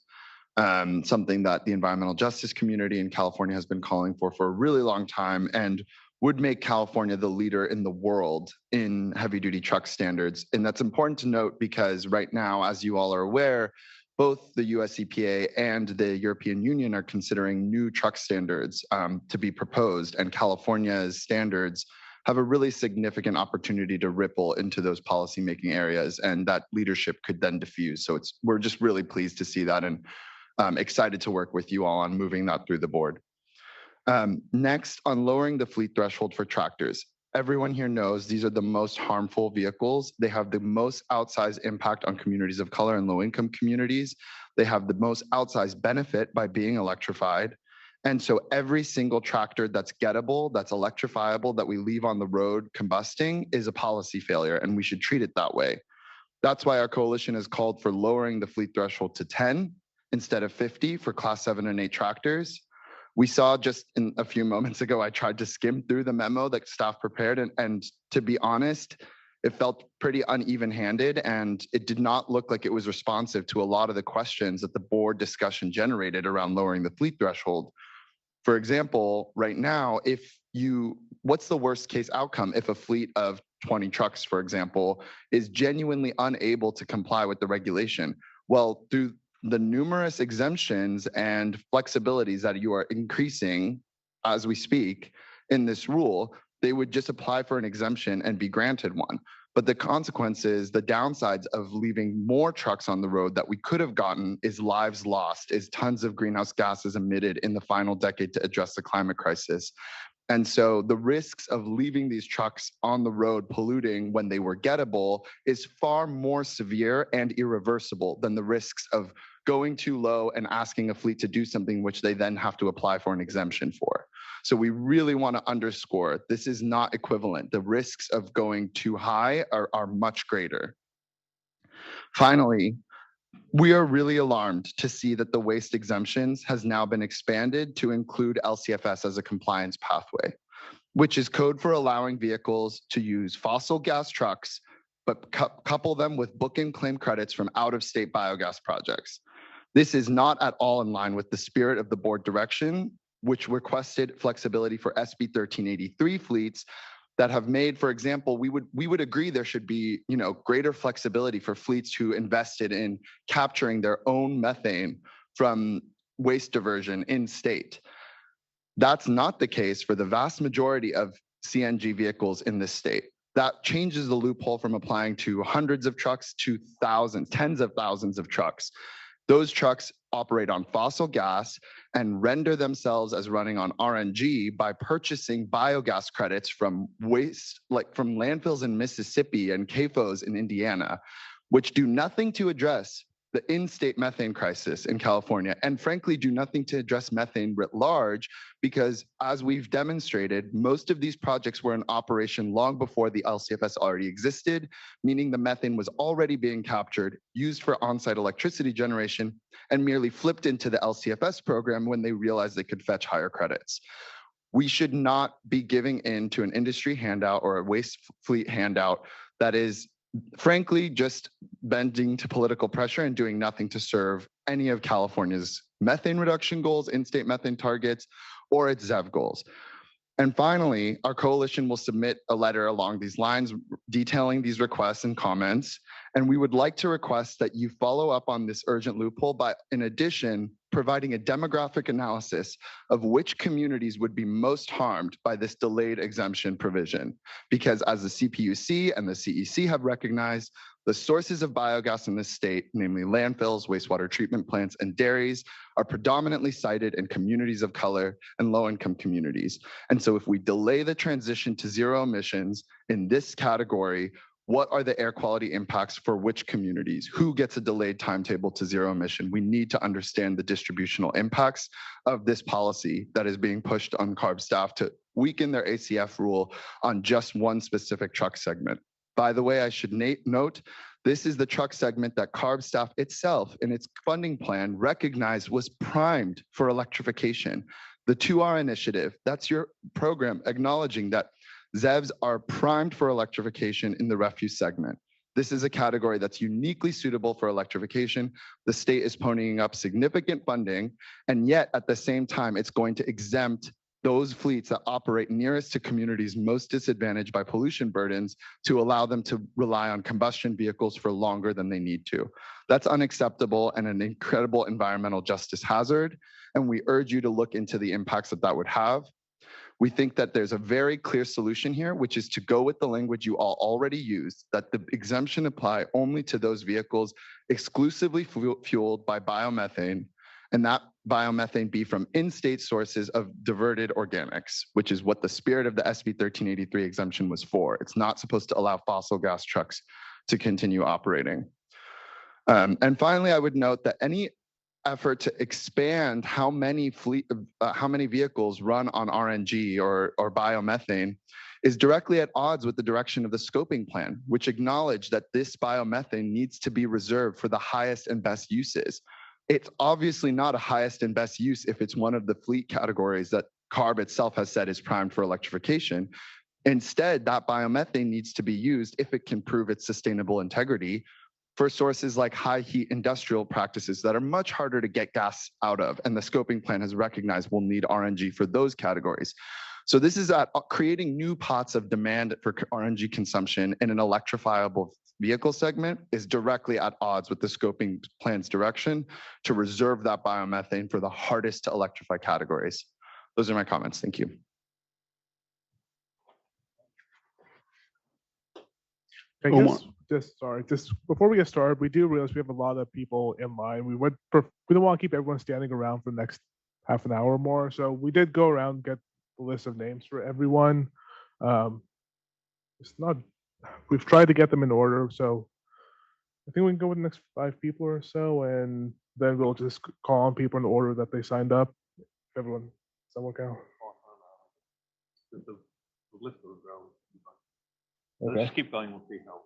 something that the environmental justice community in California has been calling for a really long time and would make California the leader in the world in heavy-duty truck standards. And that's important to note because right now, as you all are aware, both the US EPA and the European Union are considering new truck standards to be proposed, and California's standards have a really significant opportunity to ripple into those policymaking areas, and that leadership could then diffuse. So we're just really pleased to see that and excited to work with you all on moving that through the board. Next, on lowering the fleet threshold for tractors. Everyone here knows these are the most harmful vehicles. They have the most outsized impact on communities of color and low-income communities. They have the most outsized benefit by being electrified. And so every single tractor that's gettable, that's electrifiable, that we leave on the road combusting is a policy failure, and we should treat it that way. That's why our coalition has called for lowering the fleet threshold to 10 instead of 50 for class 7 and 8 tractors. We saw just in a few moments ago, I tried to skim through the memo that staff prepared, and to be honest, it felt pretty uneven-handed, and it did not look like it was responsive to a lot of the questions that the board discussion generated around lowering the fleet threshold. For example, right now, what's the worst case outcome if a fleet of 20 trucks, for example, is genuinely unable to comply with the regulation? Well, through the numerous exemptions and flexibilities that you are increasing as we speak in this rule, they would just apply for an exemption and be granted one. But the consequences, the downsides of leaving more trucks on the road that we could have gotten is lives lost, is tons of greenhouse gases emitted in the final decade to address the climate crisis. And so the risks of leaving these trucks on the road polluting when they were gettable is far more severe and irreversible than the risks of going too low and asking a fleet to do something which they then have to apply for an exemption for. So we really want to underscore this is not equivalent. The risks of going too high are much greater. Finally, we are really alarmed to see that the waste exemptions has now been expanded to include LCFS as a compliance pathway, which is code for allowing vehicles to use fossil gas trucks, but couple them with book and claim credits from out-of-state biogas projects. This is not at all in line with the spirit of the board direction, which requested flexibility for SB 1383 fleets that have made, for example, we would agree there should be, greater flexibility for fleets who invested in capturing their own methane from waste diversion in state. That's not the case for the vast majority of CNG vehicles in this state. That changes the loophole from applying to hundreds of trucks to thousands, tens of thousands of trucks. Those trucks operate on fossil gas and render themselves as running on RNG by purchasing biogas credits from waste, like from landfills in Mississippi and CAFOs in Indiana, which do nothing to address the in-state methane crisis in California, and frankly, do nothing to address methane writ large, because as we've demonstrated, most of these projects were in operation long before the LCFS already existed, meaning the methane was already being captured, used for on-site electricity generation, and merely flipped into the LCFS program when they realized they could fetch higher credits. We should not be giving in to an industry handout or a waste fleet handout that is frankly just bending to political pressure and doing nothing to serve any of California's methane reduction goals, in-state methane targets, or its ZEV goals. And finally, our coalition will submit a letter along these lines detailing these requests and comments. And we would like to request that you follow up on this urgent loophole by, in addition, providing a demographic analysis of which communities would be most harmed by this delayed exemption provision. Because as the CPUC and the CEC have recognized, the sources of biogas in this state, namely landfills, wastewater treatment plants, and dairies, are predominantly sited in communities of color and low-income communities. And so if we delay the transition to zero emissions in this category, what are the air quality impacts for which communities? Who gets a delayed timetable to zero emission? We need to understand the distributional impacts of this policy that is being pushed on CARB staff to weaken their ACF rule on just one specific truck segment. By the way, I should note, this is the truck segment that CARB staff itself in its funding plan recognized was primed for electrification. The 2R initiative, that's your program acknowledging that ZEVs are primed for electrification in the refuse segment. This is a category that's uniquely suitable for electrification. The state is ponying up significant funding, and yet at the same time, it's going to exempt those fleets that operate nearest to communities most disadvantaged by pollution burdens to allow them to rely on combustion vehicles for longer than they need to. That's unacceptable and an incredible environmental justice hazard, and we urge you to look into the impacts that that would have. We think that there's a very clear solution here, which is to go with the language you all already used, that the exemption apply only to those vehicles exclusively fueled by biomethane, and that biomethane be from in-state sources of diverted organics, which is what the spirit of the SB 1383 exemption was for. It's not supposed to allow fossil gas trucks to continue operating. And finally, I would note that any effort to expand how many vehicles run on RNG or biomethane is directly at odds with the direction of the scoping plan, which acknowledged that this biomethane needs to be reserved for the highest and best uses. It's obviously not a highest and best use if it's one of the fleet categories that CARB itself has said is primed for electrification. Instead, that biomethane needs to be used if it can prove its sustainable integrity for sources like high heat industrial practices that are much harder to get gas out of. And the scoping plan has recognized we'll need RNG for those categories. So this is creating new pots of demand for RNG consumption in an electrifiable vehicle segment is directly at odds with the scoping plan's direction to reserve that biomethane for the hardest to electrify categories. Those are my comments. Thank you. Just before we get started, we do realize we have a lot of people in line. We don't want to keep everyone standing around for the next half an hour or more. So we did go around and get the list of names for everyone. We've tried to get them in order. So I think we can go with the next 5 people or so, and then we'll just call on people in the order that they signed up. Everyone, someone go. Okay. Let's keep going. We'll see how.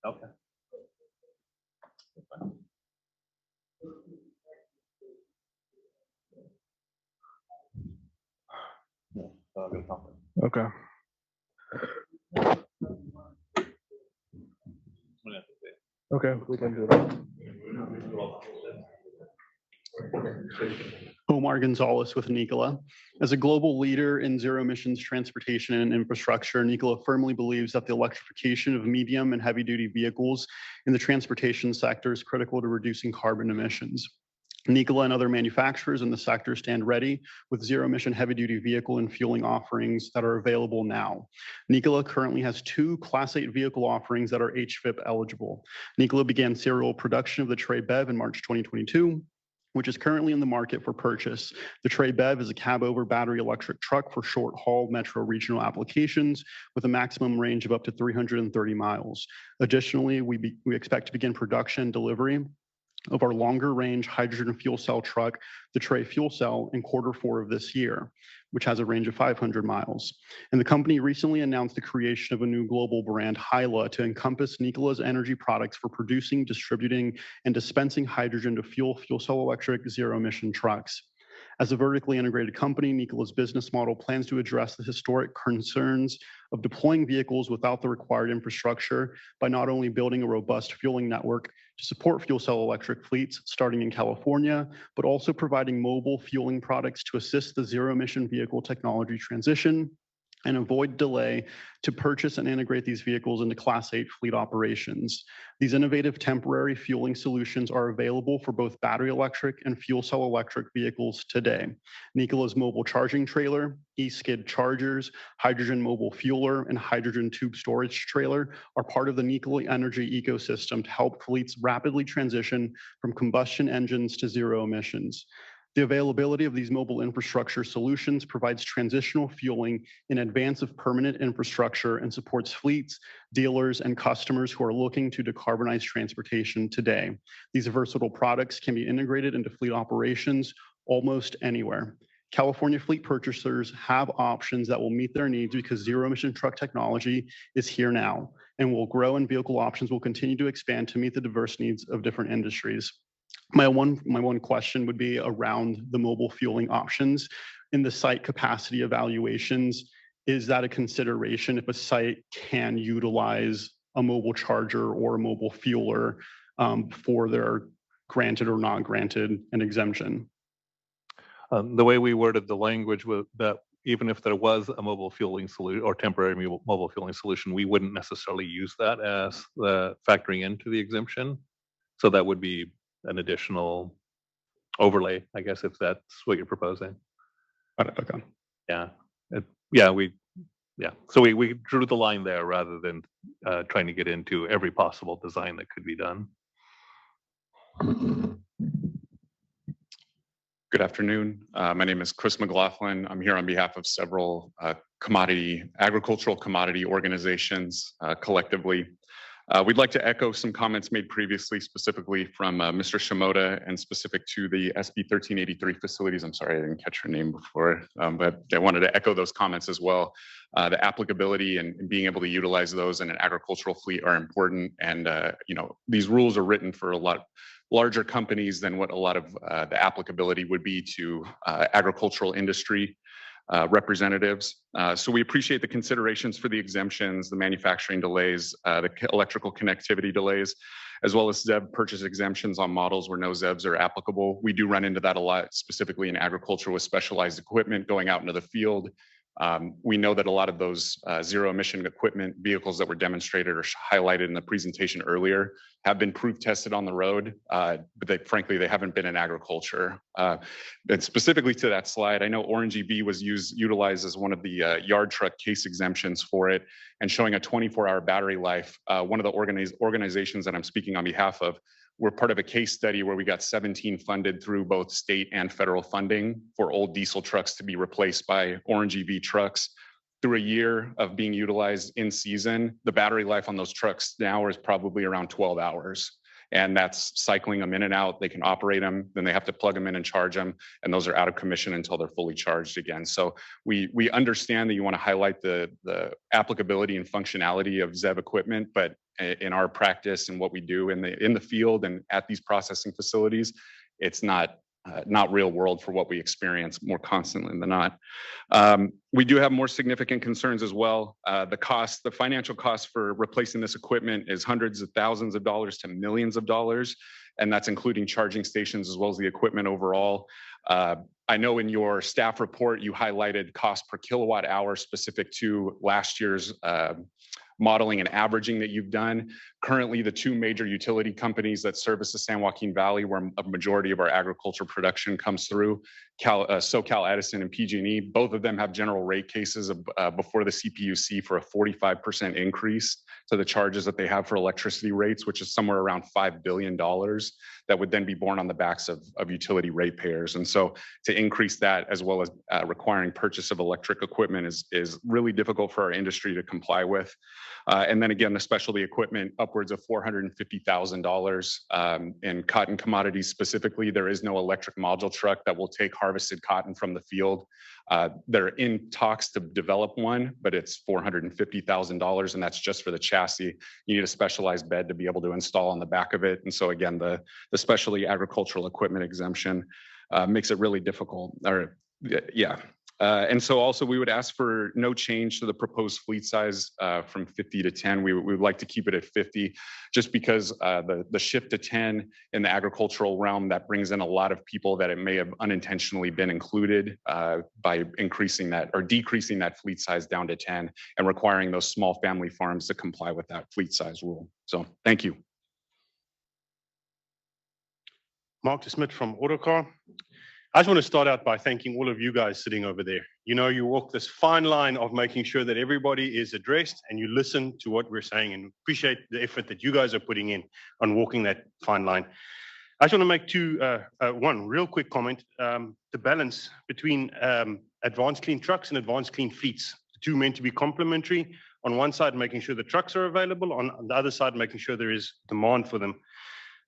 Okay. Okay. Okay, we can do that. Omar Gonzalez with Nikola. As a global leader in zero emissions transportation and infrastructure, Nikola firmly believes that the electrification of medium and heavy duty vehicles in the transportation sector is critical to reducing carbon emissions. Nikola and other manufacturers in the sector stand ready with zero emission heavy duty vehicle and fueling offerings that are available now. Nikola currently has 2 Class 8 vehicle offerings that are HVIP eligible. Nikola began serial production of the Tre BEV in March 2022. which is currently in the market for purchase. The Tray BEV is a cab-over battery electric truck for short-haul metro regional applications with a maximum range of up to 330 miles. Additionally, we expect to begin production and delivery of our longer range hydrogen fuel cell truck, the Tray Fuel Cell, in Q4 of this year, which has a range of 500 miles. And the company recently announced the creation of a new global brand, Hyla, to encompass Nikola's energy products for producing, distributing, and dispensing hydrogen to fuel cell electric zero-emission trucks. As a vertically integrated company, Nikola's business model plans to address the historic concerns of deploying vehicles without the required infrastructure by not only building a robust fueling network to support fuel cell electric fleets starting in California, but also providing mobile fueling products to assist the zero-emission vehicle technology transition and avoid delay to purchase and integrate these vehicles into Class 8 fleet operations. These innovative temporary fueling solutions are available for both battery electric and fuel cell electric vehicles today. Nikola's mobile charging trailer, e-skid chargers, hydrogen mobile fueler, and hydrogen tube storage trailer are part of the Nikola energy ecosystem to help fleets rapidly transition from combustion engines to zero emissions. The availability of these mobile infrastructure solutions provides transitional fueling in advance of permanent infrastructure and supports fleets, dealers, and customers who are looking to decarbonize transportation today. These versatile products can be integrated into fleet operations almost anywhere. California fleet purchasers have options that will meet their needs because zero-emission truck technology is here now and will grow, and vehicle options will continue to expand to meet the diverse needs of different industries. My one question would be around the mobile fueling options. In the site capacity evaluations, is that a consideration if a site can utilize a mobile charger or a mobile fueler for their granted or not granted an exemption? The way we worded the language was that even if there was a mobile fueling solution or temporary mobile fueling solution, we wouldn't necessarily use that as the factoring into the exemption. So that would be an additional overlay, I guess, if that's what you're proposing. Okay. Yeah. So we drew the line there rather than trying to get into every possible design that could be done. Good afternoon. My name is Chris McLaughlin. I'm here on behalf of several agricultural commodity organizations collectively. We'd like to echo some comments made previously, specifically from Mr. Shimoda and specific to the SB 1383 facilities. I'm sorry, I didn't catch her name before, but I wanted to echo those comments as well. The applicability and being able to utilize those in an agricultural fleet are important. And, these rules are written for a lot larger companies than what a lot of the applicability would be to agricultural industry representatives. So we appreciate the considerations for the exemptions, the manufacturing delays, the electrical connectivity delays, as well as ZEV purchase exemptions on models where no ZEVs are applicable. We do run into that a lot, specifically in agriculture with specialized equipment going out into the field. We know that a lot of those zero emission equipment vehicles that were demonstrated or highlighted in the presentation earlier have been proof tested on the road, but frankly, they haven't been in agriculture. And specifically to that slide, I know Orange EV was utilized as one of the yard truck case exemptions for it and showing a 24-hour battery life. One of the organizations that I'm speaking on behalf of, we're part of a case study where we got 17 funded through both state and federal funding for old diesel trucks to be replaced by Orange EV trucks. Through a year of being utilized in season, the battery life on those trucks now is probably around 12 hours. And that's cycling them in and out. They can operate them, then they have to plug them in and charge them. And those are out of commission until they're fully charged again. So we understand that you want to highlight the applicability and functionality of ZEV equipment, but in our practice and what we do in the field and at these processing facilities, it's not real world for what we experience more constantly than not. We do have more significant concerns as well. The financial cost for replacing this equipment is hundreds of thousands of dollars to millions of dollars, and that's including charging stations as well as the equipment overall. I know in your staff report, you highlighted cost per kilowatt hour specific to last year's modeling and averaging that you've done. Currently, the two major utility companies that service the San Joaquin Valley, where a majority of our agriculture production comes through, SoCal Edison and PG&E, both of them have general rate cases before the CPUC for a 45% increase to the charges that they have for electricity rates, which is somewhere around $5 billion that would then be borne on the backs of utility ratepayers. And so to increase that, as well as requiring purchase of electric equipment, is really difficult for our industry to comply with. And then again, the specialty equipment, upwards of $450,000. In cotton commodities specifically, there is no electric module truck that will take harvested cotton from the field. They're in talks to develop one, but it's $450,000, and that's just for the chassis. You need a specialized bed to be able to install on the back of it. And so again, the specialty agricultural equipment exemption makes it really difficult. And so also we would ask for no change to the proposed fleet size from 50 to 10. We would like to keep it at 50, just because the shift to 10 in the agricultural realm, that brings in a lot of people that it may have unintentionally been included by increasing that or decreasing that fleet size down to 10 and requiring those small family farms to comply with that fleet size rule. So thank you. Mark DeSmit from Autocar. I just want to start out by thanking all of you guys sitting over there. You know, you walk this fine line of making sure that everybody is addressed and you listen to what we're saying, and appreciate the effort that you guys are putting in on walking that fine line. I just want to make one real quick comment. The balance between advanced clean trucks and advanced clean fleets, the two meant to be complementary. On one side, making sure the trucks are available, on the other side, making sure there is demand for them.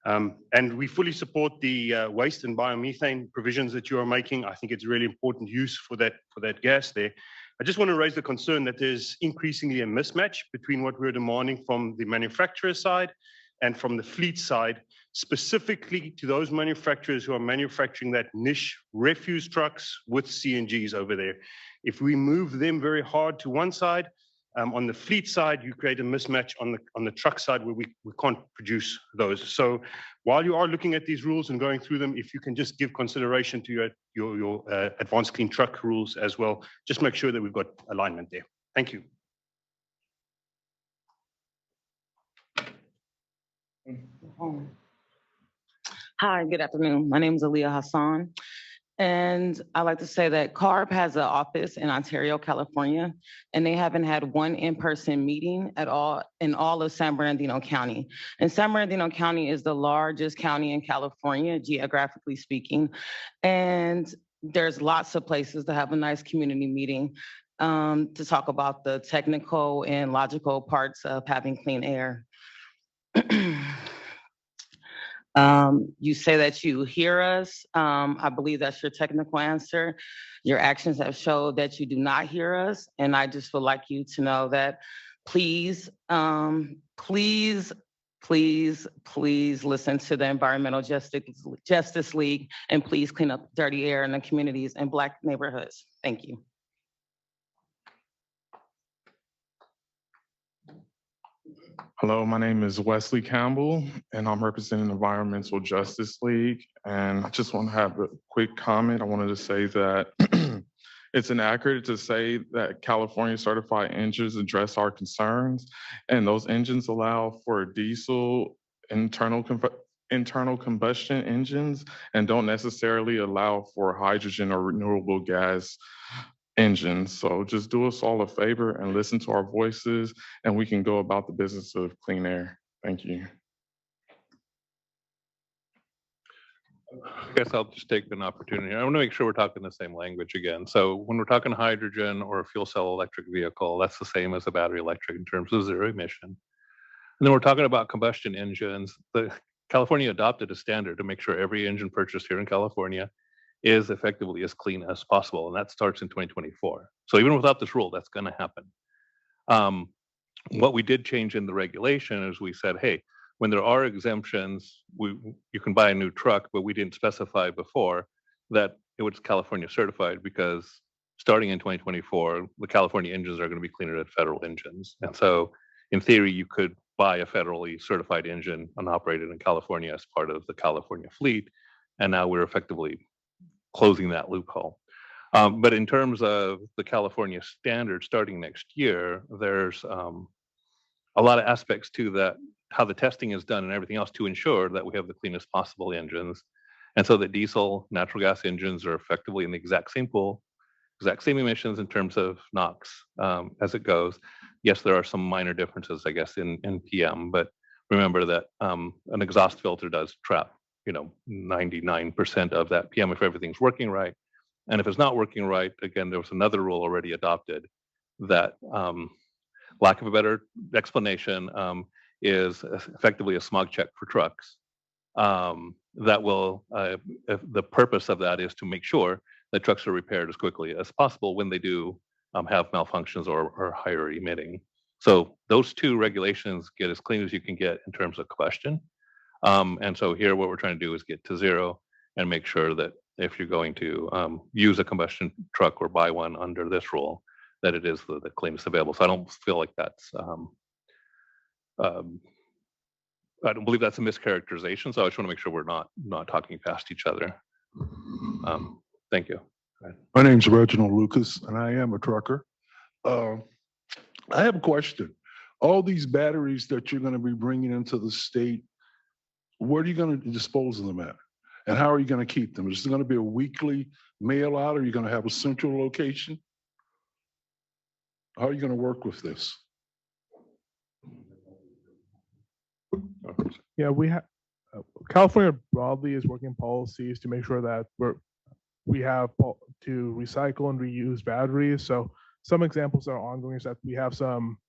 And we fully support the waste and biomethane provisions that you are making. I think it's really important use for that gas there. I just want to raise the concern that there's increasingly a mismatch between what we're demanding from the manufacturer side and from the fleet side, specifically to those manufacturers who are manufacturing that niche refuse trucks with CNGs over there. If we move them very hard to one side, on the fleet side, you create a mismatch on the truck side where we can't produce those. So while you are looking at these rules and going through them, if you can just give consideration to your advanced clean truck rules as well, just make sure that we've got alignment there. Thank you. Hi, good afternoon. My name is Aaliyah Hassan. And I'd like to say that CARB has an office in Ontario, California, and they haven't had one in-person meeting at all in all of San Bernardino County. And San Bernardino County is the largest county in California, geographically speaking. And there's lots of places to have a nice community meeting to talk about the technical and logical parts of having clean air. You say that you hear us. I believe that's your technical answer. Your actions have showed that you do not hear us. And I just would like you to know that please, please listen to the Environmental Justice League, and please clean up dirty air in the communities and Black neighborhoods. Thank you. Hello, my name is Wesley Campbell, and I'm representing Environmental Justice League. And I just want to have a quick comment. I wanted to say that it's inaccurate to say that California certified engines address our concerns, and those engines allow for diesel internal combustion engines and don't necessarily allow for hydrogen or renewable gas engines. So just do us all a favor and listen to our voices, and we can go about the business of clean air. Thank you. I guess I'll just take an opportunity. I want to make sure we're talking the same language again. So when we're talking hydrogen or a fuel cell electric vehicle, that's the same as a battery electric in terms of zero emission. And then we're talking about combustion engines. California adopted a standard to make sure every engine purchased here in California is effectively as clean as possible, and that starts in 2024. So even without this rule, that's going to happen. What we did change in the regulation is we said, hey, when there are exemptions, you can buy a new truck, but we didn't specify before that it was California certified, because starting in 2024, the California engines are going to be cleaner than federal engines. And so in theory, you could buy a federally certified engine and operate it in California as part of the California fleet. And now we're effectively closing that loophole. But in terms of the California standard starting next year, there's a lot of aspects to that, how the testing is done and everything else to ensure that we have the cleanest possible engines. And so that diesel, natural gas engines are effectively in the exact same pool, exact same emissions in terms of NOx as it goes. Yes, there are some minor differences, I guess, in PM, but remember that an exhaust filter does trap, 99% of that PM if everything's working right. And if it's not working right, again, there was another rule already adopted that, lack of a better explanation, is effectively a smog check for trucks. That will, the purpose of that is to make sure that trucks are repaired as quickly as possible when they do have malfunctions or are higher emitting. So those two regulations get as clean as you can get in terms of combustion. And so here what we're trying to do is get to zero and make sure that if you're going to use a combustion truck or buy one under this rule, that it is the cleanest available. So I don't feel like that's, I don't believe that's a mischaracterization. So I just want to make sure we're not talking past each other. Thank you. My name's Reginald Lucas, and I am a trucker. I have a question. All these batteries that you're going to be bringing into the state, where are you going to dispose of them at? And how are you going to keep them? Is it going to be a weekly mail out, or are you going to have a central location? How are you going to work with this? Yeah, we have California broadly is working policies to make sure that we have to recycle and reuse batteries. So some examples that are ongoing is that we have some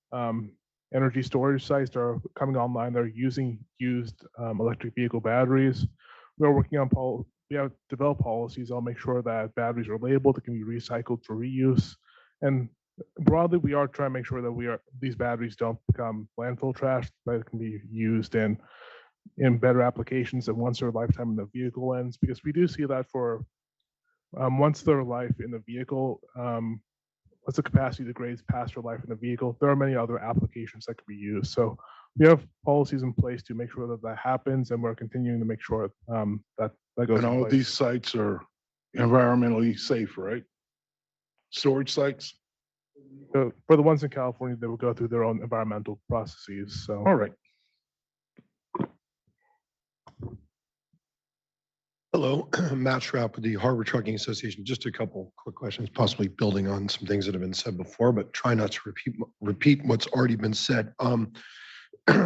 energy storage sites that are coming online that are using used electric vehicle batteries. We're working on we have developed policies. I'll make sure that batteries are labeled, that can be recycled for reuse. And broadly, we are trying to make sure that these batteries don't become landfill trash, that can be used in better applications than once their lifetime in the vehicle ends. Because we do see that for once their life in the vehicle, once the capacity degrades past their life in the vehicle, there are many other applications that could be used. So we have policies in place to make sure that that happens, and we're continuing to make sure that goes. And all of these sites are environmentally safe, right? Storage sites? For the ones in California, they will go through their own environmental processes. So all right. Hello, Matt Schrapp with the Harbor Trucking Association. Just a couple quick questions, possibly building on some things that have been said before, but try not to repeat what's already been said.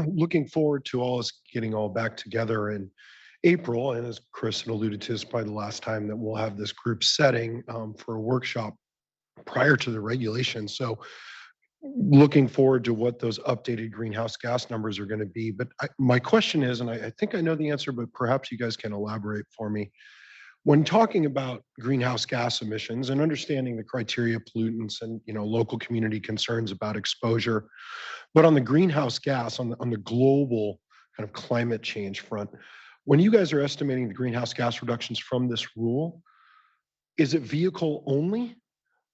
Looking forward to all us getting all back together in April, and as Chris had alluded to, it's probably the last time that we'll have this group setting for a workshop prior to the regulation. So looking forward to what those updated greenhouse gas numbers are going to be. But my question is, and I think I know the answer, but perhaps you guys can elaborate for me. When talking about greenhouse gas emissions and understanding the criteria, pollutants, and local community concerns about exposure, but on the greenhouse gas, on the global kind of climate change front, when you guys are estimating the greenhouse gas reductions from this rule, is it vehicle only?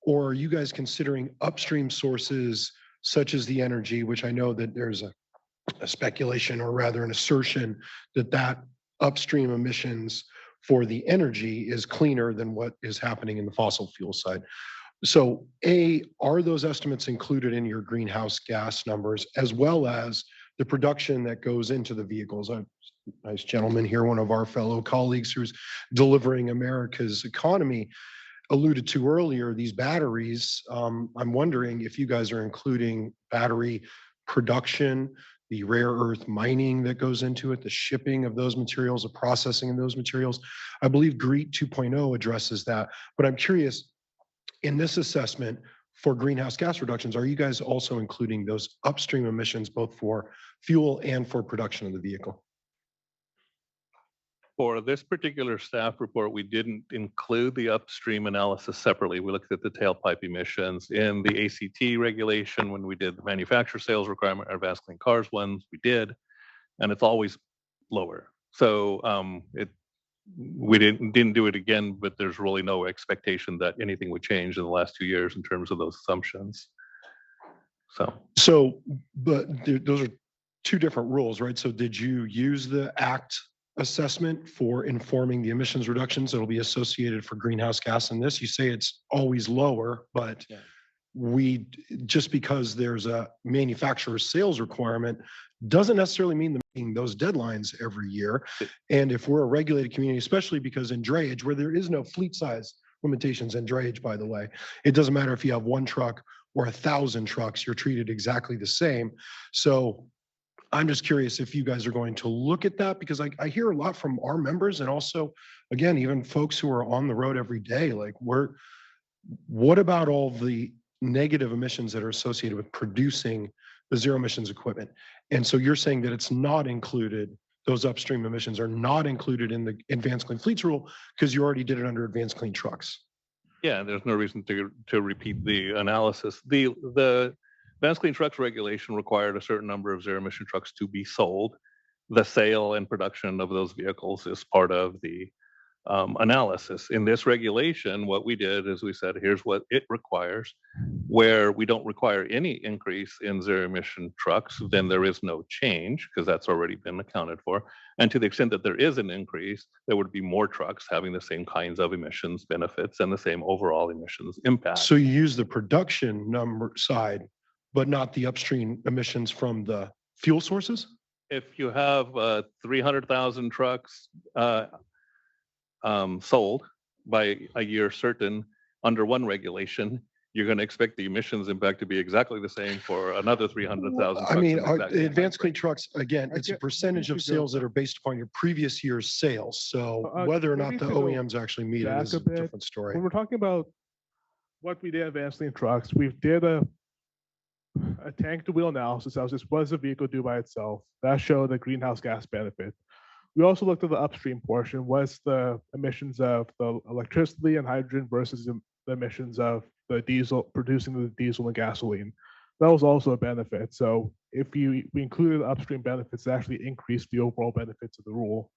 Or are you guys considering upstream sources such as the energy, which I know that there's a speculation, or rather an assertion, that upstream emissions for the energy is cleaner than what is happening in the fossil fuel side? So A, are those estimates included in your greenhouse gas numbers, as well as the production that goes into the vehicles? A nice gentleman here, one of our fellow colleagues who's delivering America's economy, alluded to earlier, these batteries. I'm wondering if you guys are including battery production, the rare earth mining that goes into it, the shipping of those materials, the processing of those materials. I believe GREET 2.0 addresses that, but I'm curious, in this assessment for greenhouse gas reductions, are you guys also including those upstream emissions, both for fuel and for production of the vehicle? For this particular staff report, we didn't include the upstream analysis separately. We looked at the tailpipe emissions in the ACT regulation when we did the manufacturer sales requirement, our Fast Clean Cars ones, we did, and it's always lower. So we didn't do it again, but there's really no expectation that anything would change in the last 2 years in terms of those assumptions. But those are two different rules, right? So did you use the ACT assessment for informing the emissions reductions that'll be associated for greenhouse gas in this? You say it's always lower, but just because there's a manufacturer sales requirement doesn't necessarily mean they're meeting those deadlines every year. And if we're a regulated community, especially because in drayage, where there is no fleet size limitations in drayage, by the way, it doesn't matter if you have 1 truck or 1,000 trucks, you're treated exactly the same. So I'm just curious if you guys are going to look at that, because I hear a lot from our members, and also, again, even folks who are on the road every day, like what about all the negative emissions that are associated with producing the zero emissions equipment? And so you're saying that it's not included, those upstream emissions are not included in the advanced clean fleets rule because you already did it under advanced clean trucks. Yeah, there's no reason to repeat the analysis. The advanced clean trucks regulation required a certain number of zero emission trucks to be sold. The sale and production of those vehicles is part of the analysis. In this regulation, what we did is we said, here's what it requires. Where we don't require any increase in zero emission trucks, then there is no change because that's already been accounted for. And to the extent that there is an increase, there would be more trucks having the same kinds of emissions benefits and the same overall emissions impact. So you use the production number side, but not the upstream emissions from the fuel sources? If you have 300,000 trucks sold by a year certain under one regulation, you're going to expect the emissions impact to be exactly the same for another 300,000. I mean, advanced clean trucks, again, it's a percentage of sales that are based upon your previous year's sales. So whether or not the OEMs actually meet it is a different story. When we're talking about what we did at advanced clean trucks, we did a tank to wheel analysis. As this was a vehicle do by itself, that showed the greenhouse gas benefit. We also looked at the upstream portion, was the emissions of the electricity and hydrogen versus the emissions of the diesel, producing the diesel and gasoline. That was also a benefit. So if we included upstream benefits, it actually increased the overall benefits of the rule.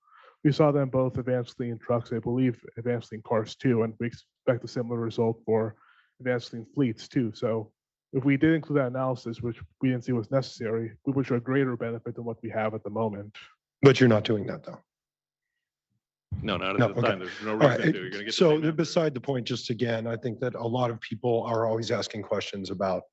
We saw them both advanced clean trucks, I believe advanced clean cars too, and we expect a similar result for advanced clean fleets too. So if we did include that analysis, which we didn't see was necessary, we would show a greater benefit than what we have at the moment. But you're not doing that though. No, not at the okay. time. There's no reason to. You're going to get so beside the point, just again, I think that a lot of people are always asking questions about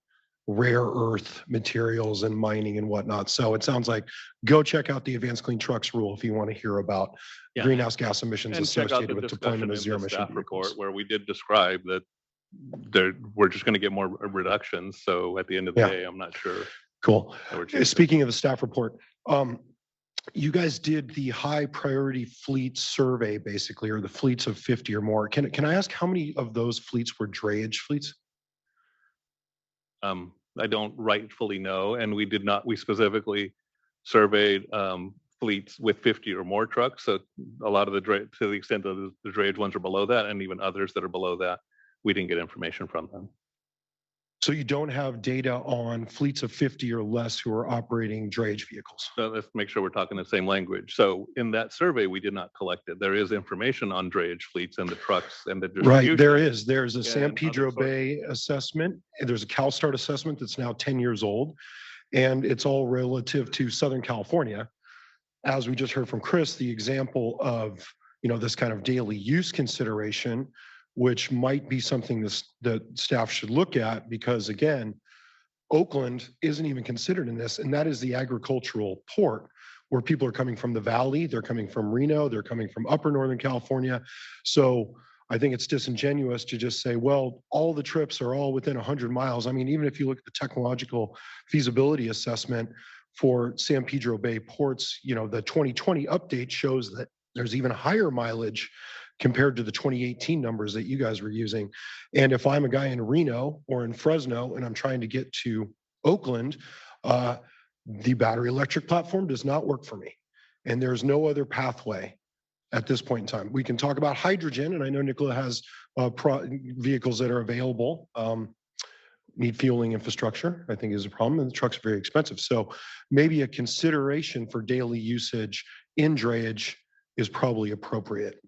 rare earth materials and mining and whatnot. So it sounds like go check out the advanced clean trucks rule if you want to hear about greenhouse gas emissions associated with deployment of zero emission report, where we did describe that we're just going to get more reductions. So at the end of the day, I'm not sure. Cool. Speaking of the staff report, you guys did the high priority fleet survey, basically, or the fleets of 50 or more. Can I ask how many of those fleets were drayage fleets? I don't rightfully know, and we did not. We specifically surveyed fleets with 50 or more trucks. So a lot of the to the extent that the drayage ones are below that, and even others that are below that, we didn't get information from them. So you don't have data on fleets of 50 or less who are operating drayage vehicles? So let's make sure we're talking the same language. So in that survey, we did not collect it. There is information on drayage fleets and the trucks and the distribution. Right, there is. There's a San Pedro Bay assessment. And there's a CalSTART assessment that's now 10 years old. And it's all relative to Southern California. As we just heard from Chris, the example of this kind of daily use consideration, which might be something that staff should look at, because again, Oakland isn't even considered in this, and that is the agricultural port where people are coming from the valley, they're coming from Reno, they're coming from upper Northern California. So I think it's disingenuous to just say, well, all the trips are all within 100 miles. I mean, even if you look at the technological feasibility assessment for San Pedro Bay ports, the 2020 update shows that there's even higher mileage compared to the 2018 numbers that you guys were using. And if I'm a guy in Reno or in Fresno and I'm trying to get to Oakland, the battery electric platform does not work for me. And there's no other pathway at this point in time. We can talk about hydrogen, and I know Nicola has vehicles that are available. Need fueling infrastructure, I think, is a problem, and the trucks are very expensive. So maybe a consideration for daily usage in drayage is probably appropriate.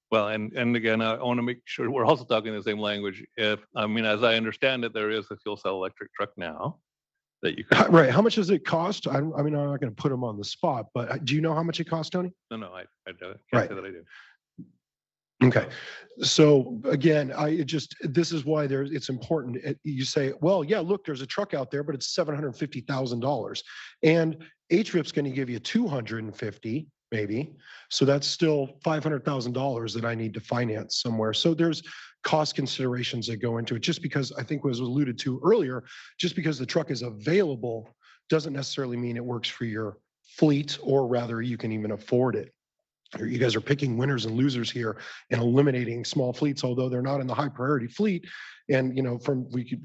Well, and again, I want to make sure we're also talking the same language. As I understand it, there is a fuel cell electric truck now that you can. Right. How much does it cost? I'm not going to put them on the spot, but do you know how much it costs, Tony? No, I can't right. say that I do. Okay. So again, this is why it's important. You say, well, yeah, look, there's a truck out there, but it's $750,000, and HVIP's going to give you 250 maybe. So that's still $500,000 that I need to finance somewhere. So there's cost considerations that go into it. Just because, I think was alluded to earlier, just because the truck is available doesn't necessarily mean it works for your fleet, or rather you can even afford it. You guys are picking winners and losers here and eliminating small fleets, although they're not in the high priority fleet. And, you know,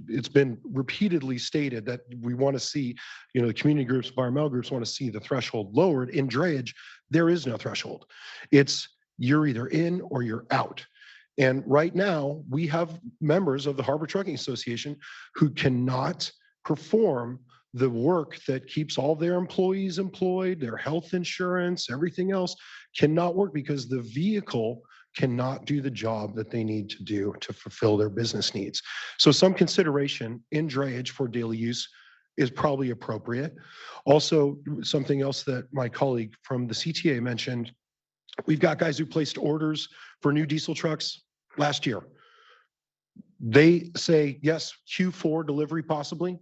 it's been repeatedly stated that we want to see, you know, the community groups, environmental groups want to see the threshold lowered. In drayage, there is no threshold. It's you're either in or you're out. And right now we have members of the Harbor Trucking Association who cannot perform the work that keeps all their employees employed, their health insurance, everything else cannot work because the vehicle cannot do the job that they need to do to fulfill their business needs. So some consideration in drayage for daily use is probably appropriate. Also, something else that my colleague from the CTA mentioned, we've got guys who placed orders for new diesel trucks last year. They say, yes, Q4 delivery possibly.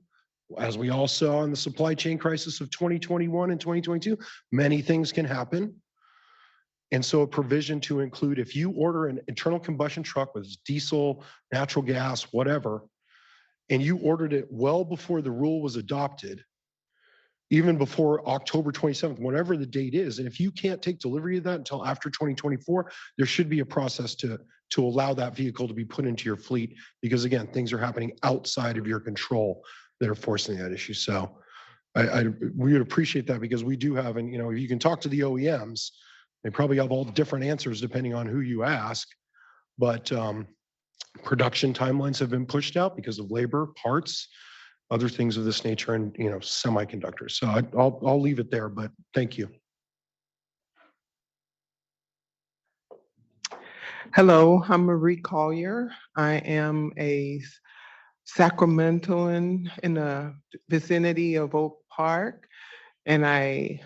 As we all saw in the supply chain crisis of 2021 and 2022, many things can happen. And so a provision to include, if you order an internal combustion truck with diesel, natural gas, whatever, and you ordered it well before the rule was adopted, even before October 27th, whatever the date is, and if you can't take delivery of that until after 2024, there should be a process to allow that vehicle to be put into your fleet, because again, things are happening outside of your control that are forcing that issue. So we would appreciate that, because we do have, and you know, you can talk to the OEMs, they probably have all different answers depending on who you ask, but production timelines have been pushed out because of labor, parts, other things of this nature, and you know, semiconductors. So I'll leave it there, but thank you. Hello, I'm Marie Collier. I am a Sacramentoan in the vicinity of Oak Park, and I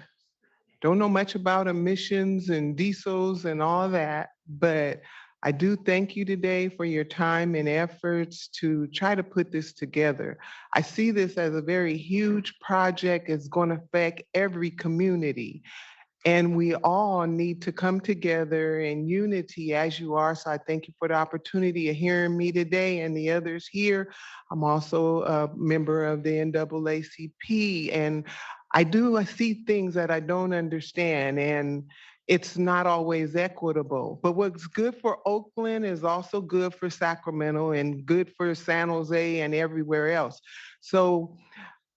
don't know much about emissions and diesels and all that, but I do thank you today for your time and efforts to try to put this together. I see this as a very huge project. It's going to affect every community. And we all need to come together in unity as you are. So I thank you for the opportunity of hearing me today and the others here. I'm also a member of the NAACP, and I see things that I don't understand, and it's not always equitable. But what's good for Oakland is also good for Sacramento and good for San Jose and everywhere else. So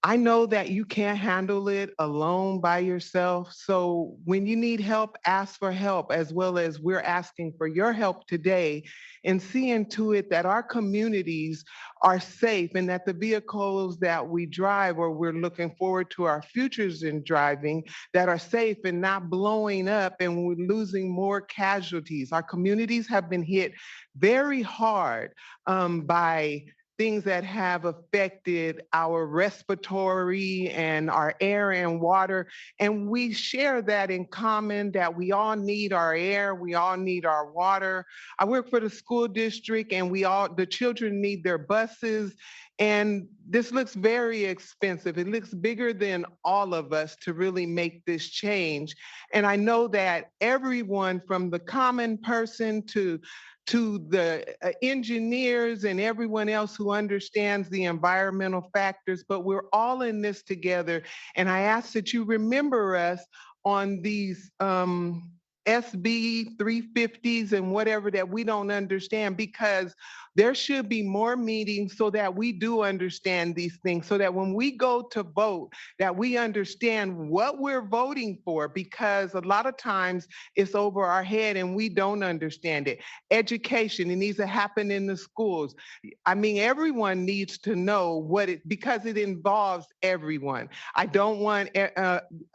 I know that you can't handle it alone by yourself. So when you need help, ask for help, as well as we're asking for your help today in seeing to it that our communities are safe and that the vehicles that we drive, or we're looking forward to our futures in driving, that are safe and not blowing up and we're losing more casualties. Our communities have been hit very hard by things that have affected our respiratory and our air and water. And we share that in common, that we all need our air, we all need our water. I work for the school district, and the children need their buses. And this looks very expensive. It looks bigger than all of us to really make this change. And I know that everyone, from the common person to the engineers and everyone else who understands the environmental factors, but we're all in this together. And I ask that you remember us on these SB 350s and whatever that we don't understand, because there should be more meetings so that we do understand these things, so that when we go to vote, that we understand what we're voting for, because a lot of times it's over our head and we don't understand it. Education, it needs to happen in the schools. I mean, everyone needs to know because it involves everyone. I don't want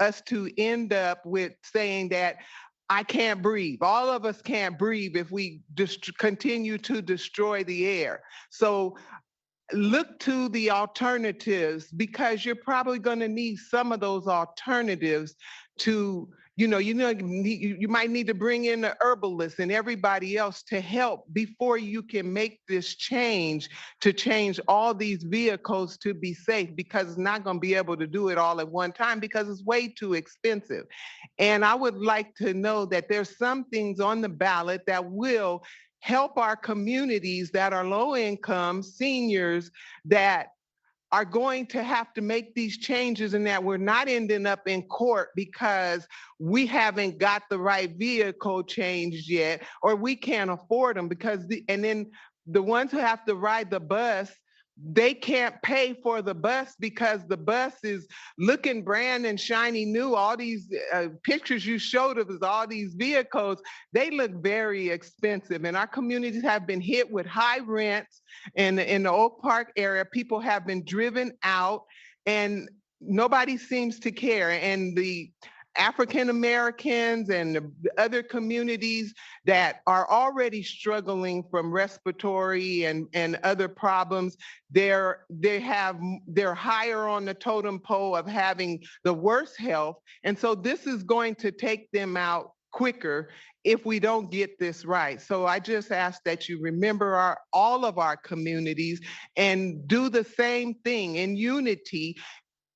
us to end up with saying that I can't breathe. All of us can't breathe if we just continue to destroy the air. So look to the alternatives, because you're probably going to need some of those alternatives to you might need to bring in the herbalist and everybody else to help before you can make this change, to change all these vehicles to be safe, because it's not going to be able to do it all at one time because it's way too expensive. And I would like to know that there's some things on the ballot that will help our communities that are low income, seniors, that are going to have to make these changes, and that we're not ending up in court because we haven't got the right vehicle changed yet, or we can't afford them, because and then the ones who have to ride the bus, they can't pay for the bus because the bus is looking brand and shiny new. All these pictures you showed of us, all these vehicles, they look very expensive. And our communities have been hit with high rents. And in the Oak Park area, people have been driven out and nobody seems to care. And the African Americans and the other communities that are already struggling from respiratory and other problems, they're higher on the totem pole of having the worst health. And so this is going to take them out quicker if we don't get this right. So I just ask that you remember all of our communities and do the same thing in unity.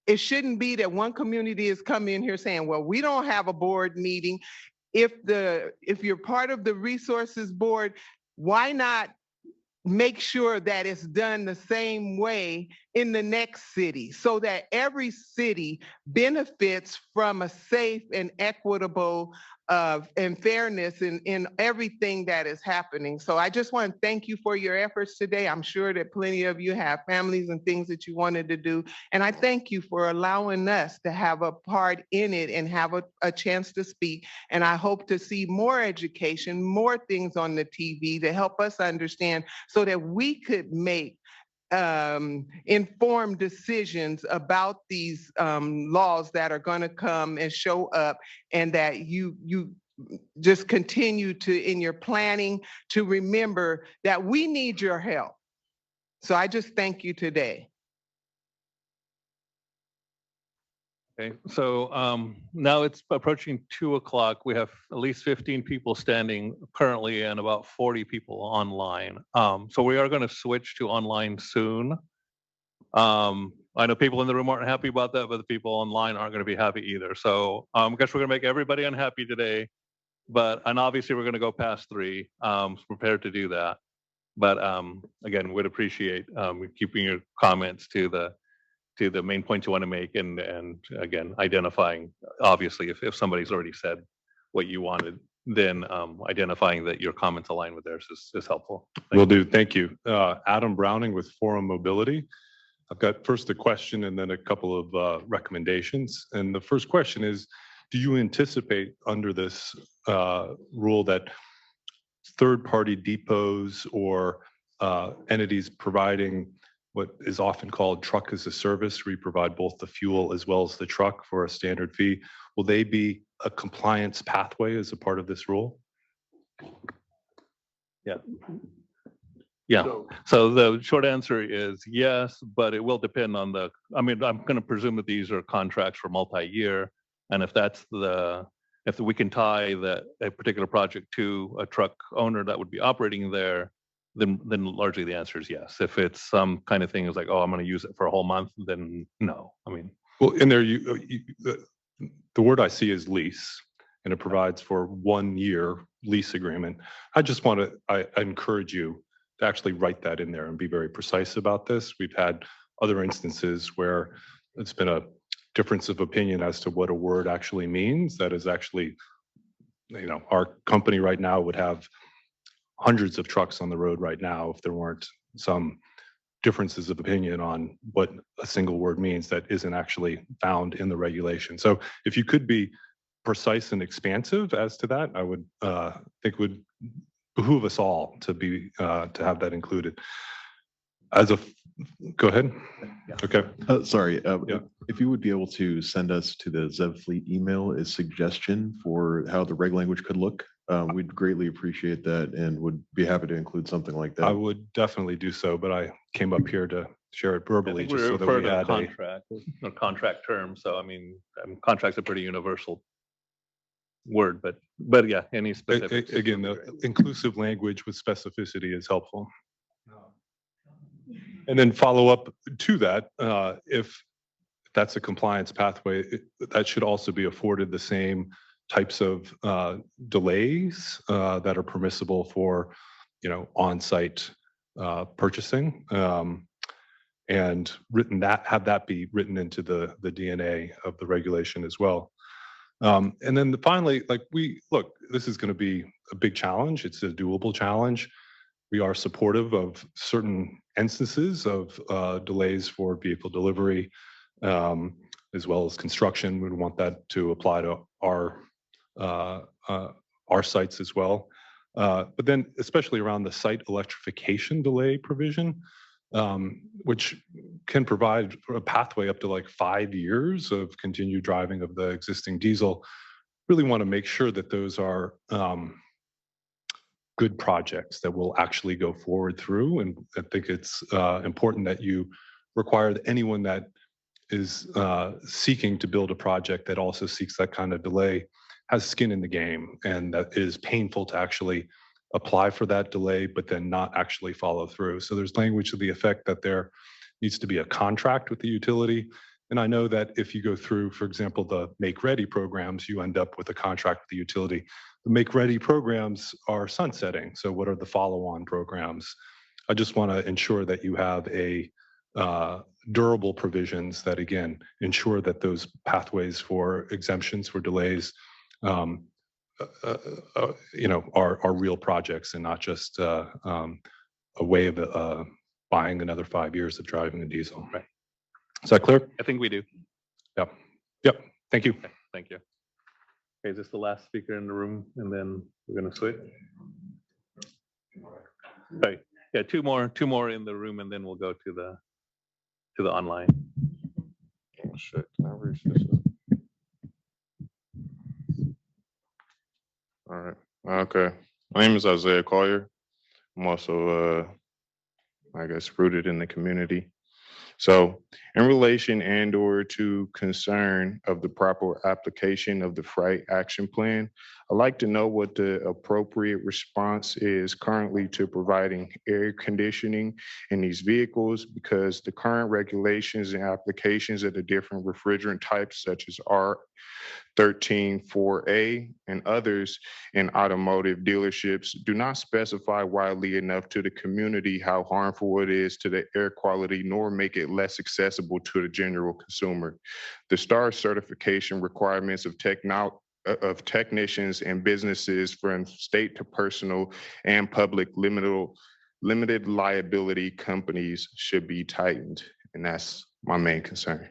It shouldn't be that one community is coming in here saying, well, we don't have a board meeting. If you're part of the resources board, why not make sure that it's done the same way in the next city, so that every city benefits from a safe and equitable and fairness in everything that is happening. So I just want to thank you for your efforts today. I'm sure that plenty of you have families and things that you wanted to do. And I thank you for allowing us to have a part in it and have a chance to speak. And I hope to see more education, more things on the TV to help us understand, so that we could make informed decisions about these laws that are going to come and show up, and that you just continue to, in your planning, to remember that we need your help. So I just thank you today. Okay, so now it's approaching 2 o'clock. We have at least 15 people standing currently and about 40 people online. So we are going to switch to online soon. I know people in the room aren't happy about that, but the people online aren't going to be happy either. So I guess we're going to make everybody unhappy today. And obviously we're going to go past 3. Prepared to do that. But again, would appreciate keeping your comments to the main points you want to make, and again, identifying, obviously, if somebody's already said what you wanted, then identifying that your comments align with theirs is helpful. Will do. Thank you. Adam Browning with Forum Mobility. I've got first a question and then a couple of recommendations. And the first question is, do you anticipate under this rule that third-party depots or entities providing what is often called truck as a service, where you provide both the fuel as well as the truck for a standard fee, will they be a compliance pathway as a part of this rule? Yeah. Yeah. So the short answer is yes, but it will depend on I'm going to presume that these are contracts for multi-year. And if we can tie a particular project to a truck owner that would be operating there, then largely the answer is yes. If it's some kind of thing is like, oh, I'm going to use it for a whole month, then no. Well, in there, the word I see is lease, and it provides for 1 year lease agreement. I encourage you to actually write that in there and be very precise about this. We've had other instances where it's been a difference of opinion as to what a word actually means. That is actually, our company right now would have hundreds of trucks on the road right now if there weren't some differences of opinion on what a single word means that isn't actually found in the regulation. So if you could be precise and expansive as to that, I would think would behoove us all to have that included. Go ahead. Yeah. Okay. Sorry, if you would be able to send us to the ZevFleet email a suggestion for how the reg language could look, we'd greatly appreciate that and would be happy to include something like that. I would definitely do so, but I came up here to share it verbally just so that we had contract terms. So contracts are pretty universal. word, but yeah, any specifics? Again, the inclusive language with specificity is helpful. And then follow up to that, if that's a compliance pathway, that should also be afforded the same types of delays that are permissible for, on-site purchasing, and have that be written into the DNA of the regulation as well. And then finally, this is going to be a big challenge. It's a doable challenge. We are supportive of certain instances of delays for vehicle delivery, as well as construction. We want that to apply to our sites as well. But then, especially around the site electrification delay provision, which can provide a pathway up to like 5 years of continued driving of the existing diesel. Really want to make sure that those are good projects that will actually go forward through. And I think it's important that you require that anyone that is seeking to build a project that also seeks that kind of delay has skin in the game, and that is painful to actually apply for that delay, but then not actually follow through. So there's language to the effect that there needs to be a contract with the utility. And I know that if you go through, for example, the Make Ready programs, you end up with a contract with the utility. The Make Ready programs are sunsetting. So what are the follow-on programs? I just want to ensure that you have a durable provisions that, again, ensure that those pathways for exemptions for delays are real projects and not just a way of buying another 5 years of driving a diesel. Right. Is that clear? I think we do. Yep. Yep. Thank you. Okay, thank you. Okay, is this the last speaker in the room, and then we're going to switch? Right. Yeah, two more in the room, and then we'll go to the online. Oh shit! Can I reach this? All right. Okay. My name is Isaiah Collier. I'm also, I guess, rooted in the community. So in relation and/or to concern of the proper application of the Fright Action Plan, I'd like to know what the appropriate response is currently to providing air conditioning in these vehicles, because the current regulations and applications of the different refrigerant types, such as R134A and others in automotive dealerships, do not specify widely enough to the community how harmful it is to the air quality, nor make it less accessible to the general consumer. The STAR certification requirements of technicians and businesses from state to personal and public limited liability companies should be tightened. And that's my main concern.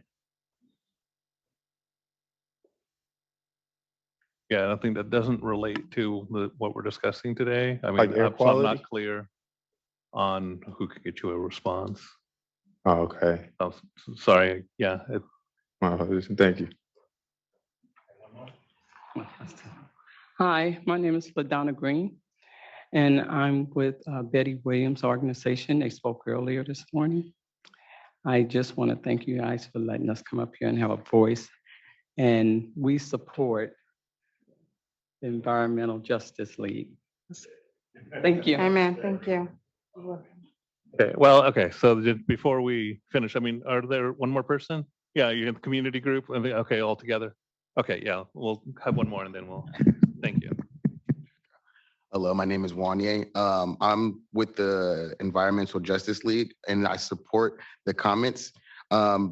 Yeah, I think that doesn't relate to what we're discussing today. I mean, Like air I'm quality? not clear on who could get you a response. Oh, okay. I'm sorry. Yeah. Thank you. Hi, my name is LaDonna Green, and I'm with Betty Williams organization. They spoke earlier this morning. I just want to thank you guys for letting us come up here and have a voice. And we support the Environmental Justice League. Thank you. Amen. Thank you. Okay. Well, okay. So just before we finish, I mean, are there one more person? Yeah, you're in the community group. Okay, all together. Okay, yeah, we'll have one more and then we'll. Thank you. Hello, my name is Wanye. I'm with the Environmental Justice League, and I support the comments.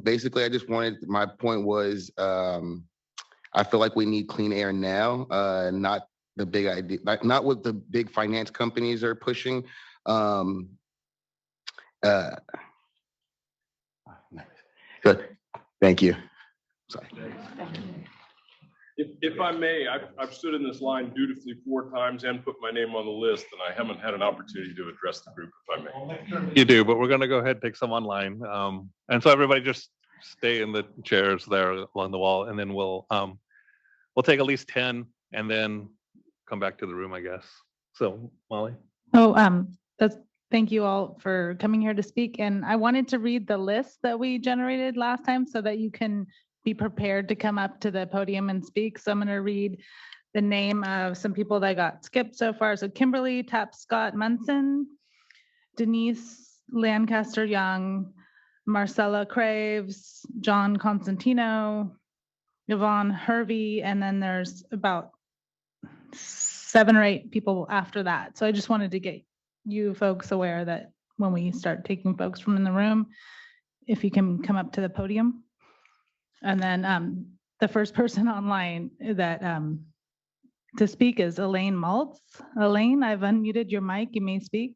Basically, my point was, I feel like we need clean air now, not the big idea, not what the big finance companies are pushing. Good. Thank you. Sorry. If I may, I've stood in this line dutifully 4 times and put my name on the list, and I haven't had an opportunity to address the group, if I may. You do, but we're going to go ahead and take some online. And so everybody just stay in the chairs there along the wall, and then we'll take at least 10 and then come back to the room, I guess. So, Molly. Thank you all for coming here to speak. And I wanted to read the list that we generated last time so that you can be prepared to come up to the podium and speak. So I'm going to read the name of some people that got skipped so far. So Kimberly Tapscott Munson, Denise Lancaster Young, Marcella Craves, John Constantino, Yvonne Hervey, and then there's about 7 or 8 people after that. So I just wanted to get you folks aware that when we start taking folks from in the room, if you can come up to the podium. And then the first person online that to speak is Elaine Maltz. Elaine, I've unmuted your mic. You may speak.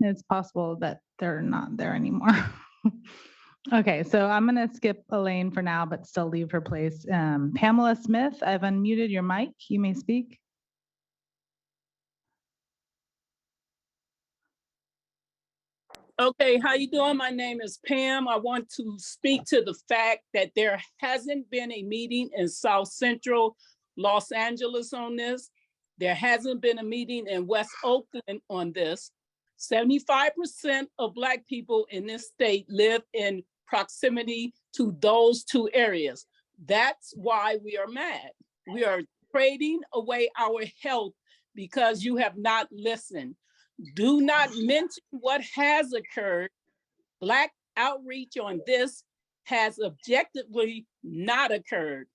It's possible that they're not there anymore. Okay, so I'm going to skip Elaine for now, but still leave her place. Pamela Smith, I've unmuted your mic. You may speak. Okay, how you doing? My name is Pam. I want to speak to the fact that there hasn't been a meeting in South Central Los Angeles on this. There hasn't been a meeting in West Oakland on this. 75% of Black people in this state live in proximity to those 2 areas. That's why we are mad. We are trading away our health because you have not listened. Do not mention what has occurred. Black outreach on this has objectively not occurred.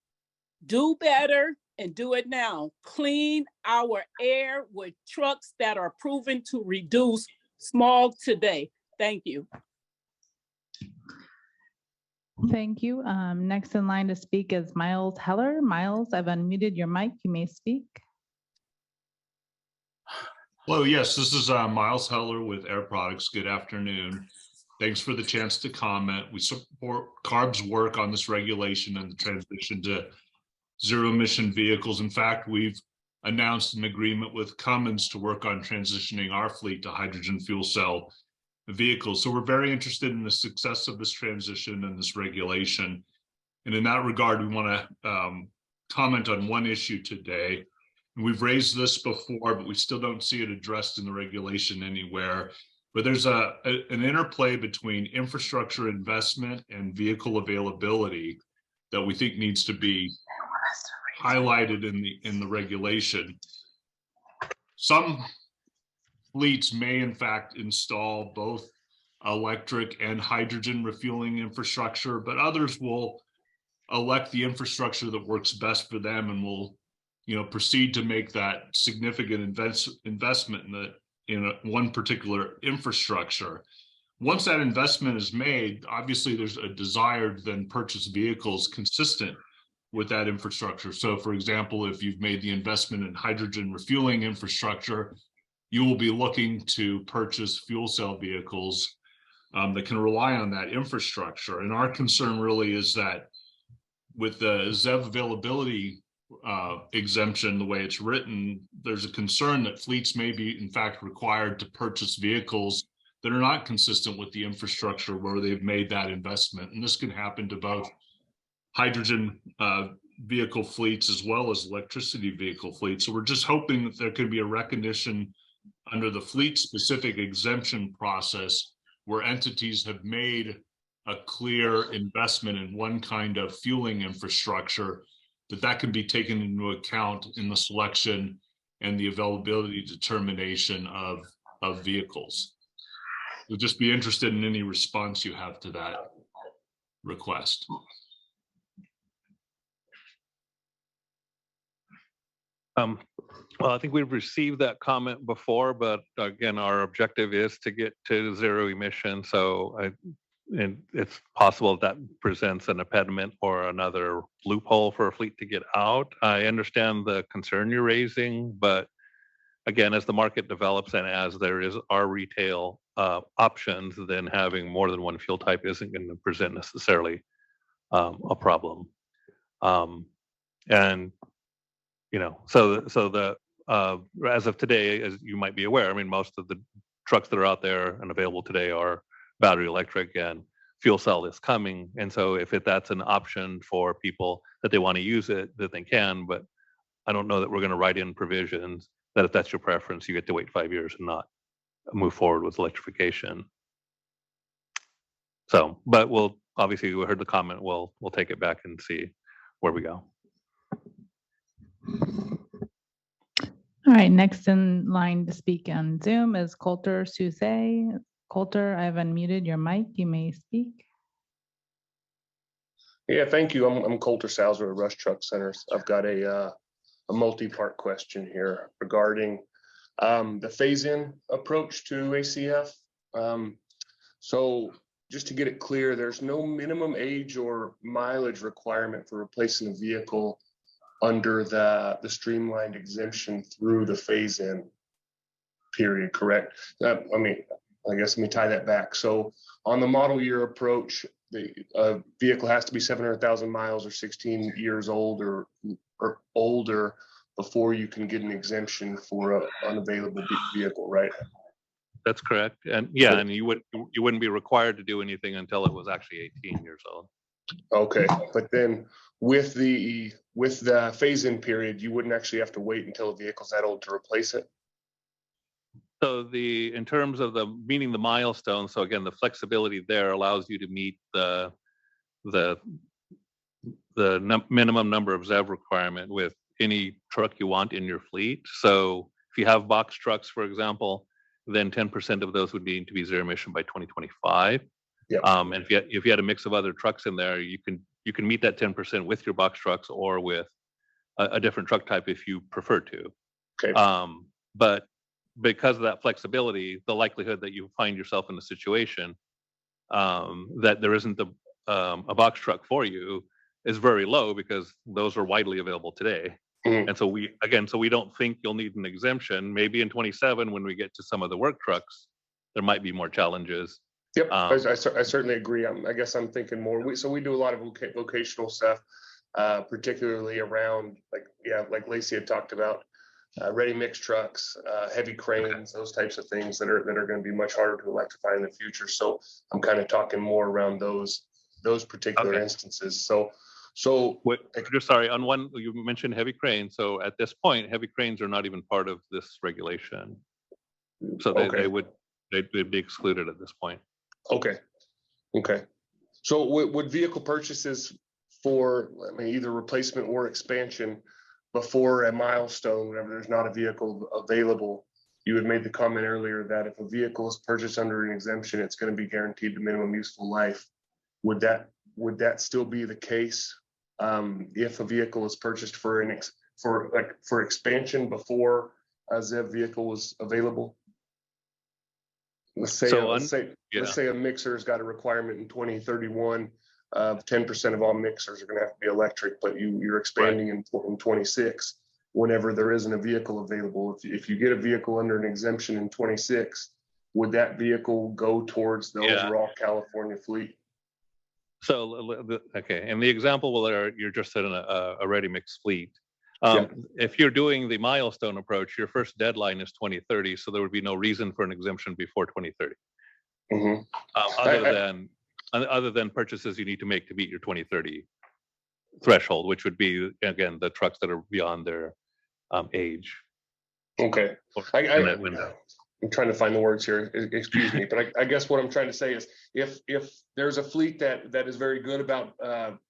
Do better and do it now. Clean our air with trucks that are proven to reduce smog today. Thank you. Thank you. Next in line to speak is Miles Heller. Miles, I've unmuted your mic. You may speak. Hello, yes, this is Miles Heller with Air Products. Good afternoon. Thanks for the chance to comment. We support CARB's work on this regulation and the transition to zero-emission vehicles. In fact, we've announced an agreement with Cummins to work on transitioning our fleet to hydrogen fuel cell vehicles. So we're very interested in the success of this transition and this regulation. And in that regard, we want to comment on one issue today. We've raised this before, but we still don't see it addressed in the regulation anywhere. But there's an interplay between infrastructure investment and vehicle availability that we think needs to be highlighted in the regulation. Some fleets may in fact install both electric and hydrogen refueling infrastructure, but others will elect the infrastructure that works best for them and will proceed to make that significant investment in one particular infrastructure. Once that investment is made, obviously there's a desire to then purchase vehicles consistent with that infrastructure. So for example, if you've made the investment in hydrogen refueling infrastructure, you will be looking to purchase fuel cell vehicles that can rely on that infrastructure. And our concern really is that with the ZEV availability exemption, the way it's written, there's a concern that fleets may be in fact required to purchase vehicles that are not consistent with the infrastructure where they've made that investment. And this can happen to both hydrogen vehicle fleets as well as electricity vehicle fleets. So we're just hoping that there could be a recognition under the fleet specific exemption process where entities have made a clear investment in one kind of fueling infrastructure, that can be taken into account in the selection and the availability determination of vehicles. We'll just be interested in any response you have to that request. Well, I think we've received that comment before, but again, our objective is to get to zero emission. So and it's possible that presents an impediment or another loophole for a fleet to get out. I understand the concern you're raising, but again, as the market develops and as there is our retail options, then having more than one fuel type isn't going to present necessarily a problem. And so the as of today, as you might be aware, I mean, most of the trucks that are out there and available today are battery electric, and fuel cell is coming. And so if that's an option for people that they want to use it, that they can, but I don't know that we're going to write in provisions that if that's your preference, you get to wait 5 years and not move forward with electrification. So, but obviously we heard the comment. We'll take it back and see where we go. All right, next in line to speak on Zoom is Coulter Suzay. Coulter, I've unmuted your mic. You may speak. Yeah, thank you. I'm Coulter Salzer at Rush Truck Centers. I've got a multi-part question here regarding the phase-in approach to ACF. So just to get it clear, there's no minimum age or mileage requirement for replacing a vehicle under the streamlined exemption through the phase-in period, correct? I guess let me tie that back. So on the model year approach, the vehicle has to be 700,000 miles or 16 years old or older before you can get an exemption for an unavailable vehicle, right? That's correct. And yeah, and you wouldn't be required to do anything until it was actually 18 years old. Okay, but then with the phase-in period, you wouldn't actually have to wait until a vehicle's that old to replace it? So in terms of meeting the milestone, so again, the flexibility there allows you to meet the minimum number of ZEV requirement with any truck you want in your fleet. So if you have box trucks, for example, then 10% of those would need to be zero emission by 2025. Yep. And if you had a mix of other trucks in there, you can meet that 10% with your box trucks or with a different truck type if you prefer to. Okay. But because of that flexibility, the likelihood that you find yourself in a situation that there isn't a box truck for you is very low because those are widely available today. Mm-hmm. And so we don't think you'll need an exemption. Maybe in 27, when we get to some of the work trucks, there might be more challenges. Yep, I certainly agree. I guess I'm thinking more. We do a lot of vocational stuff, particularly around like Lacey had talked about, ready mix trucks, heavy cranes, those types of things that are going to be much harder to electrify in the future. So I'm kind of talking more around those particular instances. So just sorry, on one you mentioned heavy cranes. So at this point, heavy cranes are not even part of this regulation. So they'd be excluded at this point. Okay. So would vehicle purchases for either replacement or expansion before a milestone, whenever there's not a vehicle available, you had made the comment earlier that if a vehicle is purchased under an exemption, it's going to be guaranteed the minimum useful life. Would that still be the case if a vehicle is purchased for expansion before a ZEV vehicle was available? Let's say a mixer's got a requirement in 2031 of 10% of all mixers are going to have to be electric, but you're expanding in 26 whenever there isn't a vehicle available. If you get a vehicle under an exemption in 26, would that vehicle go towards the overall California fleet? So, okay, in the example where you're just in a ready mix fleet, if you're doing the milestone approach, your first deadline is 2030, so there would be no reason for an exemption before 2030. Mm-hmm. Other than purchases you need to make to meet your 2030 threshold, which would be, again, the trucks that are beyond their age. Okay. I'm trying to find the words here, excuse me, but I guess what I'm trying to say is if there's a fleet that is very good about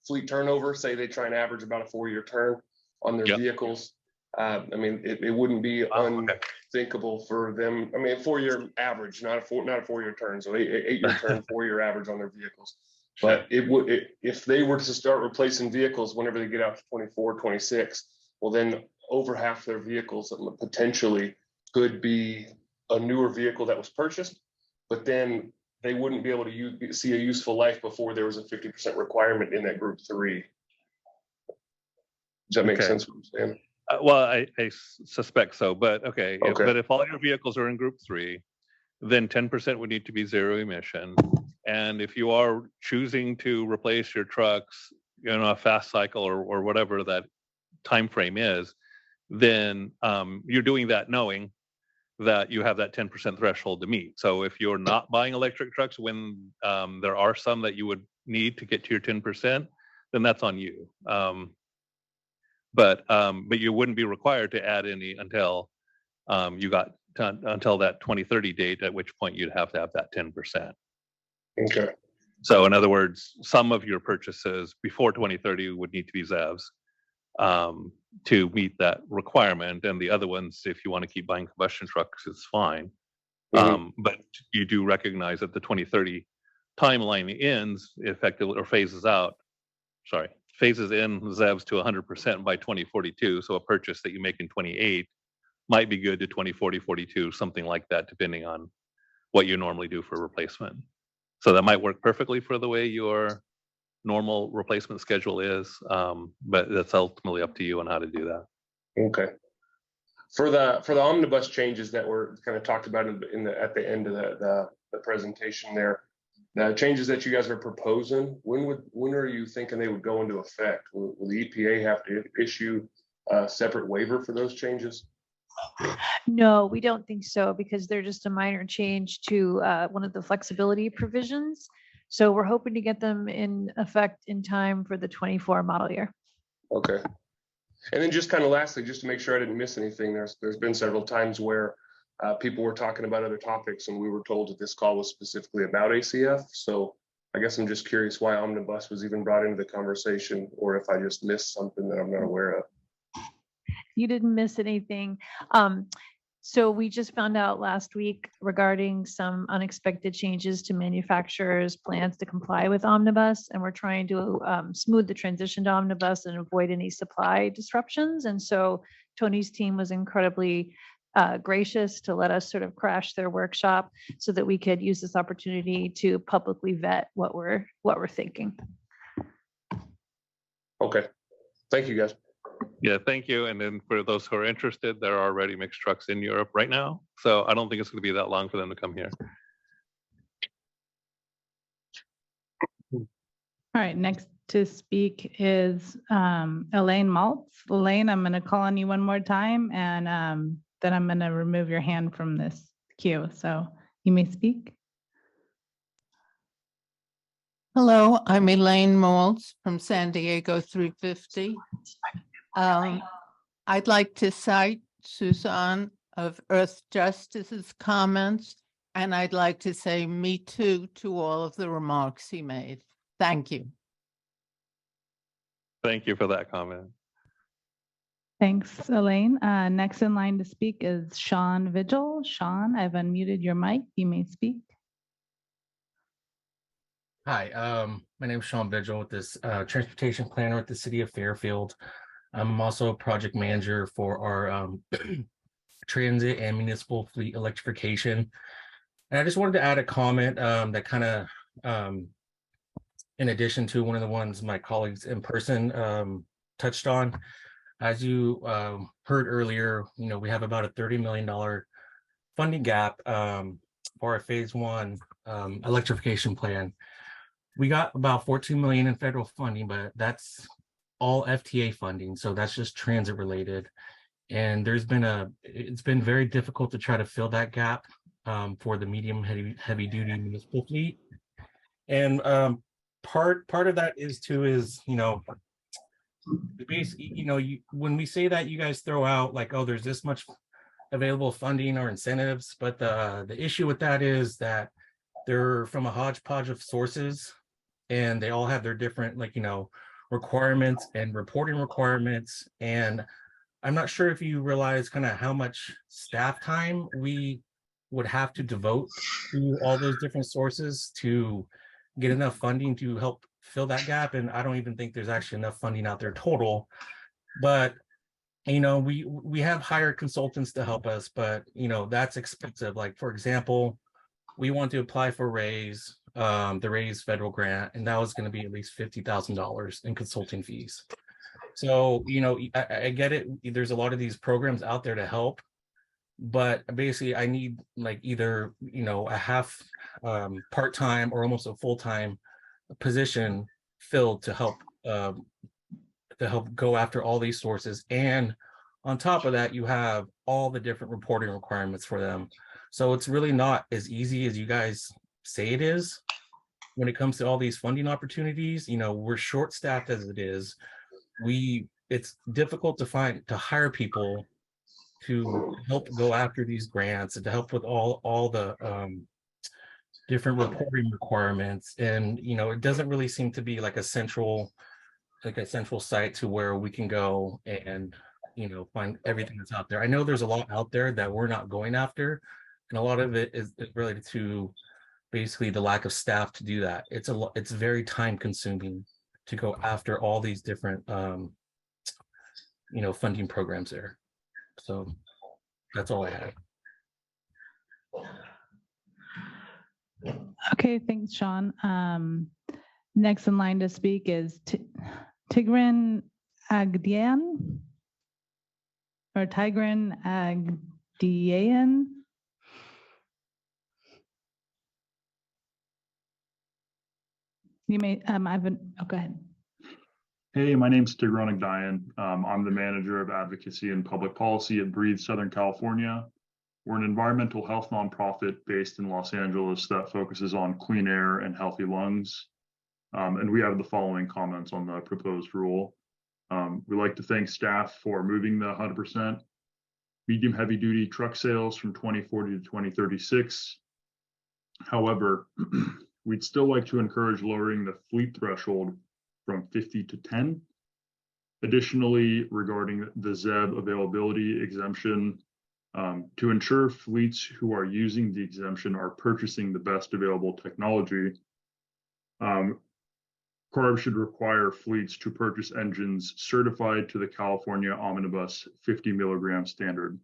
fleet turnover, say they try and average about a 4-year turn on their vehicles, it wouldn't be unthinkable for them. 4-year average, not a 4-year turn, so 8-year turn, 4-year average on their vehicles. But if they were to start replacing vehicles whenever they get out to 24, 26, well then over half their vehicles potentially could be a newer vehicle that was purchased, but then they wouldn't be able to see a useful life before there was a 50% requirement in that group 3. Does that make sense what I'm saying? Well, I suspect so, but okay. But if all your vehicles are in group 3, then 10% would need to be zero emission. And if you are choosing to replace your trucks, a fast cycle or whatever that time frame is, then you're doing that knowing that you have that 10% threshold to meet. So if you're not buying electric trucks when there are some that you would need to get to your 10%, then that's on you. But you wouldn't be required to add any until until that 2030 date, at which point you'd have to have that 10%. Okay. So in other words, some of your purchases before 2030 would need to be ZEVs to meet that requirement. And the other ones, if you want to keep buying combustion trucks, it's fine. But you do recognize that the 2030 timeline ends effectively or phases in ZEVs to 100% by 2042. So a purchase that you make in 28 might be good to 2040, 42, something like that, depending on what you normally do for replacement. So that might work perfectly for the way your normal replacement schedule is, but that's ultimately up to you on how to do that. Okay. For the omnibus changes that were kind of talked about at the end of the presentation there, the changes that you guys are proposing, when are you thinking they would go into effect? Will the EPA have to issue a separate waiver for those changes? No, we don't think so, because they're just a minor change to one of the flexibility provisions. So we're hoping to get them in effect in time for the 24 model year. Okay. And then just kind of lastly, just to make sure I didn't miss anything, there's been several times where people were talking about other topics and we were told that this call was specifically about ACF. So I guess I'm just curious why omnibus was even brought into the conversation, or if I just missed something that I'm not aware of. You didn't miss anything. So we just found out last week regarding some unexpected changes to manufacturers' plans to comply with omnibus, and we're trying to smooth the transition to omnibus and avoid any supply disruptions. And so Tony's team was incredibly gracious to let us sort of crash their workshop so that we could use this opportunity to publicly vet what we're thinking. Okay, thank you guys. Yeah, thank you. And then for those who are interested, there are already mixed trucks in Europe right now. So I don't think it's going to be that long for them to come here. All right, next to speak is Elaine Maltz. Elaine, I'm going to call on you one more time, and then I'm going to remove your hand from this queue. So you may speak. Hello, I'm Elaine Maltz from San Diego 350. I'd like to cite Suzanne of Earth Justice's comments, and I'd like to say me too to all of the remarks he made. Thank you. Thank you for that comment. Thanks, Elaine. Next in line to speak is Sean Vigil. Sean, I've unmuted your mic. You may speak. Hi, my name is Sean Vigil with this transportation planner at the city of Fairfield. I'm also a project manager for our transit and municipal fleet electrification. And I just wanted to add a comment that kind of, in addition to one of the ones my colleagues in person touched on. As you heard earlier, we have about a $30 million funding gap for our phase 1 electrification plan. We got about $14 million in federal funding, but that's all FTA funding, so that's just transit related. And it's been very difficult to try to fill that gap for the medium heavy duty municipal fleet. And part of that is when we say that, you guys throw out like, oh, there's this much available funding or incentives, but the issue with that is that they're from a hodgepodge of sources, and they all have their different requirements and reporting requirements. And I'm not sure if you realize kind of how much staff time we would have to devote to all those different sources to get enough funding to help fill that gap. And I don't even think there's actually enough funding out there total. But we have hired consultants to help us, but that's expensive. Like, for example, we want to apply for RAISE, the RAISE federal grant, and that was going to be at least $50,000 in consulting fees. So, I get it. There's a lot of these programs out there to help, but basically I need like either, a half part-time or almost a full-time position filled to help go after all these sources. And on top of that, you have all the different reporting requirements for them. So it's really not as easy as you guys say it is when it comes to all these funding opportunities. We're short-staffed as it is. It's difficult to hire people to help go after these grants and to help with all the different reporting requirements. And, it doesn't really seem to be like a central site to where we can go and, find everything that's out there. I know there's a lot out there that we're not going after, and a lot of it is related to basically the lack of staff to do that. It's very time consuming to go after all these different, funding programs there. So that's all I have. Okay, thanks, Sean. Next in line to speak is Tigran Agdian or Tigran Agdian. You may, go ahead. Hey, my name's Tigran Agdian. I'm the manager of advocacy and public policy at Breathe Southern California. We're an environmental health nonprofit based in Los Angeles that focuses on clean air and healthy lungs. And we have the following comments on the proposed rule. We'd like to thank staff for moving the 100% medium heavy duty truck sales from 2040 to 2036. However, we'd still like to encourage lowering the fleet threshold from 50 to 10. Additionally, regarding the ZEB availability exemption, to ensure fleets who are using the exemption are purchasing the best available technology, CARB should require fleets to purchase engines certified to the California Omnibus 50 milligram standard.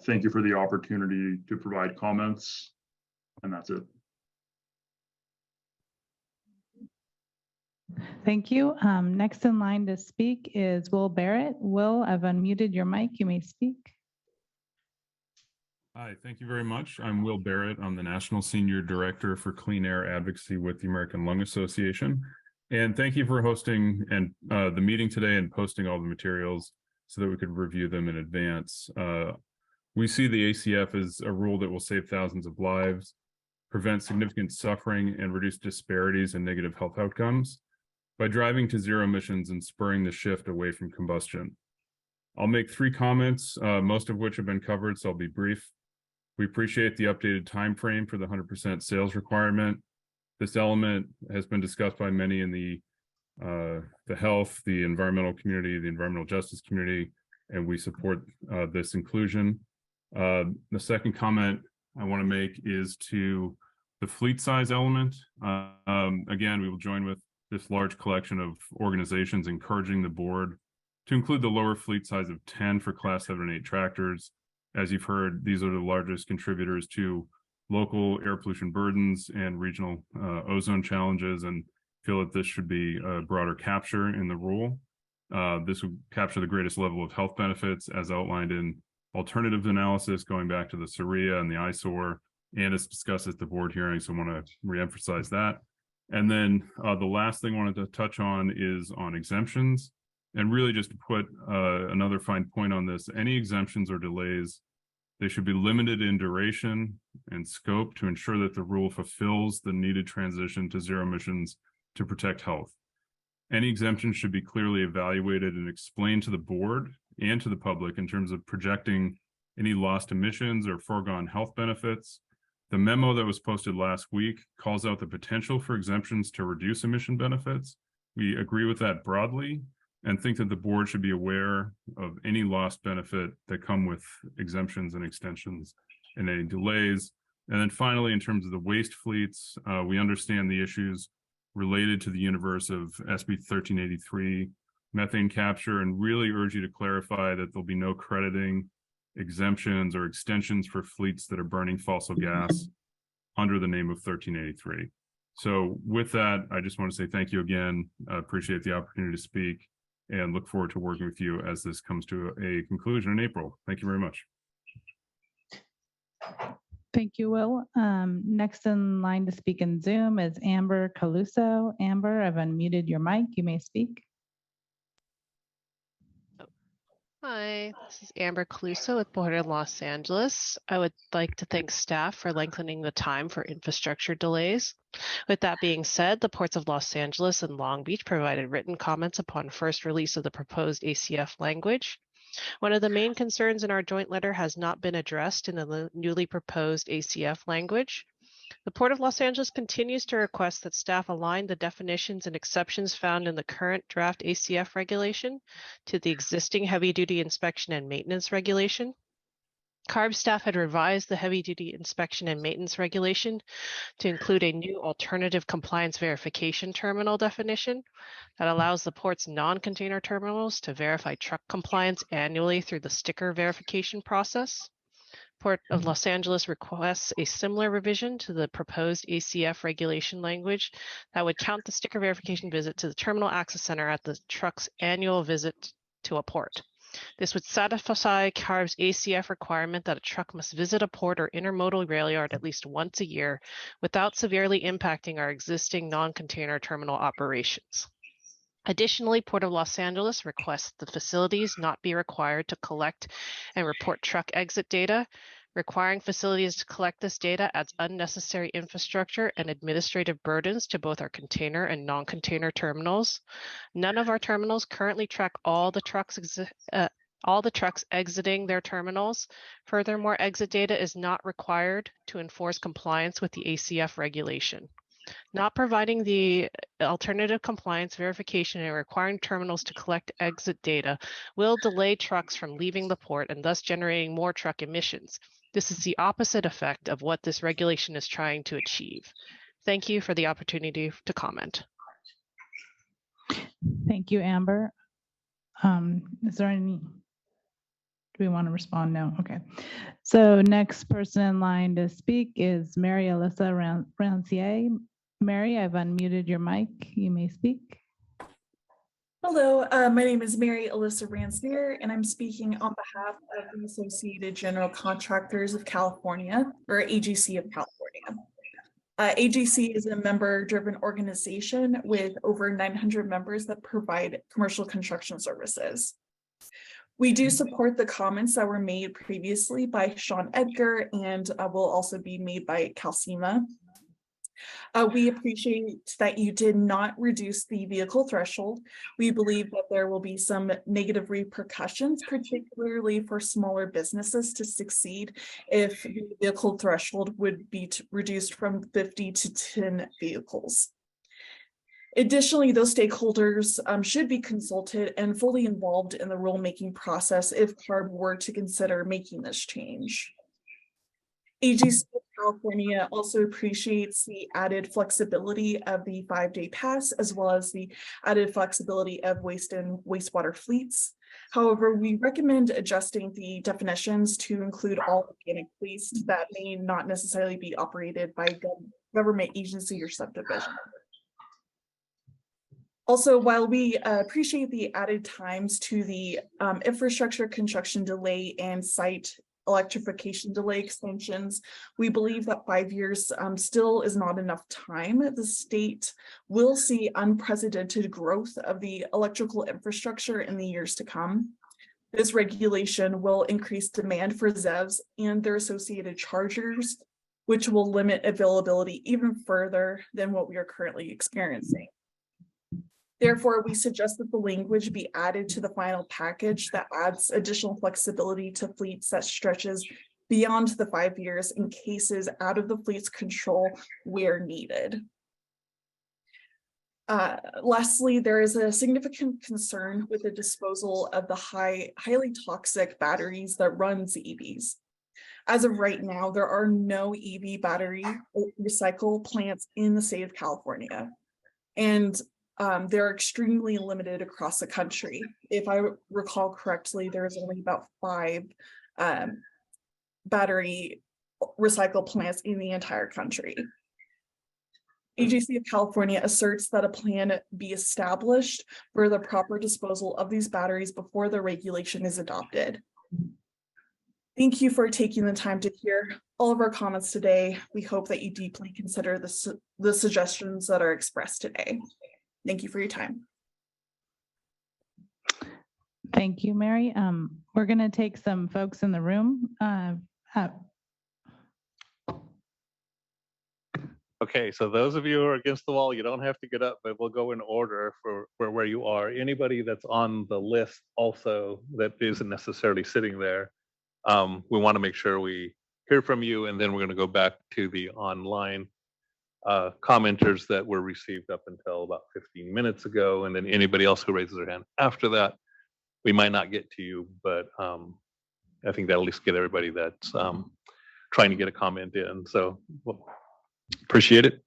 Thank you for the opportunity to provide comments, and that's it. Thank you. Next in line to speak is Will Barrett. Will, I've unmuted your mic. You may speak. Hi, thank you very much. I'm Will Barrett. I'm the National Senior Director for Clean Air Advocacy with the American Lung Association. And thank you for hosting the meeting today and posting all the materials so that we could review them in advance. We see the ACF as a rule that will save thousands of lives, prevent significant suffering, and reduce disparities and negative health outcomes by driving to zero emissions and spurring the shift away from combustion. I'll make 3 comments, most of which have been covered, so I'll be brief. We appreciate the updated time frame for the 100% sales requirement. This element has been discussed by many in the health, the environmental community, the environmental justice community, and we support this inclusion. The second comment I want to make is to the fleet size element. Again, we will join with this large collection of organizations encouraging the board to include the lower fleet size of 10 for Class 7 and 8 tractors. As you've heard, these are the largest contributors to local air pollution burdens and regional ozone challenges, and feel that this should be a broader capture in the rule. This would capture the greatest level of health benefits as outlined in alternative analysis going back to the SORIA and the ISOR, and as discussed at the board hearing, so I want to reemphasize that. And then the last thing I wanted to touch on is on exemptions. And really just to put another fine point on this, any exemptions or delays, they should be limited in duration and scope to ensure that the rule fulfills the needed transition to zero emissions to protect health. Any exemptions should be clearly evaluated and explained to the board and to the public in terms of projecting any lost emissions or foregone health benefits. The memo that was posted last week calls out the potential for exemptions to reduce emission benefits. We agree with that broadly and think that the board should be aware of any lost benefit that come with exemptions and extensions and any delays. And then finally, in terms of the waste fleets, we understand the issues related to the universe of SB 1383 methane capture, and really urge you to clarify that there'll be no crediting, exemptions, or extensions for fleets that are burning fossil gas under the name of 1383. So with that, I just want to say thank you again. I appreciate the opportunity to speak and look forward to working with you as this comes to a conclusion in April. Thank you very much. Thank you, Will. Next in line to speak in Zoom is Amber Caluso. Amber, I've unmuted your mic. You may speak. Hi, this is Amber Caluso with Border Los Angeles. I would like to thank staff for lengthening the time for infrastructure delays. With that being said, the ports of Los Angeles and Long Beach provided written comments upon first release of the proposed ACF language. One of the main concerns in our joint letter has not been addressed in the newly proposed ACF language. The Port of Los Angeles continues to request that staff align the definitions and exceptions found in the current draft ACF regulation to the existing heavy-duty inspection and maintenance regulation. CARB staff had revised the heavy-duty inspection and maintenance regulation to include a new alternative compliance verification terminal definition that allows the port's non-container terminals to verify truck compliance annually through the sticker verification process. Port of Los Angeles requests a similar revision to the proposed ACF regulation language that would count the sticker verification visit to the terminal access center at the truck's annual visit to a port. This would satisfy CARB's ACF requirement that a truck must visit a port or intermodal rail yard at least once a year without severely impacting our existing non-container terminal operations. Additionally, Port of Los Angeles requests the facilities not be required to collect and report truck exit data. Requiring facilities to collect this data adds unnecessary infrastructure and administrative burdens to both our container and non-container terminals. None of our terminals currently track all the trucks exiting their terminals. Furthermore, exit data is not required to enforce compliance with the ACF regulation. Not providing the alternative compliance verification and requiring terminals to collect exit data will delay trucks from leaving the port and thus generating more truck emissions. This is the opposite effect of what this regulation is trying to achieve. Thank you for the opportunity to comment. Thank you, Amber. Is there any, do we want to respond? No, okay. So next person in line to speak is Mary Alyssa Rancier. Mary, I've unmuted your mic. You may speak. Hello, my name is Mary Alyssa Rancier, and I'm speaking on behalf of the Associated General Contractors of California, or AGC of California. AGC is a member-driven organization with over 900 members that provide commercial construction services. We do support the comments that were made previously by Sean Edgar and will also be made by Calcima. We appreciate that you did not reduce the vehicle threshold. We believe that there will be some negative repercussions, particularly for smaller businesses to succeed if the vehicle threshold would be reduced from 50 to 10 vehicles. Additionally, those stakeholders should be consulted and fully involved in the rulemaking process if CARB were to consider making this change. AGC of California also appreciates the added flexibility of the 5-day pass, as well as the added flexibility of waste and wastewater fleets. However, we recommend adjusting the definitions to include all organic waste that may not necessarily be operated by government agency or subdivision. Also, while we appreciate the added times to the infrastructure construction delay and site electrification delay extensions, we believe that 5 years still is not enough time. The state will see unprecedented growth of the electrical infrastructure in the years to come. This regulation will increase demand for ZEVs and their associated chargers, which will limit availability even further than what we are currently experiencing. Therefore, we suggest that the language be added to the final package that adds additional flexibility to fleets that stretches beyond the 5 years in cases out of the fleet's control where needed. Lastly, there is a significant concern with the disposal of the highly toxic batteries that run EVs. As of right now, there are no EV battery recycle plants in the state of California. And they're extremely limited across the country. If I recall correctly, there's only about 5 battery recycle plants in the entire country. AGC of California asserts that a plan be established for the proper disposal of these batteries before the regulation is adopted. Thank you for taking the time to hear all of our comments today. We hope that you deeply consider the suggestions that are expressed today. Thank you for your time. Thank you, Mary. We're going to take some folks in the room. Okay, so those of you who are against the wall, you don't have to get up, but we'll go in order for where you are. Anybody that's on the list also that isn't necessarily sitting there, we want to make sure we hear from you, and then we're going to go back to the online commenters that were received up until about 15 minutes ago, and then anybody else who raises their hand after that. We might not get to you, but I think that'll at least get everybody that's trying to get a comment in. So well, Appreciate it.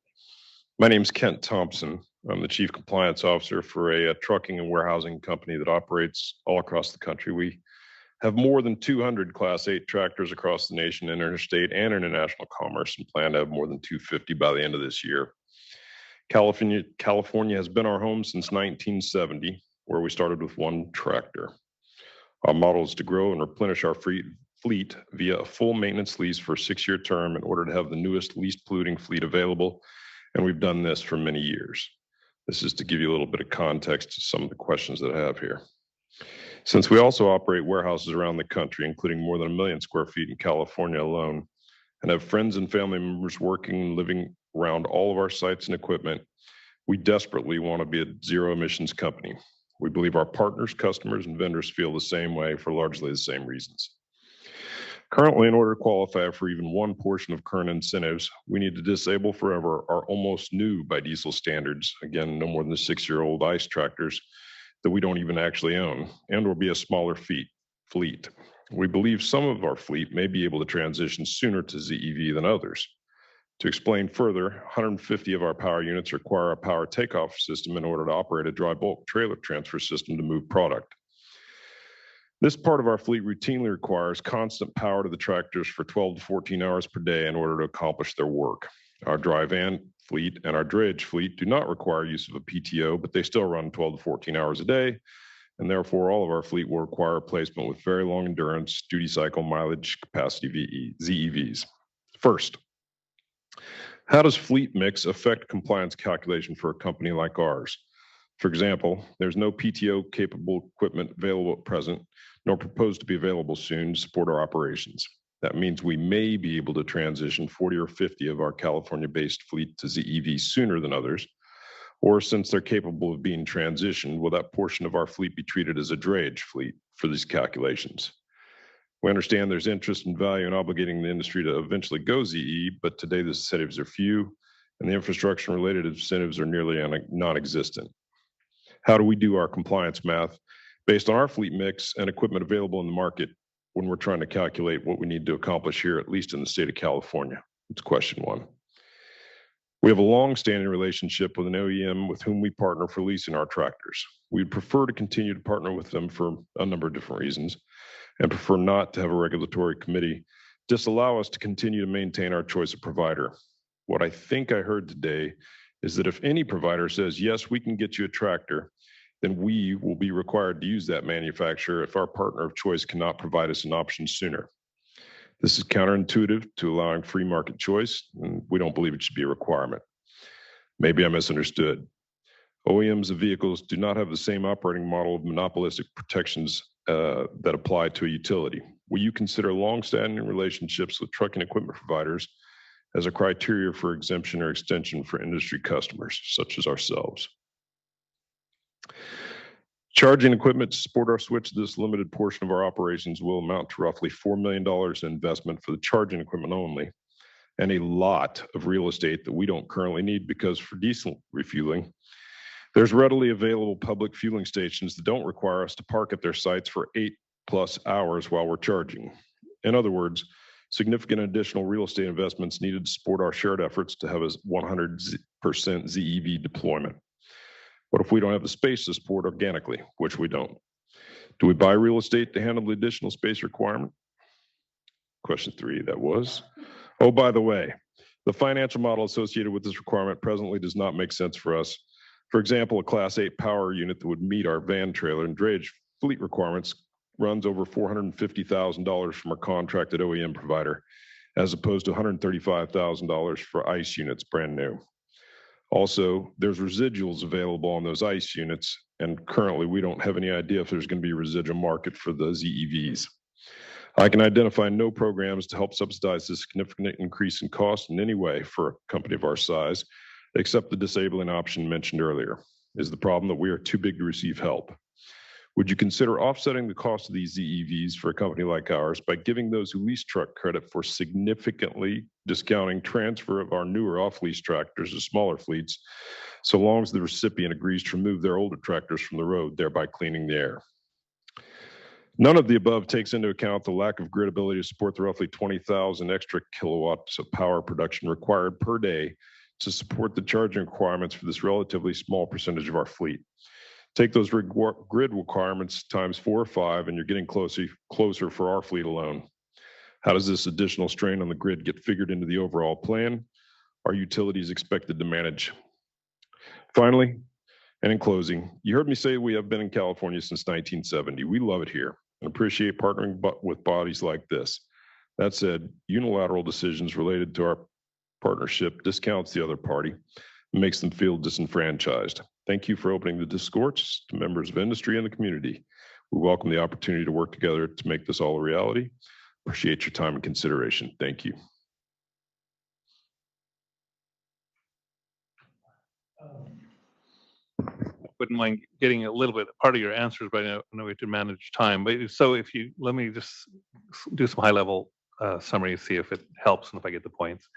My name's Kent Thompson. I'm the Chief Compliance Officer for a trucking and warehousing company that operates all across the country. We have more than 200 Class 8 tractors across the nation in interstate and international commerce, and plan to have more than 250 by the end of this year. California has been our home since 1970, where we started with one tractor. Our model is to grow and replenish our fleet via a full maintenance lease for a 6-year term in order to have the newest, least polluting fleet available, and we've done this for many years. This is to give you a little bit of context to some of the questions that I have here. Since we also operate warehouses around the country, including more than 1 million square feet in California alone, and have friends and family members working and living around all of our sites and equipment, we desperately want to be a zero emissions company. We believe our partners, customers, and vendors feel the same way for largely the same reasons. Currently, in order to qualify for even one portion of current incentives, we need to disable forever our almost new by diesel standards, again, no more than the 6-year-old ICE tractors that we don't even actually own, and or be a smaller fleet. We believe some of our fleet may be able to transition sooner to ZEV than others. To explain further, 150 of our power units require a power takeoff system in order to operate a dry bulk trailer transfer system to move product. This part of our fleet routinely requires constant power to the tractors for 12 to 14 hours per day in order to accomplish their work. Our dry van fleet and our drayage fleet do not require use of a PTO, but they still run 12 to 14 hours a day, and therefore all of our fleet will require replacement with very long endurance, duty cycle mileage capacity ZEVs. First, how does fleet mix affect compliance calculation for a company like ours? For example, there's no PTO capable equipment available at present, nor proposed to be available soon to support our operations. That means we may be able to transition 40 or 50 of our California-based fleet to ZEV sooner than others, or since they're capable of being transitioned, will that portion of our fleet be treated as a drayage fleet for these calculations? We understand there's interest and value in obligating the industry to eventually go ZE, but today the incentives are few, and the infrastructure related incentives are nearly non-existent. How do we do our compliance math based on our fleet mix and equipment available in the market when we're trying to calculate what we need to accomplish here, at least in the state of California? It's question one. We have a long-standing relationship with an OEM with whom we partner for leasing our tractors. We'd prefer to continue to partner with them for a number of different reasons, and prefer not to have a regulatory committee disallow us to continue to maintain our choice of provider. What I think I heard today is that if any provider says, yes, we can get you a tractor, then we will be required to use that manufacturer if our partner of choice cannot provide us an option sooner. This is counterintuitive to allowing free market choice, and we don't believe it should be a requirement. Maybe I misunderstood. OEMs of vehicles do not have the same operating model of monopolistic protections that apply to a utility. Will you consider long-standing relationships with trucking equipment providers as a criteria for exemption or extension for industry customers, such as ourselves? Charging equipment to support our switch to this limited portion of our operations will amount to roughly $4 million in investment for the charging equipment only, and a lot of real estate that we don't currently need, because for diesel refueling, there's readily available public fueling stations that don't require us to park at their sites for 8+ hours while we're charging. In other words, significant additional real estate investments needed to support our shared efforts to have a 100% ZEV deployment. What if we don't have the space to support organically, which we don't? Do we buy real estate to handle the additional space requirement? Question 3, that was. Oh, by the way, the financial model associated with this requirement presently does not make sense for us. For example, a Class 8 power unit that would meet our van trailer and drayage fleet requirements runs over $450,000 from our contracted OEM provider, as opposed to $135,000 for ICE units brand new. Also, there's residuals available on those ICE units, and currently we don't have any idea if there's going to be a residual market for the ZEVs. I can identify no programs to help subsidize this significant increase in cost in any way for a company of our size, except the disabling option mentioned earlier. Is the problem that we are too big to receive help? Would you consider offsetting the cost of these ZEVs for a company like ours by giving those who lease truck credit for significantly discounting transfer of our newer off-lease tractors to smaller fleets, so long as the recipient agrees to remove their older tractors from the road, thereby cleaning the air? None of the above takes into account the lack of grid ability to support the roughly 20,000 extra kilowatts of power production required per day to support the charging requirements for this relatively small percentage of our fleet. Take those grid requirements times 4 or 5, and you're getting closer for our fleet alone. How does this additional strain on the grid get figured into the overall plan? Are utilities expected to manage? Finally, and in closing, you heard me say we have been in California since 1970. We love it here and appreciate partnering with bodies like this. That said, unilateral decisions related to our partnership discounts the other party and makes them feel disenfranchised. Thank you for opening the discourse to members of industry and the community. We welcome the opportunity to work together to make this all a reality. Appreciate your time and consideration. Thank you. Wouldn't mind getting a little bit part of your answers, but I know we have to manage time. But so if you let me just do some high level summary and see if it helps and if I get the points.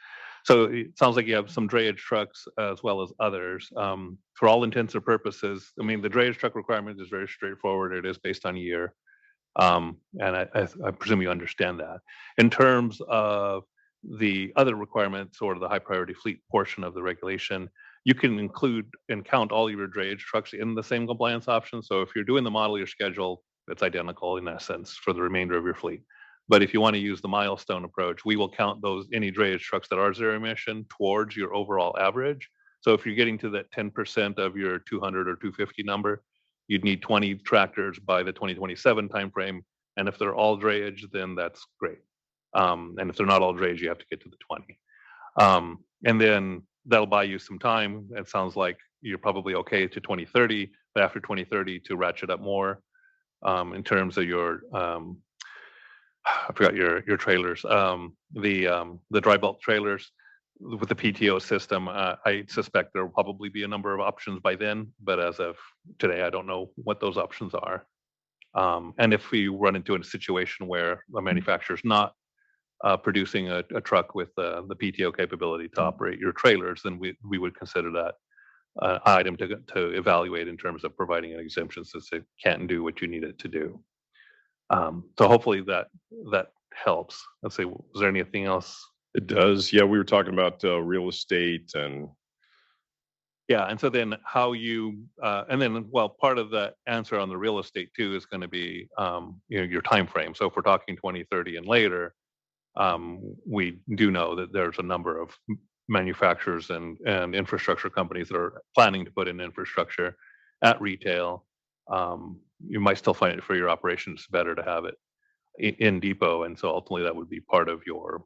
So it sounds like you have some drayage trucks as well as others. For all intents and purposes, I mean, the drayage truck requirement is very straightforward. It is based on year. And I presume you understand that. In terms of the other requirements or the high priority fleet portion of the regulation, you can include and count all your drayage trucks in the same compliance option. So if you're doing the model year schedule, it's identical in essence for the remainder of your fleet. But if you want to use the milestone approach, we will count those any drayage trucks that are zero emission towards your overall average. So if you're getting to that 10% of your 200 or 250 number, you'd need 20 tractors by the 2027 timeframe. And if they're all drayage, then that's great. And if they're not all drayage, you have to get to the 20. And then that'll buy you some time. It sounds like you're probably okay to 2030, but after 2030 to ratchet up more in terms of your I forgot your trailers. The dry bulk trailers with the PTO system. I suspect there will probably be a number of options by then, but as of today, I don't know what those options are. And if we run into a situation where a manufacturer's not producing a truck with the PTO capability to operate your trailers, then we would consider that item to evaluate in terms of providing an exemption since it can't do what you need it to do. So hopefully that helps. Let's see, was there anything else? It does. Yeah, we were talking about real estate and. Yeah, and so then how you, and then, well, part of the answer on the real estate too is going to be, your time frame. So if we're talking 2030 and later, we do know that there's a number of manufacturers and infrastructure companies that are planning to put in infrastructure at retail. You might still find it for your operations better to have it in depot, and so ultimately that would be part of your,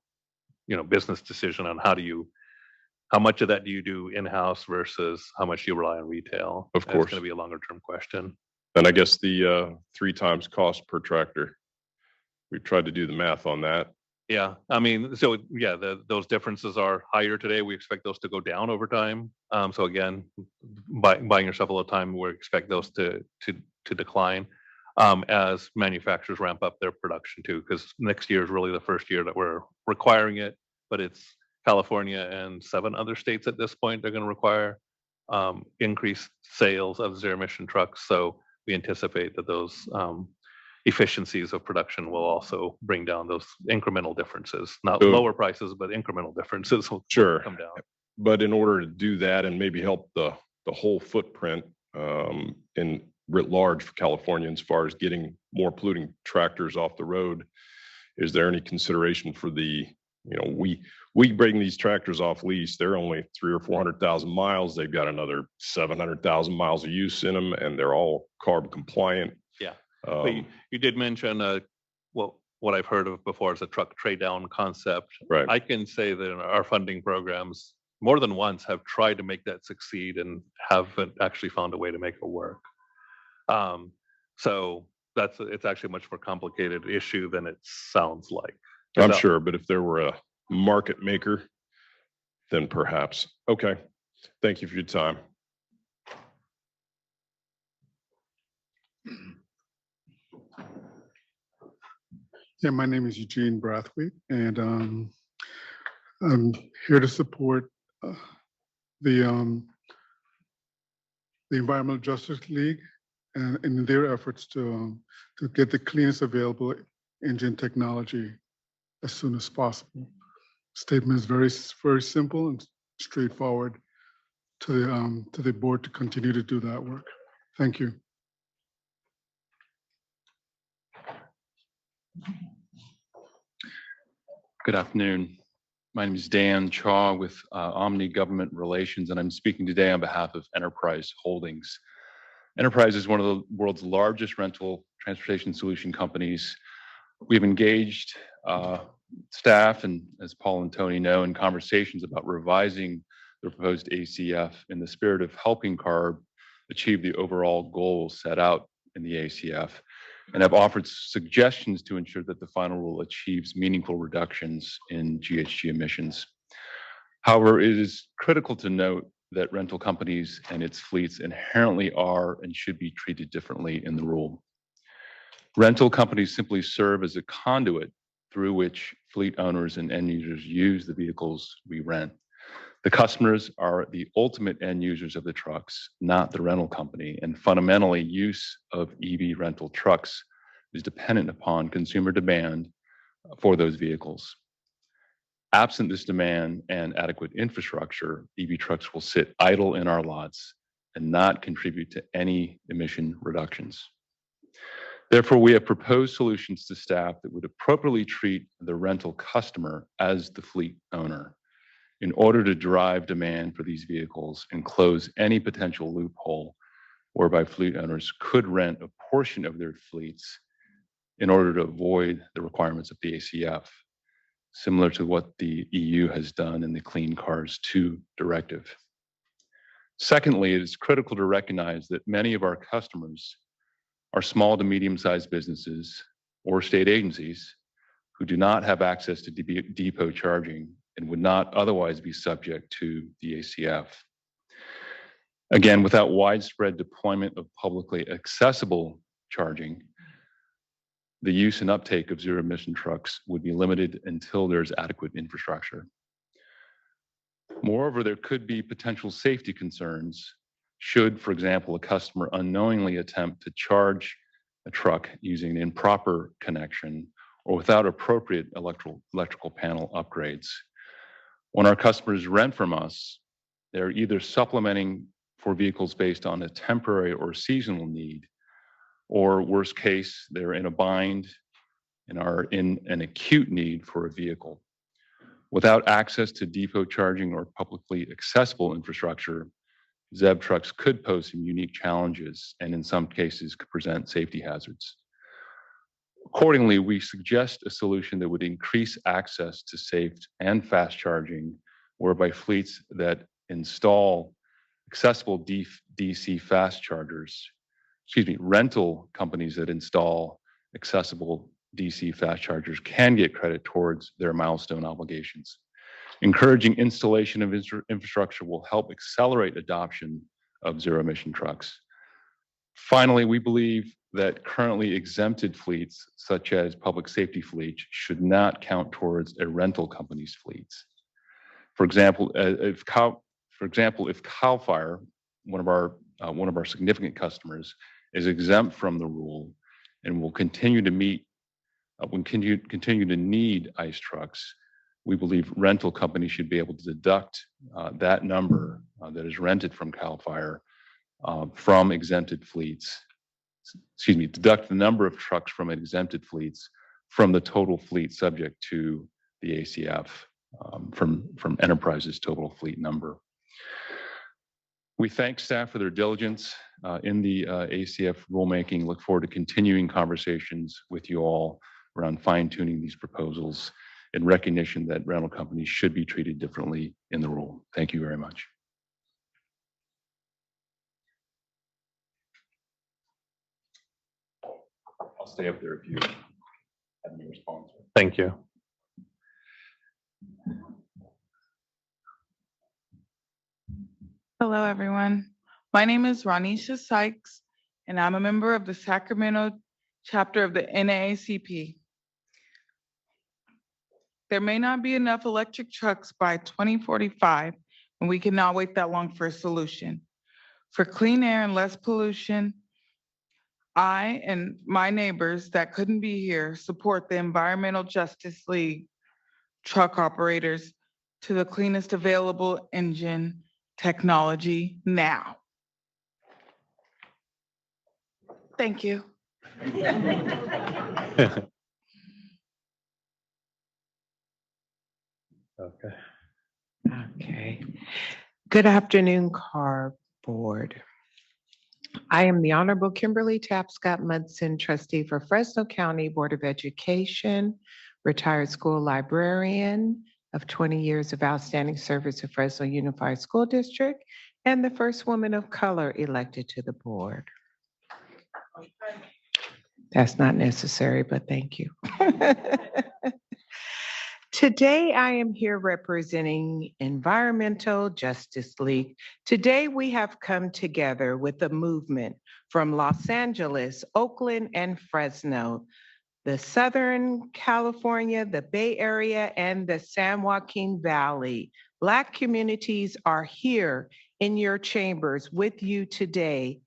business decision on how much of that do you do in-house versus how much do you rely on retail. Of course, it's going to be a longer-term question. And I guess the 3 times cost per tractor. We've tried to do the math on that. Yeah, I mean, so yeah, those differences are higher today. We expect those to go down over time. So again, buying yourself a little time, we expect those to decline as manufacturers ramp up their production too, because next year is really the first year that we're requiring it, but it's California and 7 other states at this point. They're going to require increased sales of zero emission trucks. So we anticipate that those efficiencies of production will also bring down those incremental differences, not lower prices, but incremental differences will come down. But in order to do that and maybe help the whole footprint in writ large for California as far as getting more polluting tractors off the road, is there any consideration for the, we bring these tractors off lease, they're only 300,000 or 400,000 miles. They've got another 700,000 miles of use in them, and they're all CARB compliant. Yeah. But you did mention what I've heard of before is a truck trade down concept. Right. I can say that in our funding programs, more than once have tried to make that succeed and haven't actually found a way to make it work. So it's actually a much more complicated issue than it sounds like. I'm sure, but if there were a market maker, then perhaps. Okay. Thank you for your time. Yeah, my name is Eugene Brathwaite, and I'm here to support the Environmental Justice League and in their efforts to get the cleanest available engine technology as soon as possible. Statement is very simple and straightforward to the board to continue to do that work. Thank you. Good afternoon. My name is Dan Chaw with Omni Government Relations, and I'm speaking today on behalf of Enterprise Holdings. Enterprise is one of the world's largest rental transportation solution companies. We've engaged staff and, as Paul and Tony know, in conversations about revising the proposed ACF in the spirit of helping CARB achieve the overall goals set out in the ACF, and have offered suggestions to ensure that the final rule achieves meaningful reductions in GHG emissions. However, it is critical to note that rental companies and its fleets inherently are and should be treated differently in the rule. Rental companies simply serve as a conduit through which fleet owners and end users use the vehicles we rent. The customers are the ultimate end users of the trucks, not the rental company, and fundamentally use of EV rental trucks is dependent upon consumer demand for those vehicles. Absent this demand and adequate infrastructure, EV trucks will sit idle in our lots and not contribute to any emission reductions. Therefore, we have proposed solutions to staff that would appropriately treat the rental customer as the fleet owner in order to drive demand for these vehicles and close any potential loophole whereby fleet owners could rent a portion of their fleets in order to avoid the requirements of the ACF, similar to what the EU has done in the Clean Cars 2 directive. Secondly, it is critical to recognize that many of our customers are small to medium-sized businesses or state agencies who do not have access to depot charging and would not otherwise be subject to the ACF. Again, without widespread deployment of publicly accessible charging, the use and uptake of zero-emission trucks would be limited until there's adequate infrastructure. Moreover, there could be potential safety concerns should, for example, a customer unknowingly attempt to charge a truck using an improper connection or without appropriate electrical panel upgrades. When our customers rent from us, they're either supplementing for vehicles based on a temporary or seasonal need, or worst case, they're in a bind and are in an acute need for a vehicle. Without access to depot charging or publicly accessible infrastructure, ZEV trucks could pose some unique challenges and in some cases could present safety hazards. Accordingly, we suggest a solution that would increase access to safe and fast charging, whereby fleets that install accessible DC fast chargers, rental companies that install accessible DC fast chargers can get credit towards their milestone obligations. Encouraging installation of infrastructure will help accelerate adoption of zero-emission trucks. Finally, we believe that currently exempted fleets, such as public safety fleets, should not count towards a rental company's fleets. For example, if Cal Fire, one of our significant customers, is exempt from the rule and will continue to need ICE trucks, we believe rental companies should be able to deduct that number that is rented from Cal Fire from exempted fleets. Deduct the number of trucks from exempted fleets from the total fleet subject to the ACF from Enterprise's total fleet number. We thank staff for their diligence in the ACF rulemaking. Look forward to continuing conversations with you all around fine-tuning these proposals in recognition that rental companies should be treated differently in the rule. Thank you very much. I'll stay up there if you have any response. Thank you. Hello, everyone. My name is Ronisha Sykes, and I'm a member of the Sacramento chapter of the NAACP. There may not be enough electric trucks by 2045, and we cannot wait that long for a solution. For clean air and less pollution, I and my neighbors that couldn't be here support the Environmental Justice League truck operators to the cleanest available engine technology now. Thank you. Okay. Okay. Good afternoon, CARB Board. I am the Honorable Kimberly Tapscott-Mudson, trustee for Fresno County Board of Education, retired school librarian of 20 years of outstanding service to Fresno Unified School District, and the first woman of color elected to the board. That's not necessary, but thank you. Today, I am here representing Environmental Justice League. Today, we have come together with a movement from Los Angeles, Oakland, and Fresno, the Southern California, the Bay Area, and the San Joaquin Valley. Black communities are here in your chambers with you today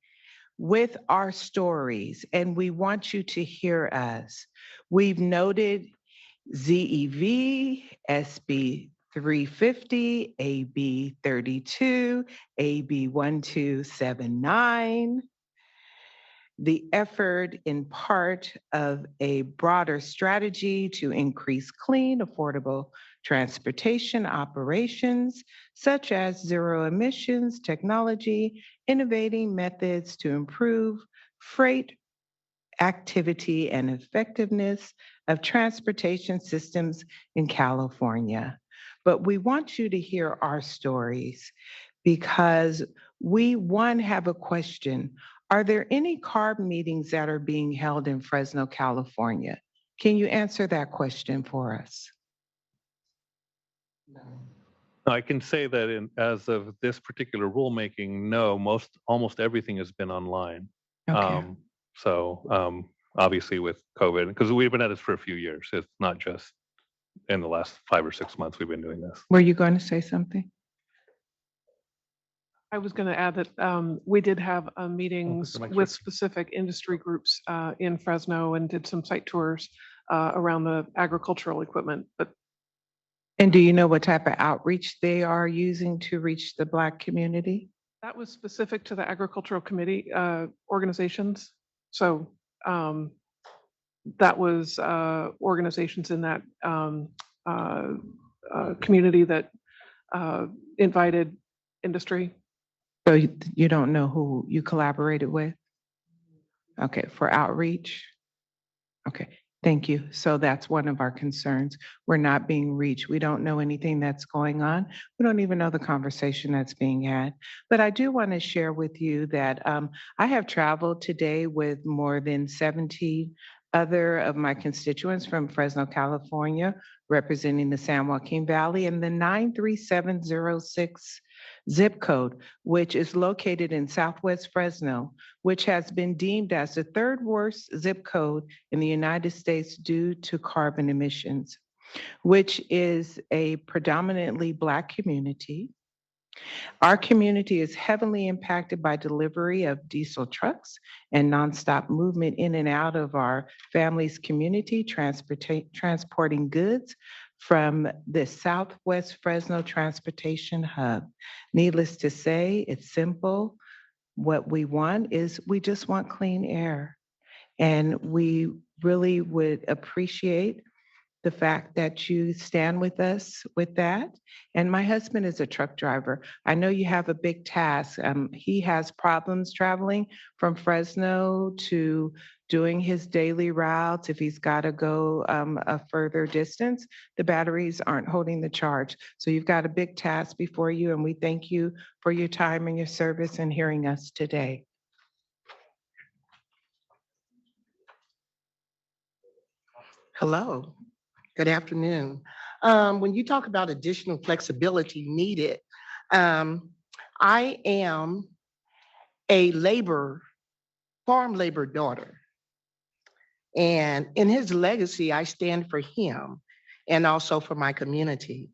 with our stories, and we want you to hear us. We've noted ZEV, SB 350, AB 32, AB 1279. The effort in part of a broader strategy to increase clean, affordable transportation operations, such as zero emissions technology, innovating methods to improve freight activity and effectiveness of transportation systems in California. But we want you to hear our stories because we, one, have a question. Are there any CARB meetings that are being held in Fresno, California? Can you answer that question for us? I can say that as of this particular rulemaking, no, almost everything has been online. Okay. Obviously with COVID, because we've been at this for a few years. It's not just in the last 5 or 6 months we've been doing this. Were you going to say something? I was going to add that we did have meetings with specific industry groups in Fresno and did some site tours around the agricultural equipment. And do you know what type of outreach they are using to reach the Black community? That was specific to the agricultural committee organizations. So that was organizations in that community that invited industry. So you don't know who you collaborated with? Okay, for outreach? Okay, thank you. So that's one of our concerns. We're not being reached. We don't know anything that's going on. We don't even know the conversation that's being had. But I do want to share with you that I have traveled today with more than 70 other of my constituents from Fresno, California, representing the San Joaquin Valley and the 93706 zip code, which is located in Southwest Fresno, which has been deemed as the third worst zip code in the United States due to carbon emissions, which is a predominantly Black community. Our community is heavily impacted by delivery of diesel trucks and nonstop movement in and out of our family's community, transporting goods from the Southwest Fresno Transportation Hub. Needless to say, it's simple. What we want is we just want clean air. And we really would appreciate the fact that you stand with us with that. And my husband is a truck driver. I know you have a big task. He has problems traveling from Fresno to doing his daily routes. If he's got to go a further distance, the batteries aren't holding the charge. So you've got a big task before you, and we thank you for your time and your service and hearing us today. Hello. Good afternoon. When you talk about additional flexibility needed, I am a farm labor daughter. And in his legacy, I stand for him. and also for my community.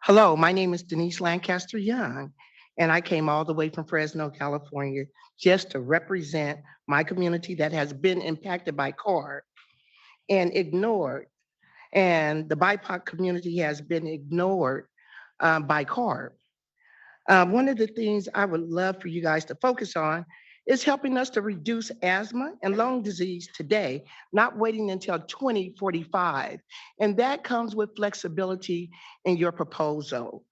Hello, my name is Denise Lancaster Young, and I came all the way from Fresno, California, just to represent my community that has been impacted by CARB and ignored. And the BIPOC community has been ignored by CARB. One of the things I would love for you guys to focus on is helping us to reduce asthma and lung disease today, not waiting until 2045. And that comes with flexibility in your proposal.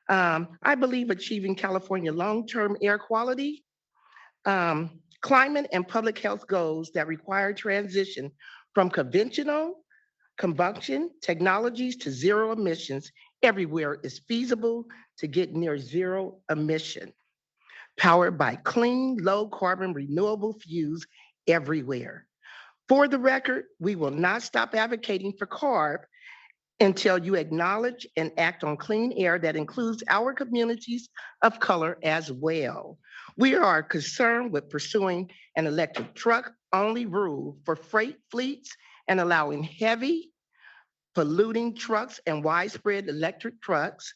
I believe achieving California long-term air quality, climate and public health goals that require transition from conventional combustion technologies to zero emissions everywhere is feasible to get near zero emission, powered by clean, low carbon, renewable fuels everywhere. For the record, we will not stop advocating for CARB until you acknowledge and act on clean air that includes our communities of color as well. We are concerned with pursuing an electric truck only rule for freight fleets and allowing heavy polluting trucks and widespread electric trucks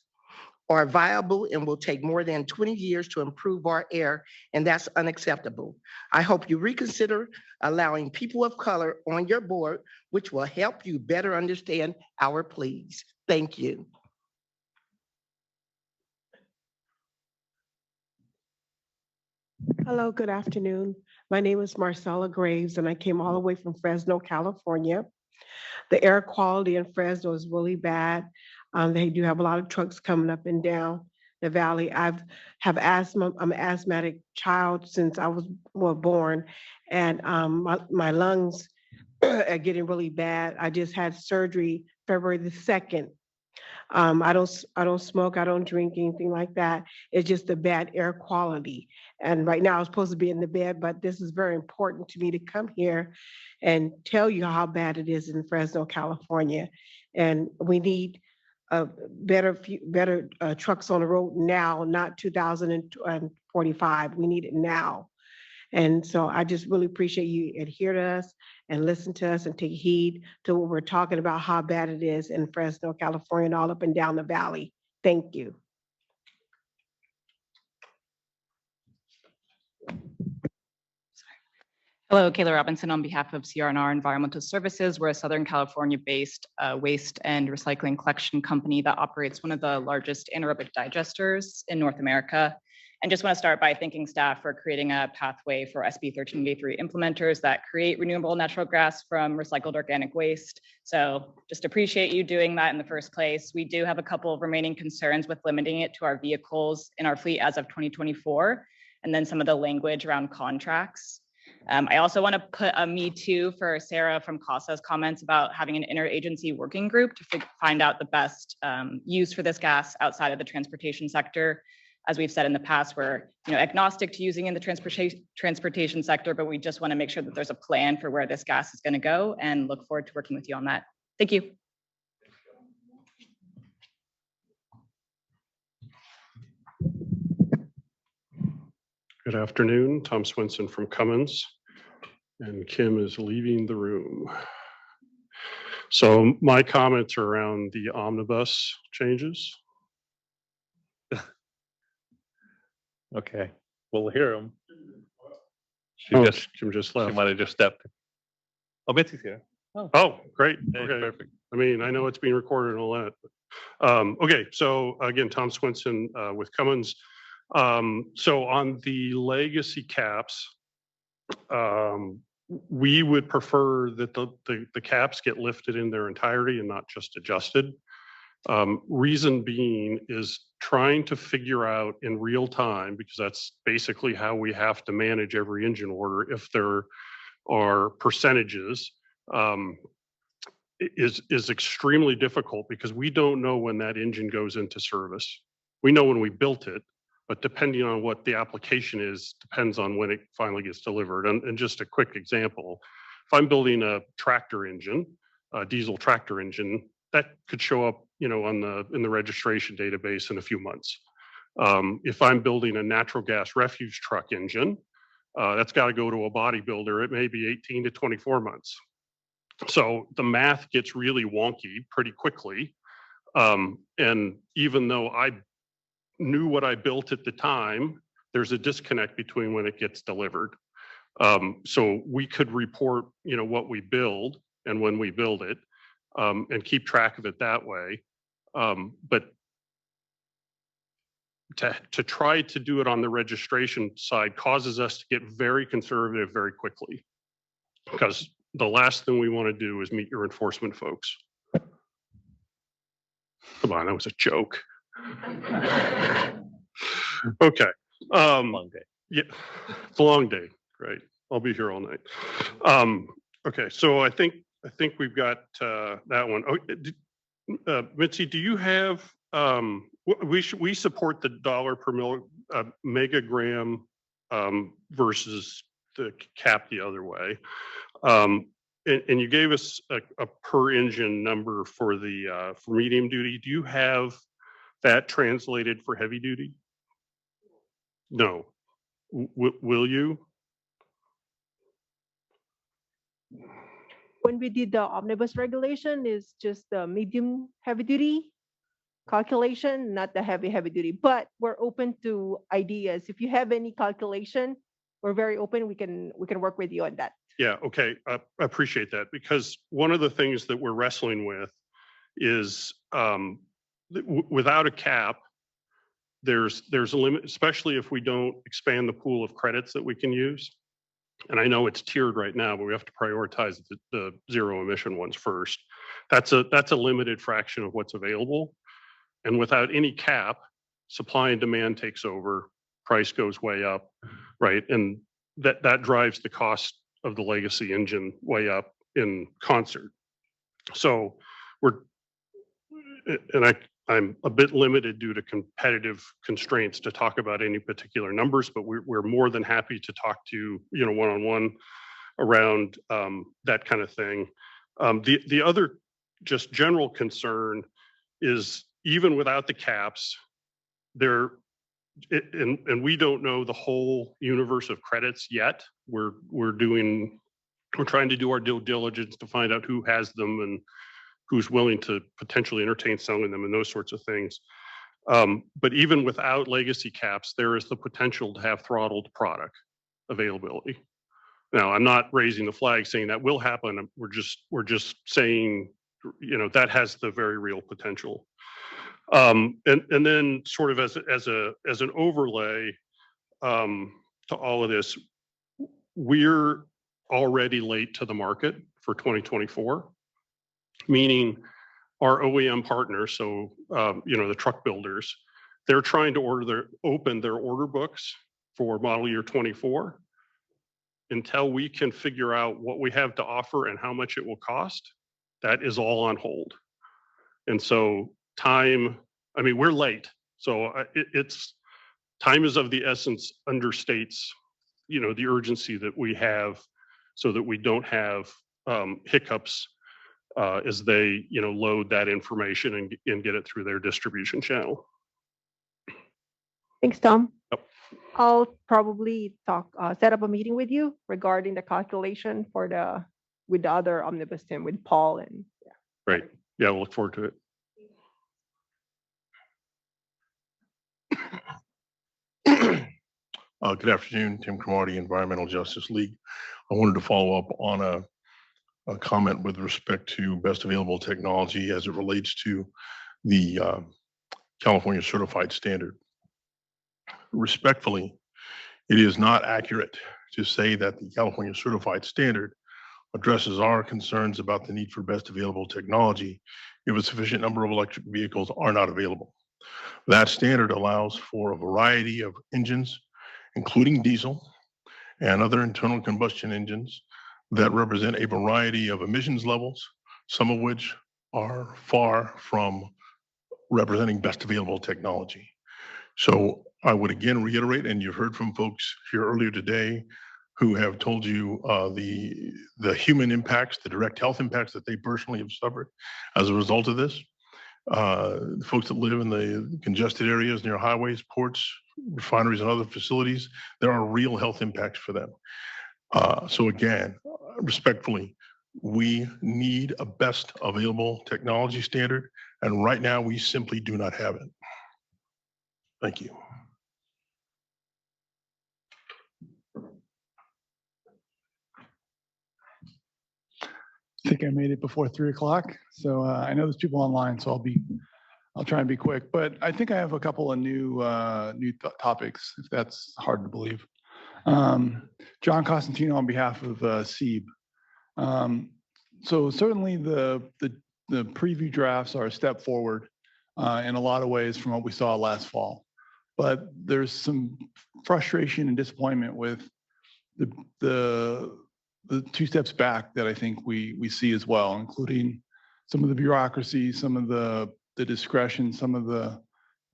are viable and will take more than 20 years to improve our air, and that's unacceptable. I hope you reconsider allowing people of color on your board, which will help you better understand our pleas. Thank you. Hello, good afternoon. My name is Marcella Graves, and I came all the way from Fresno, California. The air quality in Fresno is really bad. They do have a lot of trucks coming up and down the valley. I've have asthma. I'm an asthmatic child since I was born, and my lungs are getting really bad. I just had surgery February the 2nd. I don't smoke, I don't drink, anything like that. It's just the bad air quality. And right now I'm supposed to be in the bed, but this is very important to me to come here and tell you how bad it is in Fresno, California. And we need better trucks on the road now, not 2045. We need it now. And so I just really appreciate you adhere to us and listen to us and take heed to what we're talking about, how bad it is in Fresno, California, and all up and down the valley. Thank you. Hello, Kayla Robinson on behalf of CR&R Environmental Services. We're a Southern California-based waste and recycling collection company that operates one of the largest anaerobic digesters in North America. And just want to start by thanking staff for creating a pathway for SB 1383 implementers that create renewable natural gas from recycled organic waste. So just appreciate you doing that in the first place. We do have a couple of remaining concerns with limiting it to our vehicles in our fleet as of 2024, and then some of the language around contracts. I also want to put a me too for Sarah from CASA's comments about having an interagency working group to find out the best use for this gas outside of the transportation sector. As we've said in the past, we're agnostic to using in the transportation sector, but we just want to make sure that there's a plan for where this gas is going to go, and look forward to working with you on that. Thank you. Good afternoon, Tom Swenson from Cummins, and Kim is leaving the room. So my comments are around the omnibus changes. Okay, we'll hear them. Kim just left. She might have just stepped. Oh, Mitzi's here. Oh, great. Hey, Okay. perfect. I mean, I know it's being recorded and all that. Okay, so again, Tom Swenson with Cummins. So on the legacy caps, we would prefer that the caps get lifted in their entirety and not just adjusted. Reason being is trying to figure out in real time, because that's basically how we have to manage every engine order if there are percentages, is extremely difficult because we don't know when that engine goes into service. We know when we built it, but depending on what the application is, depends on when it finally gets delivered. And just a quick example, if I'm building a tractor engine, a diesel tractor engine, that could show up, in the registration database in a few months. If I'm building a natural gas refuse truck engine, that's got to go to a bodybuilder. It may be 18 to 24 months. So the math gets really wonky pretty quickly. And even though I knew what I built at the time, there's a disconnect between when it gets delivered. So we could report, what we build and when we build it, and keep track of it that way. But to try to do it on the registration side causes us to get very conservative very quickly, because the last thing we want to do is meet your enforcement folks. Come on, that was a joke. Okay. Long day. Yeah, it's a long day. Right. I'll be here all night. Okay. So I think we've got that one. Oh, Mitzi, do you have? We support the dollar per megagram versus the cap the other way. And you gave us a per engine number for the for medium duty. Do you have that translated for heavy duty? No. Will you? When we did the omnibus regulation, is just the medium heavy duty calculation, not the heavy duty. But we're open to ideas. If you have any calculation, we're very open. We can work with you on that. Yeah, okay, I appreciate that, because one of the things that we're wrestling with is without a cap, there's a limit, especially if we don't expand the pool of credits that we can use. And I know it's tiered right now, but we have to prioritize the zero emission ones first. That's a limited fraction of what's available. And without any cap, supply and demand takes over, price goes way up, right? And that drives the cost of the legacy engine way up in concert. So I'm a bit limited due to competitive constraints to talk about any particular numbers, but we're more than happy to talk to one-on-one around that kind of thing. The other just general concern is, even without the caps, and we don't know the whole universe of credits yet. We're trying to do our due diligence to find out who has them and who's willing to potentially entertain selling them and those sorts of things. But even without legacy caps, there is the potential to have throttled product availability. Now, I'm not raising the flag saying that will happen. We're just saying, that has the very real potential. And then sort of as an overlay to all of this, we're already late to the market for 2024, meaning our OEM partners, so the truck builders, they're trying to open their order books for model year 24. Until we can figure out what we have to offer and how much it will cost, that is all on hold. And so we're late. So time is of the essence, understates, the urgency that we have, so that we don't have hiccups as they, load that information and get it through their distribution channel. Thanks, Tom. Yep. I'll probably set up a meeting with you regarding the calculation with the other omnibus team, with Paul and. Yeah. Great. Yeah, we'll look forward to it. Good afternoon, Tim Cromartie, Environmental Justice League. I wanted to follow up on a comment with respect to best available technology as it relates to the California certified standard. Respectfully, it is not accurate to say that the California certified standard addresses our concerns about the need for best available technology if a sufficient number of electric vehicles are not available. That standard allows for a variety of engines, including diesel and other internal combustion engines, that represent a variety of emissions levels, some of which are far from representing best available technology. So I would again reiterate, and you've heard from folks here earlier today who have told you the human impacts, the direct health impacts that they personally have suffered as a result of this. The folks that live in the congested areas near highways, ports, refineries, and other facilities, there are real health impacts for them. So again, respectfully, We need a best available technology standard, and right now we simply do not have it. Thank you. I think I made it before 3 o'clock. So I know there's people online, so I'll try and be quick. But I think I have a couple of new topics, if that's hard to believe. John Costantino on behalf of SEEB. So certainly the preview drafts are a step forward in a lot of ways from what we saw last fall. But there's some frustration and disappointment with the 2 steps back that I think we see as well, including some of the bureaucracy, some of the discretion, some of the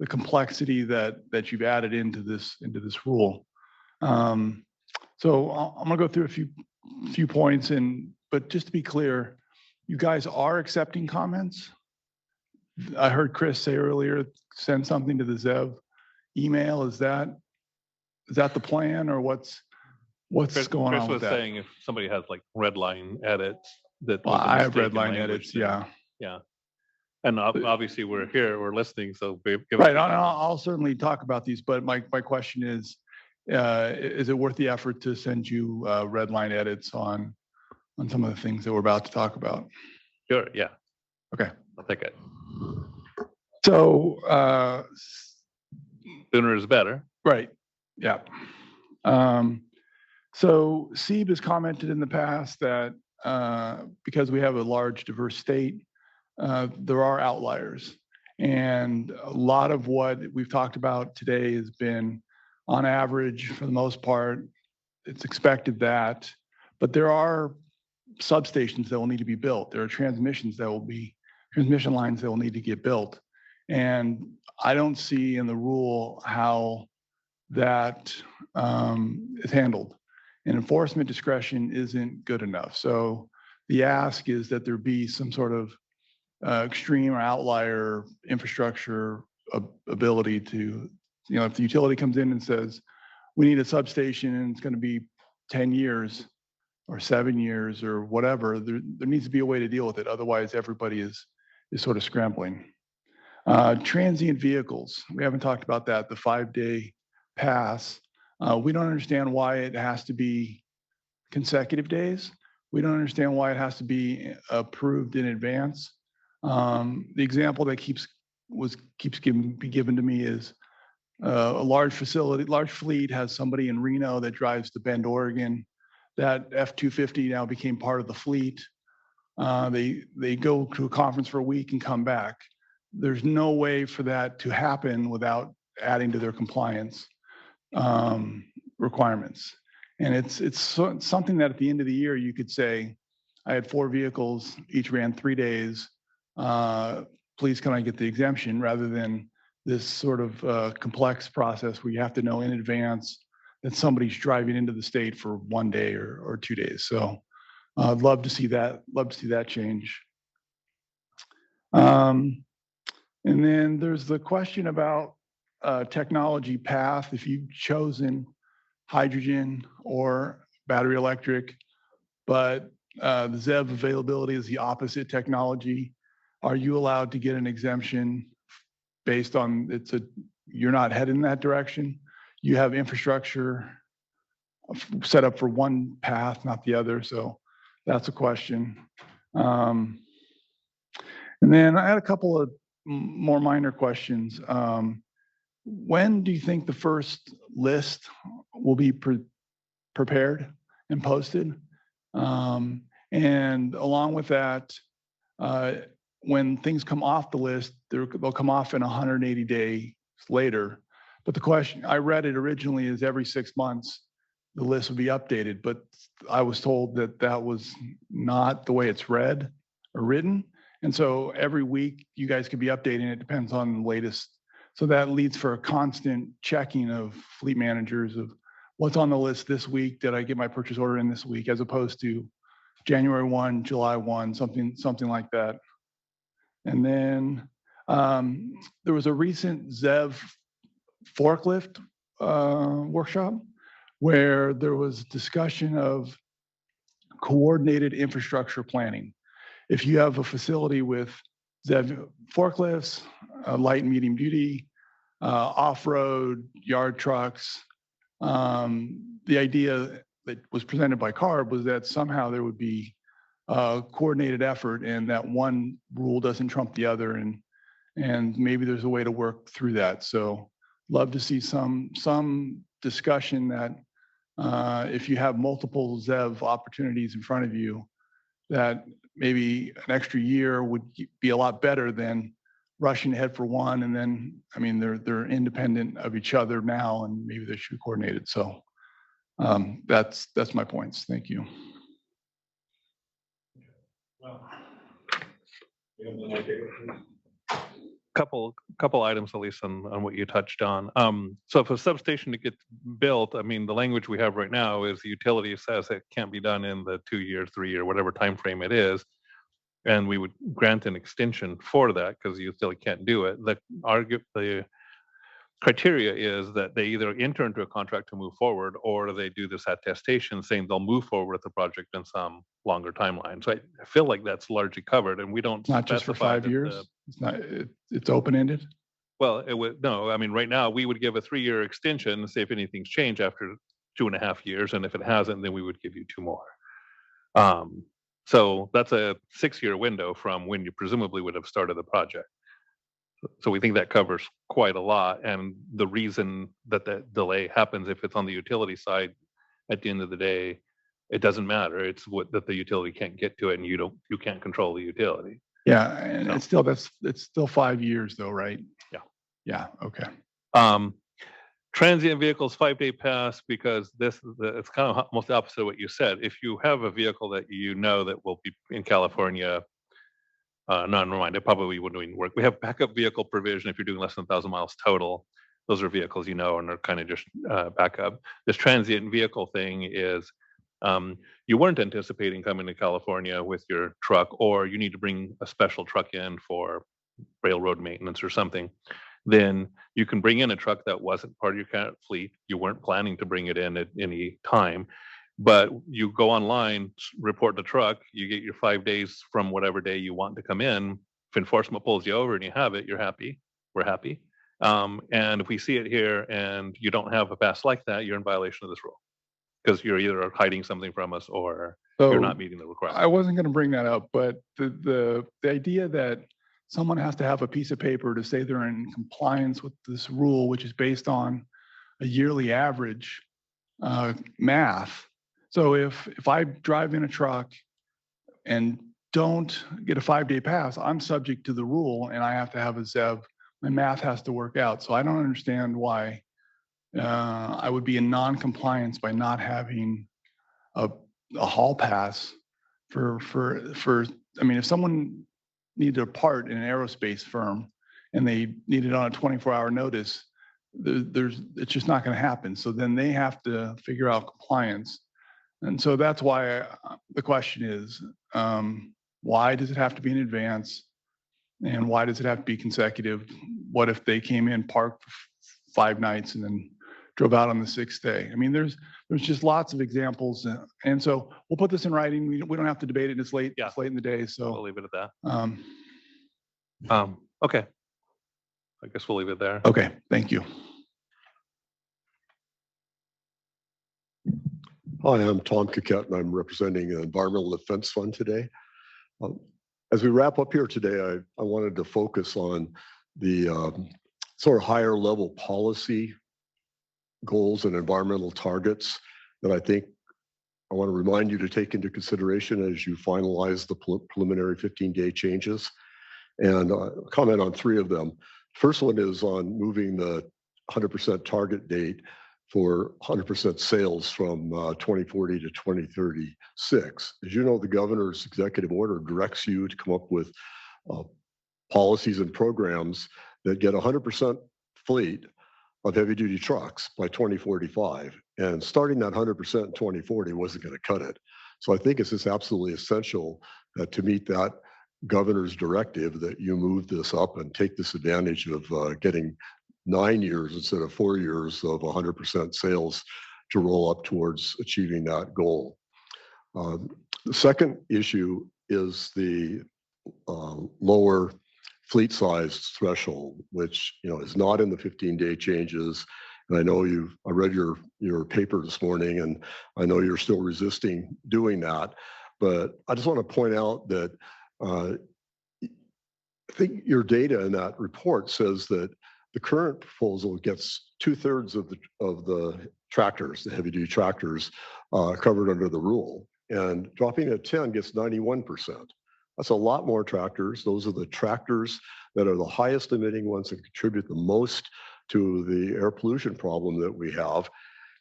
complexity that you've added into this rule. So I'm gonna go through a few points, but just to be clear, you guys are accepting comments. I heard Chris say earlier, send something to the ZEV email. Is that the plan, or what's going Chris on with was that? saying if somebody has like red line edits that. Well, was a I have mistake red in line language, edits, then- yeah. Yeah. And obviously we're here, we're listening, so give us- Right, I'll certainly talk about these, but my question is it worth the effort to send you red line edits on some of the things that we're about to talk about? Sure, yeah. Okay. I'll take it. So sooner is better. Right, yeah. So SEEB has commented in the past that because we have a large, diverse state, there are outliers. And a lot of what we've talked about today has been, on average, for the most part, it's expected that, but there are substations that will need to be built. There are transmission lines that will need to get built. And I don't see in the rule how that is handled. And enforcement discretion isn't good enough. So the ask is that there be some sort of extreme or outlier infrastructure ability to, if the utility comes in and says, we need a substation and it's going to be 10 years or 7 years or whatever, there needs to be a way to deal with it. Otherwise, everybody is sort of scrambling. Transient vehicles, we haven't talked about that, the 5-day pass. We don't understand why it has to be consecutive days. We don't understand why it has to be approved in advance. The example that keeps be given to me is a large fleet has somebody in Reno that drives to Bend, Oregon. That F-250 now became part of the fleet. They go to a conference for a week and come back. There's no way for that to happen without adding to their compliance requirements. And it's something that at the end of the year, you could say, I had 4 vehicles, each ran 3 days. Please, can I get the exemption, rather than this sort of complex process where you have to know in advance that somebody's driving into the state for 1 day or 2 days. So I'd love to see that change. And then there's the question about technology path. If you've chosen hydrogen or battery electric, but the ZEV availability is the opposite technology, are you allowed to get an exemption based on you're not heading in that direction? You have infrastructure set up for one path, not the other. So that's a question. And then I had a couple of more minor questions. When do you think the first list will be prepared and posted? And along with that, when things come off the list, they'll come off in 180 days later. But the question, I read it originally is every 6 months, the list would be updated. But I was told that was not the way it's read or written. And so every week you guys could be updating. It depends on the latest. So that leads for a constant checking of fleet managers of what's on the list this week. Did I get my purchase order in this week, as opposed to January 1, July 1, something like that. And then there was a recent ZEV forklift workshop where there was discussion of coordinated infrastructure planning. If you have a facility with ZEV forklifts, light and medium duty, off-road, yard trucks, the idea that was presented by CARB was that somehow there would be a coordinated effort and that one rule doesn't trump the other, and maybe there's a way to work through that. So love to see some discussion that if you have multiple ZEV opportunities in front of you, that maybe an extra year would be a lot better than rushing ahead for one. And then, I mean, they're independent of each other now, and maybe they should be coordinated. So that's my points. Thank you. Couple items, at least on what you touched on. So if a substation gets built, I mean, the language we have right now is the utility says it can't be done in the 2 year, 3 year, whatever time frame it is, and we would grant an extension for that because the utility can't do it. The criteria is that they either enter into a contract to move forward, or they do this attestation saying they'll move forward with the project in some longer timeline. So I feel like that's largely covered, and we don't Not just for specify 5 that years. It's not. It's open-ended. Well, it would, no, I mean, right now, we would give a 3 year extension and say if anything's changed after 2.5 years, and if it hasn't, then we would give you 2 more. So that's a 6 year window from when you presumably would have started the project. So we think that covers quite a lot. And the reason that that delay happens, if it's on the utility side, at the end of the day, it doesn't matter. It's what that the utility can't get to it, and you can't control the utility. Yeah, and it's still 5 years though, right? Yeah. Yeah. Okay. Transient vehicles 5-day pass, because it's kind of almost the opposite of what you said. If you have a vehicle that you know that will be in California, no, never mind, it probably wouldn't even work. We have backup vehicle provision if you're doing less than 1,000 miles total. Those are vehicles you know, and they're kind of just backup. This transient vehicle thing is you weren't anticipating coming to California with your truck, or you need to bring a special truck in for railroad maintenance or something. Then you can bring in a truck that wasn't part of your current fleet. You weren't planning to bring it in at any time, but you go online, report the truck, you get your 5 days from whatever day you want to come in. If enforcement pulls you over and you have it, you're happy. We're happy. And if we see it here and you don't have a pass like that, you're in violation of this rule, because you're either hiding something from us or you're not meeting the requirement. I wasn't going to bring that up, but the idea that someone has to have a piece of paper to say they're in compliance with this rule, which is based on a yearly average math. So if I drive in a truck and don't get a 5-day pass, I'm subject to the rule and I have to have a ZEV. My math has to work out. So I don't understand why I would be in non-compliance by not having a hall pass for, I mean, if someone needed a part in an aerospace firm and they need it on a 24-hour notice, it's just not going to happen. So then they have to figure out compliance. And so that's why the question is, why does it have to be in advance? And why does it have to be consecutive? What if they came in, parked for 5 nights, and then drove out on the 6th day? I mean, there's just lots of examples. And so we'll put this in writing. We don't have to debate it. It's late. Yeah. It's late in the day. So we'll leave it at that. Okay. I guess we'll leave it there. Okay. Thank you. Hi, I'm Tom Coquette, and I'm representing the Environmental Defense Fund today. As we wrap up here today, I wanted to focus on the sort of higher level policy goals and environmental targets that I think I want to remind you to take into consideration as you finalize the preliminary 15-day changes, and comment on 3 of them. First one is on moving the 100% target date for 100% sales from 2040 to 2036. As you know, the governor's executive order directs you to come up with policies and programs that get 100% fleet of heavy duty trucks by 2045. And starting that 100% in 2040 wasn't going to cut it. So I think it's just absolutely essential that to meet that governor's directive that you move this up and take this advantage of getting 9 years instead of 4 years of 100% sales to roll up towards achieving that goal. The second issue is the lower fleet size threshold, which is not in the 15-day changes. And I know I read your paper this morning, and I know you're still resisting doing that. But I just want to point out that I think your data in that report says that the current proposal gets 2/3 of the tractors, the heavy-duty tractors, covered under the rule, and dropping it to 10 gets 91%. That's a lot more tractors. Those are the tractors that are the highest emitting ones and contribute the most to the air pollution problem that we have,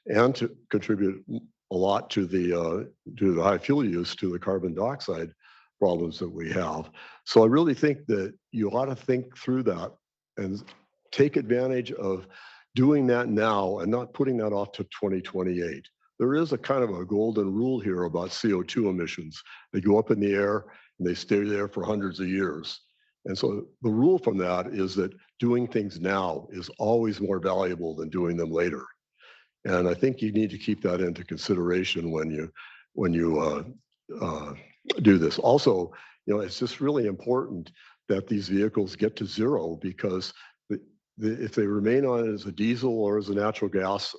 and to contribute a lot to the high fuel use, to the carbon dioxide problems that we have. So I really think that you ought to think through that and take advantage of doing that now and not putting that off to 2028. There is a kind of a golden rule here about CO2 emissions. They go up in the air and they stay there for hundreds of years. And so the rule from that is that doing things now is always more valuable than doing them later. And I think you need to keep that into consideration when you do this. Also, it's just really important that these vehicles get to zero, because if they remain on as a diesel or as a natural gas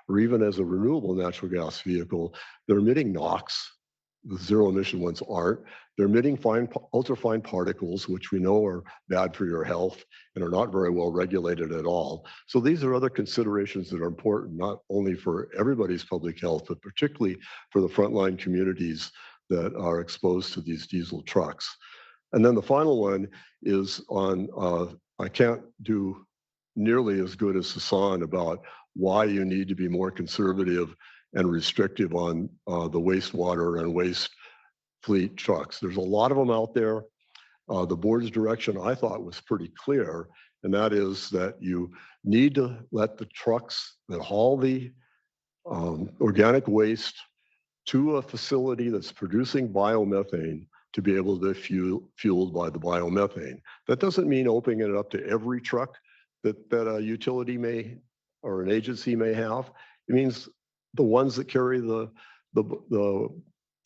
or even as a renewable natural gas vehicle, they're emitting NOx. The zero emission ones aren't. They're emitting ultrafine particles, which we know are bad for your health and are not very well regulated at all. So these are other considerations that are important, not only for everybody's public health, but particularly for the frontline communities that are exposed to these diesel trucks. And then the final one is on, I can't do nearly as good as Hassan about why you need to be more conservative and restrictive on the wastewater and waste fleet trucks. There's a lot of them out there. The board's direction, I thought, was pretty clear, and that is that you need to let the trucks that haul the organic waste to a facility that's producing biomethane to be able to fueled by the biomethane. That doesn't mean opening it up to every truck that a utility may or an agency may have. It means the ones that carry the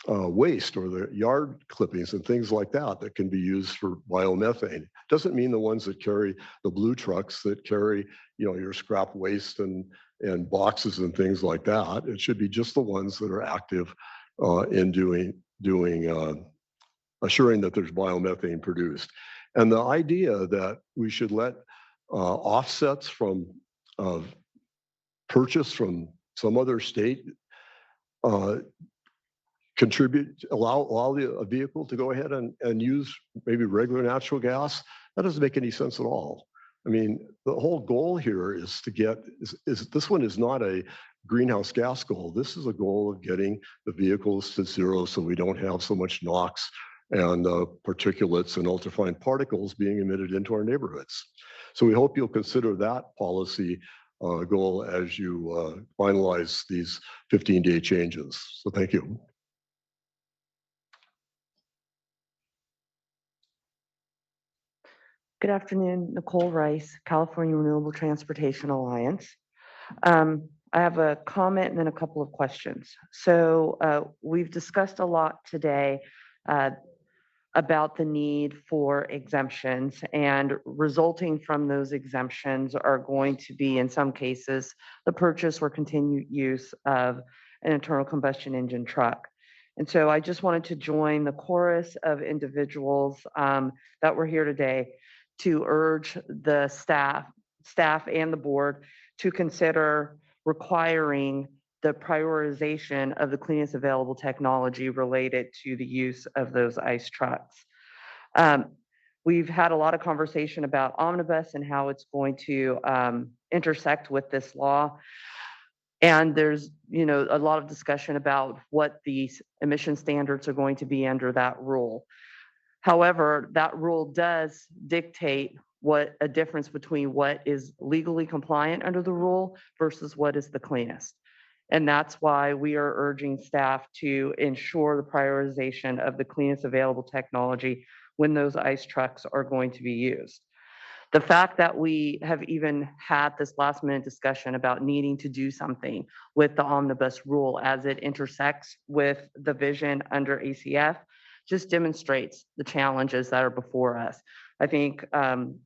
waste or the yard clippings and things like that can be used for biomethane. Doesn't mean the ones that carry the blue trucks that carry your scrap waste and boxes and things like that. It should be just the ones that are active in assuring that there's biomethane produced. And the idea that we should let offsets from purchase from some other state allow a vehicle to go ahead and use maybe regular natural gas, that doesn't make any sense at all. I mean, the whole goal here is this one is not a greenhouse gas goal. This is a goal of getting the vehicles to zero so we don't have so much NOx and particulates and ultrafine particles being emitted into our neighborhoods. So we hope you'll consider that policy goal as you finalize these 15-day changes. So thank you. Good afternoon, Nicole Rice, California Renewable Transportation Alliance. I have a comment and then a couple of questions. So we've discussed a lot today about the need for exemptions, and resulting from those exemptions are going to be, in some cases, the purchase or continued use of an internal combustion engine truck. And so I just wanted to join the chorus of individuals that were here today to urge the staff and the board to consider requiring the prioritization of the cleanest available technology related to the use of those ICE trucks. We've had a lot of conversation about omnibus and how it's going to intersect with this law. And there's, a lot of discussion about what these emission standards are going to be under that rule. However, that rule does dictate what a difference between what is legally compliant under the rule versus what is the cleanest. And that's why we are urging staff to ensure the prioritization of the cleanest available technology when those ICE trucks are going to be used. The fact that we have even had this last minute discussion about needing to do something with the omnibus rule as it intersects with the vision under ACF just demonstrates the challenges that are before us. I think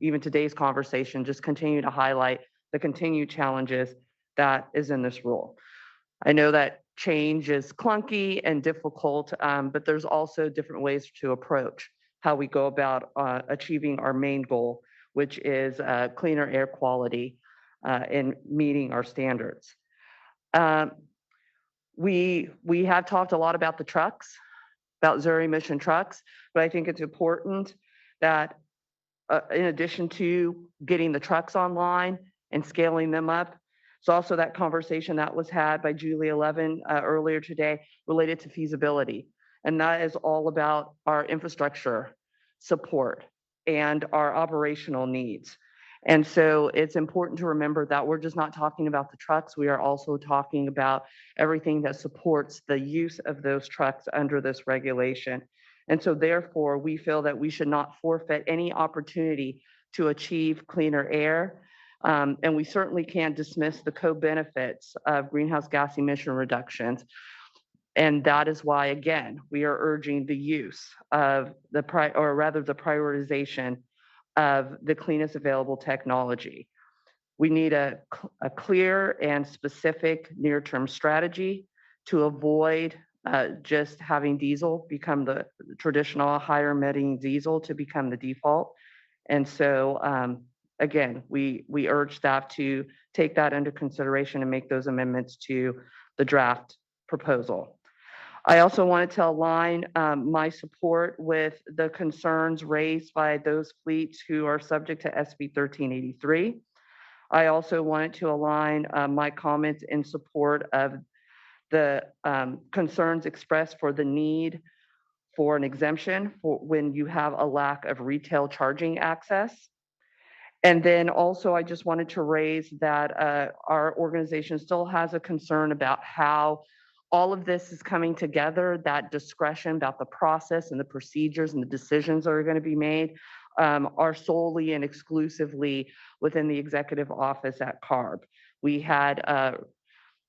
even today's conversation just continue to highlight the continued challenges that is in this rule. I know that change is clunky and difficult, but there's also different ways to approach how we go about achieving our main goal, which is cleaner air quality and meeting our standards. We have talked a lot about the trucks, about zero emission trucks, but I think it's important that in addition to getting the trucks online and scaling them up, it's also that conversation that was had by Julie Levin earlier today related to feasibility. And that is all about our infrastructure support and our operational needs. And so it's important to remember that we're just not talking about the trucks. We are also talking about everything that supports the use of those trucks under this regulation. And so therefore, we feel that we should not forfeit any opportunity to achieve cleaner air. And we certainly can't dismiss the co-benefits of greenhouse gas emission reductions. And that is why, again, we are urging the use of the prioritization of the cleanest available technology. We need a clear and specific near-term strategy to avoid just having diesel become the traditional higher emitting diesel to become the default. And so, again, we urge staff to take that into consideration and make those amendments to the draft proposal. I also wanted to align my support with the concerns raised by those fleets who are subject to SB 1383. I also wanted to align my comments in support of the concerns expressed for the need for an exemption for when you have a lack of retail charging access. And then also, I just wanted to raise that our organization still has a concern about how all of this is coming together, that discretion about the process and the procedures and the decisions that are going to be made are solely and exclusively within the executive office at CARB. We had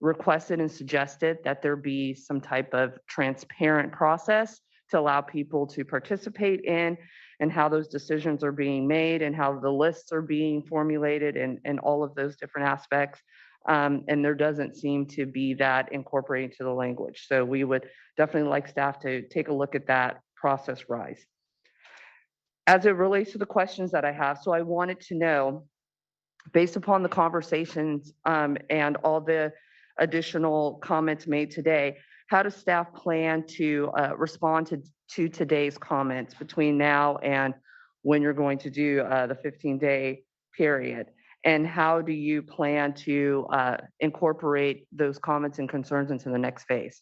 requested and suggested that there be some type of transparent process to allow people to participate in and how those decisions are being made and how the lists are being formulated and all of those different aspects. And there doesn't seem to be that incorporated into the language. So we would definitely like staff to take a look at that process rise. As it relates to the questions that I have, so I wanted to know, based upon the conversations and all the additional comments made today, how does staff plan to respond to today's comments between now and when you're going to do the 15-day period? And how do you plan to incorporate those comments and concerns into the next phase?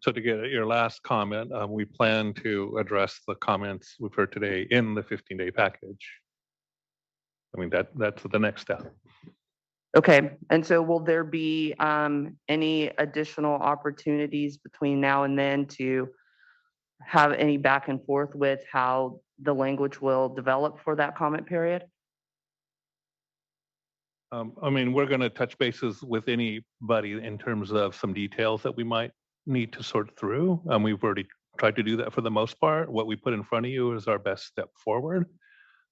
So to get at your last comment, we plan to address the comments we've heard today in the 15-day package. I mean, that's the next step. Okay, and so will there be any additional opportunities between now and then to have any back and forth with how the language will develop for that comment period? I mean, we're going to touch bases with anybody in terms of some details that we might need to sort through. We've already tried to do that for the most part. What we put in front of you is our best step forward.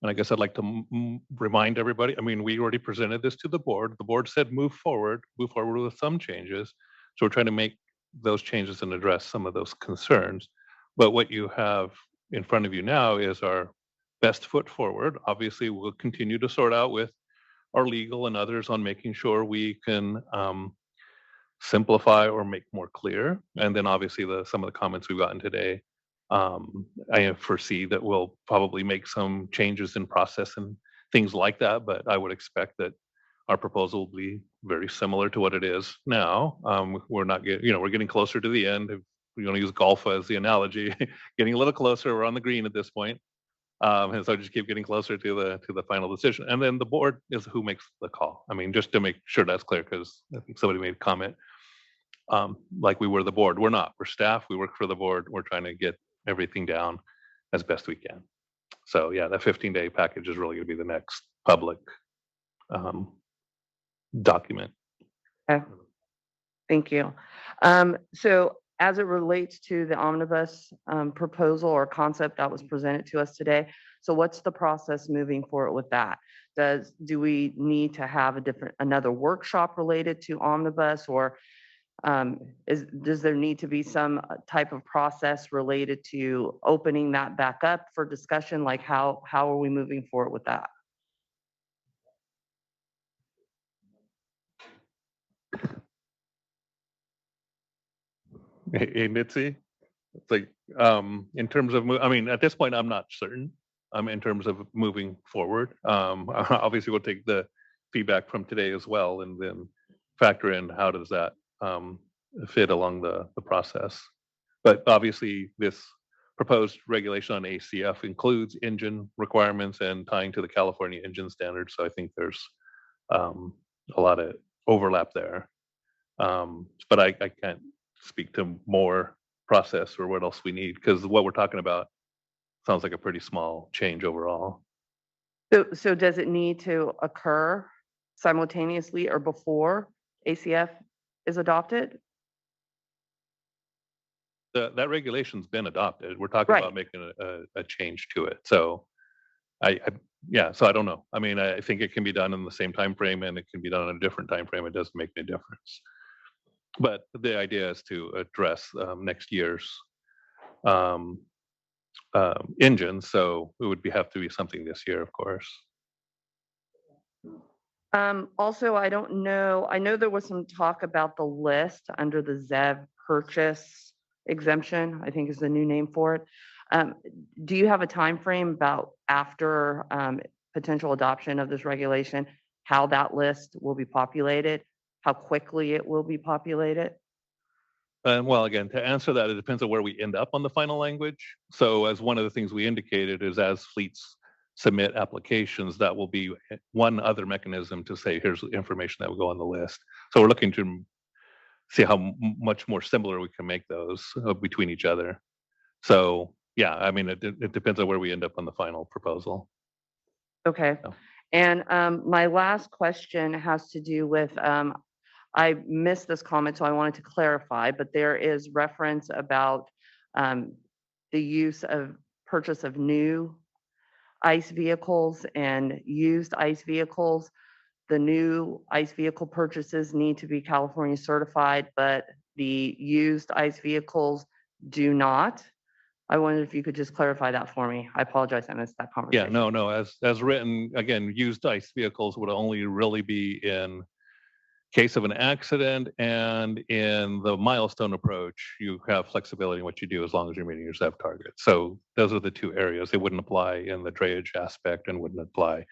And I guess I'd like to remind everybody, I mean, we already presented this to the board. The board said move forward with some changes. So we're trying to make those changes and address some of those concerns. But what you have in front of you now is our best foot forward. Obviously, we'll continue to sort out with our legal and others on making sure we can simplify or make more clear. And then obviously some of the comments we've gotten today, I foresee that we'll probably make some changes in process and things like that. But I would expect that our proposal will be very similar to what it is now. We're not getting, we're getting closer to the end. If we're going to use golf as the analogy, getting a little closer. We're on the green at this point. And so I just keep getting closer to the final decision. And then the board is who makes the call. I mean, just to make sure that's clear, because I think somebody made a comment like we were the board. We're not. We're staff. We work for the board. We're trying to get everything down as best we can. So yeah, that 15-day package is really going to be the next public document. Okay. Thank you. So as it relates to the omnibus proposal or concept that was presented to us today, so what's the process moving forward with that? Do we need to have another workshop related to omnibus, or does there need to be some type of process related to opening that back up for discussion? Like how are we moving forward with that? Hey, Mitzi, it's like, in terms of, I mean, at this point, I'm not certain, in terms of moving forward. Obviously, we'll take the feedback from today as well, and then factor in how does that fit along the process. But obviously, this proposed regulation on ACF includes engine requirements and tying to the California engine standards. So I think there's a lot of overlap there. But I can't speak to more process or what else we need, because what we're talking about sounds like a pretty small change overall. So does it need to occur simultaneously or before ACF is adopted? That regulation's been adopted. We're talking about making a change to it. So yeah, so I don't know. I mean, I think it can be done in the same time frame, and it can be done in a different time frame. It doesn't make any difference. But the idea is to address next year's engines. So it would have to be something this year, of course. Also, I don't know. I know there was some talk about the list under the ZEV purchase exemption, I think is the new name for it. Do you have a time frame about after potential adoption of this regulation, how that list will be populated, how quickly it will be populated? Well, again, to answer that, it depends on where we end up on the final language. So as one of the things we indicated is as fleets submit applications, that will be one other mechanism to say, here's the information that will go on the list. So we're looking to see how much more similar we can make those between each other. So yeah, I mean, it depends on where we end up on the final proposal. Okay. So. And my last question has to do with, I missed this comment, so I wanted to clarify, but there is reference about the purchase of new ICE vehicles and used ICE vehicles. The new ICE vehicle purchases need to be California certified, but the used ICE vehicles do not. I wondered if you could just clarify that for me. I apologize, I missed that conversation. Yeah, no. As written, again, used ICE vehicles would only really be in case of an accident, and in the milestone approach, you have flexibility in what you do as long as you're meeting your ZEV target. So those are the two areas. They wouldn't apply in the drayage aspect and wouldn't apply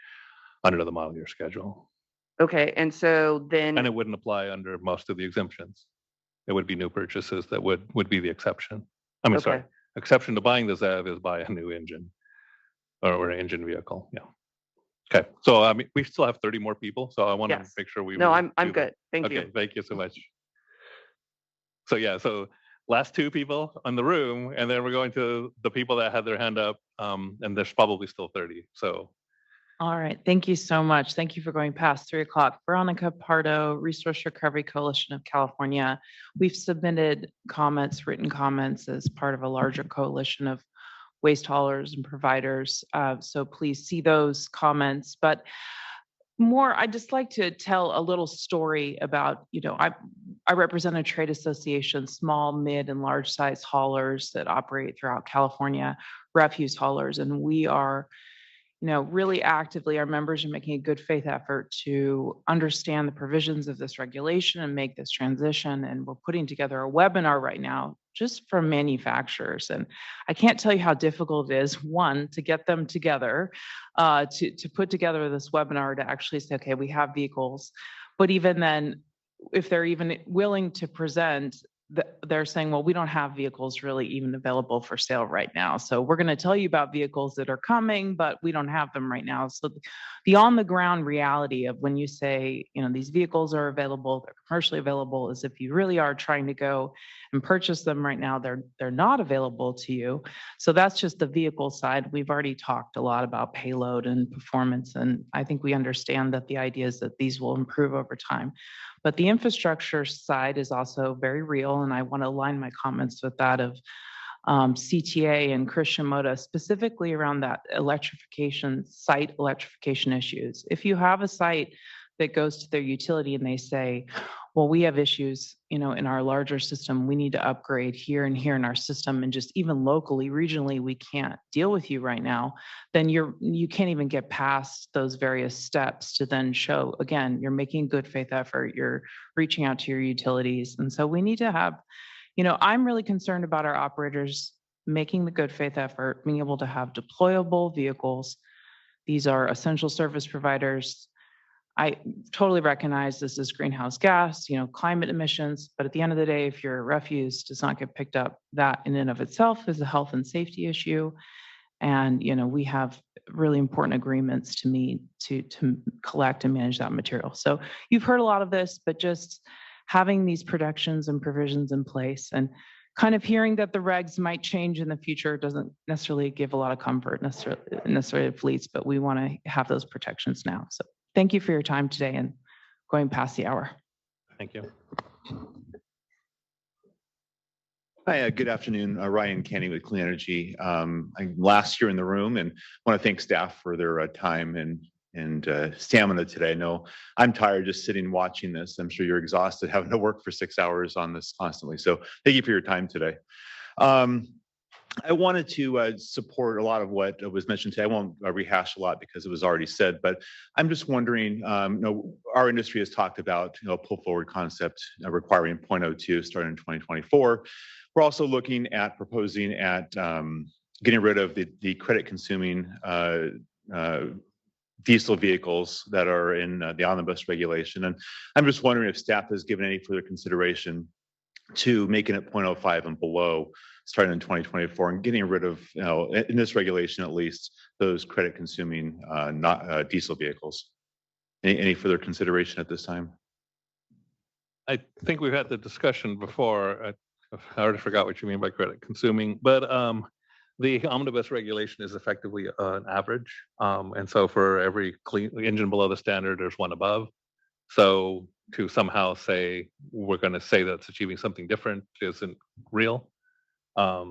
under the model year schedule. Okay, and so then. And it wouldn't apply under most of the exemptions. It would be new purchases that would be the exception. I mean, sorry, exception to buying the ZEV is buy a new engine or an engine vehicle. Yeah. Okay, so I mean, we still have 30 more people, so I want to make sure we. No, I'm good. Thank you. Okay, thank you so much. So yeah, so last two people in the room, and then we're going to the people that had their hand up, and there's probably still 30. So. All right, thank you so much. Thank you for going past 3 o'clock. Veronica Pardo, Resource Recovery Coalition of California. We've submitted comments, written comments, as part of a larger coalition of waste haulers and providers. So please see those comments. But more, I'd just like to tell a little story about, I represent a trade association, small, mid, and large size haulers that operate throughout California, refuse haulers. And we are, really actively, our members are making a good faith effort to understand the provisions of this regulation and make this transition. And we're putting together a webinar right now just for manufacturers. And I can't tell you how difficult it is, one, to get them together, to put together this webinar to actually say, okay, we have vehicles. But even then, if they're even willing to present, they're saying, well, we don't have vehicles really even available for sale right now. So we're going to tell you about vehicles that are coming, but we don't have them right now. So the on the ground reality of when you say, these vehicles are available, they're commercially available, is if you really are trying to go and purchase them right now, they're not available to you. So that's just the vehicle side. We've already talked a lot about payload and performance, and I think we understand that the idea is that these will improve over time. But the infrastructure side is also very real, and I want to align my comments with that of CTA and Chris Shimoda, specifically around that site electrification issues. If you have a site that goes to their utility and they say, well, we have issues, in our larger system, we need to upgrade here and here in our system, and just even locally, regionally, we can't deal with you right now, then you can't even get past those various steps to then show, again, you're making good faith effort, you're reaching out to your utilities. And so we need to have, I'm really concerned about our operators making the good faith effort, being able to have deployable vehicles. These are essential service providers. I totally recognize this is greenhouse gas, climate emissions, but at the end of the day, if your refuse does not get picked up, that in and of itself is a health and safety issue. And, we have really important agreements to meet to collect and manage that material. So you've heard a lot of this, but just having these protections and provisions in place and kind of hearing that the regs might change in the future doesn't necessarily give a lot of comfort necessarily to fleets, but we want to have those protections now. So thank you for your time today and going past the hour. Thank you. Hi, good afternoon. Ryan Canny with Clean Energy. I'm last year in the room and want to thank staff for their time and stamina today. I know I'm tired just sitting watching this. I'm sure you're exhausted having to work for 6 hours on this constantly. So thank you for your time today. I wanted to support a lot of what was mentioned today. I won't rehash a lot because it was already said, but I'm just wondering, our industry has talked about, pull forward concept requiring 0.02 starting in 2024. We're also looking at proposing at getting rid of the credit consuming diesel vehicles that are in the omnibus regulation. And I'm just wondering if staff has given any further consideration to making it 0.05 and below starting in 2024 and getting rid of, in this regulation at least, those credit consuming diesel vehicles. Any further consideration at this time? I think we've had the discussion before. I already forgot what you mean by credit consuming, but the omnibus regulation is effectively an average. And so for every clean engine below the standard, there's one above. So to somehow say we're going to say that's achieving something different isn't real. At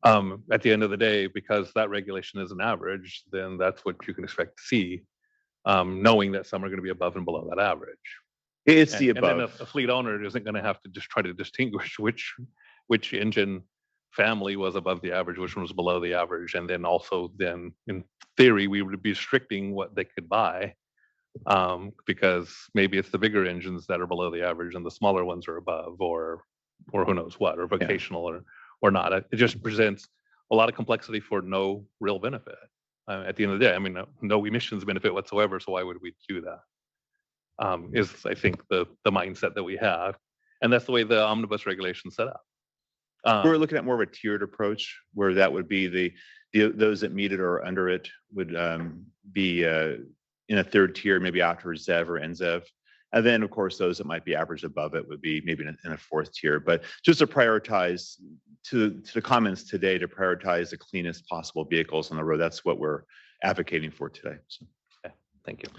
the end of the day, because that regulation is an average, then that's what you can expect to see, knowing that some are going to be above and below that average. It's the above. And then a fleet owner isn't going to have to just try to distinguish which engine family was above the average, which one was below the average, and then also then in theory we would be restricting what they could buy, because maybe it's the bigger engines that are below the average and the smaller ones are above, or who knows what, or vocational or not. It just presents a lot of complexity for no real benefit. At the end of the day, I mean, no emissions benefit whatsoever. So why would we do that? Is I think the mindset that we have, and that's the way the omnibus regulation set up. We're looking at more of a tiered approach, where that would be those that meet it or under it would be in a third tier, maybe after ZEV or NZEV. And then, of course, those that might be average above it would be maybe in a fourth tier. But just to prioritize, to the comments today, to prioritize the cleanest possible vehicles on the road, that's what we're advocating for today. So. Thank you.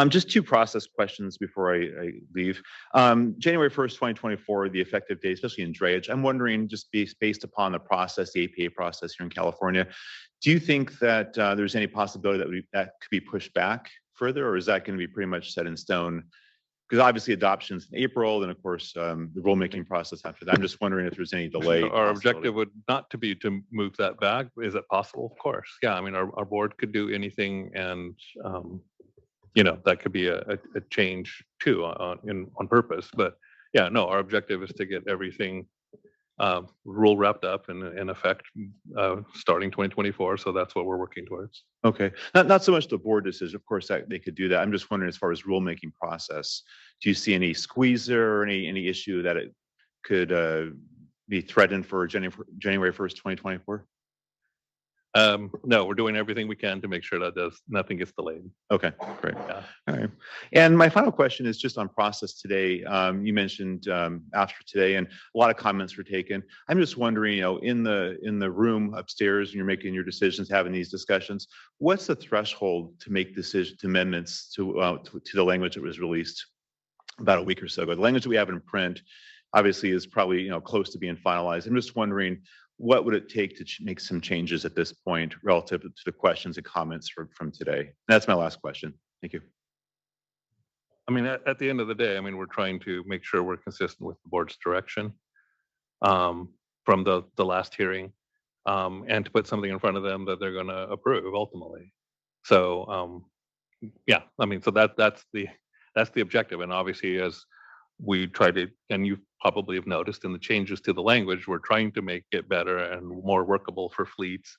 Just two process questions before I leave. January 1st, 2024, the effective date, especially in drayage, I'm wondering, just based upon the process, the APA process here in California, do you think that there's any possibility that could be pushed back further, or is that going to be pretty much set in stone? Because obviously adoption's in April, and of course the rulemaking process after that. I'm just wondering if there's any delay. Our objective would not to be to move that back. Is it possible? Of course. Yeah. I mean, our board could do anything, and that could be a change too on purpose. But yeah, no, our objective is to get everything rule wrapped up and in effect starting 2024. So that's what we're working towards. Okay, not so much the board decision, of course, that they could do that. I'm just wondering, as far as rulemaking process, do you see any squeeze there or any issue that it could be threatened for January 1st, 2024? No, we're doing everything we can to make sure that nothing gets delayed. Okay, great. Yeah. All right. And my final question is just on process today. You mentioned after today, and a lot of comments were taken. I'm just wondering, in the room upstairs, when you're making your decisions, having these discussions, what's the threshold to make amendments to the language that was released about a week or so ago? The language that we have in print, obviously, is probably close to being finalized. I'm just wondering, what would it take to make some changes at this point relative to the questions and comments from today? That's my last question. Thank you. I mean, at the end of the day, I mean, we're trying to make sure we're consistent with the board's direction from the last hearing, and to put something in front of them that they're going to approve ultimately. So, yeah, I mean, so that's the objective. And obviously, as we try to, and you probably have noticed in the changes to the language, we're trying to make it better and more workable for fleets,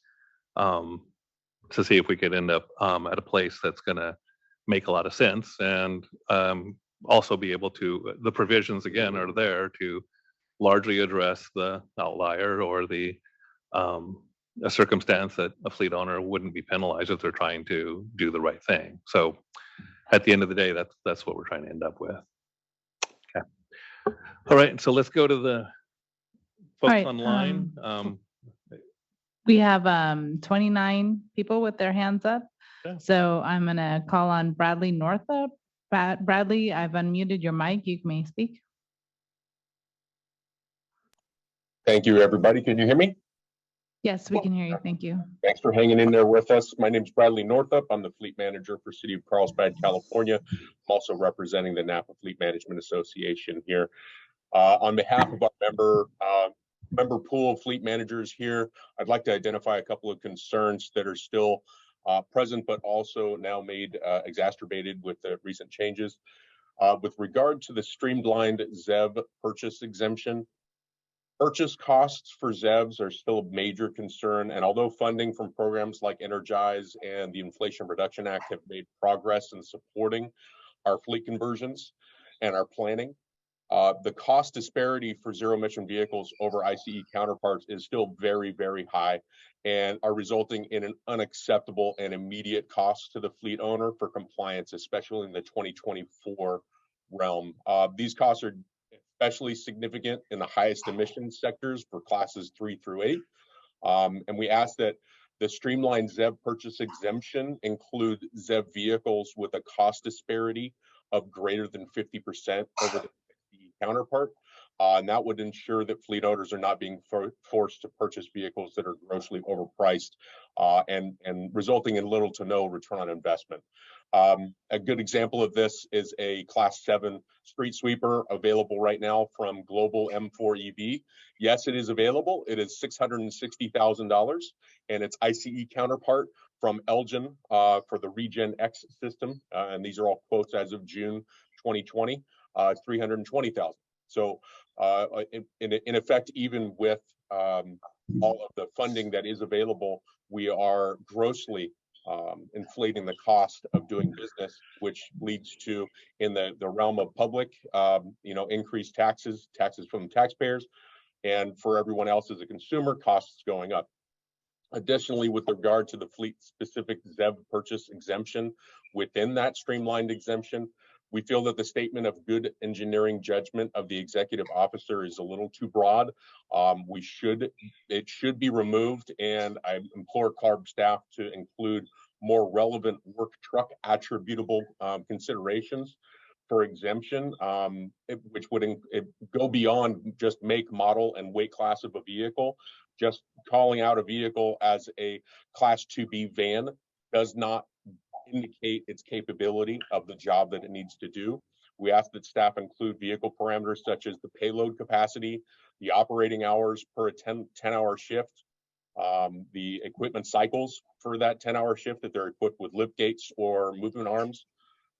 to see if we could end up at a place that's going to make a lot of sense, and also be able to, the provisions again are there to largely address the outlier or a circumstance that a fleet owner wouldn't be penalized if they're trying to do the right thing. So at the end of the day, that's what we're trying to end up with. Okay. All right, so let's go to the folks right, online. We have 29 people with their hands up. Okay. So I'm going to call on Bradley Northup. Bradley, I've unmuted your mic. You may speak. Thank you, everybody. Can you hear me? Yes, we can hear you. Thank you. Thanks for hanging in there with us. My name is Bradley Northup. I'm the fleet manager for City of Carlsbad, California. I'm also representing the Napa Fleet Management Association here. On behalf of our member pool of fleet managers here, I'd like to identify a couple of concerns that are still present, but also now made exacerbated with the recent changes. With regard to the streamlined ZEV purchase exemption, purchase costs for ZEVs are still a major concern, and although funding from programs like Energize and the Inflation Reduction Act have made progress in supporting our fleet conversions and our planning, the cost disparity for zero-emission vehicles over ICE counterparts is still very, very high, and are resulting in an unacceptable and immediate cost to the fleet owner for compliance, especially in the 2024 realm. These costs are especially significant in the highest emission sectors for classes 3 through 8. And we ask that the streamlined ZEV purchase exemption include ZEV vehicles with a cost disparity of greater than 50% over the counterpart. And that would ensure that fleet owners are not being forced to purchase vehicles that are grossly overpriced and resulting in little to no return on investment. A good example of this is a Class 7 street sweeper available right now from Global M4 EV. Yes, it is available. It is $660,000, and its ICE counterpart from Elgin for the Regen X system, and these are all quotes as of June 2020, $320,000. So in effect, even with all of the funding that is available, we are grossly inflating the cost of doing business, which leads to, in the realm of public, increased taxes from taxpayers, and for everyone else as a consumer, costs going up. Additionally, with regard to the fleet-specific ZEV purchase exemption, within that streamlined exemption, we feel that the statement of good engineering judgment of the executive officer is a little too broad. It should be removed, and I implore CARB staff to include more relevant work truck attributable considerations for exemption, which would go beyond just make, model, and weight class of a vehicle. Just calling out a vehicle as a Class 2B van does not indicate its capability of the job that it needs to do. We ask that staff include vehicle parameters such as the payload capacity, the operating hours per a 10-hour shift, the equipment cycles for that 10-hour shift, that they're equipped with lift gates or movement arms,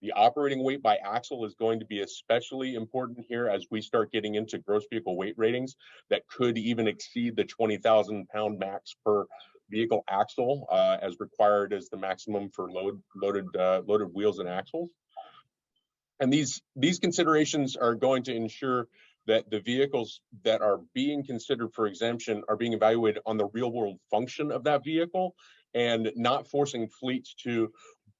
The operating weight by axle is going to be especially important here as we start getting into gross vehicle weight ratings that could even exceed the 20,000 pound max per vehicle axle as required as the maximum for loaded wheels and axles. And these considerations are going to ensure that the vehicles that are being considered for exemption are being evaluated on the real world function of that vehicle and not forcing fleets to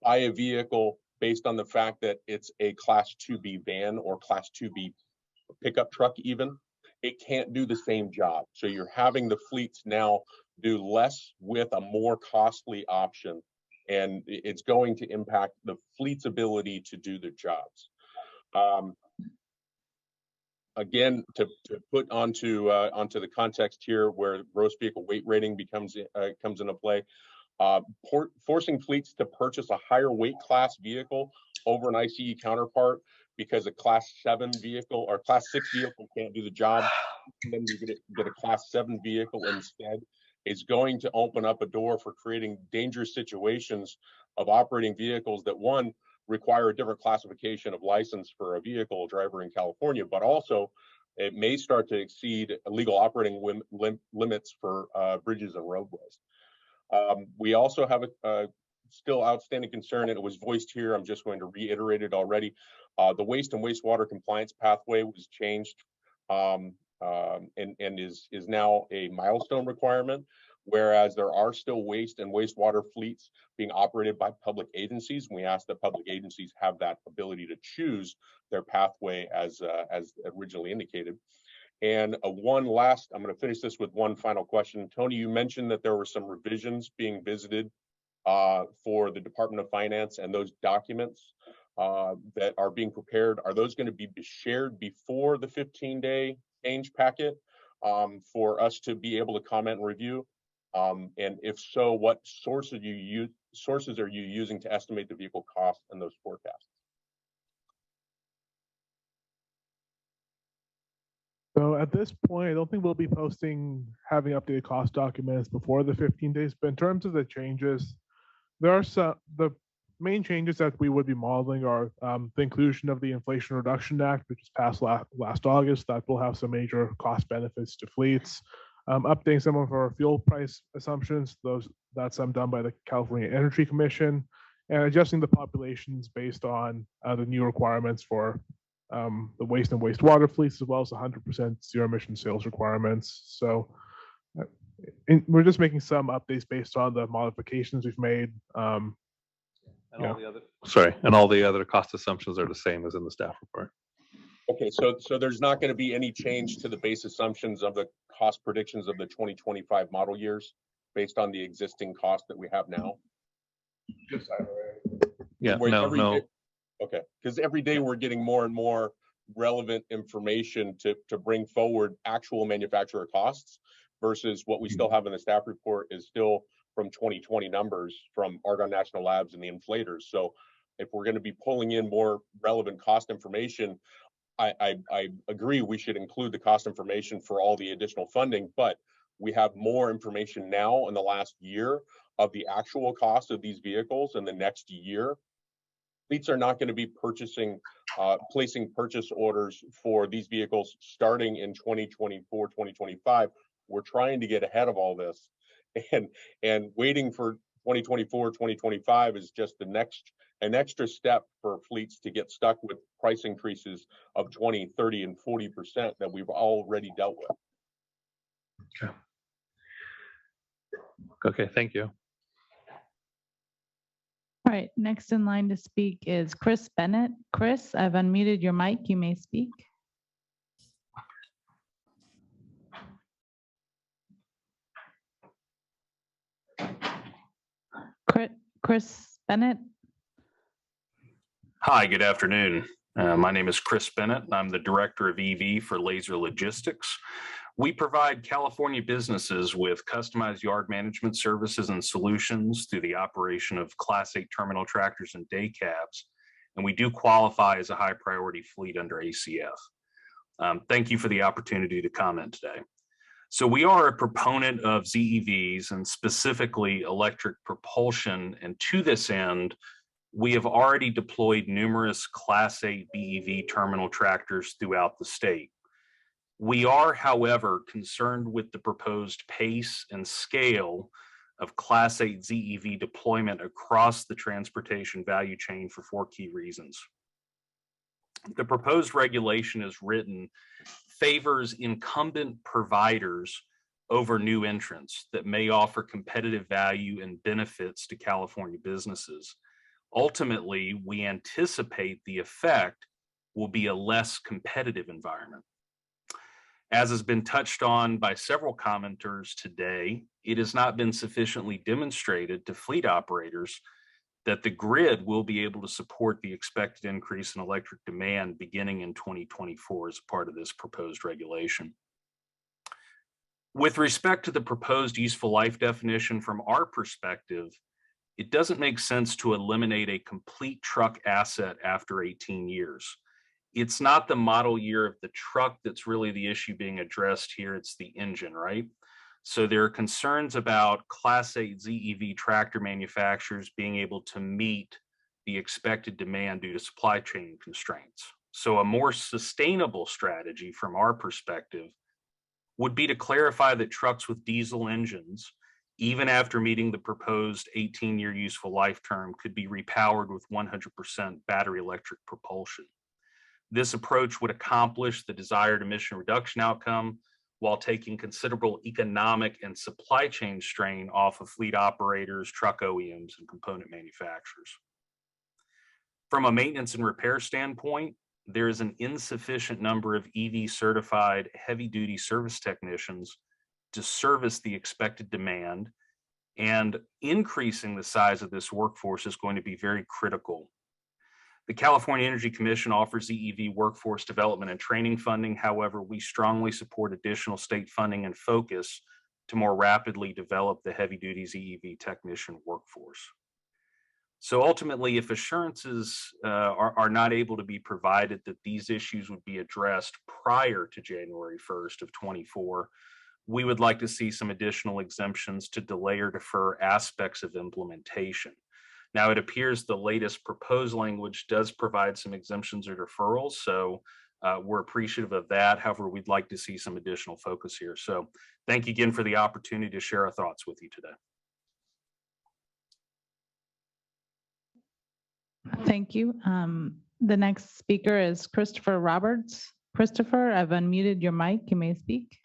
buy a vehicle based on the fact that it's a class 2B van or class 2B pickup truck even. It can't do the same job. So you're having the fleets now do less with a more costly option, and it's going to impact the fleet's ability to do their jobs. Again, to put onto the context here where gross vehicle weight rating comes into play, forcing fleets to purchase a higher weight class vehicle over an ICE counterpart because a class 7 vehicle or class 6 vehicle can't do the job, and then you get a class 7 vehicle instead, is going to open up a door for creating dangerous situations of operating vehicles that, one, require a different classification of license for a vehicle driver in California, but also it may start to exceed legal operating limits for bridges and roadways. We also have a still outstanding concern, and it was voiced here. I'm just going to reiterate it already. The waste and wastewater compliance pathway was changed and is now a milestone requirement, whereas there are still waste and wastewater fleets being operated by public agencies. And we ask that public agencies have that ability to choose their pathway as originally indicated. And I'm going to finish this with one final question. Tony, you mentioned that there were some revisions being visited for the Department of Finance, and those documents that are being prepared, are those going to be shared before the 15-day change packet for us to be able to comment and review? And if so, what sources are you using to estimate the vehicle cost and those forecasts? So at this point, I don't think we'll be having updated cost documents before the 15 days. But in terms of the changes, there are the main changes that we would be modeling are the inclusion of the Inflation Reduction Act, which was passed last August. That will have some major cost benefits to fleets. Updating some of our fuel price assumptions, that's done by the California Energy Commission, and adjusting the populations based on the new requirements for the waste and wastewater fleets, as well as 100% zero emission sales requirements. So we're just making some updates based on the modifications we've made. And all the other cost assumptions are the same as in the staff report. Okay, so there's not going to be any change to the base assumptions of the cost predictions of the 2025 model years based on the existing cost that we have now? Yeah, no. Okay, because every day we're getting more and more relevant information to bring forward actual manufacturer costs versus what we still have in the staff report is still from 2020 numbers from Argonne National Labs and the inflators. So if we're going to be pulling in more relevant cost information, I agree we should include the cost information for all the additional funding, but we have more information now in the last year of the actual cost of these vehicles in the next year. Fleets are not going to be placing purchase orders for these vehicles starting in 2024, 2025. We're trying to get ahead of all this, and waiting for 2024, 2025 is just an extra step for fleets to get stuck with price increases of 20, 30, and 40% that we've already dealt with. Okay, thank you. All right, next in line to speak is Chris Bennett. Chris, I've unmuted your mic. You may speak. Chris Bennett. Hi, good afternoon. My name is Chris Bennett, and I'm the Director of EV for Laser Logistics. We provide California businesses with customized yard management services and solutions through the operation of Class 8 terminal tractors and day cabs, and we do qualify as a high priority fleet under ACF. Thank you for the opportunity to comment today. So we are a proponent of ZEVs and specifically electric propulsion, and to this end, We have already deployed numerous Class 8 BEV terminal tractors throughout the state. We are, however, concerned with the proposed pace and scale of Class 8 ZEV deployment across the transportation value chain for 4 key reasons. The proposed regulation as written favors incumbent providers over new entrants that may offer competitive value and benefits to California businesses. Ultimately, we anticipate the effect will be a less competitive environment. As has been touched on by several commenters today, it has not been sufficiently demonstrated to fleet operators that the grid will be able to support the expected increase in electric demand beginning in 2024 as part of this proposed regulation. With respect to the proposed useful life definition, from our perspective, it doesn't make sense to eliminate a complete truck asset after 18 years. It's not the model year of the truck that's really the issue being addressed here, it's the engine, right? So there are concerns about Class 8 ZEV tractor manufacturers being able to meet the expected demand due to supply chain constraints. So a more sustainable strategy from our perspective would be to clarify that trucks with diesel engines, even after meeting the proposed 18-year useful life term, could be repowered with 100% battery electric propulsion. This approach would accomplish the desired emission reduction outcome while taking considerable economic and supply chain strain off of fleet operators, truck OEMs, and component manufacturers. From a maintenance and repair standpoint, there is an insufficient number of EV certified heavy-duty service technicians to service the expected demand, and increasing the size of this workforce is going to be very critical. The California Energy Commission offers ZEV workforce development and training funding. However, we strongly support additional state funding and focus to more rapidly develop the heavy-duty ZEV technician workforce. So ultimately, if assurances are not able to be provided that these issues would be addressed prior to January 1st of 24, we would like to see some additional exemptions to delay or defer aspects of implementation. Now, it appears the latest proposed language does provide some exemptions or deferrals, so we're appreciative of that. However, we'd like to see some additional focus here. So thank you again for the opportunity to share our thoughts with you today. Thank you. The next speaker is Christopher Roberts. Christopher, I've unmuted your mic. You may speak.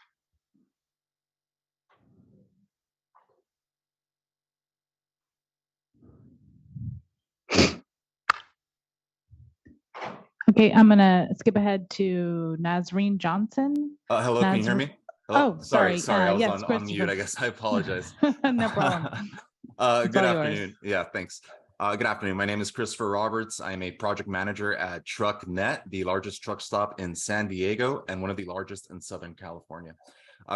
Okay, I'm gonna skip ahead to Nazreen Johnson. Hello, can you hear me? Hello? Oh, sorry. I was yes, on mute, I guess. I apologize. No problem. Good afternoon. Yeah, thanks. Good afternoon. My name is Christopher Roberts. I'm a project manager at TruckNet, the largest truck stop in San Diego and one of the largest in Southern California.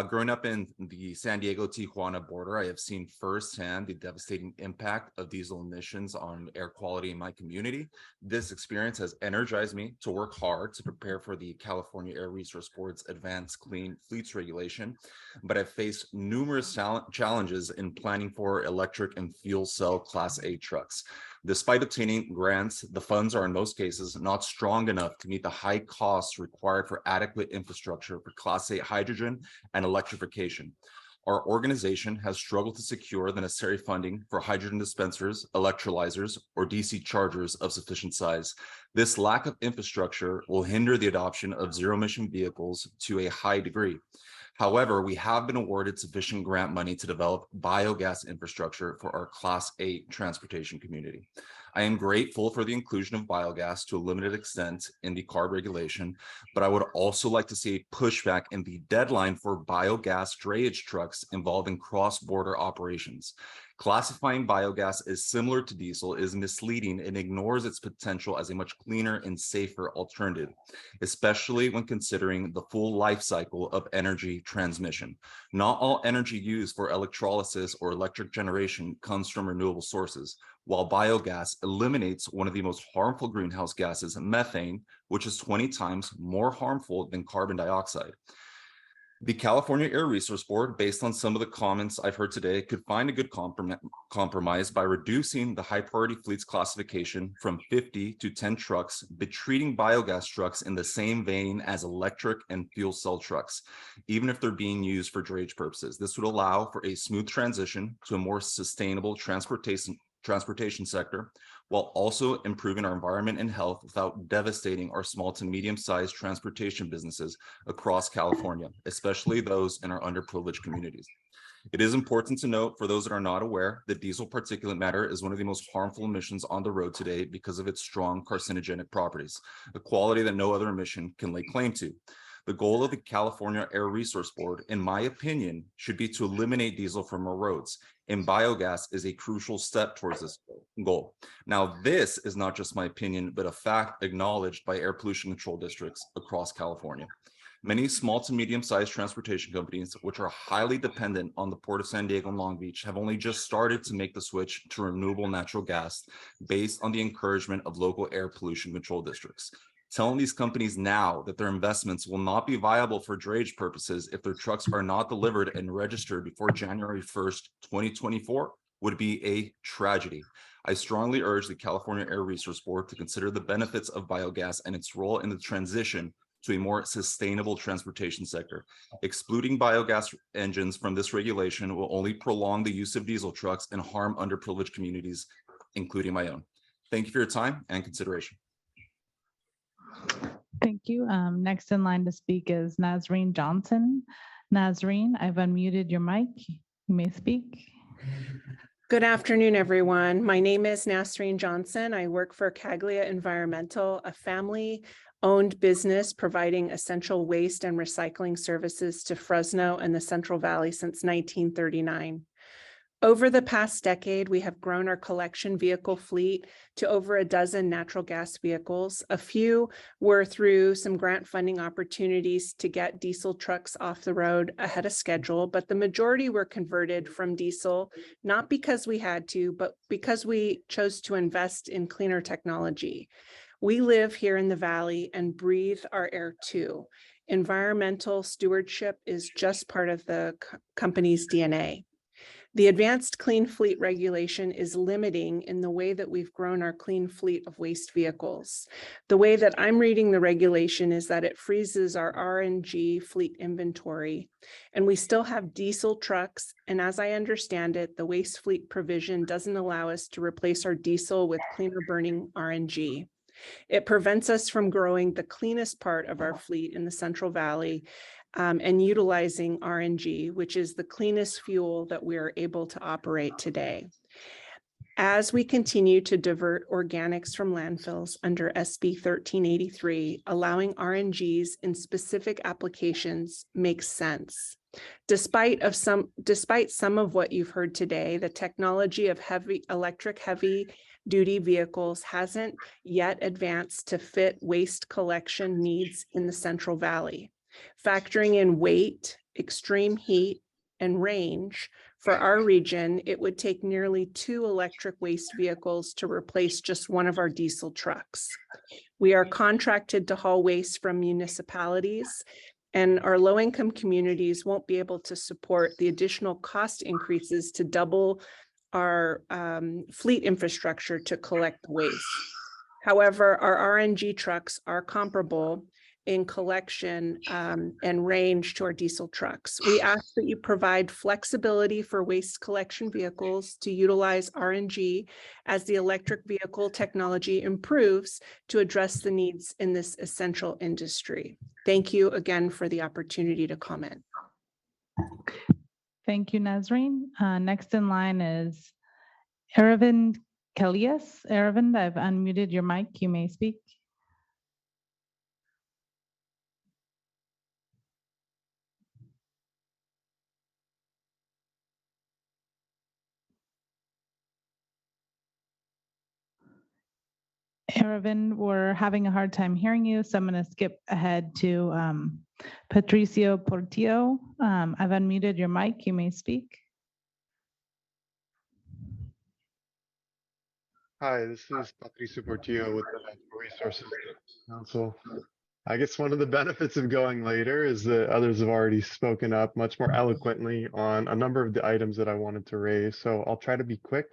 Growing up in the San Diego-Tijuana border, I have seen firsthand the devastating impact of diesel emissions on air quality in my community. This experience has energized me to work hard to prepare for the California Air Resource Board's Advanced Clean Fleets regulation, but I've faced numerous challenges in planning for electric and fuel cell Class 8 trucks. Despite obtaining grants, the funds are in most cases not strong enough to meet the high costs required for adequate infrastructure for Class 8 hydrogen and electrification. Our organization has struggled to secure the necessary funding for hydrogen dispensers, electrolyzers, or DC chargers of sufficient size. This lack of infrastructure will hinder the adoption of zero-emission vehicles to a high degree. However, we have been awarded sufficient grant money to develop biogas infrastructure for our Class 8 transportation community. I am grateful for the inclusion of biogas to a limited extent in the CARB regulation, but I would also like to see a pushback in the deadline for biogas drayage trucks involving cross-border operations. Classifying biogas as similar to diesel is misleading and ignores its potential as a much cleaner and safer alternative, especially when considering the full life cycle of energy transmission. Not all energy used for electrolysis or electric generation comes from renewable sources, while biogas eliminates one of the most harmful greenhouse gases, methane, which is 20 times more harmful than carbon dioxide. The California Air Resource Board, based on some of the comments I've heard today, could find a good compromise by reducing the high priority fleets classification from 50 to 10 trucks, but treating biogas trucks in the same vein as electric and fuel cell trucks, even if they're being used for drayage purposes. This would allow for a smooth transition to a more sustainable transportation sector, while also improving our environment and health without devastating our small to medium-sized transportation businesses across California, especially those in our underprivileged communities. It is important to note, for those that are not aware, that diesel particulate matter is one of the most harmful emissions on the road today because of its strong carcinogenic properties, a quality that no other emission can lay claim to. The goal of the California Air Resource Board, in my opinion, should be to eliminate diesel from our roads, and biogas is a crucial step towards this goal. Now, this is not just my opinion, but a fact acknowledged by air pollution control districts across California. Many small to medium-sized transportation companies, which are highly dependent on the Port of San Diego and Long Beach, have only just started to make the switch to renewable natural gas based on the encouragement of local air pollution control districts. Telling these companies now that their investments will not be viable for drayage purposes if their trucks are not delivered and registered before January 1st, 2024 would be a tragedy. I strongly urge the California Air Resource Board to consider the benefits of biogas and its role in the transition to a more sustainable transportation sector. Excluding biogas engines from this regulation will only prolong the use of diesel trucks and harm underprivileged communities, including my own. Thank you for your time and consideration. Thank you. Next in line to speak is Nazreen Johnson. Nazreen, I've unmuted your mic. You may speak. Good afternoon, everyone. My name is Nasreen Johnson. I work for Caglia Environmental, a family-owned business providing essential waste and recycling services to Fresno and the Central Valley since 1939. Over the past decade, we have grown our collection vehicle fleet to over a dozen natural gas vehicles. A few were through some grant funding opportunities to get diesel trucks off the road ahead of schedule, but the majority were converted from diesel, not because we had to, but because we chose to invest in cleaner technology. We live here in the Valley and breathe our air too. Environmental stewardship is just part of the company's DNA. The advanced clean fleet regulation is limiting in the way that we've grown our clean fleet of waste vehicles. The way that I'm reading the regulation is that it freezes our RNG fleet inventory, and we still have diesel trucks. And as I understand it, the waste fleet provision doesn't allow us to replace our diesel with cleaner burning RNG. It prevents us from growing the cleanest part of our fleet in the Central Valley and utilizing RNG, which is the cleanest fuel that we are able to operate today. As we continue to divert organics from landfills under SB 1383, allowing RNGs in specific applications makes sense. Despite some of what you've heard today, the technology of electric heavy duty vehicles hasn't yet advanced to fit waste collection needs in the Central Valley. Factoring in weight, extreme heat, and range, for our region, it would take nearly 2 electric waste vehicles to replace just one of our diesel trucks. We are contracted to haul waste from municipalities, and our low-income communities won't be able to support the additional cost increases to double our fleet infrastructure to collect waste. However, our RNG trucks are comparable in collection and range to our diesel trucks. We ask that you provide flexibility for waste collection vehicles to utilize RNG as the electric vehicle technology improves to address the needs in this essential industry. Thank you again for the opportunity to comment. Thank you, Nazreen. Next in line is Aravind Kalias. Aravind, I've unmuted your mic. You may speak. Aravind, we're having a hard time hearing you, so I'm going to skip ahead to Patricio Portillo. I've unmuted your mic. You may speak. Hi, this is Patricio Portillo with the Natural Resources Council. I guess one of the benefits of going later is that others have already spoken up much more eloquently on a number of the items that I wanted to raise. So I'll try to be quick.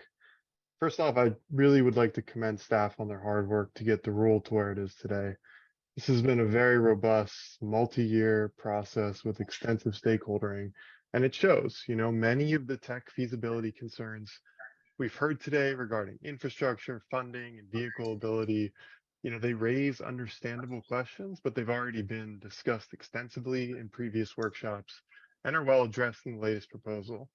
First off, I really would like to commend staff on their hard work to get the rule to where it is today. This has been a very robust, multi-year process with extensive stakeholdering, and it shows, many of the tech feasibility concerns we've heard today regarding infrastructure, funding, and vehicle ability, they raise understandable questions, but they've already been discussed extensively in previous workshops and are well addressed in the latest proposal.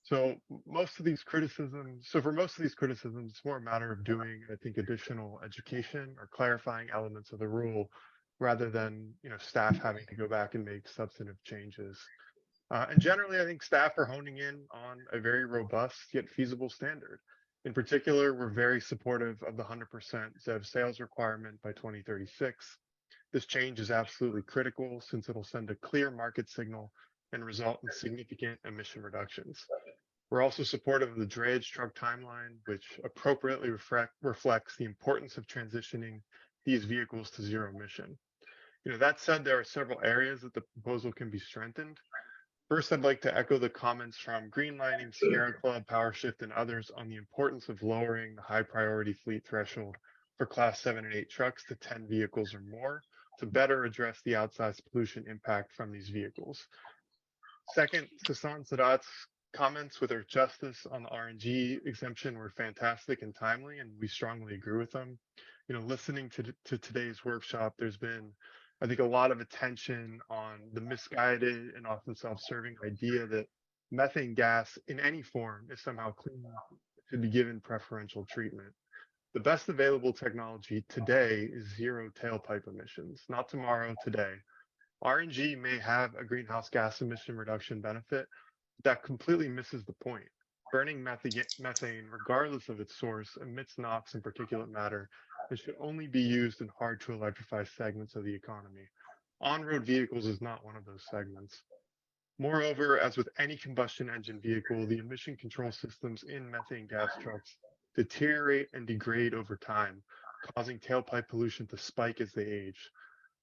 So for most of these criticisms, it's more a matter of doing, I think, additional education or clarifying elements of the rule rather than, staff having to go back and make substantive changes. And generally, I think staff are honing in on a very robust yet feasible standard. In particular, we're very supportive of the 100% ZEV sales requirement by 2036. This change is absolutely critical since it'll send a clear market signal and result in significant emission reductions. We're also supportive of the drayage truck timeline, which appropriately reflects the importance of transitioning these vehicles to zero emission. That said, there are several areas that the proposal can be strengthened. First, I'd like to echo the comments from Greenlighting, Sierra Club, PowerShift, and others on the importance of lowering the high priority fleet threshold for Class 7 and 8 trucks to 10 vehicles or more to better address the outsized pollution impact from these vehicles. Second, Sasan Sadat's comments with her justice on the RNG exemption were fantastic and timely, and we strongly agree with them. Listening to today's workshop, there's been, I think, a lot of attention on the misguided and often self-serving idea that methane gas in any form is somehow clean, should be given preferential treatment. The best available technology today is zero tailpipe emissions, not tomorrow, today. RNG may have a greenhouse gas emission reduction benefit, but that completely misses the point. Burning methane, regardless of its source, emits NOx and particulate matter and should only be used in hard to electrify segments of the economy. On-road vehicles is not one of those segments. Moreover, as with any combustion engine vehicle, the emission control systems in methane gas trucks deteriorate and degrade over time, causing tailpipe pollution to spike as they age.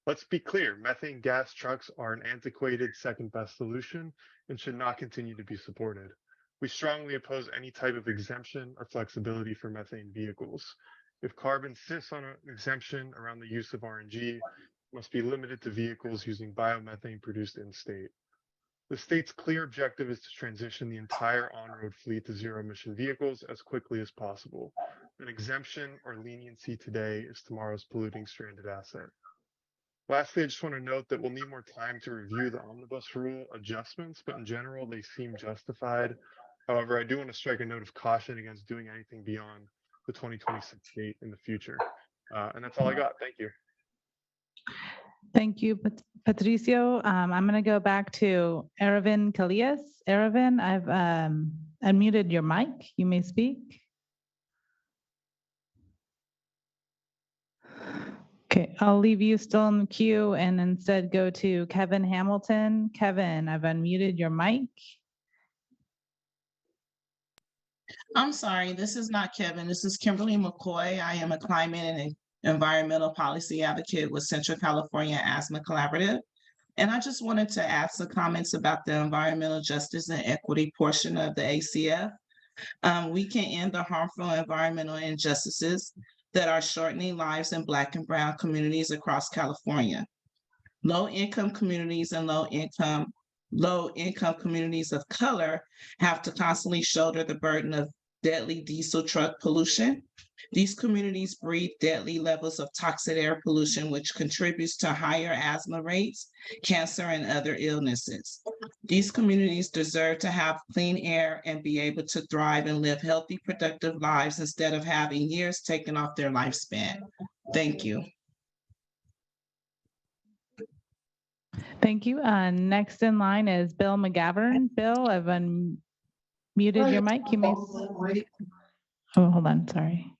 Let's be clear, methane gas trucks are an antiquated second best solution and should not continue to be supported. We strongly oppose any type of exemption or flexibility for methane vehicles. If CARB insists on an exemption around the use of RNG, it must be limited to vehicles using biomethane produced in-state. The state's clear objective is to transition the entire on-road fleet to zero-emission vehicles as quickly as possible. An exemption or leniency today is tomorrow's polluting stranded asset. Lastly, I just want to note that we'll need more time to review the omnibus rule adjustments, but in general, they seem justified. However, I do want to strike a note of caution against doing anything beyond the 2026 date in the future. And that's all I got. Thank you. Thank you, Patricio. I'm going to go back to Aravind Kalias. Aravind, I've unmuted your mic. You may speak. Okay, I'll leave you still in the queue and instead go to Kevin Hamilton. Kevin, I've unmuted your mic. I'm sorry, this is not Kevin. This is Kimberly McCoy. I am a climate and environmental policy advocate with Central California Asthma Collaborative. And I just wanted to add some comments about the environmental justice and equity portion of the ACF. We can end the harmful environmental injustices that are shortening lives in Black and Brown communities across California. Low-income communities and low-income communities of color have to constantly shoulder the burden of deadly diesel truck pollution. These communities breathe deadly levels of toxic air pollution, which contributes to higher asthma rates, cancer, and other illnesses. These communities deserve to have clean air and be able to thrive and live healthy, productive lives instead of having years taken off their lifespan. Thank you. Thank you. Next in line is Bill McGavern. Bill, I've unmuted your mic. You may. Oh, hold on. Sorry.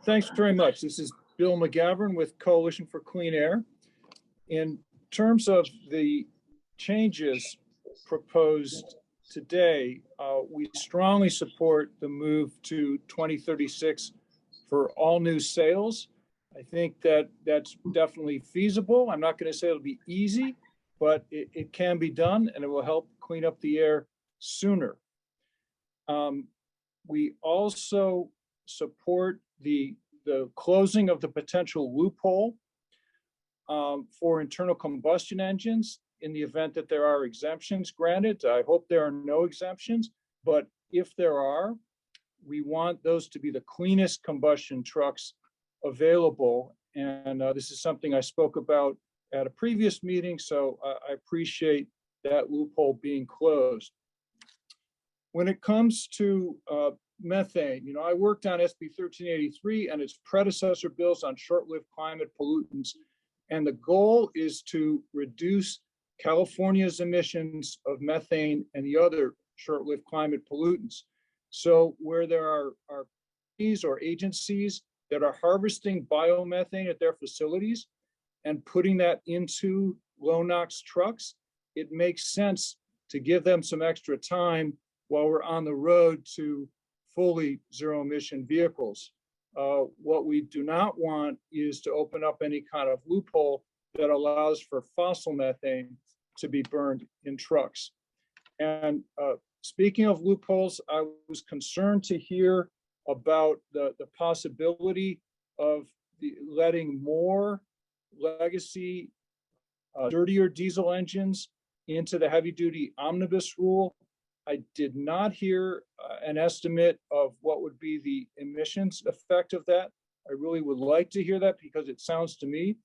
Thanks very much. This is Bill McGavern with Coalition for Clean Air. In terms of the changes proposed today, we strongly support the move to 2036 for all new sales I think that that's definitely feasible. I'm not going to say it'll be easy, but it can be done, and it will help clean up the air sooner. We also support the closing of the potential loophole for internal combustion engines in the event that there are exemptions granted. I hope there are no exemptions, but if there are, we want those to be the cleanest combustion trucks available. And this is something I spoke about at a previous meeting, so I appreciate that loophole being closed. When it comes to methane, you know, I worked on SB 1383 and its predecessor bills on short-lived climate pollutants, and the goal is to reduce California's emissions of methane and the other short-lived climate pollutants. So where there are companies or agencies that are harvesting biomethane at their facilities and putting that into low NOx trucks, it makes sense to give them some extra time while we're on the road to fully zero-emission vehicles. What we do not want is to open up any kind of loophole that allows for fossil methane to be burned in trucks. And speaking of loopholes, I was concerned to hear about the possibility of letting more legacy dirtier diesel engines into the heavy-duty omnibus rule. I did not hear an estimate of what would be the emissions effect of that. I really would like to hear that, because it sounds to me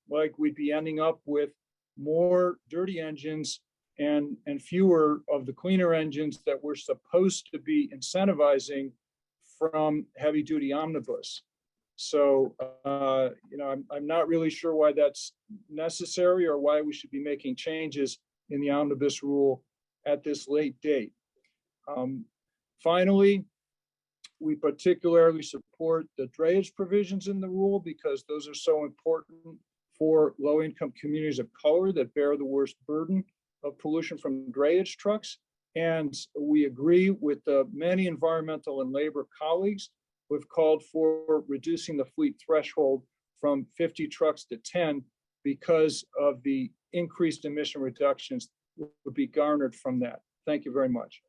like we'd be ending up with more dirty engines and fewer of the cleaner engines that we're supposed to be incentivizing from heavy-duty omnibus. So, you know, I'm not really sure why that's necessary or why we should be making changes in the omnibus rule at this late date. Finally, we particularly support the drayage provisions in the rule, because those are so important for low-income communities of color that bear the worst burden of pollution from drayage trucks. And we agree with the many environmental and labor colleagues who have called for reducing the fleet threshold from 50 trucks to 10 because of the increased emission reductions would be garnered from that. Thank you very much.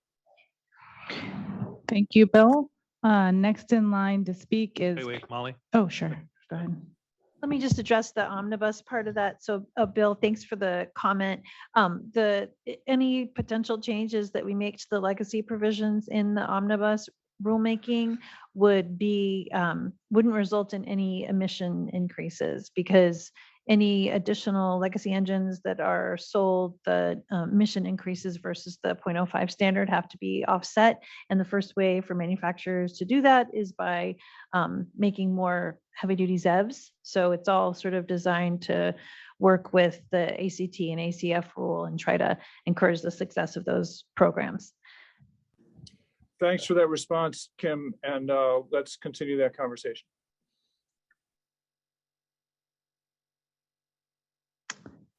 Thank you, Bill. Next in line to speak is. Wait, Molly. Oh, sure. Go ahead. Let me just address the omnibus part of that. So, Bill, thanks for the comment. Any potential changes that we make to the legacy provisions in the omnibus rulemaking would be wouldn't result in any emission increases, because any additional legacy engines that are sold, the emission increases versus the 0.05 standard have to be offset. And the first way for manufacturers to do that is by making more heavy duty ZEVs. So it's all sort of designed to work with the ACT and ACF rule and try to encourage the success of those programs. Thanks for that response, Kim, and let's continue that conversation.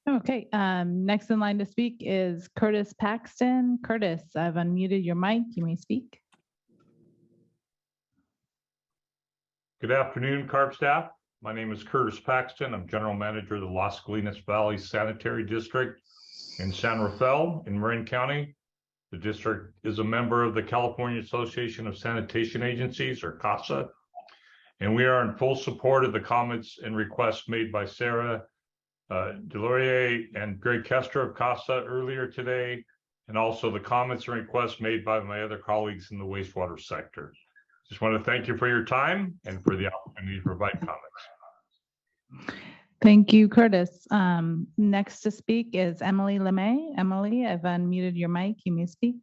Okay, next in line to speak is Curtis Paxton. Curtis, I've unmuted your mic. You may speak. Good afternoon, CARB staff. My name is Curtis Paxton. I'm General Manager of the Las Colinas Valley Sanitary District in San Rafael in Marin County. The district is a member of the California Association of Sanitation Agencies, or CASA, and we are in full support of the comments and requests made by Sarah Delorier and Greg Kester of CASA earlier today, and also the comments and requests made by my other colleagues in the wastewater sector. Just want to thank you for your time and for the opportunity to provide comments. Thank you, Curtis. Next to speak is Emily LeMay. Emily, I've unmuted your mic. You may speak.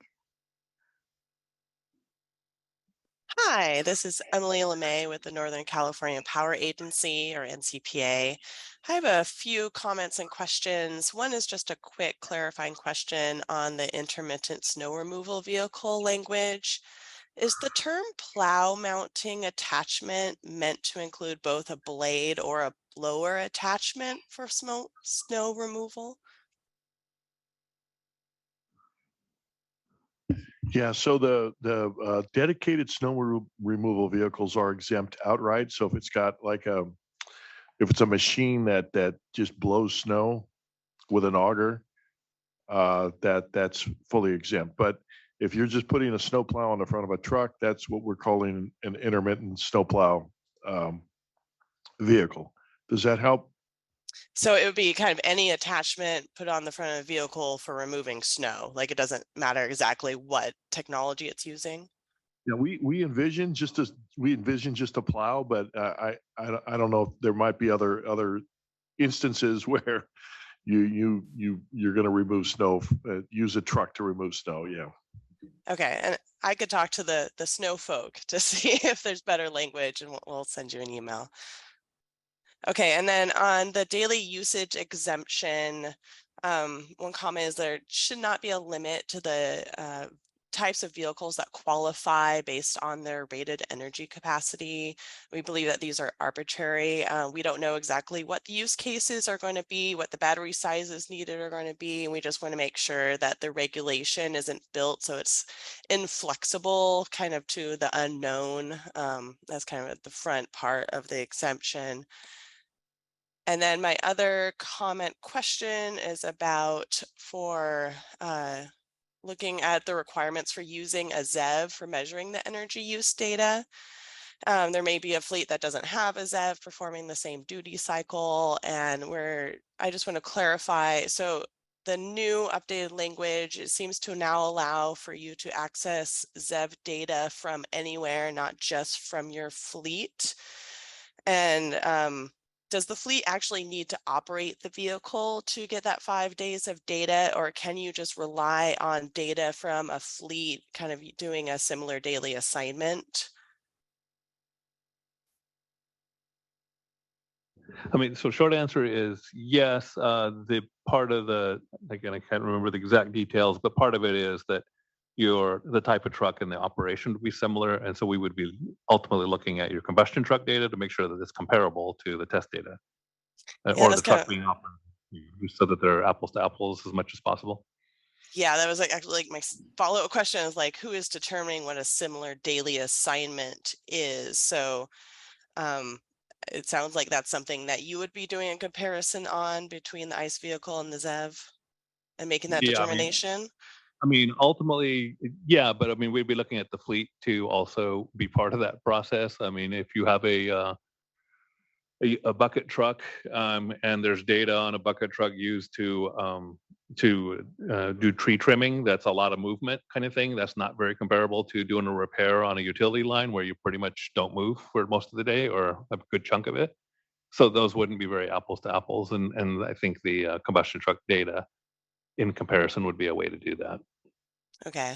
Hi, this is Emily LeMay with the Northern California Power Agency, or NCPA. I have a few comments and questions. One is just a quick clarifying question on the intermittent snow removal vehicle language. Is the term plow mounting attachment meant to include both a blade or a blower attachment for snow removal? Yeah, so the dedicated snow removal vehicles are exempt outright. So if it's got like a if it's a machine that just blows snow with an auger, that's fully exempt. But if you're just putting a snowplow on the front of a truck, that's what we're calling an intermittent snowplow vehicle. Does that help? So it would be kind of any attachment put on the front of a vehicle for removing snow. Like it doesn't matter exactly what technology it's using. Yeah, we envision just a plow, but I don't know if there might be other instances where you're going to remove snow, use a truck to remove snow. Yeah. Okay, and I could talk to the snow folk to see if there's better language, and we'll send you an email. Okay, and then on the daily usage exemption, one comment is there should not be a limit to the types of vehicles that qualify based on their rated energy capacity. We believe that these are arbitrary. We don't know exactly what the use cases are going to be, what the battery sizes needed are going to be, and we just want to make sure that the regulation isn't built so it's inflexible kind of to the unknown. That's kind of the front part of the exemption. And then my other question is about for looking at the requirements for using a ZEV for measuring the energy use data. There may be a fleet that doesn't have a ZEV performing the same duty cycle, and I just want to clarify. So the new updated language, it seems to now allow for you to access ZEV data from anywhere, not just from your fleet. And does the fleet actually need to operate the vehicle to get that 5 days of data, or can you just rely on data from a fleet kind of doing a similar daily assignment? I mean, so short answer is yes. The part of again, I can't remember the exact details, but part of it is that the type of truck and the operation would be similar. And so we would be ultimately looking at your combustion truck data to make sure that it's comparable to the test data or the truck being operated, so that they're apples to apples as much as possible. Yeah, that was actually like my follow-up question is like, who is determining what a similar daily assignment is? So it sounds like that's something that you would be doing a comparison on between the ICE vehicle and the ZEV and making that determination. I mean, ultimately, yeah, but I mean, we'd be looking at the fleet to also be part of that process. I mean, if you have a bucket truck and there's data on a bucket truck used to do tree trimming, that's a lot of movement kind of thing. That's not very comparable to doing a repair on a utility line where you pretty much don't move for most of the day or a good chunk of it. So those wouldn't be very apples to apples. And I think the combustion truck data in comparison would be a way to do that. Okay.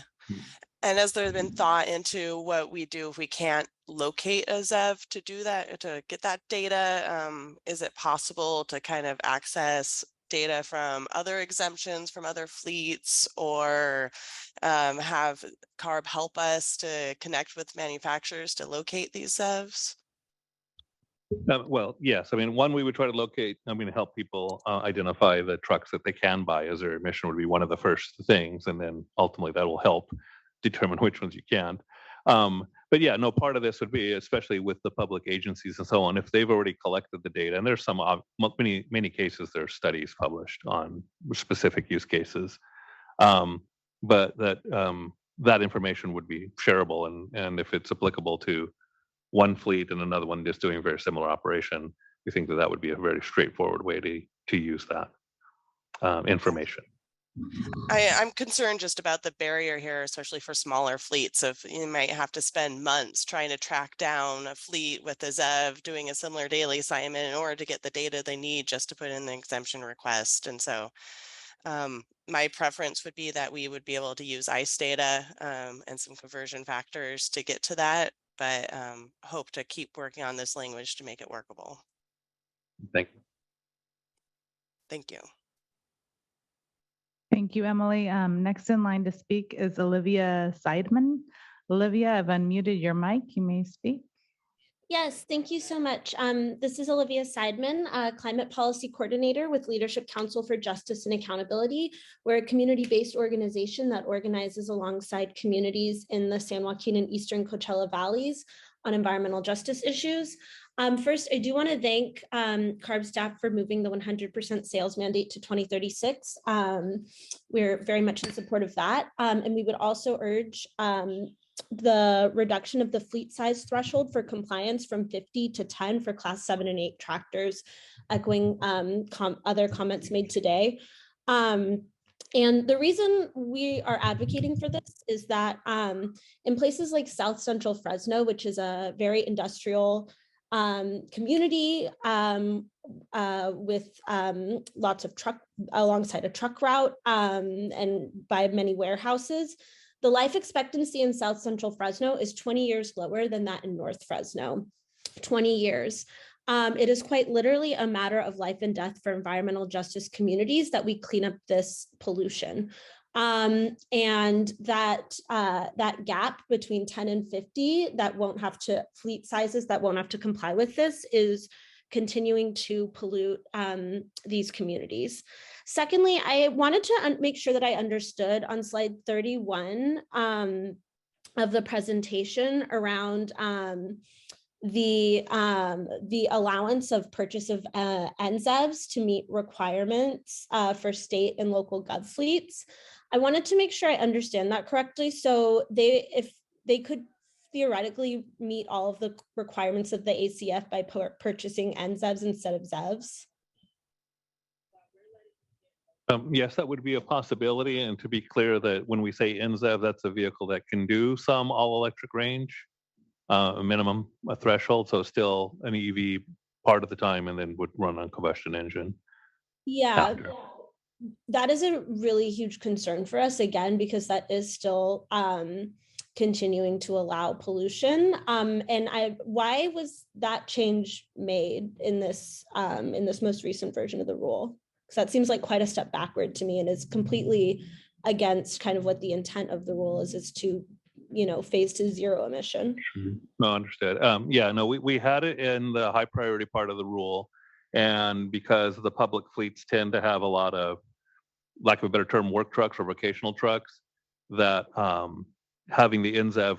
And has there been thought into what we do if we can't locate a ZEV to do that, to get that data? Is it possible to kind of access data from other exemptions from other fleets, or have CARB help us to connect with manufacturers to locate these ZEVs? Well, yes. I mean, one, we would try to locate, help people identify the trucks that they can buy as zero emission would be one of the first things. And then ultimately that will help determine which ones you can't. But yeah, no, part of this would be, especially with the public agencies and so on, if they've already collected the data, and there's many cases, there are studies published on specific use cases, but that information would be shareable. And if it's applicable to one fleet and another one just doing a very similar operation, we think that would be a very straightforward way to use that information. I'm concerned just about the barrier here, especially for smaller fleets. If you might have to spend months trying to track down a fleet with a ZEV doing a similar daily assignment in order to get the data they need just to put in the exemption request. And so my preference would be that we would be able to use ICE data and some conversion factors to get to that, but hope to keep working on this language to make it workable. Thank you. Thank you. Thank you, Emily. Next in line to speak is Olivia Seidman. Olivia, I've unmuted your mic. You may speak. Yes, thank you so much. This is Olivia Seidman, Climate Policy Coordinator with Leadership Council for Justice and Accountability. We're a community-based organization that organizes alongside communities in the San Joaquin and Eastern Coachella Valleys on environmental justice issues. First, I do want to thank CARB staff for moving the 100% sales mandate to 2036. We're very much in support of that. And we would also urge the reduction of the fleet size threshold for compliance from 50 to 10 for class 7 and 8 tractors, echoing other comments made today. And the reason we are advocating for this is that in places like South Central Fresno, which is a very industrial community with lots of alongside a truck route and by many warehouses, the life expectancy in South Central Fresno is 20 years lower than that in North Fresno, 20 years. It is quite literally a matter of life and death for environmental justice communities that we clean up this pollution. And that gap between 10 and 50 that won't have to, fleet sizes that won't have to comply with this, is continuing to pollute these communities. Secondly, I wanted to make sure that I understood on slide 31 of the presentation around the allowance of purchase of NZEVs to meet requirements for state and local gov fleets. I wanted to make sure I understand that correctly. So if they could theoretically meet all of the requirements of the ACF by purchasing NZEVs instead of ZEVs. Yes, that would be a possibility. And to be clear, that when we say NZEV, that's a vehicle that can do some all-electric range, a minimum, a threshold, so still an EV part of the time, and then would run on combustion engine. Yeah, that is a really huge concern for us, again, because that is still continuing to allow pollution. And why was that change made in this most recent version of the rule? Because that seems like quite a step backward to me, and is completely against kind of what the intent of the rule is to, phase to zero emission. No, understood. Yeah, no, we had it in the high priority part of the rule. And because the public fleets tend to have a lot of, lack of a better term, work trucks or vocational trucks, that having the NZEV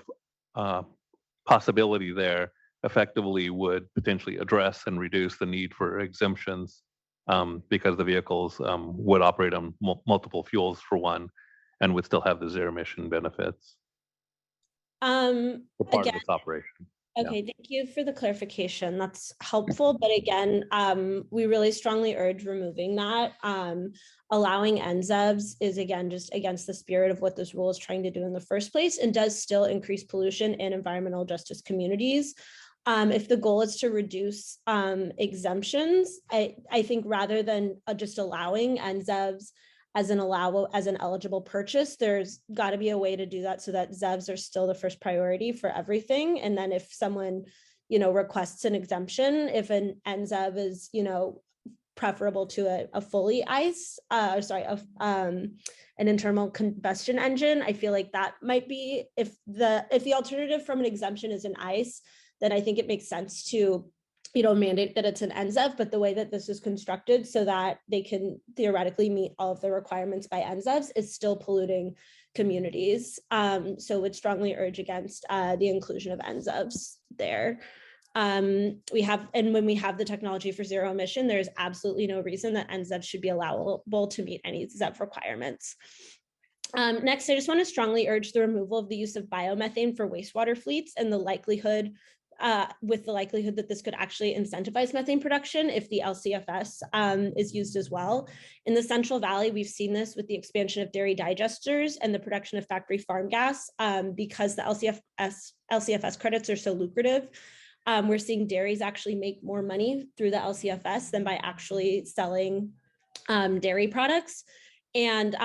possibility there effectively would potentially address and reduce the need for exemptions, because the vehicles would operate on multiple fuels for one, and would still have the zero emission benefits. For part of this operation. Okay, thank you for the clarification. That's helpful. But again, we really strongly urge removing that. Allowing NZEVs is, again, just against the spirit of what this rule is trying to do in the first place, and does still increase pollution in environmental justice communities. If the goal is to reduce exemptions, I think rather than just allowing NZEVs as an eligible purchase, there's got to be a way to do that so that ZEVs are still the first priority for everything. And then if someone, requests an exemption, if an NZEV is, preferable to a fully ICE, an internal combustion engine, I feel like that might be, if the alternative from an exemption is an ICE, then I think it makes sense to mandate that it's an NZEV, but the way that this is constructed so that they can theoretically meet all of the requirements by NZEVs is still polluting communities. So would strongly urge against the inclusion of NZEVs there. And when we have the technology for zero emission, there's absolutely no reason that NZEVs should be allowable to meet any ZEV requirements. Next, I just want to strongly urge the removal of the use of biomethane for wastewater fleets, and the likelihood that this could actually incentivize methane production if the LCFS is used as well. In the Central Valley, we've seen this with the expansion of dairy digesters and the production of factory farm gas, because the LCFS credits are so lucrative. We're seeing dairies actually make more money through the LCFS than by actually selling dairy products. And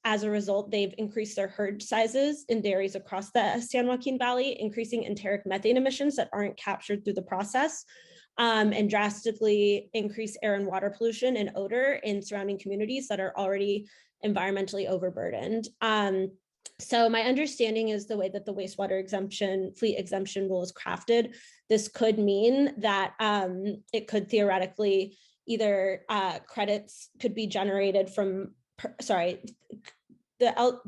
as a result, they've increased their herd sizes in dairies across the San Joaquin Valley, increasing enteric methane emissions that aren't captured through the process, and drastically increase air and water pollution and odor in surrounding communities that are already environmentally overburdened. So my understanding is the way that the wastewater fleet exemption rule is crafted, this could mean that it could theoretically either credits could be generated from,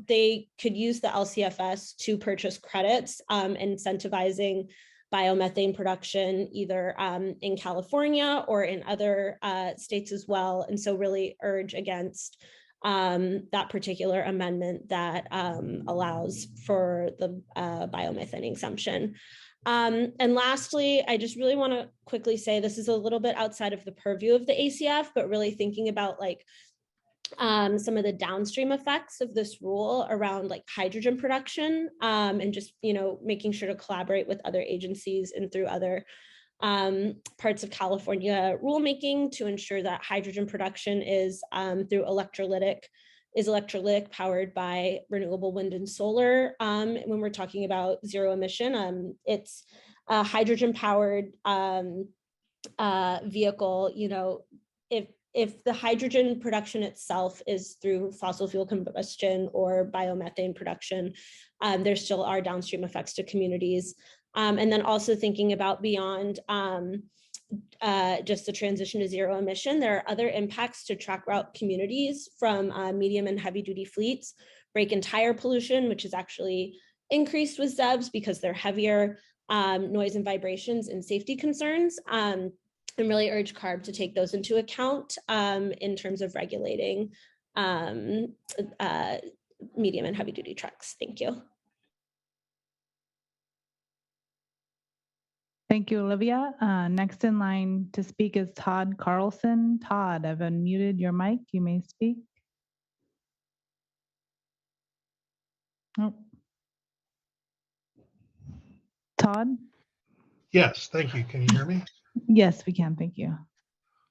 they could use the LCFS to purchase credits, incentivizing biomethane production, either in California or in other states as well. And so really urge against that particular amendment that allows for the biomethane exemption. And lastly, I just really want to quickly say this is a little bit outside of the purview of the ACF, but really thinking about like some of the downstream effects of this rule around like hydrogen production, and just, you know, making sure to collaborate with other agencies and through other parts of California rulemaking to ensure that hydrogen production is through electrolytic powered by renewable wind and solar. When we're talking about zero emission, it's a hydrogen powered vehicle. You know, if the hydrogen production itself is through fossil fuel combustion or biomethane production, there still are downstream effects to communities. And then also thinking about beyond just the transition to zero emission, there are other impacts to track route communities from medium and heavy duty fleets, brake and tire pollution, which is actually increased with ZEBs because they're heavier, noise and vibrations and safety concerns. And really urge CARB to take those into account in terms of regulating medium and heavy duty trucks. Thank you. Thank you, Olivia. Next in line to speak is Todd Carlson. Todd, I've unmuted your mic. You may speak. Oh. Todd? Yes, thank you. Can you hear me? Yes, we can. Thank you.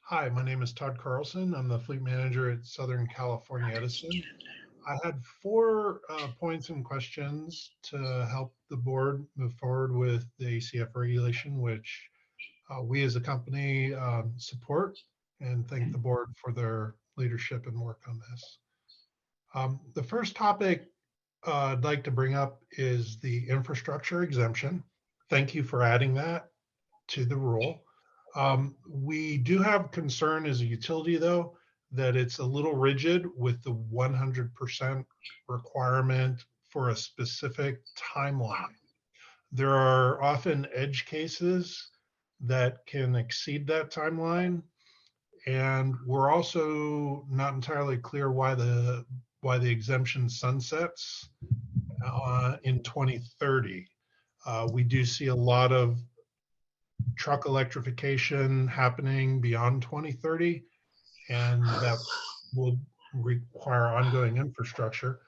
Hi, my name is Todd Carlson. I'm the fleet manager at Southern California Edison. I had 4 points and questions to help the board move forward with the ACF regulation, which we as a company support, and thank the board for their leadership and work on this. The first topic I'd like to bring up is the infrastructure exemption. Thank you for adding that to the rule. We do have concern as a utility, though, that it's a little rigid with the 100% requirement for a specific timeline. There are often edge cases that can exceed that timeline, and we're also not entirely clear why the exemption sunsets in 2030. We do see a lot of truck electrification happening beyond 2030, and that will require ongoing infrastructure.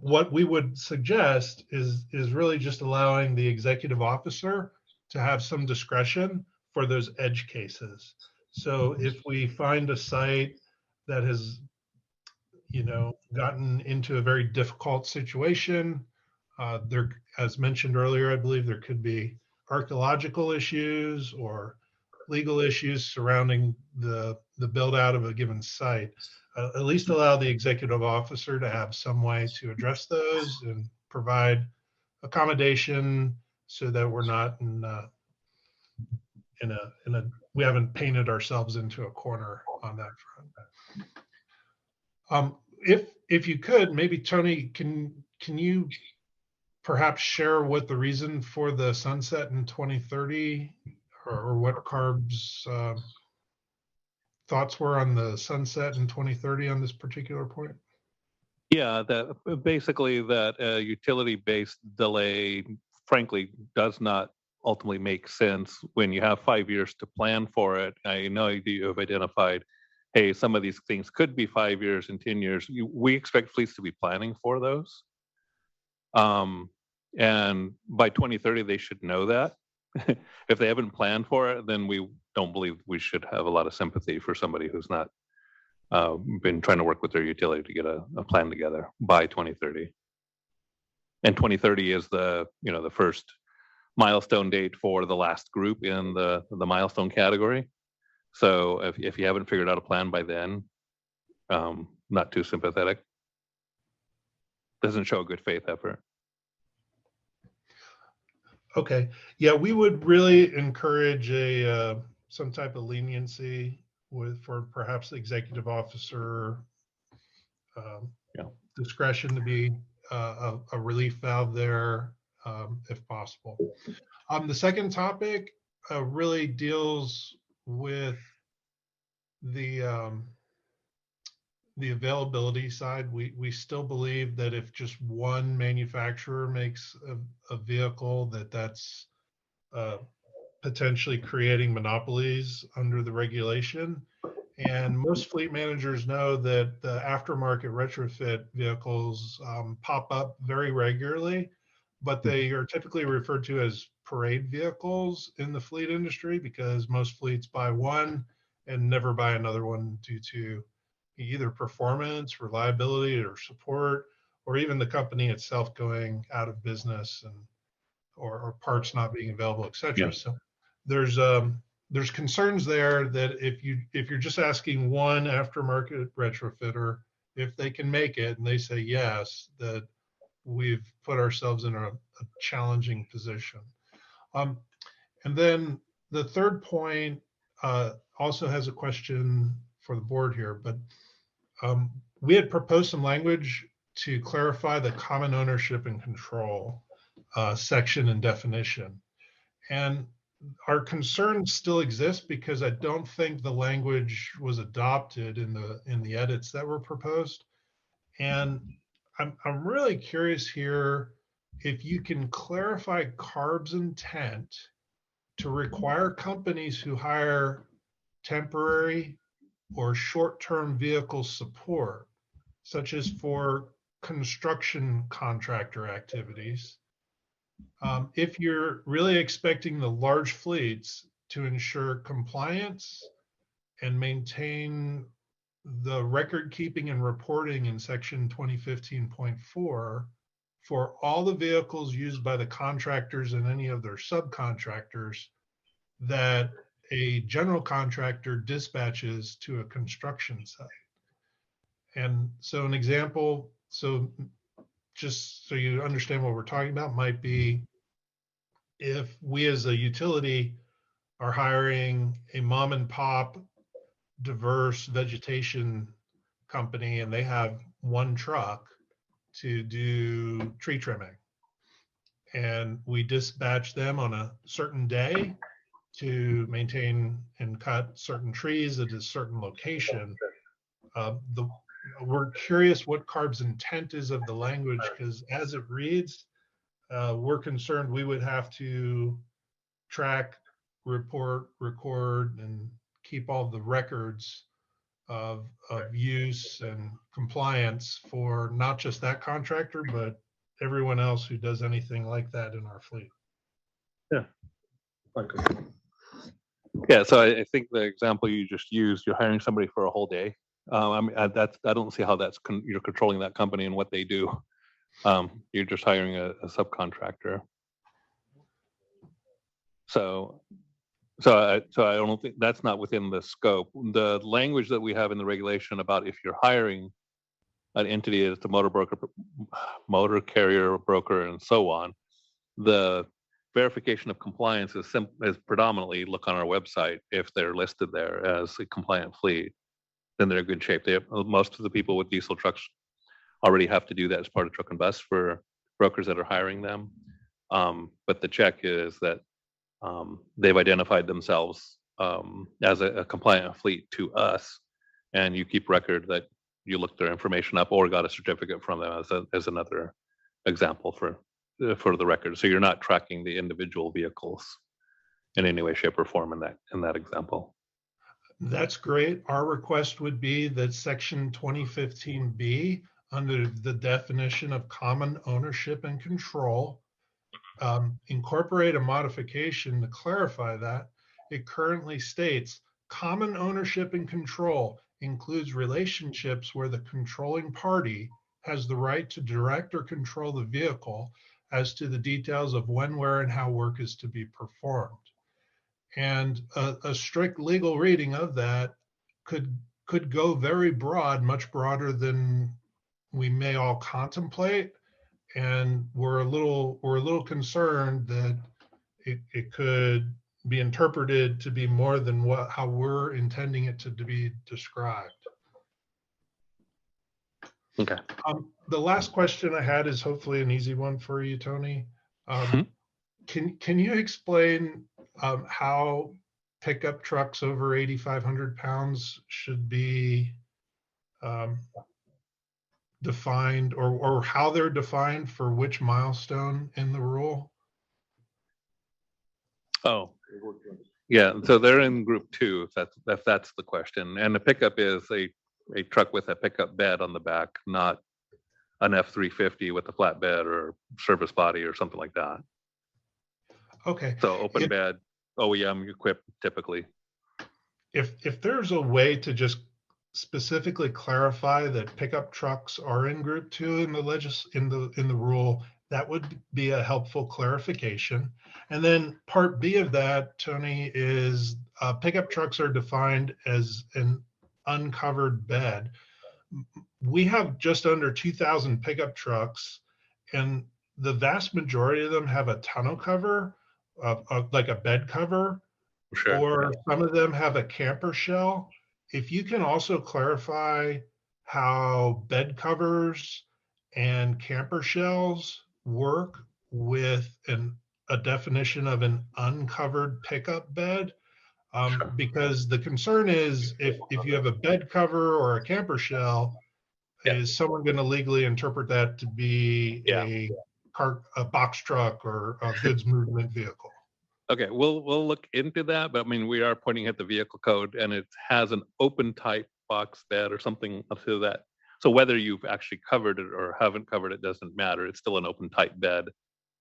What we would suggest is really just allowing the executive officer to have some discretion for those edge cases. So if we find a site that has, you know, gotten into a very difficult situation, there, as mentioned earlier, I believe there could be archaeological issues or legal issues surrounding the build out of a given site, at least allow the executive officer to have some way to address those and provide accommodation so that we're not we haven't painted ourselves into a corner on that front. If you could, maybe Tony, can you perhaps share what the reason for the sunset in 2030 or what CARB's thoughts were on the sunset in 2030 on this particular point? Yeah, that basically that utility-based delay, frankly, does not ultimately make sense when you have 5 years to plan for it. I know you have identified, hey, some of these things could be 5 years and 10 years. We expect fleets to be planning for those. And by 2030, they should know that. If they haven't planned for it, then we don't believe we should have a lot of sympathy for somebody who's not been trying to work with their utility to get a plan together by 2030. And 2030 is the first milestone date for the last group in the milestone category. So if you haven't figured out a plan by then, not too sympathetic. Doesn't show a good faith effort. Okay, yeah, we would really encourage some type of leniency for perhaps the executive officer discretion to be a relief valve there. if possible. The second topic really deals with the availability side. We still believe that if just one manufacturer makes a vehicle, that's potentially creating monopolies under the regulation. And most fleet managers know that the aftermarket retrofit vehicles pop up very regularly, but they are typically referred to as parade vehicles in the fleet industry because most fleets buy one and never buy another one due to either performance, reliability, or support, or even the company itself going out of business and or parts not being available, et cetera. Yeah. So there's concerns there that if you're just asking one aftermarket retrofitter if they can make it and they say yes, that we've put ourselves in a challenging position. And then the third point also has a question for the board here, but we had proposed some language to clarify the common ownership and control section and definition. And our concerns still exist because I don't think the language was adopted in the edits that were proposed. And I'm really curious here if you can clarify CARB's intent to require companies who hire temporary or short-term vehicle support, such as for construction contractor activities, if you're really expecting the large fleets to ensure compliance and maintain the record keeping and reporting in section 2015.4 for all the vehicles used by the contractors and any of their subcontractors that a general contractor dispatches to a construction site. And so an example, so just so you understand what we're talking about, might be if we as a utility are hiring a mom and pop diverse vegetation company and they have one truck to do tree trimming, and we dispatch them on a certain day to maintain and cut certain trees at a certain location. We're curious what CARB's intent is of the language, because as it reads, we're concerned we would have to track, report, record, and keep all the records of use and compliance for not just that contractor, but everyone else who does anything like that in our fleet. Yeah. Yeah, so I think the example you just used, you're hiring somebody for a whole day. I mean, I don't see how you're controlling that company and what they do. You're just hiring a subcontractor. So I don't think that's not within the scope. The language that we have in the regulation about if you're hiring an entity as the motor carrier, broker, and so on, the verification of compliance is predominantly look on our website. If they're listed there as a compliant fleet, then they're in good shape. Most of the people with diesel trucks already have to do that as part of truck and bus for brokers that are hiring them. But the check is that they've identified themselves as a compliant fleet to us, and you keep record that you looked their information up or got a certificate from them as another example for the record. So you're not tracking the individual vehicles in any way, shape, or form in that example. That's great. Our request would be that section 2015B, under the definition of common ownership and control, incorporate a modification to clarify that. It currently states common ownership and control includes relationships where the controlling party has the right to direct or control the vehicle as to the details of when, where, and how work is to be performed. And a strict legal reading of that could go very broad, much broader than we may all contemplate. And we're a little concerned that it could be interpreted to be more than how we're intending it to be described. Okay. The last question I had is hopefully an easy one for you, Tony. Can you explain how pickup trucks over 8,500 pounds should be defined, or how they're defined for which milestone in the rule? Oh, yeah. So they're in group 2, if that's the question. And the pickup is a truck with a pickup bed on the back, not an F-350 with a flatbed or service body or something like that. Okay. So open bed, OEM equipped typically. If there's a way to just specifically clarify that pickup trucks are in group 2 in the rule, that would be a helpful clarification. And then part B of that, Tony, is pickup trucks are defined as an uncovered bed. We have just under 2,000 pickup trucks, and the vast majority of them have a tonneau cover, like a bed cover, or some of them have a camper shell. If you can also clarify how bed covers and camper shells work with a definition of an uncovered pickup bed, because the concern is if you have a bed cover or a camper shell, is someone going to legally interpret that to be a box truck or a goods movement vehicle? Okay, we'll look into that, but I mean, we are pointing at the vehicle code and it has an open type box bed or something up to that. So whether you've actually covered it or haven't covered it doesn't matter. It's still an open type bed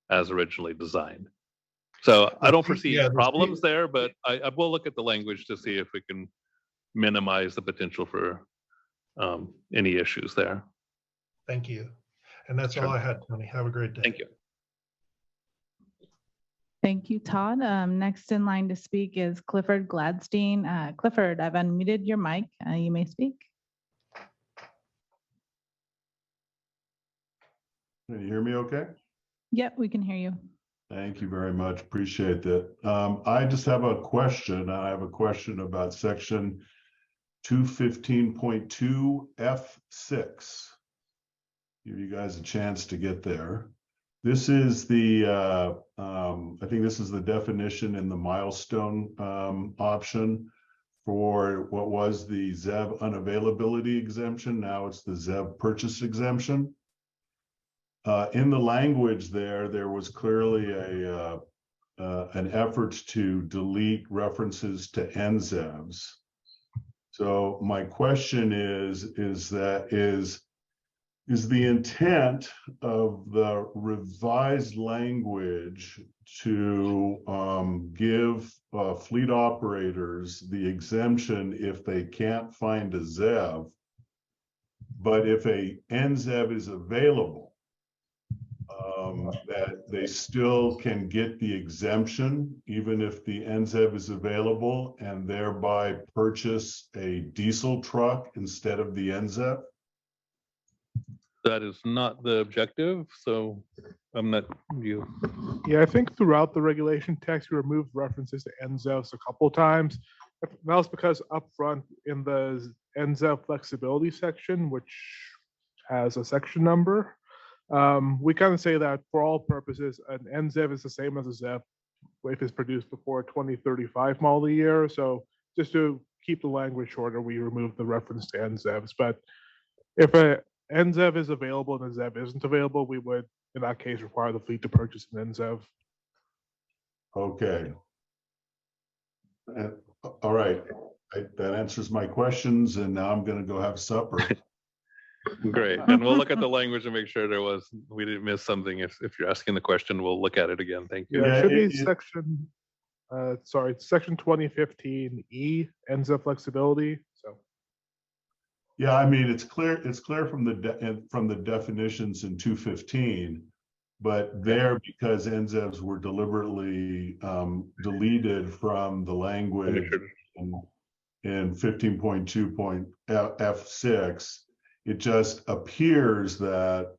as originally designed. So I don't foresee problems there, but I will look at the language to see if we can minimize the potential for any issues there. Thank you. And that's all I had, Tony. Have a great day. Thank you. Thank you, Todd. Next in line to speak is Clifford Gladstein. Clifford, I've unmuted your mic. You may speak. Can you hear me okay? Yep, we can hear you. Thank you very much. Appreciate that. I just have a question. I have a question about section 215.2 F6. Give you guys a chance to get there. This is the, I think this is the definition in the milestone option for what was the ZEV unavailability exemption. Now it's the ZEV purchase exemption. In the language there was clearly an effort to delete references to NZEVs. So my question is the intent of the revised language to give fleet operators the exemption if they can't find a ZEV, but if a NZEV is available, that they still can get the exemption even if the NZEV is available and thereby purchase a diesel truck instead of the NZEV? That is not the objective, so I'm not you. Yeah, I think throughout the regulation text, we removed references to NZEVs a couple of times. That was because upfront in the NZEV flexibility section, which has a section number, we kind of say that for all purposes, an NZEV is the same as a ZEV if it's produced before 2035 model year. So just to keep the language shorter, we removed the reference to NZEVs. But if a NZEV is available and a ZEV isn't available, we would, in that case, require the fleet to purchase an NZEV. Okay. All right. That answers my questions, and now I'm going to go have supper. Great. And we'll look at the language and make sure we didn't miss something. If you're asking the question, we'll look at it again. Thank you. Yeah, it should be section, section 2015E, NZEV flexibility. So. Yeah, I mean, it's clear from the definitions in 215, but there, because NZEVs were deliberately deleted from the language in 15.2.F6, it just appears that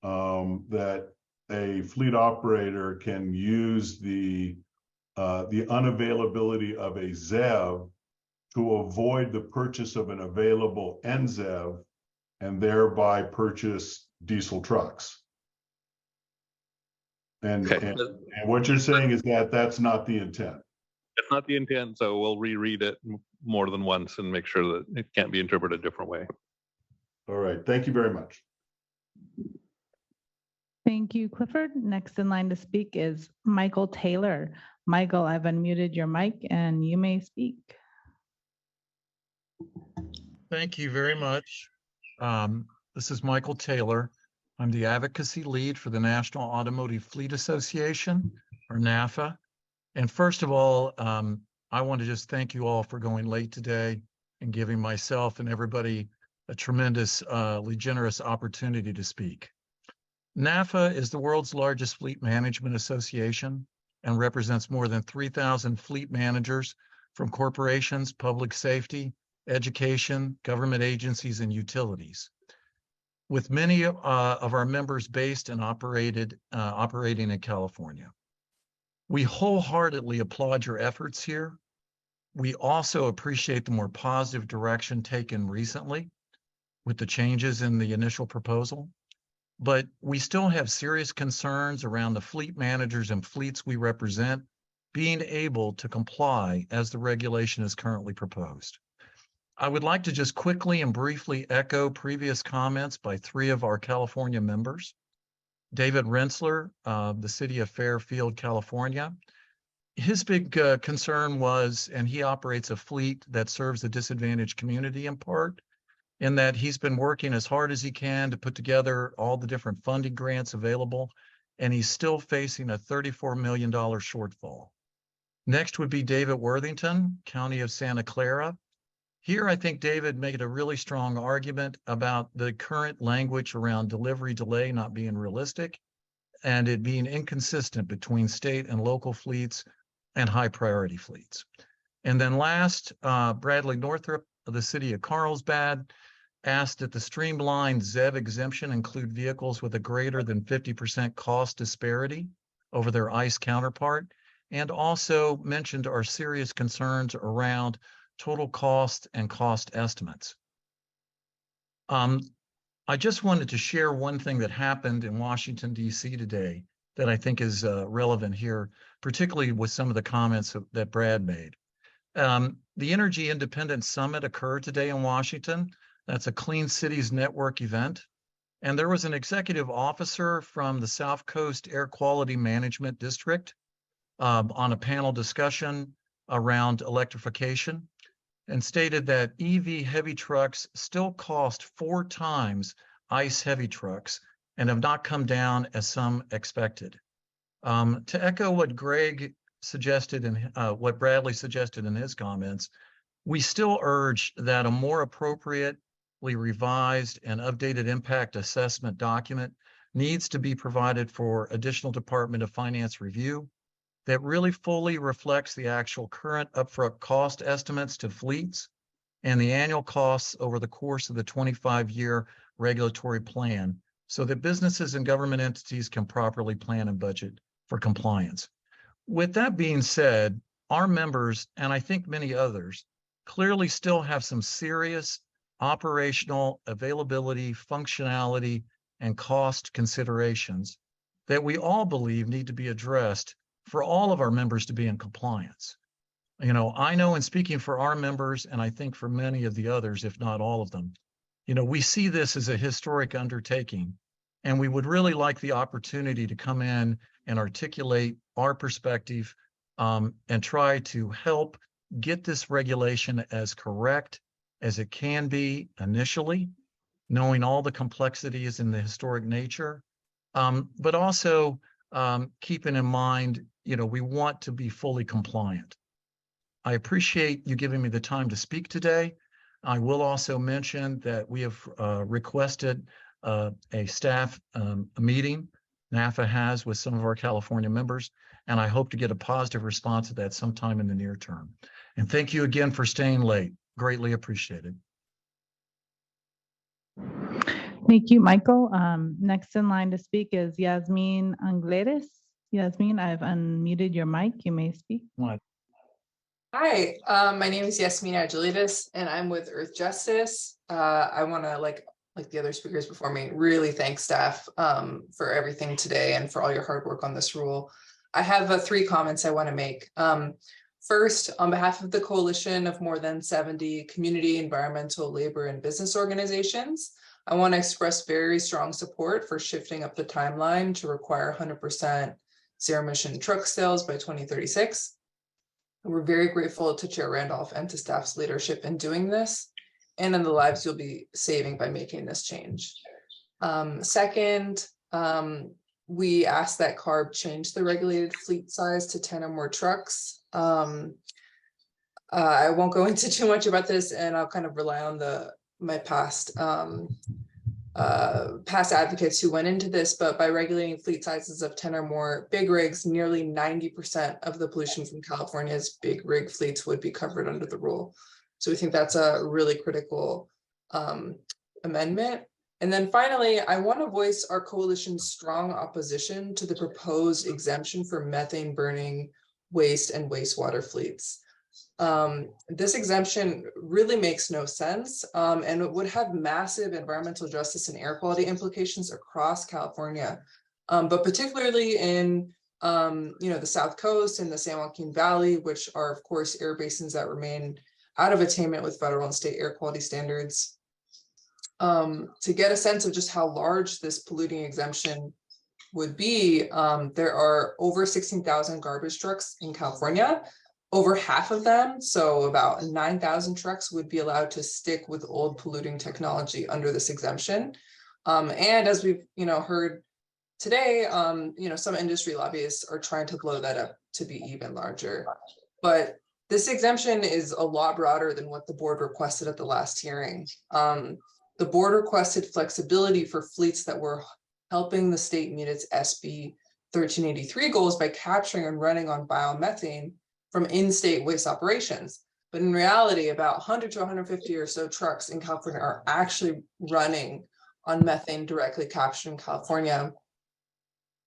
that a fleet operator can use the unavailability of a ZEV to avoid the purchase of an available NZEV and thereby purchase diesel trucks. And, Okay. and what you're saying is that that's not the intent. That's not the intent, so we'll reread it more than once and make sure that it can't be interpreted a different way. All right, thank you very much. Thank you, Clifford. Next in line to speak is Michael Taylor. Michael, I've unmuted your mic and you may speak. Thank you very much. This is Michael Taylor. I'm the advocacy lead for the National Automotive Fleet Association, or NAFA. And first of all, I want to just thank you all for going late today and giving myself and everybody a tremendously generous opportunity to speak. NAFA is the world's largest fleet management association and represents more than 3,000 fleet managers from corporations, public safety, education, government agencies, and utilities. With many of our members based and operating in California. We wholeheartedly applaud your efforts here. We also appreciate the more positive direction taken recently with the changes in the initial proposal. But we still have serious concerns around the fleet managers and fleets we represent being able to comply as the regulation is currently proposed. I would like to just quickly and briefly echo previous comments by 3 of our California members. David Rensler, the city of Fairfield, California. His big concern was, and he operates a fleet that serves the disadvantaged community in part, in that he's been working as hard as he can to put together all the different funding grants available, and he's still facing a $34 million shortfall. Next would be David Worthington, County of Santa Clara. Here, I think David made a really strong argument about the current language around delivery delay not being realistic and it being inconsistent between state and local fleets and high priority fleets. And then last, Bradley Northrop of the city of Carlsbad asked that the streamlined ZEV exemption include vehicles with a greater than 50% cost disparity over their ICE counterpart, and also mentioned our serious concerns around total cost and cost estimates. I just wanted to share one thing that happened in Washington, D.C. today that I think is relevant here, particularly with some of the comments that Brad made. The Energy Independence Summit occurred today in Washington. That's a Clean Cities Network event. And there was an executive officer from the South Coast Air Quality Management District on a panel discussion around electrification, and stated that EV heavy trucks still cost 4 times ICE heavy trucks and have not come down as some expected. To echo what Greg suggested and what Bradley suggested in his comments, we still urge that a more appropriately revised and updated impact assessment document needs to be provided for additional Department of Finance review that really fully reflects the actual current upfront cost estimates to fleets and the annual costs over the course of the 25-year regulatory plan so that businesses and government entities can properly plan and budget for compliance. With that being said, our members, and I think many others, clearly still have some serious operational availability, functionality, and cost considerations that we all believe need to be addressed for all of our members to be in compliance. You know, I know in speaking for our members, and I think for many of the others, if not all of them, you know, we see this as a historic undertaking, and we would really like the opportunity to come in and articulate our perspective and try to help get this regulation as correct as it can be initially, knowing all the complexities and the historic nature, but also keeping in mind, you know, we want to be fully compliant. I appreciate you giving me the time to speak today. I will also mention that we have requested a staff meeting NAFA has with some of our California members, and I hope to get a positive response to that sometime in the near term. And thank you again for staying late. Greatly appreciated. Thank you, Michael. Next in line to speak is Yasmin Angleres. Yasmin, I've unmuted your mic. You may speak. What? Hi, my name is Yasmin Angelides, and I'm with Earth Justice. I want to like the other speakers before me, really thank staff for everything today and for all your hard work on this rule. I have 3 comments I want to make. First, on behalf of the coalition of more than 70 community, environmental, labor, and business organizations, I want to express very strong support for shifting up the timeline to require 100% zero-emission truck sales by 2036. We're very grateful to Chair Randolph and to staff's leadership in doing this, and in the lives you'll be saving by making this change. Second, we ask that CARB change the regulated fleet size to 10 or more trucks. I won't go into too much about this, and I'll kind of rely on my past advocates who went into this, but by regulating fleet sizes of 10 or more big rigs, nearly 90% of the pollution from California's big rig fleets would be covered under the rule. So we think that's a really critical amendment. And then finally, I want to voice our coalition's strong opposition to the proposed exemption for methane burning waste and wastewater fleets. This exemption really makes no sense, and it would have massive environmental justice and air quality implications across California, but particularly in the South Coast and the San Joaquin Valley, which are of course air basins that remain out of attainment with federal and state air quality standards. To get a sense of just how large this polluting exemption would be, there are over 16,000 garbage trucks in California. Over half of them, so about 9,000 trucks, would be allowed to stick with old polluting technology under this exemption. And as we've heard today, some industry lobbyists are trying to blow that up to be even larger. But this exemption is a lot broader than what the board requested at the last hearing. The board requested flexibility for fleets that were helping the state meet its SB 1383 goals by capturing and running on biomethane from in-state waste operations. But in reality, about 100 to 150 or so trucks in California are actually running on methane directly captured in California.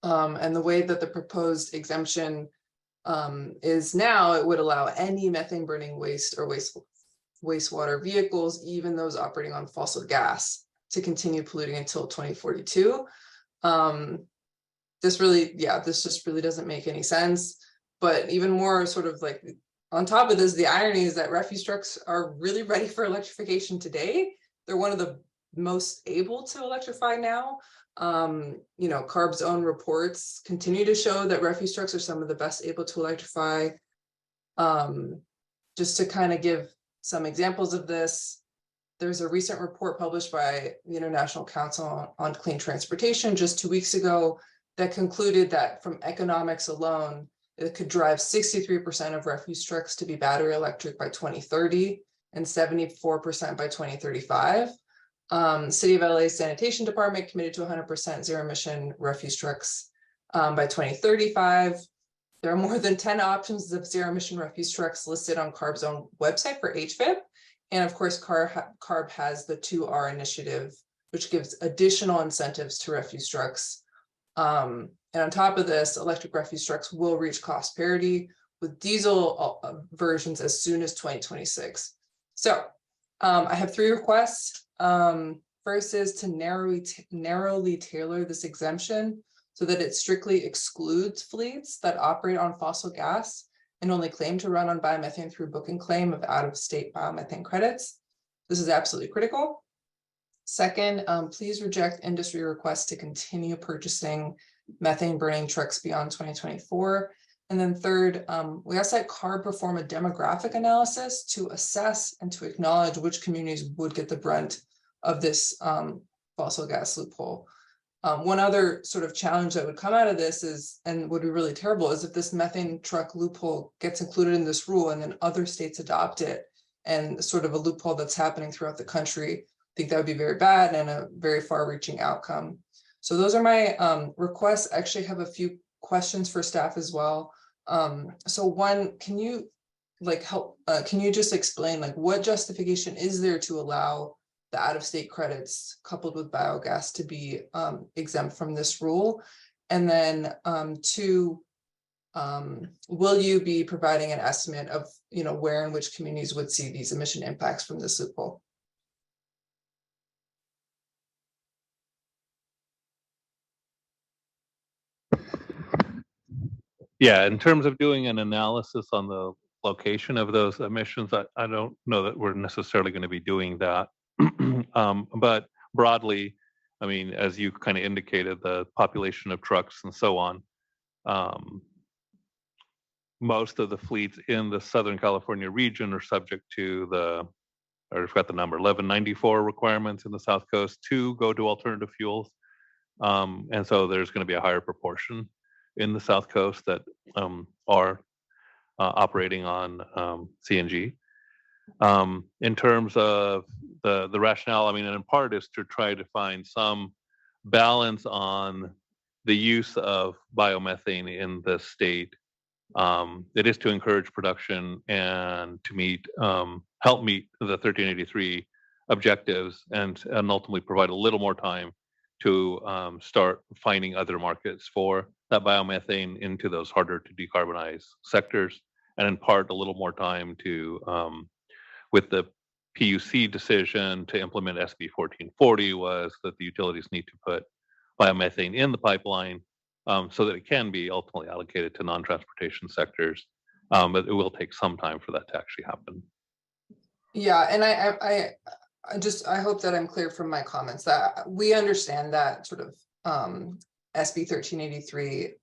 And the way that the proposed exemption is now, it would allow any methane burning waste or wastewater vehicles, even those operating on fossil gas, to continue polluting until 2042. This just really doesn't make any sense. But even more sort of like on top of this, the irony is that refuse trucks are really ready for electrification today. They're one of the most able to electrify now. CARB's own reports continue to show that refuse trucks are some of the best able to electrify. Just to kind of give some examples of this, there's a recent report published by the International Council on Clean Transportation just 2 weeks ago that concluded that from economics alone, it could drive 63% of refuse trucks to be battery electric by 2030 and 74% by 2035. City of LA Sanitation Department committed to 100% zero emission refuse trucks by 2035. There are more than 10 options of zero emission refuse trucks listed on CARB's own website for HVIP. And of course, CARB has the 2R initiative, which gives additional incentives to refuse trucks. And on top of this, electric refuse trucks will reach cost parity with diesel versions as soon as 2026. So I have 3 requests. First is to narrowly tailor this exemption so that it strictly excludes fleets that operate on fossil gas and only claim to run on biomethane through book and claim of out-of-state biomethane credits. This is absolutely critical. Second, please reject industry requests to continue purchasing methane burning trucks beyond 2024. And then third, we ask that CARB perform a demographic analysis to assess and to acknowledge which communities would get the brunt of this fossil gas loophole. One other sort of challenge that would come out of this is, and would be really terrible, is if this methane truck loophole gets included in this rule and then other states adopt it, and sort of a loophole that's happening throughout the country. I think that would be very bad and a very far-reaching outcome. So those are my requests. I actually have a few questions for staff as well. So one, can you can you just explain what justification is there to allow the out-of-state credits coupled with biogas to be exempt from this rule? And then 2, will you be providing an estimate of where and which communities would see these emission impacts from this loophole? Yeah, in terms of doing an analysis on the location of those emissions, I don't know that we're necessarily going to be doing that. But broadly, I mean, as you kind of indicated, the population of trucks and so on, most of the fleets in the Southern California region are subject to the, I forgot the number, 1194 requirements in the South Coast to go to alternative fuels. And so there's going to be a higher proportion in the South Coast that are operating on CNG. In terms of the rationale, I mean, and in part is to try to find some balance on the use of biomethane in the state. It is to encourage production and to meet, help meet the 1383 objectives and ultimately provide a little more time to start finding other markets for that biomethane into those harder to decarbonize sectors, and in part a little more time to, with the PUC decision to implement SB 1440 was that the utilities need to put biomethane in the pipeline so that it can be ultimately allocated to non-transportation sectors, but it will take some time for that to actually happen. Yeah, and I hope that I'm clear from my comments that we understand that sort of SB 1383,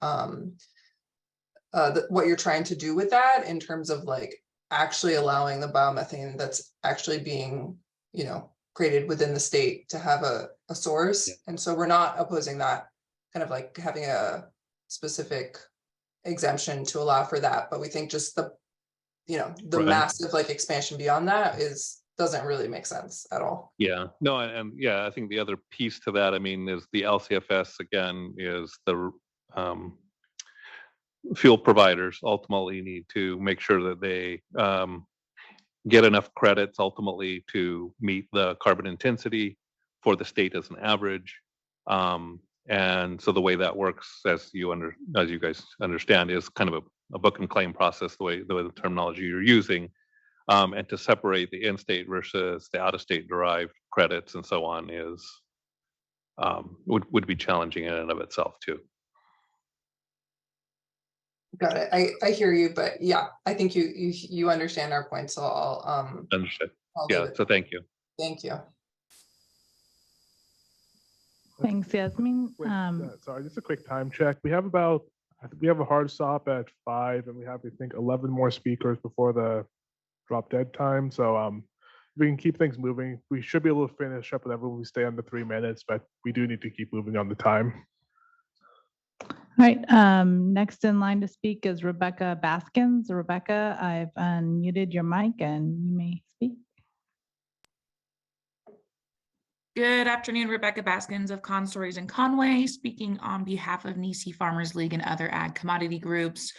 what you're trying to do with that in terms of like actually allowing the biomethane that's actually being, you know, created within the state to have a source. Yeah. And so we're not opposing that, kind of like having a specific exemption to allow for that. But we think just the, you know, the massive like expansion beyond that doesn't really make sense at all. Yeah, no, and yeah, I think the other piece to that, I mean, is the LCFS again is the fuel providers ultimately need to make sure that they get enough credits ultimately to meet the carbon intensity for the state as an average. And so the way that works, as you guys understand, is kind of a book and claim process, the way the terminology you're using. And to separate the in-state versus the out-of-state derived credits and so on is would be challenging in and of itself too. Got it. I hear you, but yeah, I think you understand our point, so I'll understood. Yeah, so thank you. Thank you. Thanks, Yasmin. Sorry, just a quick time check. We have a hard stop at 5, and we have, I think, 11 more speakers before the drop dead time. So we can keep things moving. We should be able to finish up whenever we stay under 3 minutes, but we do need to keep moving on the time. All right, next in line to speak is Rebecca Baskins. Rebecca, I've unmuted your mic and you may speak. Good afternoon, Rebecca Baskins of Constories in Conway, speaking on behalf of Nisi Farmers League and other ag commodity groups.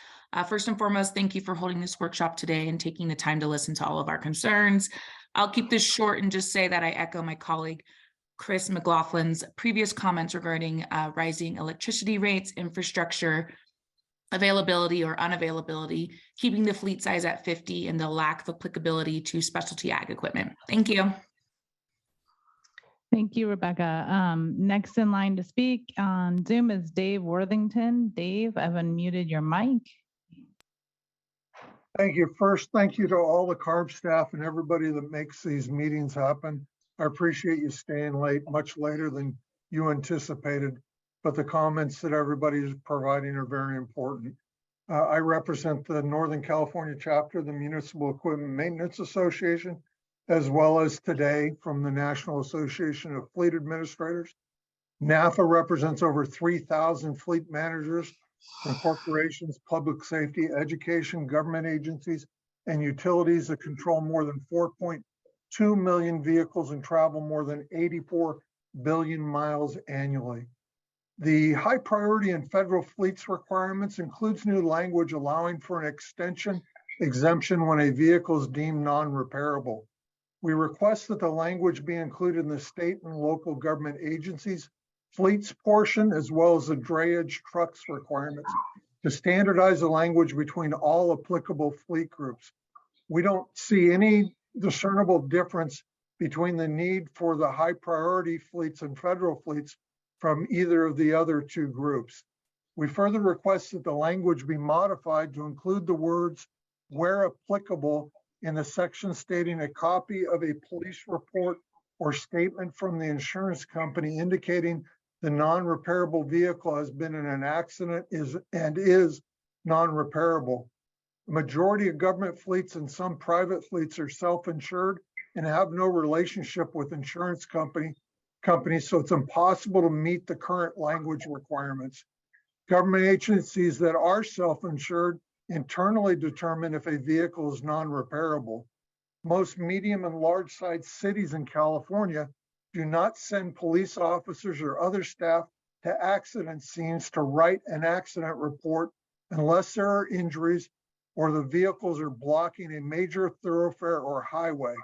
First and foremost, thank you for holding this workshop today and taking the time to listen to all of our concerns. I'll keep this short and just say that I echo my colleague Chris McLaughlin's previous comments regarding rising electricity rates, infrastructure availability or unavailability, keeping the fleet size at 50, and the lack of applicability to specialty ag equipment. Thank you. Thank you, Rebecca. Next in line to speak on Zoom is Dave Worthington. Dave, I've unmuted your mic. Thank you. First, thank you to all the CARB staff and everybody that makes these meetings happen. I appreciate you staying late, much later than you anticipated, but the comments that everybody is providing are very important. I represent the Northern California chapter of the Municipal Equipment Maintenance Association, as well as today from the National Association of Fleet Administrators. NAFA represents over 3,000 fleet managers from corporations, public safety, education, government agencies, and utilities that control more than 4.2 million vehicles and travel more than 84 billion miles annually. The high priority in federal fleets requirements includes new language allowing for an extension exemption when a vehicle is deemed non-repairable. We request that the language be included in the state and local government agencies' fleets portion, as well as the drayage trucks requirements, to standardize the language between all applicable fleet groups. We don't see any discernible difference between the need for the high priority fleets and federal fleets from either of the other two groups. We further request that the language be modified to include the words "where applicable" in the section stating a copy of a police report or statement from the insurance company indicating the non-repairable vehicle has been in an accident is non-repairable. The majority of government fleets and some private fleets are self-insured and have no relationship with insurance companies, so it's impossible to meet the current language requirements. Government agencies that are self-insured internally determine if a vehicle is non-repairable. Most medium and large-sized cities in California do not send police officers or other staff to accident scenes to write an accident report unless there are injuries or the vehicles are blocking a major thoroughfare or highway.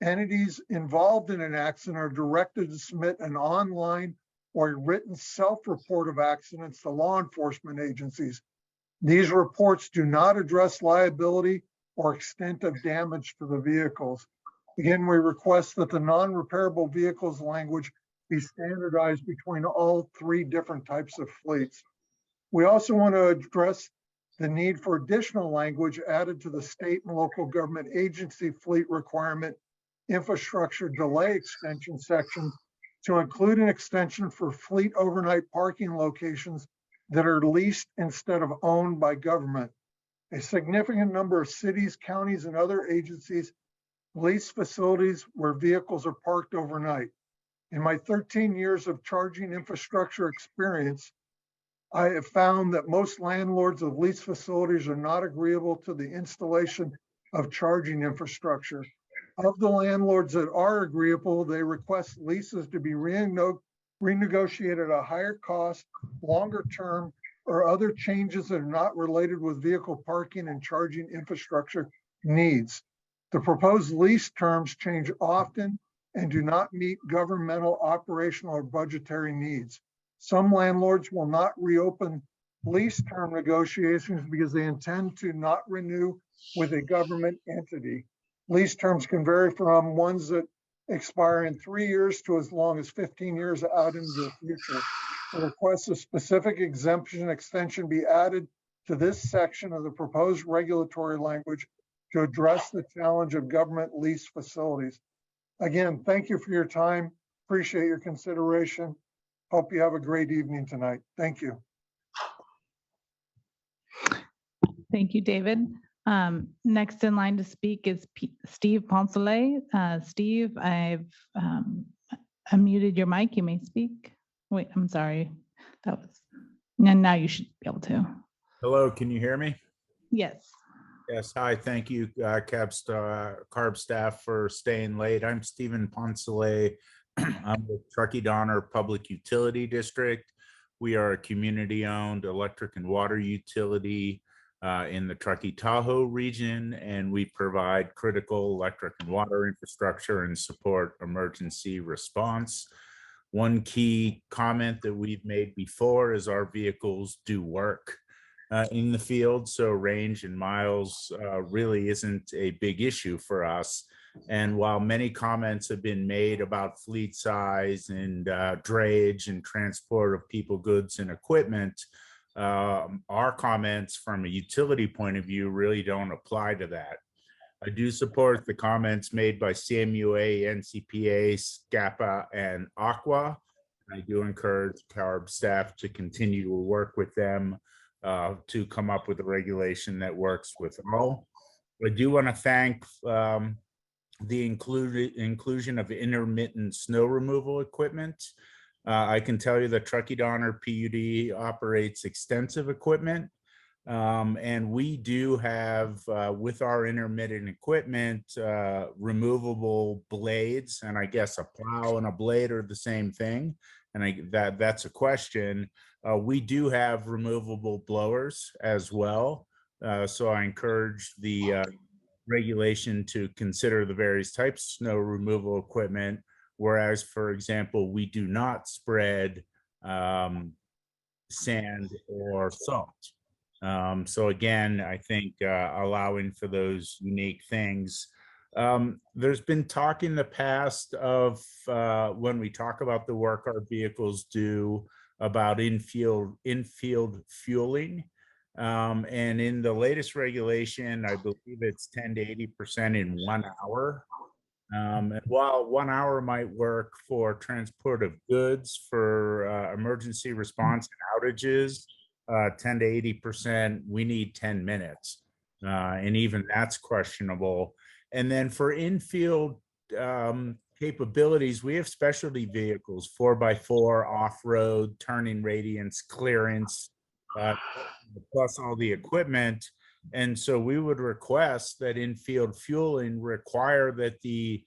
Entities involved in an accident are directed to submit an online or a written self-report of accidents to law enforcement agencies. These reports do not address liability or extent of damage to the vehicles. Again, we request that the non-repairable vehicles language be standardized between all three different types of fleets. We also want to address the need for additional language added to the state and local government agency fleet requirement infrastructure delay extension section to include an extension for fleet overnight parking locations that are leased instead of owned by government. A significant number of cities, counties, and other agencies lease facilities where vehicles are parked overnight. In my 13 years of charging infrastructure experience, I have found that most landlords of lease facilities are not agreeable to the installation of charging infrastructure. Of the landlords that are agreeable, they request leases to be renegotiated at a higher cost, longer term, or other changes that are not related with vehicle parking and charging infrastructure needs. The proposed lease terms change often and do not meet governmental, operational, or budgetary needs. Some landlords will not reopen lease term negotiations because they intend to not renew with a government entity. Lease terms can vary from ones that expire in 3 years to as long as 15 years out into the future. The request a specific exemption extension be added to this section of the proposed regulatory language to address the challenge of government lease facilities. Again, thank you for your time. Appreciate your consideration. Hope you have a great evening tonight. Thank you. Thank you, David. Next in line to speak is Steve Poncelet. Steve, I've unmuted your mic. You may speak. Wait, I'm sorry. That was, and now you should be able to. Hello, can you hear me? Yes. Yes, hi, thank you, CARB staff for staying late. I'm Stephen Poncelet. I'm with Truckee Donner Public Utility District. We are a community-owned electric and water utility in the Truckee-Tahoe region, and we provide critical electric and water infrastructure and support emergency response. One key comment that we've made before is our vehicles do work in the field, so range and miles really isn't a big issue for us. And while many comments have been made about fleet size and drayage and transport of people, goods, and equipment, our comments from a utility point of view really don't apply to that. I do support the comments made by CMUA, NCPA, SCAPA, and Aqua. I do encourage CARB staff to continue to work with them to come up with a regulation that works with all. I do want to thank the inclusion of intermittent snow removal equipment. I can tell you that Truckee Donner PUD operates extensive equipment, and we do have, with our intermittent equipment, removable blades, and I guess a plow and a blade are the same thing, and that's a question. We do have removable blowers as well, so I encourage the regulation to consider the various types of snow removal equipment, whereas, for example, we do not spread sand or salt. So again, I think allowing for those unique things. There's been talk in the past of when we talk about the work our vehicles do, about infield fueling. And in the latest regulation, I believe it's 10 to 80% in 1 hour. And while 1 hour might work for transport of goods for emergency response and outages, 10 to 80%, we need 10 minutes. And even that's questionable. And then for infield capabilities, we have specialty vehicles, 4x4, off-road, turning radiance, clearance, plus all the equipment. And so we would request that infield fueling require that the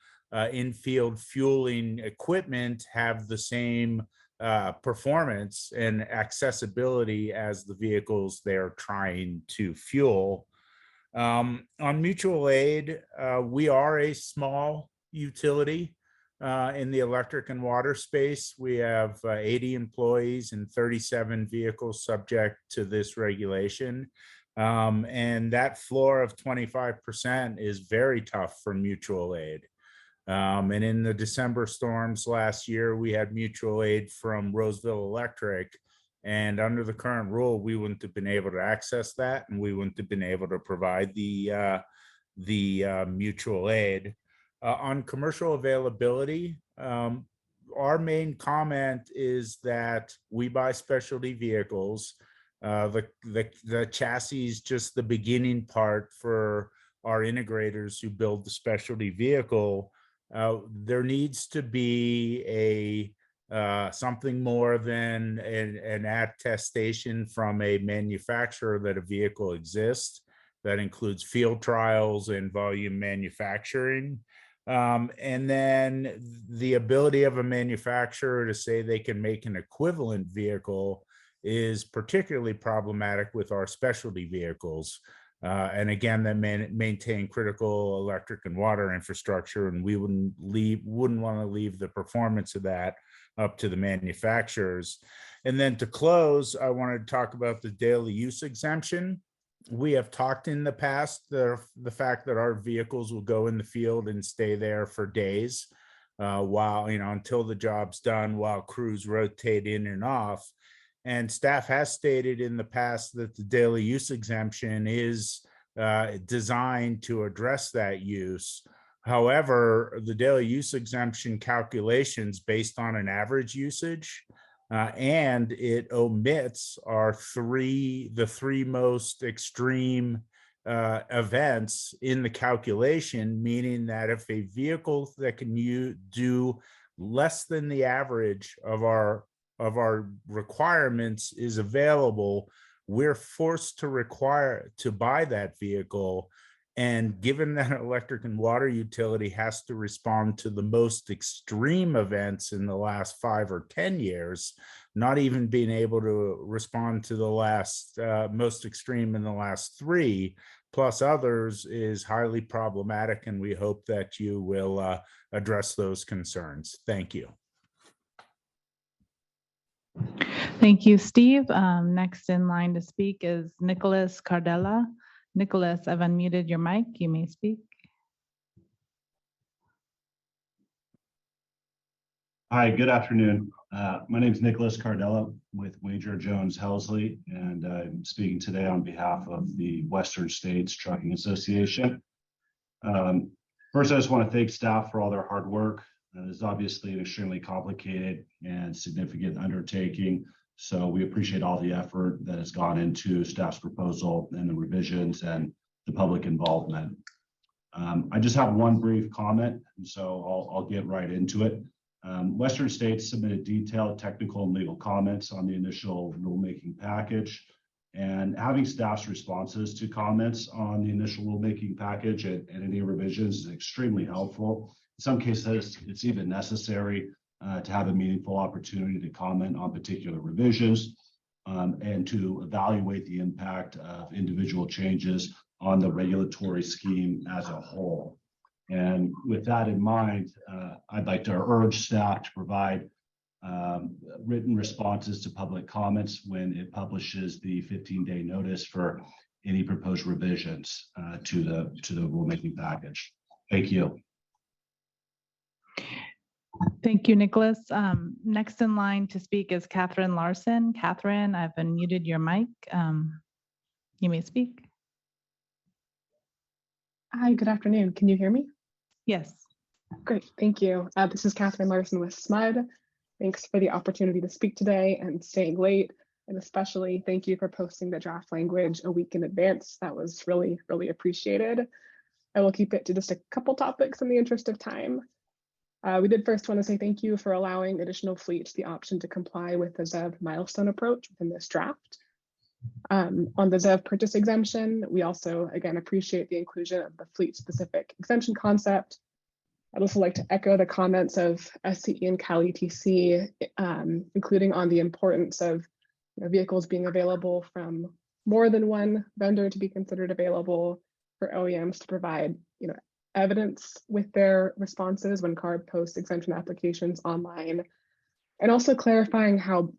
infield fueling equipment have the same performance and accessibility as the vehicles they're trying to fuel. On mutual aid, we are a small utility in the electric and water space. We have 80 employees and 37 vehicles subject to this regulation. And that floor of 25% is very tough for mutual aid. And in the December storms last year, we had mutual aid from Roseville Electric. And under the current rule, we wouldn't have been able to access that, and we wouldn't have been able to provide the mutual aid. On commercial availability, our main comment is that we buy specialty vehicles. The chassis is just the beginning part for our integrators who build the specialty vehicle. There needs to be a something more than an attestation from a manufacturer that a vehicle exists. That includes field trials and volume manufacturing. And then the ability of a manufacturer to say they can make an equivalent vehicle is particularly problematic with our specialty vehicles. And again, that maintain critical electric and water infrastructure, and we wouldn't want to leave the performance of that up to the manufacturers. And then to close, I wanted to talk about the daily use exemption. We have talked in the past the fact that our vehicles will go in the field and stay there for days while, until the job's done, while crews rotate in and off. And staff has stated in the past that the daily use exemption is designed to address that use. However, the daily use exemption calculations based on an average usage, and it omits the three most extreme events in the calculation, meaning that if a vehicle that can do less than the average of our requirements is available, we're forced to buy that vehicle. And given that an electric and water utility has to respond to the most extreme events in the last 5 or 10 years, not even being able to respond to the last most extreme in the last 3, plus others, is highly problematic. And we hope that you will address those concerns. Thank you. Thank you, Steve. Next in line to speak is Nicholas Cardella. Nicholas, I've unmuted your mic. You may speak. Hi, good afternoon. My name is Nicholas Cardella with Wager Jones Helsley, and I'm speaking today on behalf of the Western States Trucking Association. First, I just want to thank staff for all their hard work. This is obviously an extremely complicated and significant undertaking. So we appreciate all the effort that has gone into staff's proposal and the revisions and the public involvement. I just have one brief comment, and so I'll get right into it. Western States submitted detailed technical and legal comments on the initial rulemaking package, and having staff's responses to comments on the initial rulemaking package and any revisions is extremely helpful. In some cases, it's even necessary to have a meaningful opportunity to comment on particular revisions and to evaluate the impact of individual changes on the regulatory scheme as a whole. And with that in mind, I'd like to urge staff to provide written responses to public comments when it publishes the 15-day notice for any proposed revisions to the rulemaking package. Thank you. Thank you, Nicholas. Next in line to speak is Catherine Larson. Catherine, I've unmuted your mic. You may speak. Hi, good afternoon. Can you hear me? Yes. Great, thank you. This is Catherine Larson with SMUD. Thanks for the opportunity to speak today and staying late. And especially thank you for posting the draft language a week in advance. That was really, really appreciated. I will keep it to just a couple topics in the interest of time. We did first want to say thank you for allowing additional fleets the option to comply with the ZEV milestone approach within this draft. On the ZEV purchase exemption, we also, again, appreciate the inclusion of the fleet-specific exemption concept. I'd also like to echo the comments of SCE and CalETC, including on the importance of vehicles being available from more than one vendor to be considered available for OEMs to provide evidence with their responses when CARB posts exemption applications online, and also clarifying how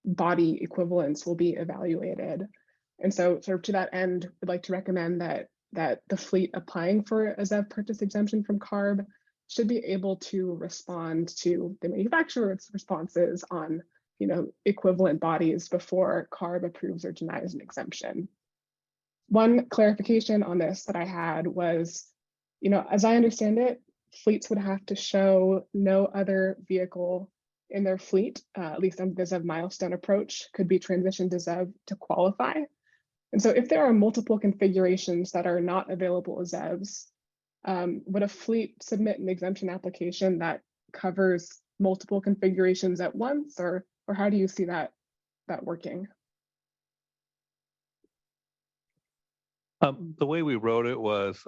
body equivalence will be evaluated. And so sort of to that end, we'd like to recommend that the fleet applying for a ZEV purchase exemption from CARB should be able to respond to the manufacturer's responses on equivalent bodies before CARB approves or denies an exemption. One clarification on this that I had was, as I understand it, fleets would have to show no other vehicle in their fleet, at least on the ZEV milestone approach, could be transitioned to ZEV to qualify. And so if there are multiple configurations that are not available as ZEVs, would a fleet submit an exemption application that covers multiple configurations at once, or how do you see that working? The way we wrote it was,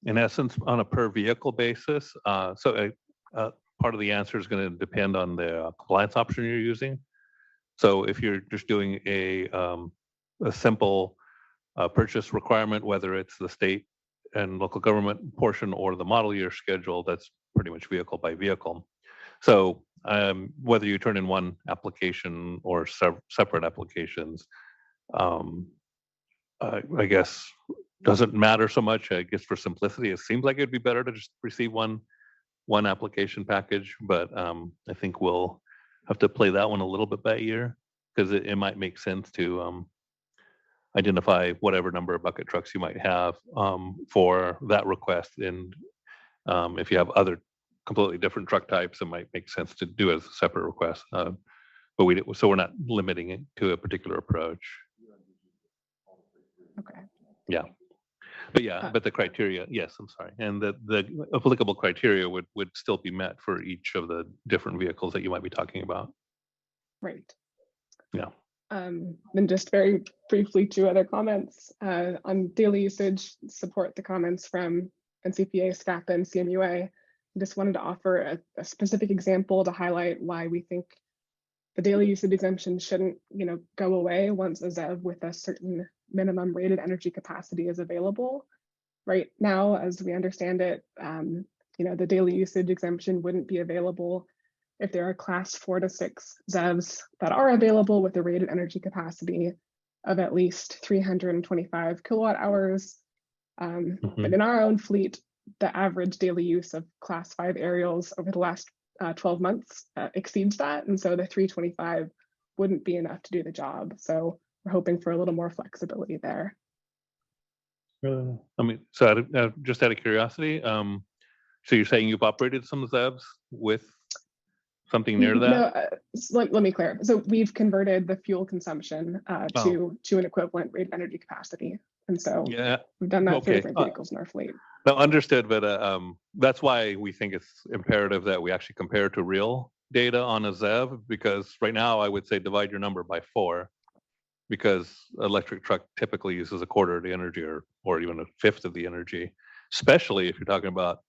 in essence, on a per vehicle basis. So part of the answer is going to depend on the compliance option you're using. So if you're just doing a simple purchase requirement, whether it's the state and local government portion or the model year schedule, that's pretty much vehicle by vehicle. So whether you turn in one application or separate applications, I guess doesn't matter so much. I guess for simplicity, it seems like it'd be better to just receive one application package, but I think we'll have to play that one a little bit by ear, because it might make sense to identify whatever number of bucket trucks you might have for that request. And if you have other completely different truck types, it might make sense to do as a separate request. But so we're not limiting it to a particular approach. Okay. Yeah. But yeah, but the criteria, yes, I'm sorry. And the applicable criteria would still be met for each of the different vehicles that you might be talking about. Right. Yeah. Then just very briefly, two other comments on daily usage, support the comments from NCPA, SCAPA, and CMUA. Just wanted to offer a specific example to highlight why we think the daily usage exemption shouldn't, go away once a ZEV with a certain minimum rated energy capacity is available. Right now, as we understand it, the daily usage exemption wouldn't be available if there are class 4 to 6 ZEVs that are available with a rated energy capacity of at least 325 kilowatt hours. But in our own fleet, the average daily use of class 5 aerials over the last 12 months exceeds that. And so the 325 wouldn't be enough to do the job. So we're hoping for a little more flexibility there. I mean, so just out of curiosity, so you're saying you've operated some ZEVs with something near that? No, let me clarify. So we've converted the fuel consumption to an equivalent rated energy capacity. And so yeah, we've done that for different vehicles in our fleet. No, understood, but that's why we think it's imperative that we actually compare to real data on a ZEV, because right now I would say divide your number by 4, because electric truck typically uses a quarter of the energy or even a fifth of the energy, especially if you're talking about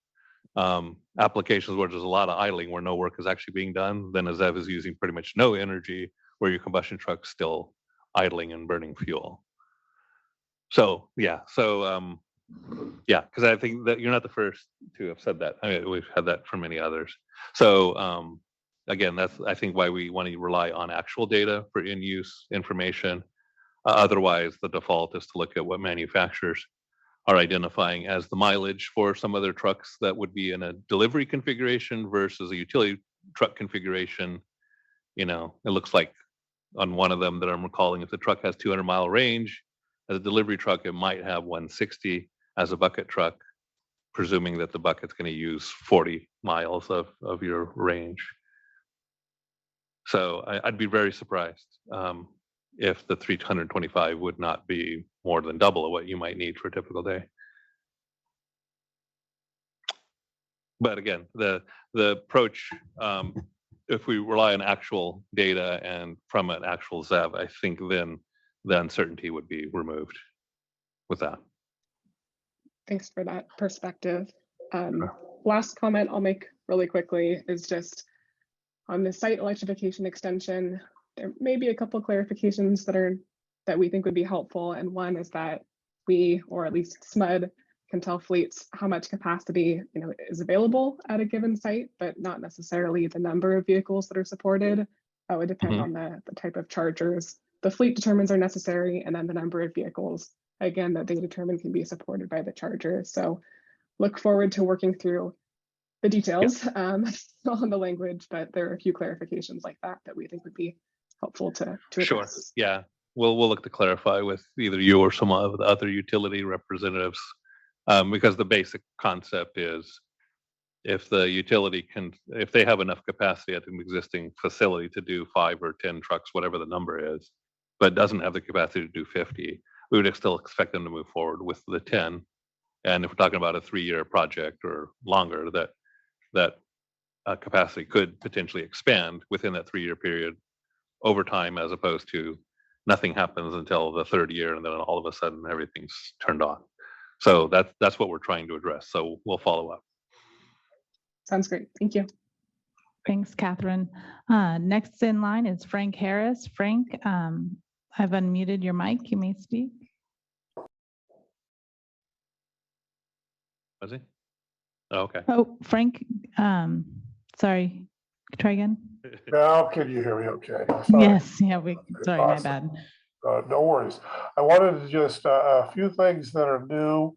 applications where there's a lot of idling, where no work is actually being done. Then a ZEV is using pretty much no energy, where your combustion truck's still idling and burning fuel. So yeah, yeah, because I think that you're not the first to have said that. I mean, we've had that from many others. So again, that's I think why we want to rely on actual data for in-use information. Otherwise, the default is to look at what manufacturers are identifying as the mileage for some other trucks that would be in a delivery configuration versus a utility truck configuration. You know, it looks like on one of them that I'm recalling, if the truck has 200-mile range, as a delivery truck, it might have 160 as a bucket truck, presuming that the bucket's going to use 40 miles of your range. So I'd be very surprised if the 325 would not be more than double of what you might need for a typical day. But again, the approach, if we rely on actual data and from an actual ZEV, I think then the uncertainty would be removed with that. Thanks for that perspective. Last comment I'll make really quickly is just on the site electrification extension. There may be a couple clarifications that we think would be helpful. And one is that we, or at least SMUD, can tell fleets how much capacity is available at a given site, but not necessarily the number of vehicles that are supported. That would depend on the type of chargers the fleet determines are necessary, and then the number of vehicles, again, that they determine can be supported by the charger. So look forward to working through the details on the language, but there are a few clarifications like that we think would be helpful to address. Sure, yeah. We'll look to clarify with either you or some of the other utility representatives, because the basic concept is if the utility if they have enough capacity at an existing facility to do 5 or 10 trucks, whatever the number is, but doesn't have the capacity to do 50, we would still expect them to move forward with the 10. And if we're talking about a 3-year project or longer, that capacity could potentially expand within that 3-year period over time, as opposed to nothing happens until the 3rd year and then all of a sudden everything's turned on. So that's what we're trying to address. So we'll follow up. Sounds great. Thank you. Thanks, Catherine. Next in line is Frank Harris. Frank, I've unmuted your mic. You may speak. Was he? Oh, okay. Oh, Frank, sorry. Try again. Now, can you hear me okay? Sorry. Yes, yeah, sorry, Awesome. my bad. No worries. I wanted to just a few things that are new,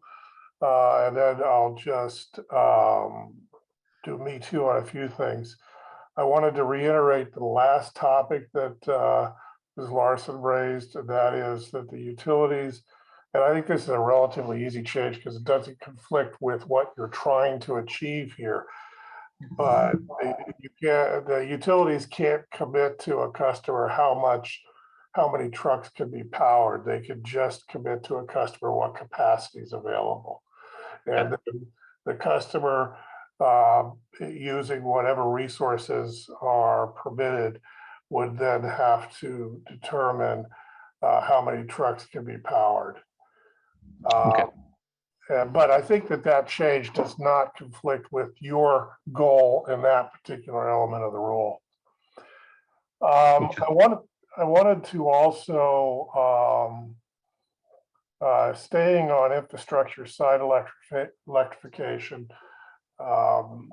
and then I'll just do me too on a few things. I wanted to reiterate the last topic that Ms. Larson raised, and that is that the utilities, and I think this is a relatively easy change because it doesn't conflict with what you're trying to achieve here. But the utilities can't commit to a customer how many trucks can be powered. They can just commit to a customer what capacity is available. And then the customer using whatever resources are permitted would then have to determine how many trucks can be powered. But I think that change does not conflict with your goal in that particular element of the rule. I wanted to also, staying on infrastructure side electrification, from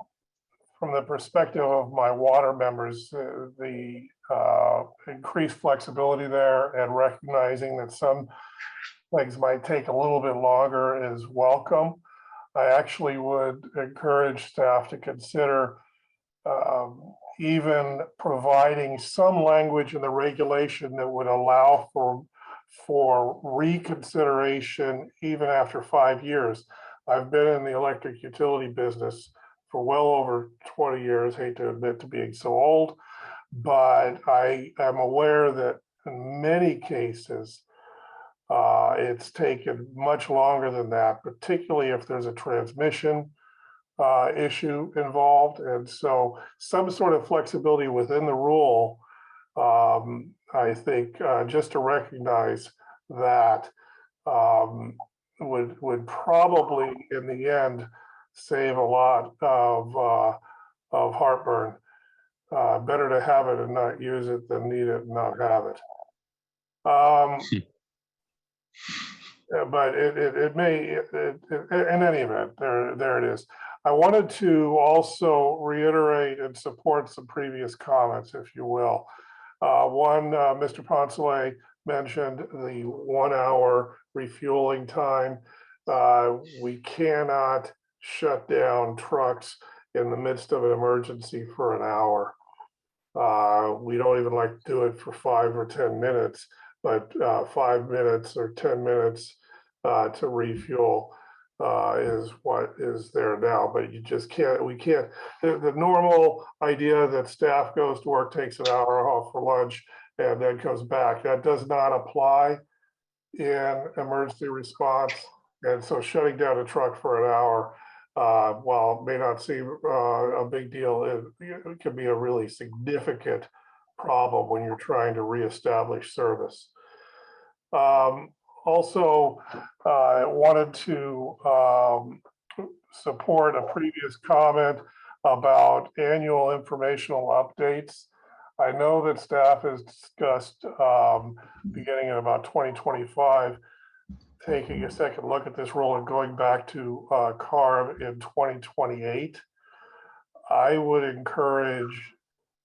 the perspective of my water members, the increased flexibility there and recognizing that some things might take a little bit longer is welcome. I actually would encourage staff to consider even providing some language in the regulation that would allow for reconsideration even after 5 years. I've been in the electric utility business for well over 20 years, hate to admit to being so old, but I am aware that in many cases, it's taken much longer than that, particularly if there's a transmission issue involved. And so some sort of flexibility within the rule, I think, just to recognize that would probably in the end save a lot of heartburn. Better to have it and not use it than need it and not have it. But it may, in any event, there it is. I wanted to also reiterate and support some previous comments, if you will. One, Mr. Poncelet mentioned the 1-hour refueling time. We cannot shut down trucks in the midst of an emergency for an hour. We don't even like to do it for 5 or 10 minutes, but 5 minutes or 10 minutes to refuel is what is there now. But you just can't, we can't, the normal idea that staff goes to work, takes an hour off for lunch, and then comes back, that does not apply in emergency response. And so shutting down a truck for an hour, while it may not seem a big deal, it can be a really significant problem when you're trying to reestablish service. Also, I wanted to support a previous comment about annual informational updates. I know that staff has discussed beginning in about 2025, taking a second look at this rule and going back to CARB in 2028. I would encourage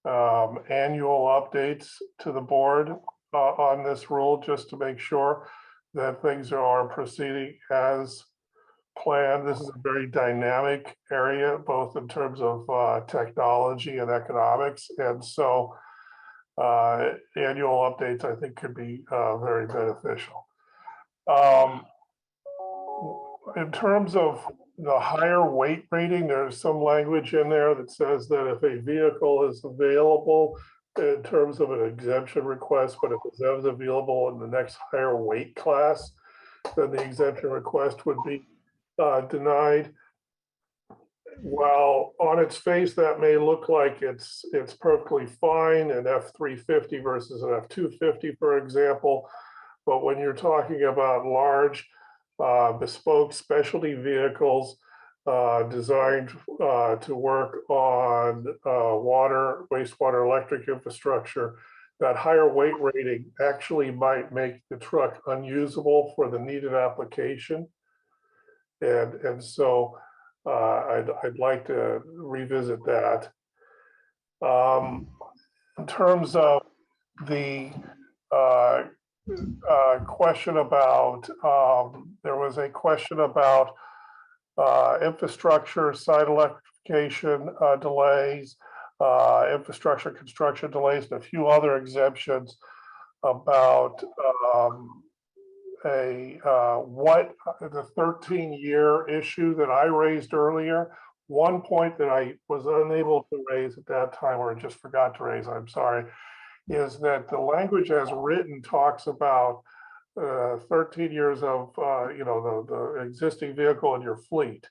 annual updates to the board on this rule, just to make sure that things are proceeding as planned. This is a very dynamic area, both in terms of technology and economics. And so annual updates, I think, could be very beneficial. In terms of the higher weight rating, there's some language in there that says that if a vehicle is available in terms of an exemption request, but if it's available in the next higher weight class, then the exemption request would be denied. While on its face that may look like it's perfectly fine, an F350 versus an F250, for example, but when you're talking about large bespoke specialty vehicles designed to work on water, wastewater, electric infrastructure, that higher weight rating actually might make the truck unusable for the needed application. And so I'd like to revisit that. In terms of the question about, there was a question about infrastructure, site electrification delays, infrastructure construction delays, and a few other exemptions about what the 13-year issue that I raised earlier. One point that I was unable to raise at that time, or just forgot to raise, I'm sorry, is that the language as written talks about 13 years of the existing vehicle in your fleet.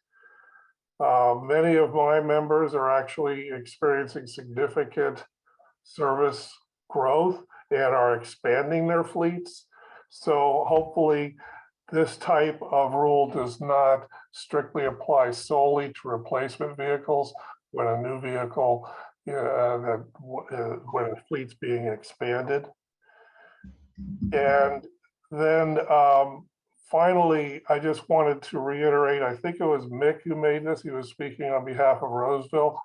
Many of my members are actually experiencing significant service growth and are expanding their fleets. So hopefully this type of rule does not strictly apply solely to replacement vehicles when a new vehicle, when a fleet's being expanded. And then finally, I just wanted to reiterate, I think it was Mick who made this. He was speaking on behalf of Roseville,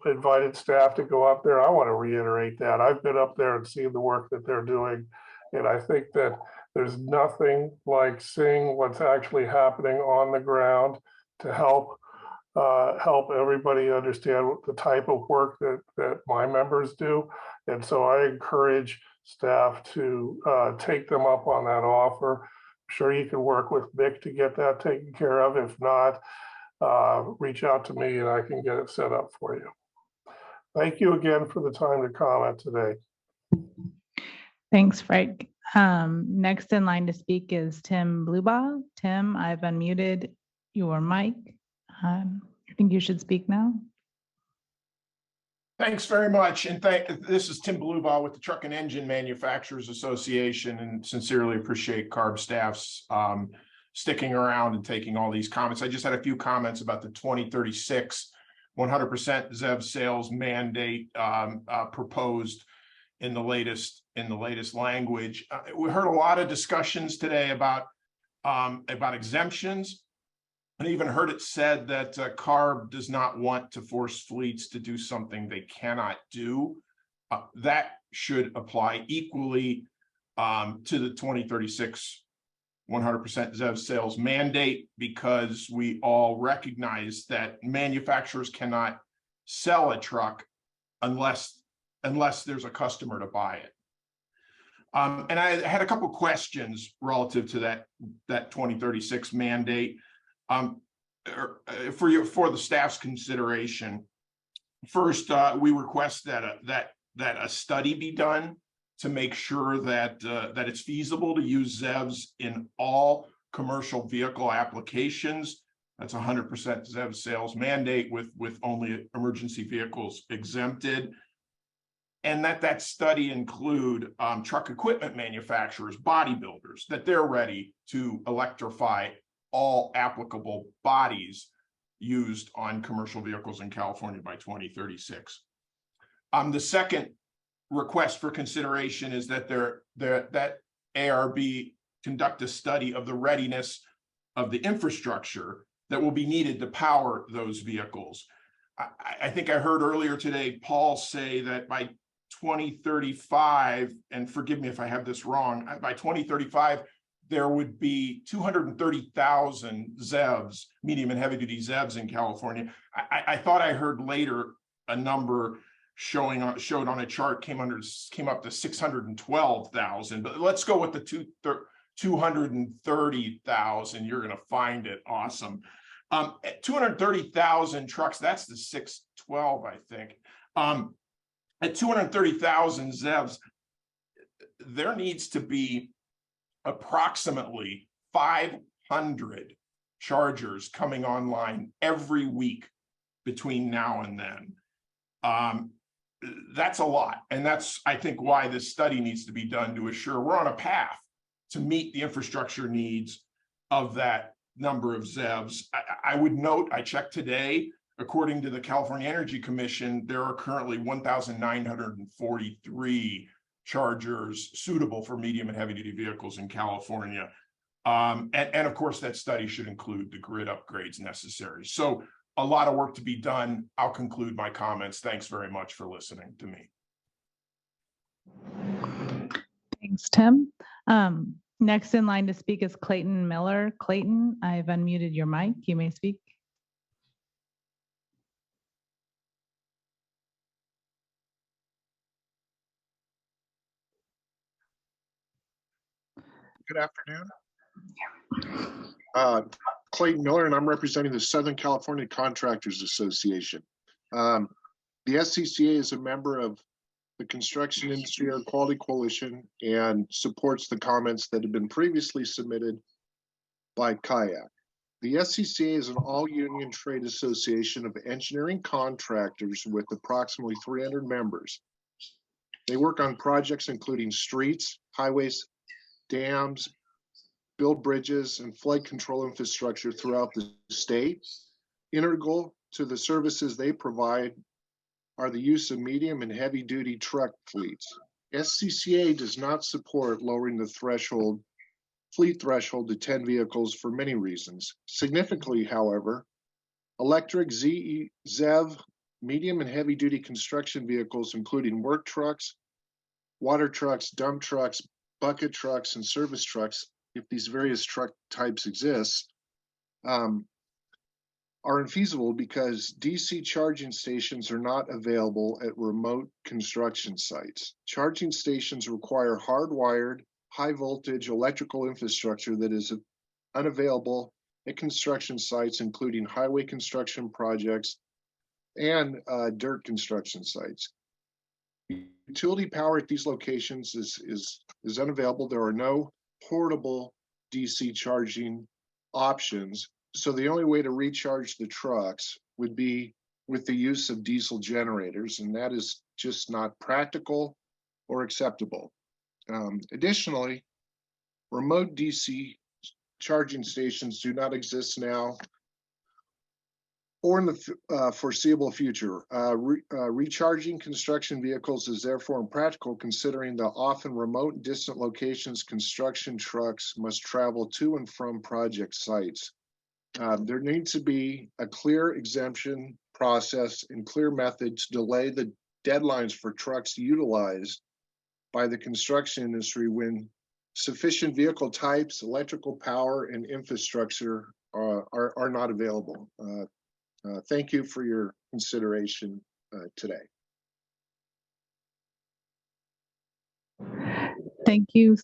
invited staff to go up there. I want to reiterate that. I've been up there and seen the work that they're doing. And I think that there's nothing like seeing what's actually happening on the ground to help everybody understand the type of work that my members do. And so I encourage staff to take them up on that offer. I'm sure you can work with Mick to get that taken care of. If not, reach out to me and I can get it set up for you. Thank you again for the time to comment today. Thanks, Frank. Next in line to speak is Tim Blubaugh. Tim, I've unmuted your mic. I think you should speak now. Thanks very much. And this is Tim Blubaugh with the Truck and Engine Manufacturers Association, and sincerely appreciate CARB staff's sticking around and taking all these comments. I just had a few comments about the 2036 100% ZEV sales mandate proposed in the latest language. We heard a lot of discussions today about exemptions. I even heard it said that CARB does not want to force fleets to do something they cannot do. That should apply equally to the 2036 100% ZEV sales mandate, because we all recognize that manufacturers cannot sell a truck unless there's a customer to buy it. And I had a couple questions relative to that 2036 mandate for the staff's consideration. First, we request that a study be done to make sure that it's feasible to use ZEVs in all commercial vehicle applications. That's 100% ZEV sales mandate with only emergency vehicles exempted. And that study include truck equipment manufacturers, bodybuilders, that they're ready to electrify all applicable bodies used on commercial vehicles in California by 2036. The second request for consideration is that that ARB conduct a study of the readiness of the infrastructure that will be needed to power those vehicles. I think I heard earlier today Paul say that by 2035, and forgive me if I have this wrong, by 2035, there would be 230,000 ZEVs, medium and heavy duty ZEVs in California. I thought I heard later a number showed on a chart came up to 612,000, but let's go with the 230,000. You're going to find it awesome. At 230,000 trucks, that's the 612, I think. At 230,000 ZEVs, there needs to be approximately 500 chargers coming online every week between now and then. That's a lot. And that's, I think, why this study needs to be done to assure we're on a path to meet the infrastructure needs of that number of ZEVs. I would note, I checked today, according to the California Energy Commission, there are currently 1,943 chargers suitable for medium and heavy duty vehicles in California. And of course, that study should include the grid upgrades necessary. So a lot of work to be done. I'll conclude my comments. Thanks very much for listening to me. Thanks, Tim. Next in line to speak is Clayton Miller. Clayton, I've unmuted your mic. You may speak. Good afternoon. Clayton Miller, and I'm representing the Southern California Contractors Association. The SCCA is a member of the Construction Industry Air Quality Coalition and supports the comments that have been previously submitted by Kayak. The SCCA is an all-union trade association of engineering contractors with approximately 300 members. They work on projects including streets, highways, dams, build bridges, and flood control infrastructure throughout the state. Integral to the services they provide are the use of medium and heavy duty truck fleets. SCCA does not support lowering the fleet threshold to 10 vehicles for many reasons. Significantly, however, electric ZEV medium and heavy duty construction vehicles, including work trucks, water trucks, dump trucks, bucket trucks, and service trucks, if these various truck types exist, are infeasible because DC charging stations are not available at remote construction sites. Charging stations require hardwired, high voltage electrical infrastructure that is unavailable at construction sites, including highway construction projects and dirt construction sites. Utility power at these locations is unavailable. There are no portable DC charging options. So the only way to recharge the trucks would be with the use of diesel generators, and that is just not practical or acceptable. Additionally, remote DC charging stations do not exist now or in the foreseeable future. Recharging construction vehicles is therefore impractical, considering the often remote and distant locations construction trucks must travel to and from project sites. There needs to be a clear exemption process and clear method to delay the deadlines for trucks utilized by the construction industry when Sufficient vehicle types, electrical power, and infrastructure are not available. Thank you for your consideration today. Thank you,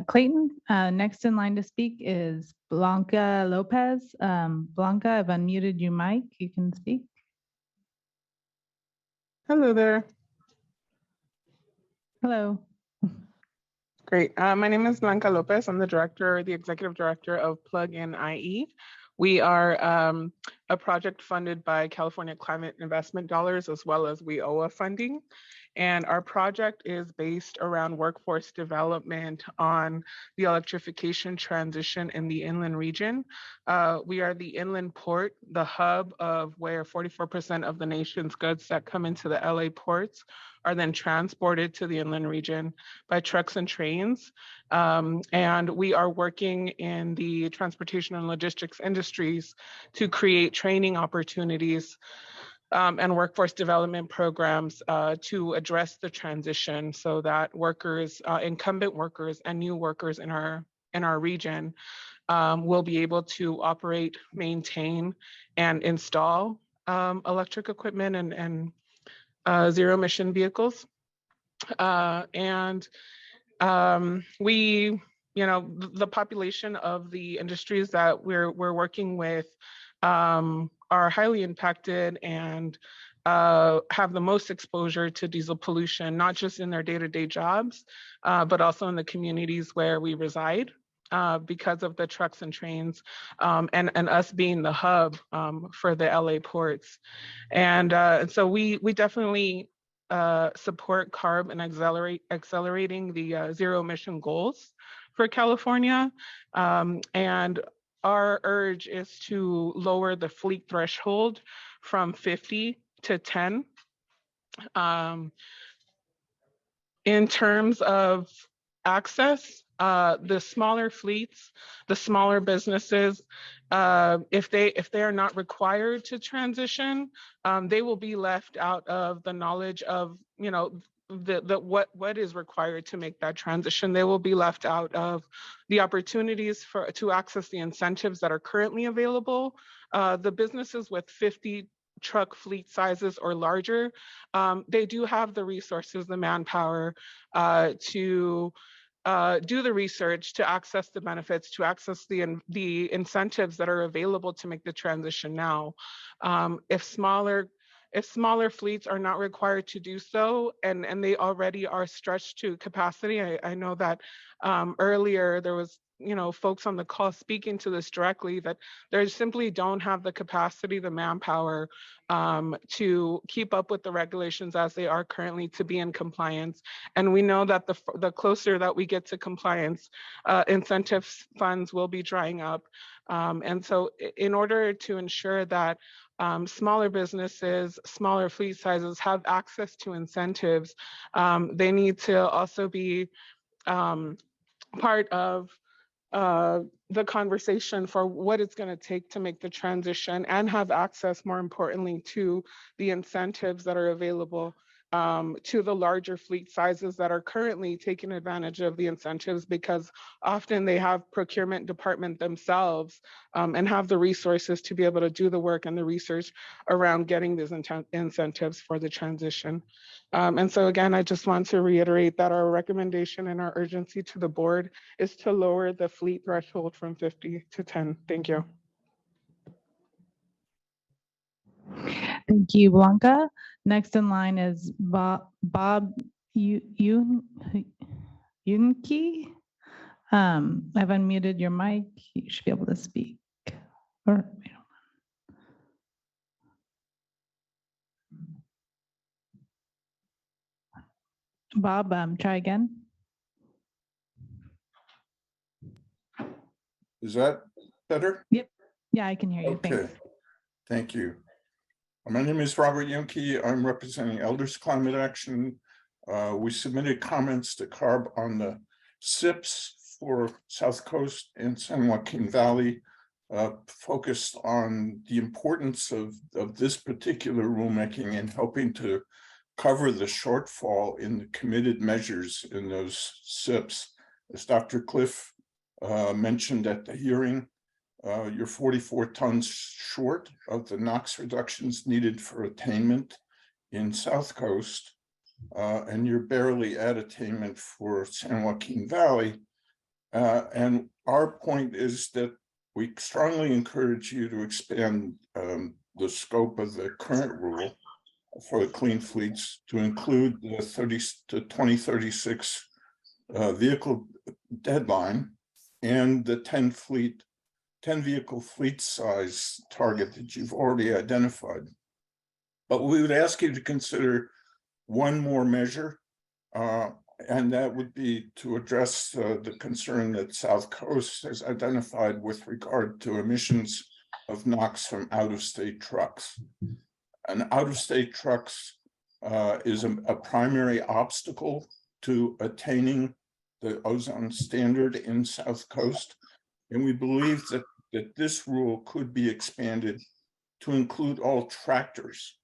Clayton. Next in line to speak is Blanca Lopez. Blanca, I've unmuted your mic. You can speak. Hello there. Hello. Great. My name is Blanca Lopez. I'm the executive director of Plug-in IE. We are a project funded by California Climate Investment Dollars as well as WIOA funding. And our project is based around workforce development on the electrification transition in the inland region. We are the inland port, the hub of where 44% of the nation's goods that come into the LA ports are then transported to the inland region by trucks and trains. And we are working in the transportation and logistics industries to create training opportunities and workforce development programs to address the transition so that workers, incumbent workers and new workers in our region will be able to operate, maintain, and install electric equipment and zero-emission vehicles. We, the population of the industries that we're working with are highly impacted and have the most exposure to diesel pollution, not just in their day-to-day jobs, but also in the communities where we reside. Because of the trucks and trains and us being the hub for the LA ports. And so we definitely support CARB and accelerating the zero emission goals for California. And our urge is to lower the fleet threshold from 50 to 10. In terms of access, the smaller fleets, the smaller businesses, if they are not required to transition, they will be left out of the knowledge of what is required to make that transition. They will be left out of the opportunities to access the incentives that are currently available. The businesses with 50 truck fleet sizes or larger, they do have the resources, the manpower to do the research, to access the benefits, to access the incentives that are available to make the transition now. If smaller fleets are not required to do so, and they already are stretched to capacity, I know that earlier there was folks on the call speaking to this directly, that they simply don't have the capacity, the manpower to keep up with the regulations as they are currently to be in compliance. And we know that the closer that we get to compliance, incentive funds will be drying up. And so in order to ensure that smaller businesses, smaller fleet sizes have access to incentives, they need to also be part of the conversation for what it's going to take to make the transition and have access, more importantly, to the incentives that are available to the larger fleet sizes that are currently taking advantage of the incentives, because often they have procurement department themselves and have the resources to be able to do the work and the research around getting these incentives for the transition. And so again, I just want to reiterate that our recommendation and our urgency to the board is to lower the fleet threshold from 50 to 10. Thank you. Thank you, Blanca. Next in line is Bob Yunke. I've unmuted your mic. You should be able to speak. Bob, try again. Is that better? Yep. Yeah, I can hear you. Okay. Thanks. Thank you. My name is Robert Yunke. I'm representing Elders Climate Action. We submitted comments to CARB on the SIPs for South Coast and San Joaquin Valley, focused on the importance of this particular rulemaking in helping to cover the shortfall in the committed measures in those SIPs. As Dr. Cliff mentioned at the hearing, you're 44 tons short of the NOx reductions needed for attainment in South Coast, and you're barely at attainment for San Joaquin Valley. And our point is that we strongly encourage you to expand the scope of the current rule for the clean fleets to include the 2036 vehicle deadline and the 10 vehicle fleet size target that you've already identified. But we would ask you to consider one more measure, and that would be to address the concern that South Coast has identified with regard to emissions of NOx from out-of-state trucks. And out-of-state trucks is a primary obstacle to attaining the ozone standard in South Coast. And we believe that this rule could be expanded to include all tractors.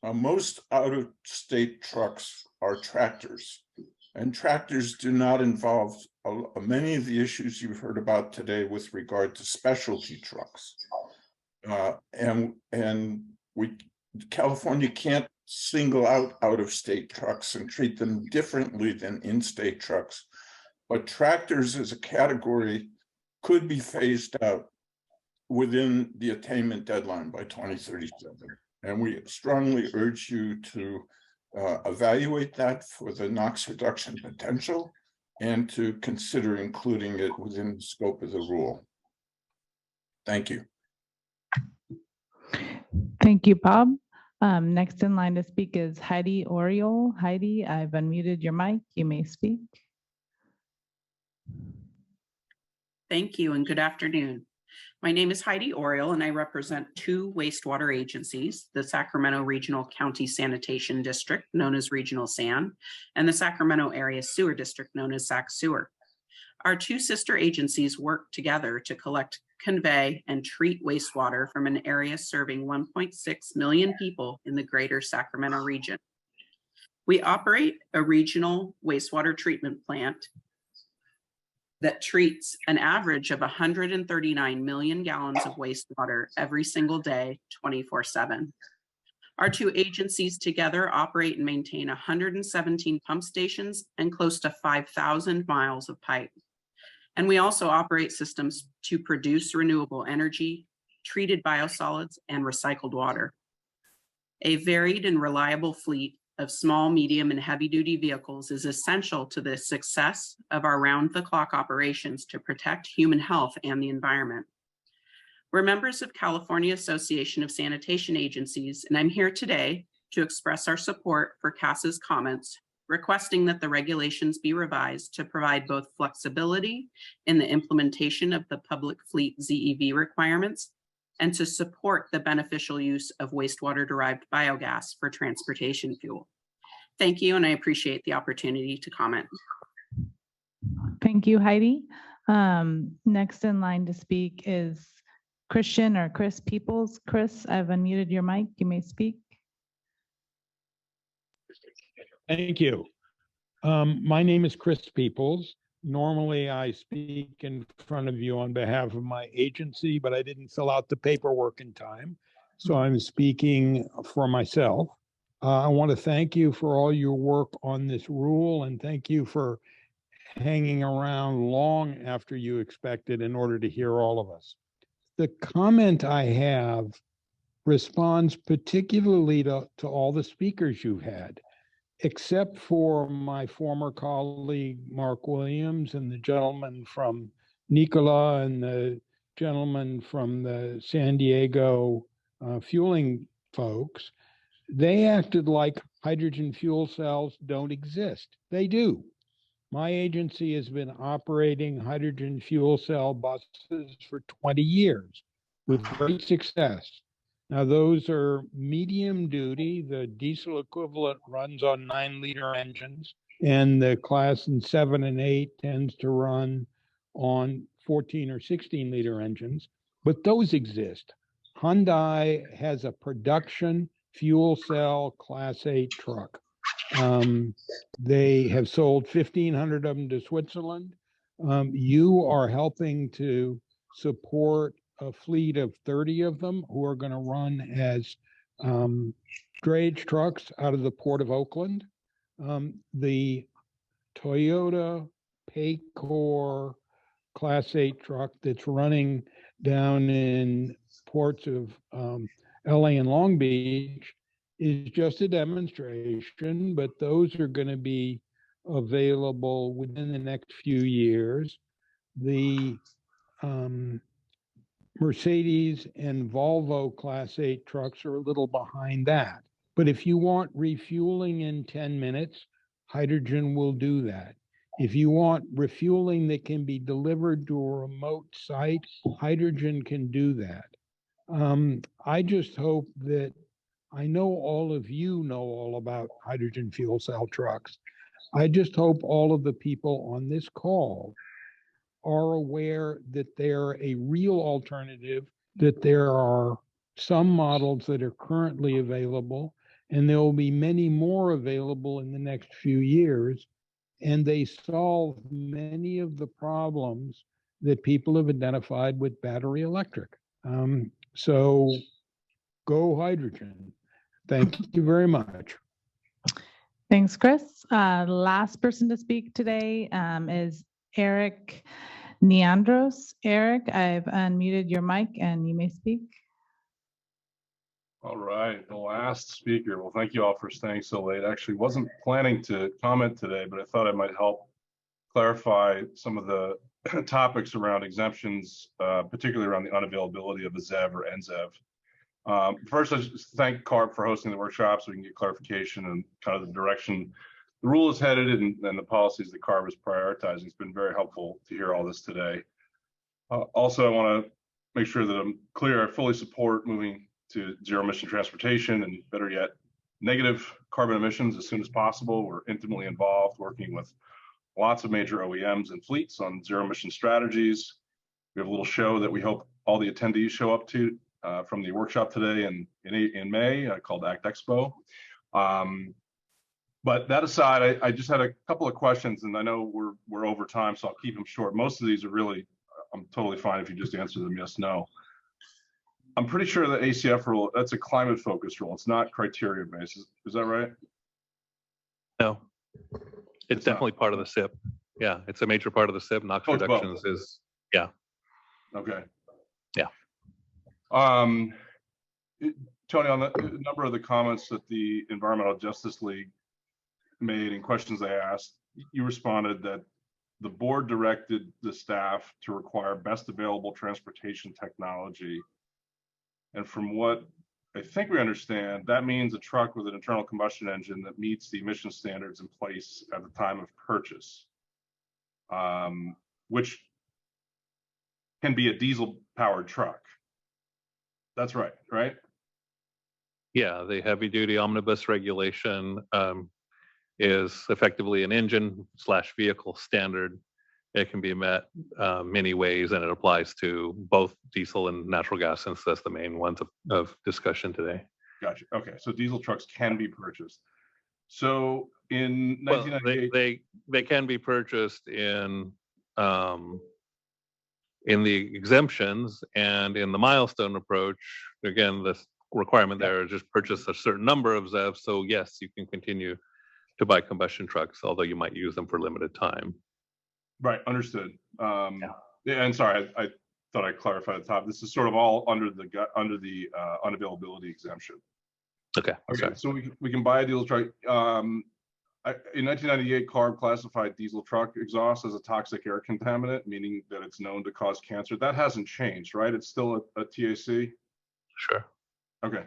Most out-of-state trucks are tractors, and tractors do not involve many of the issues you've heard about today with regard to specialty trucks. California can't single out out-of-state trucks and treat them differently than in-state trucks, but tractors as a category could be phased out within the attainment deadline by 2037. And we strongly urge you to evaluate that for the NOx reduction potential and to consider including it within the scope of the rule. Thank you. Thank you, Bob. Next in line to speak is Heidi Oriole. Heidi, I've unmuted your mic. You may speak. Thank you and good afternoon. My name is Heidi Oriole and I represent two wastewater agencies, the Sacramento Regional County Sanitation District, known as Regional SAN, and the Sacramento Area Sewer District, known as SAC Sewer. Our two sister agencies work together to collect, convey, and treat wastewater from an area serving 1.6 million people in the greater Sacramento region. We operate a regional wastewater treatment plant that treats an average of 139 million gallons of wastewater every single day, 24/7. Our two agencies together operate and maintain 117 pump stations and close to 5,000 miles of pipe. And we also operate systems to produce renewable energy, treated biosolids, and recycled water. A varied and reliable fleet of small, medium, and heavy-duty vehicles is essential to the success of our round-the-clock operations to protect human health and the environment. We're members of California Association of Sanitation Agencies, and I'm here today to express our support for CASA's comments, requesting that the regulations be revised to provide both flexibility in the implementation of the public fleet ZEV requirements and to support the beneficial use of wastewater-derived biogas for transportation fuel. Thank you, and I appreciate the opportunity to comment. Thank you, Heidi. Next in line to speak is Christian or Chris Peoples. Chris, I've unmuted your mic. You may speak. Thank you. My name is Chris Peoples. Normally, I speak in front of you on behalf of my agency, but I didn't fill out the paperwork in time, so I'm speaking for myself. I want to thank you for all your work on this rule, and thank you for hanging around long after you expected in order to hear all of us. The comment I have responds particularly to all the speakers you've had, except for my former colleague, Mark Williams, and the gentleman from Nikola and the gentleman from the San Diego fueling folks. They acted like hydrogen fuel cells don't exist. They do. My agency has been operating hydrogen fuel cell buses for 20 years with great success. Now, those are medium duty. The diesel equivalent runs on 9-liter engines, and the class in 7 and 8 tends to run on 14 or 16-liter engines, but those exist. Hyundai has a production fuel cell Class 8 truck. They have sold 1,500 of them to Switzerland. You are helping to support a fleet of 30 of them who are going to run as drayage trucks out of the Port of Oakland. The Toyota Paycor Class 8 truck that's running down in ports of LA and Long Beach is just a demonstration, but those are going to be available within the next few years. The Mercedes and Volvo Class 8 trucks are a little behind that. But if you want refueling in 10 minutes, hydrogen will do that. If you want refueling that can be delivered to a remote site, hydrogen can do that. I just hope that I know all of you know all about hydrogen fuel cell trucks. I just hope all of the people on this call are aware that they're a real alternative, that there are some models that are currently available, and there will be many more available in the next few years. And they solve many of the problems that people have identified with battery electric. So go hydrogen. Thank you very much. Thanks, Chris. Last person to speak today is Eric Neandros. Eric, I've unmuted your mic and you may speak. All right, the last speaker. Well, thank you all for staying so late. Actually, wasn't planning to comment today, but I thought I might help clarify some of the topics around exemptions, particularly around the unavailability of a ZEV or NZEV. First, I just thank CARB for hosting the workshop so we can get clarification and kind of the direction the rule is headed and the policies that CARB is prioritizing. It's been very helpful to hear all this today. Also, I want to make sure that I'm clear. I fully support moving to zero emission transportation and better yet, negative carbon emissions as soon as possible. We're intimately involved working with lots of major OEMs and fleets on zero emission strategies. We have a little show that we hope all the attendees show up to from the workshop today in May called ACT Expo. But that aside, I just had a couple of questions, and I know we're over time, so I'll keep them short. Most of these are really, I'm totally fine if you just answer them yes, no. I'm pretty sure the ACF rule, that's a climate focused rule. It's not criteria based. Is that right? No, it's definitely part of the SIP. Yeah, it's a major part of the SIP. NOx reductions is, yeah. Okay. Yeah. Tony, on the number of the comments that the Environmental Justice League made and questions they asked, you responded that the board directed the staff to require best available transportation technology. And from what I think we understand, that means a truck with an internal combustion engine that meets the emission standards in place at the time of purchase, which can be a diesel powered truck. That's right, right? Yeah, the heavy duty omnibus regulation is effectively an engine / vehicle standard. It can be met many ways, and it applies to both diesel and natural gas, since that's the main ones of discussion today. Gotcha. Okay, so diesel trucks can be purchased. So in 1998, they can be purchased in the exemptions and in the milestone approach. Again, the requirement there is just purchase a certain number of ZEVs. So yes, you can continue to buy combustion trucks, although you might use them for limited time. Right, understood. Yeah, and sorry, I thought I clarified at the top. This is sort of all under the unavailability exemption. Okay. Okay, so we can buy a diesel truck. In 1998, CARB classified diesel truck exhaust as a toxic air contaminant, meaning that it's known to cause cancer. That hasn't changed, right? It's still a TAC? Sure. Okay.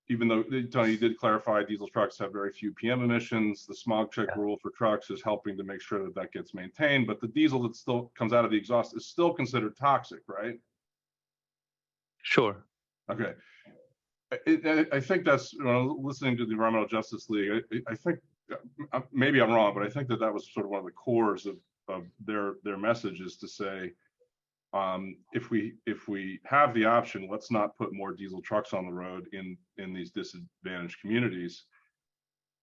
Even though, Tony, you did clarify diesel trucks have very few PM emissions, the smog check rule for trucks is helping to make sure that that gets maintained, but the diesel that still comes out of the exhaust is still considered toxic, right? Sure. Okay. I think that's, when I'm listening to the Environmental Justice League, I think, maybe I'm wrong, but I think that was sort of one of the cores of their message, is to say, if we have the option, let's not put more diesel trucks on the road in these disadvantaged communities.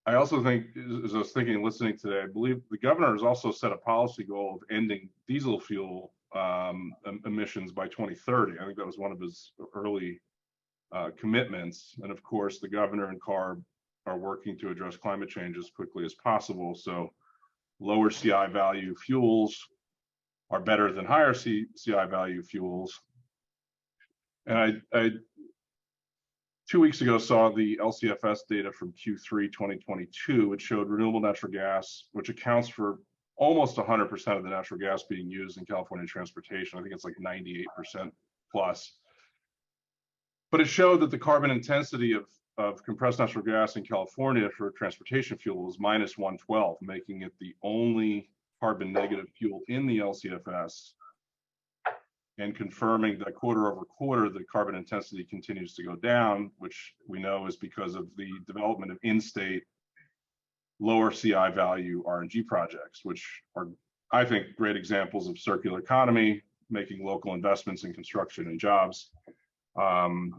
I also think, as I was thinking, listening today, I believe the governor has also set a policy goal of ending diesel fuel emissions by 2030. I think that was one of his early commitments. And of course, the governor and CARB are working to address climate change as quickly as possible. So lower CI value fuels are better than higher CI value fuels. And I 2 weeks ago saw the LCFS data from Q3 2022, which showed renewable natural gas, which accounts for almost 100% of the natural gas being used in California transportation. I think it's like 98% plus. But it showed that the carbon intensity of compressed natural gas in California for transportation fuel was minus 112, making it the only carbon negative fuel in the LCFS, and confirming that quarter over quarter, the carbon intensity continues to go down, which we know is because of the development of in-state lower CI value RNG projects, which are, I think, great examples of circular economy, making local investments in construction and jobs. And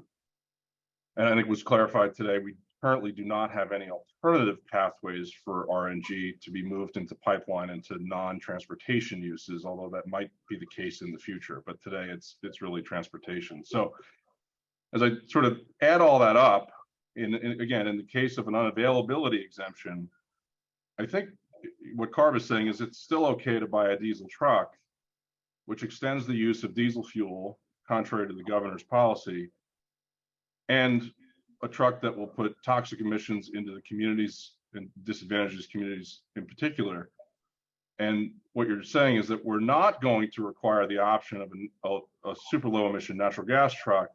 I think it was clarified today, we currently do not have any alternative pathways for RNG to be moved into pipeline into non-transportation uses, although that might be the case in the future. But today it's really transportation. So as I sort of add all that up, again, in the case of an unavailability exemption, I think what CARB is saying is it's still okay to buy a diesel truck, which extends the use of diesel fuel, contrary to the governor's policy, and a truck that will put toxic emissions into the communities and disadvantages communities in particular. And what you're saying is that we're not going to require the option of a super low emission natural gas truck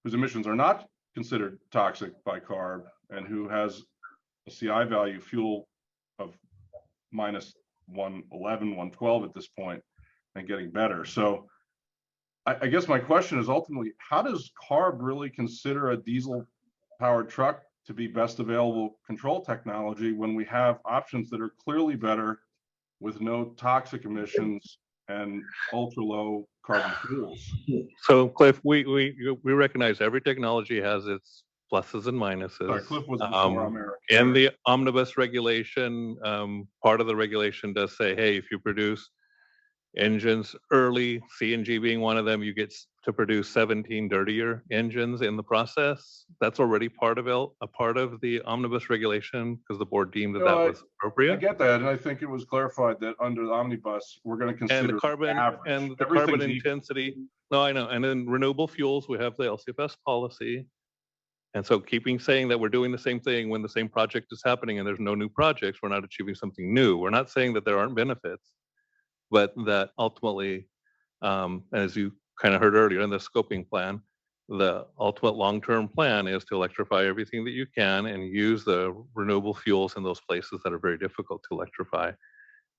whose emissions are not considered toxic by CARB and who has a CI value fuel of minus 111, 112 at this point and getting better. So I guess my question is ultimately, how does CARB really consider a diesel powered truck to be best available control technology when we have options that are clearly better with no toxic emissions and ultra low carbon fuels? So Cliff, we recognize every technology has its pluses and minuses. Sorry, Cliff was before America. And the omnibus regulation, part of the regulation does say, hey, if you produce engines early, CNG being one of them, you get to produce 17 dirtier engines in the process. That's already part of the omnibus regulation because the board deemed that was appropriate. I get that, and I think it was clarified that under the omnibus, we're going to consider and the carbon intensity. No, I know. And then renewable fuels, we have the LCFS policy. And so saying that we're doing the same thing when the same project is happening and there's no new projects, we're not achieving something new. We're not saying that there aren't benefits, but that ultimately, as you kind of heard earlier in the scoping plan, the ultimate long-term plan is to electrify everything that you can and use the renewable fuels in those places that are very difficult to electrify.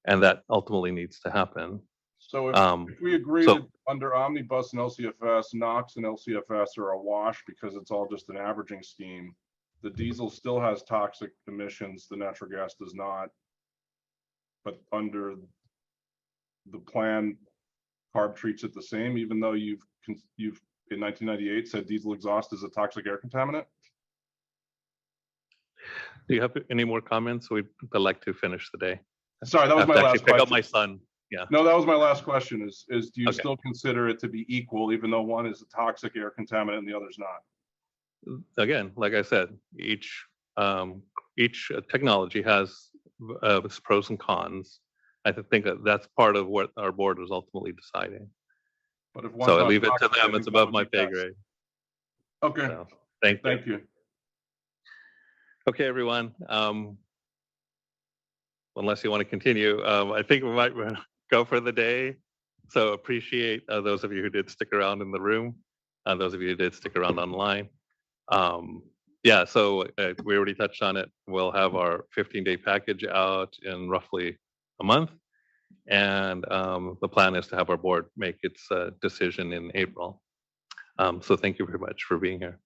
And that ultimately needs to happen. So if we agree that under Omnibus and LCFS, NOx and LCFS are a wash because it's all just an averaging scheme, the diesel still has toxic emissions, the natural gas does not. But under the plan, CARB treats it the same, even though you've in 1998 said diesel exhaust is a toxic air contaminant. Do you have any more comments? We'd like to finish the day. Sorry, that was my last question. Pick up my son. Yeah. No, that was my last question. Is do you still consider it to be equal, even though one is a toxic air contaminant and the other's not? Again, like I said, each technology has its pros and cons. I think that's part of what our board was ultimately deciding. But if so I leave it to them. It's above my pay grade. Okay. So, thank you. Okay, everyone. Unless you want to continue, I think we might go for the day. So appreciate those of you who did stick around in the room, those of you who did stick around online. Yeah, so we already touched on it. We'll have our 15-day package out in roughly a month. And the plan is to have our board make its decision in April. So thank you very much for being here.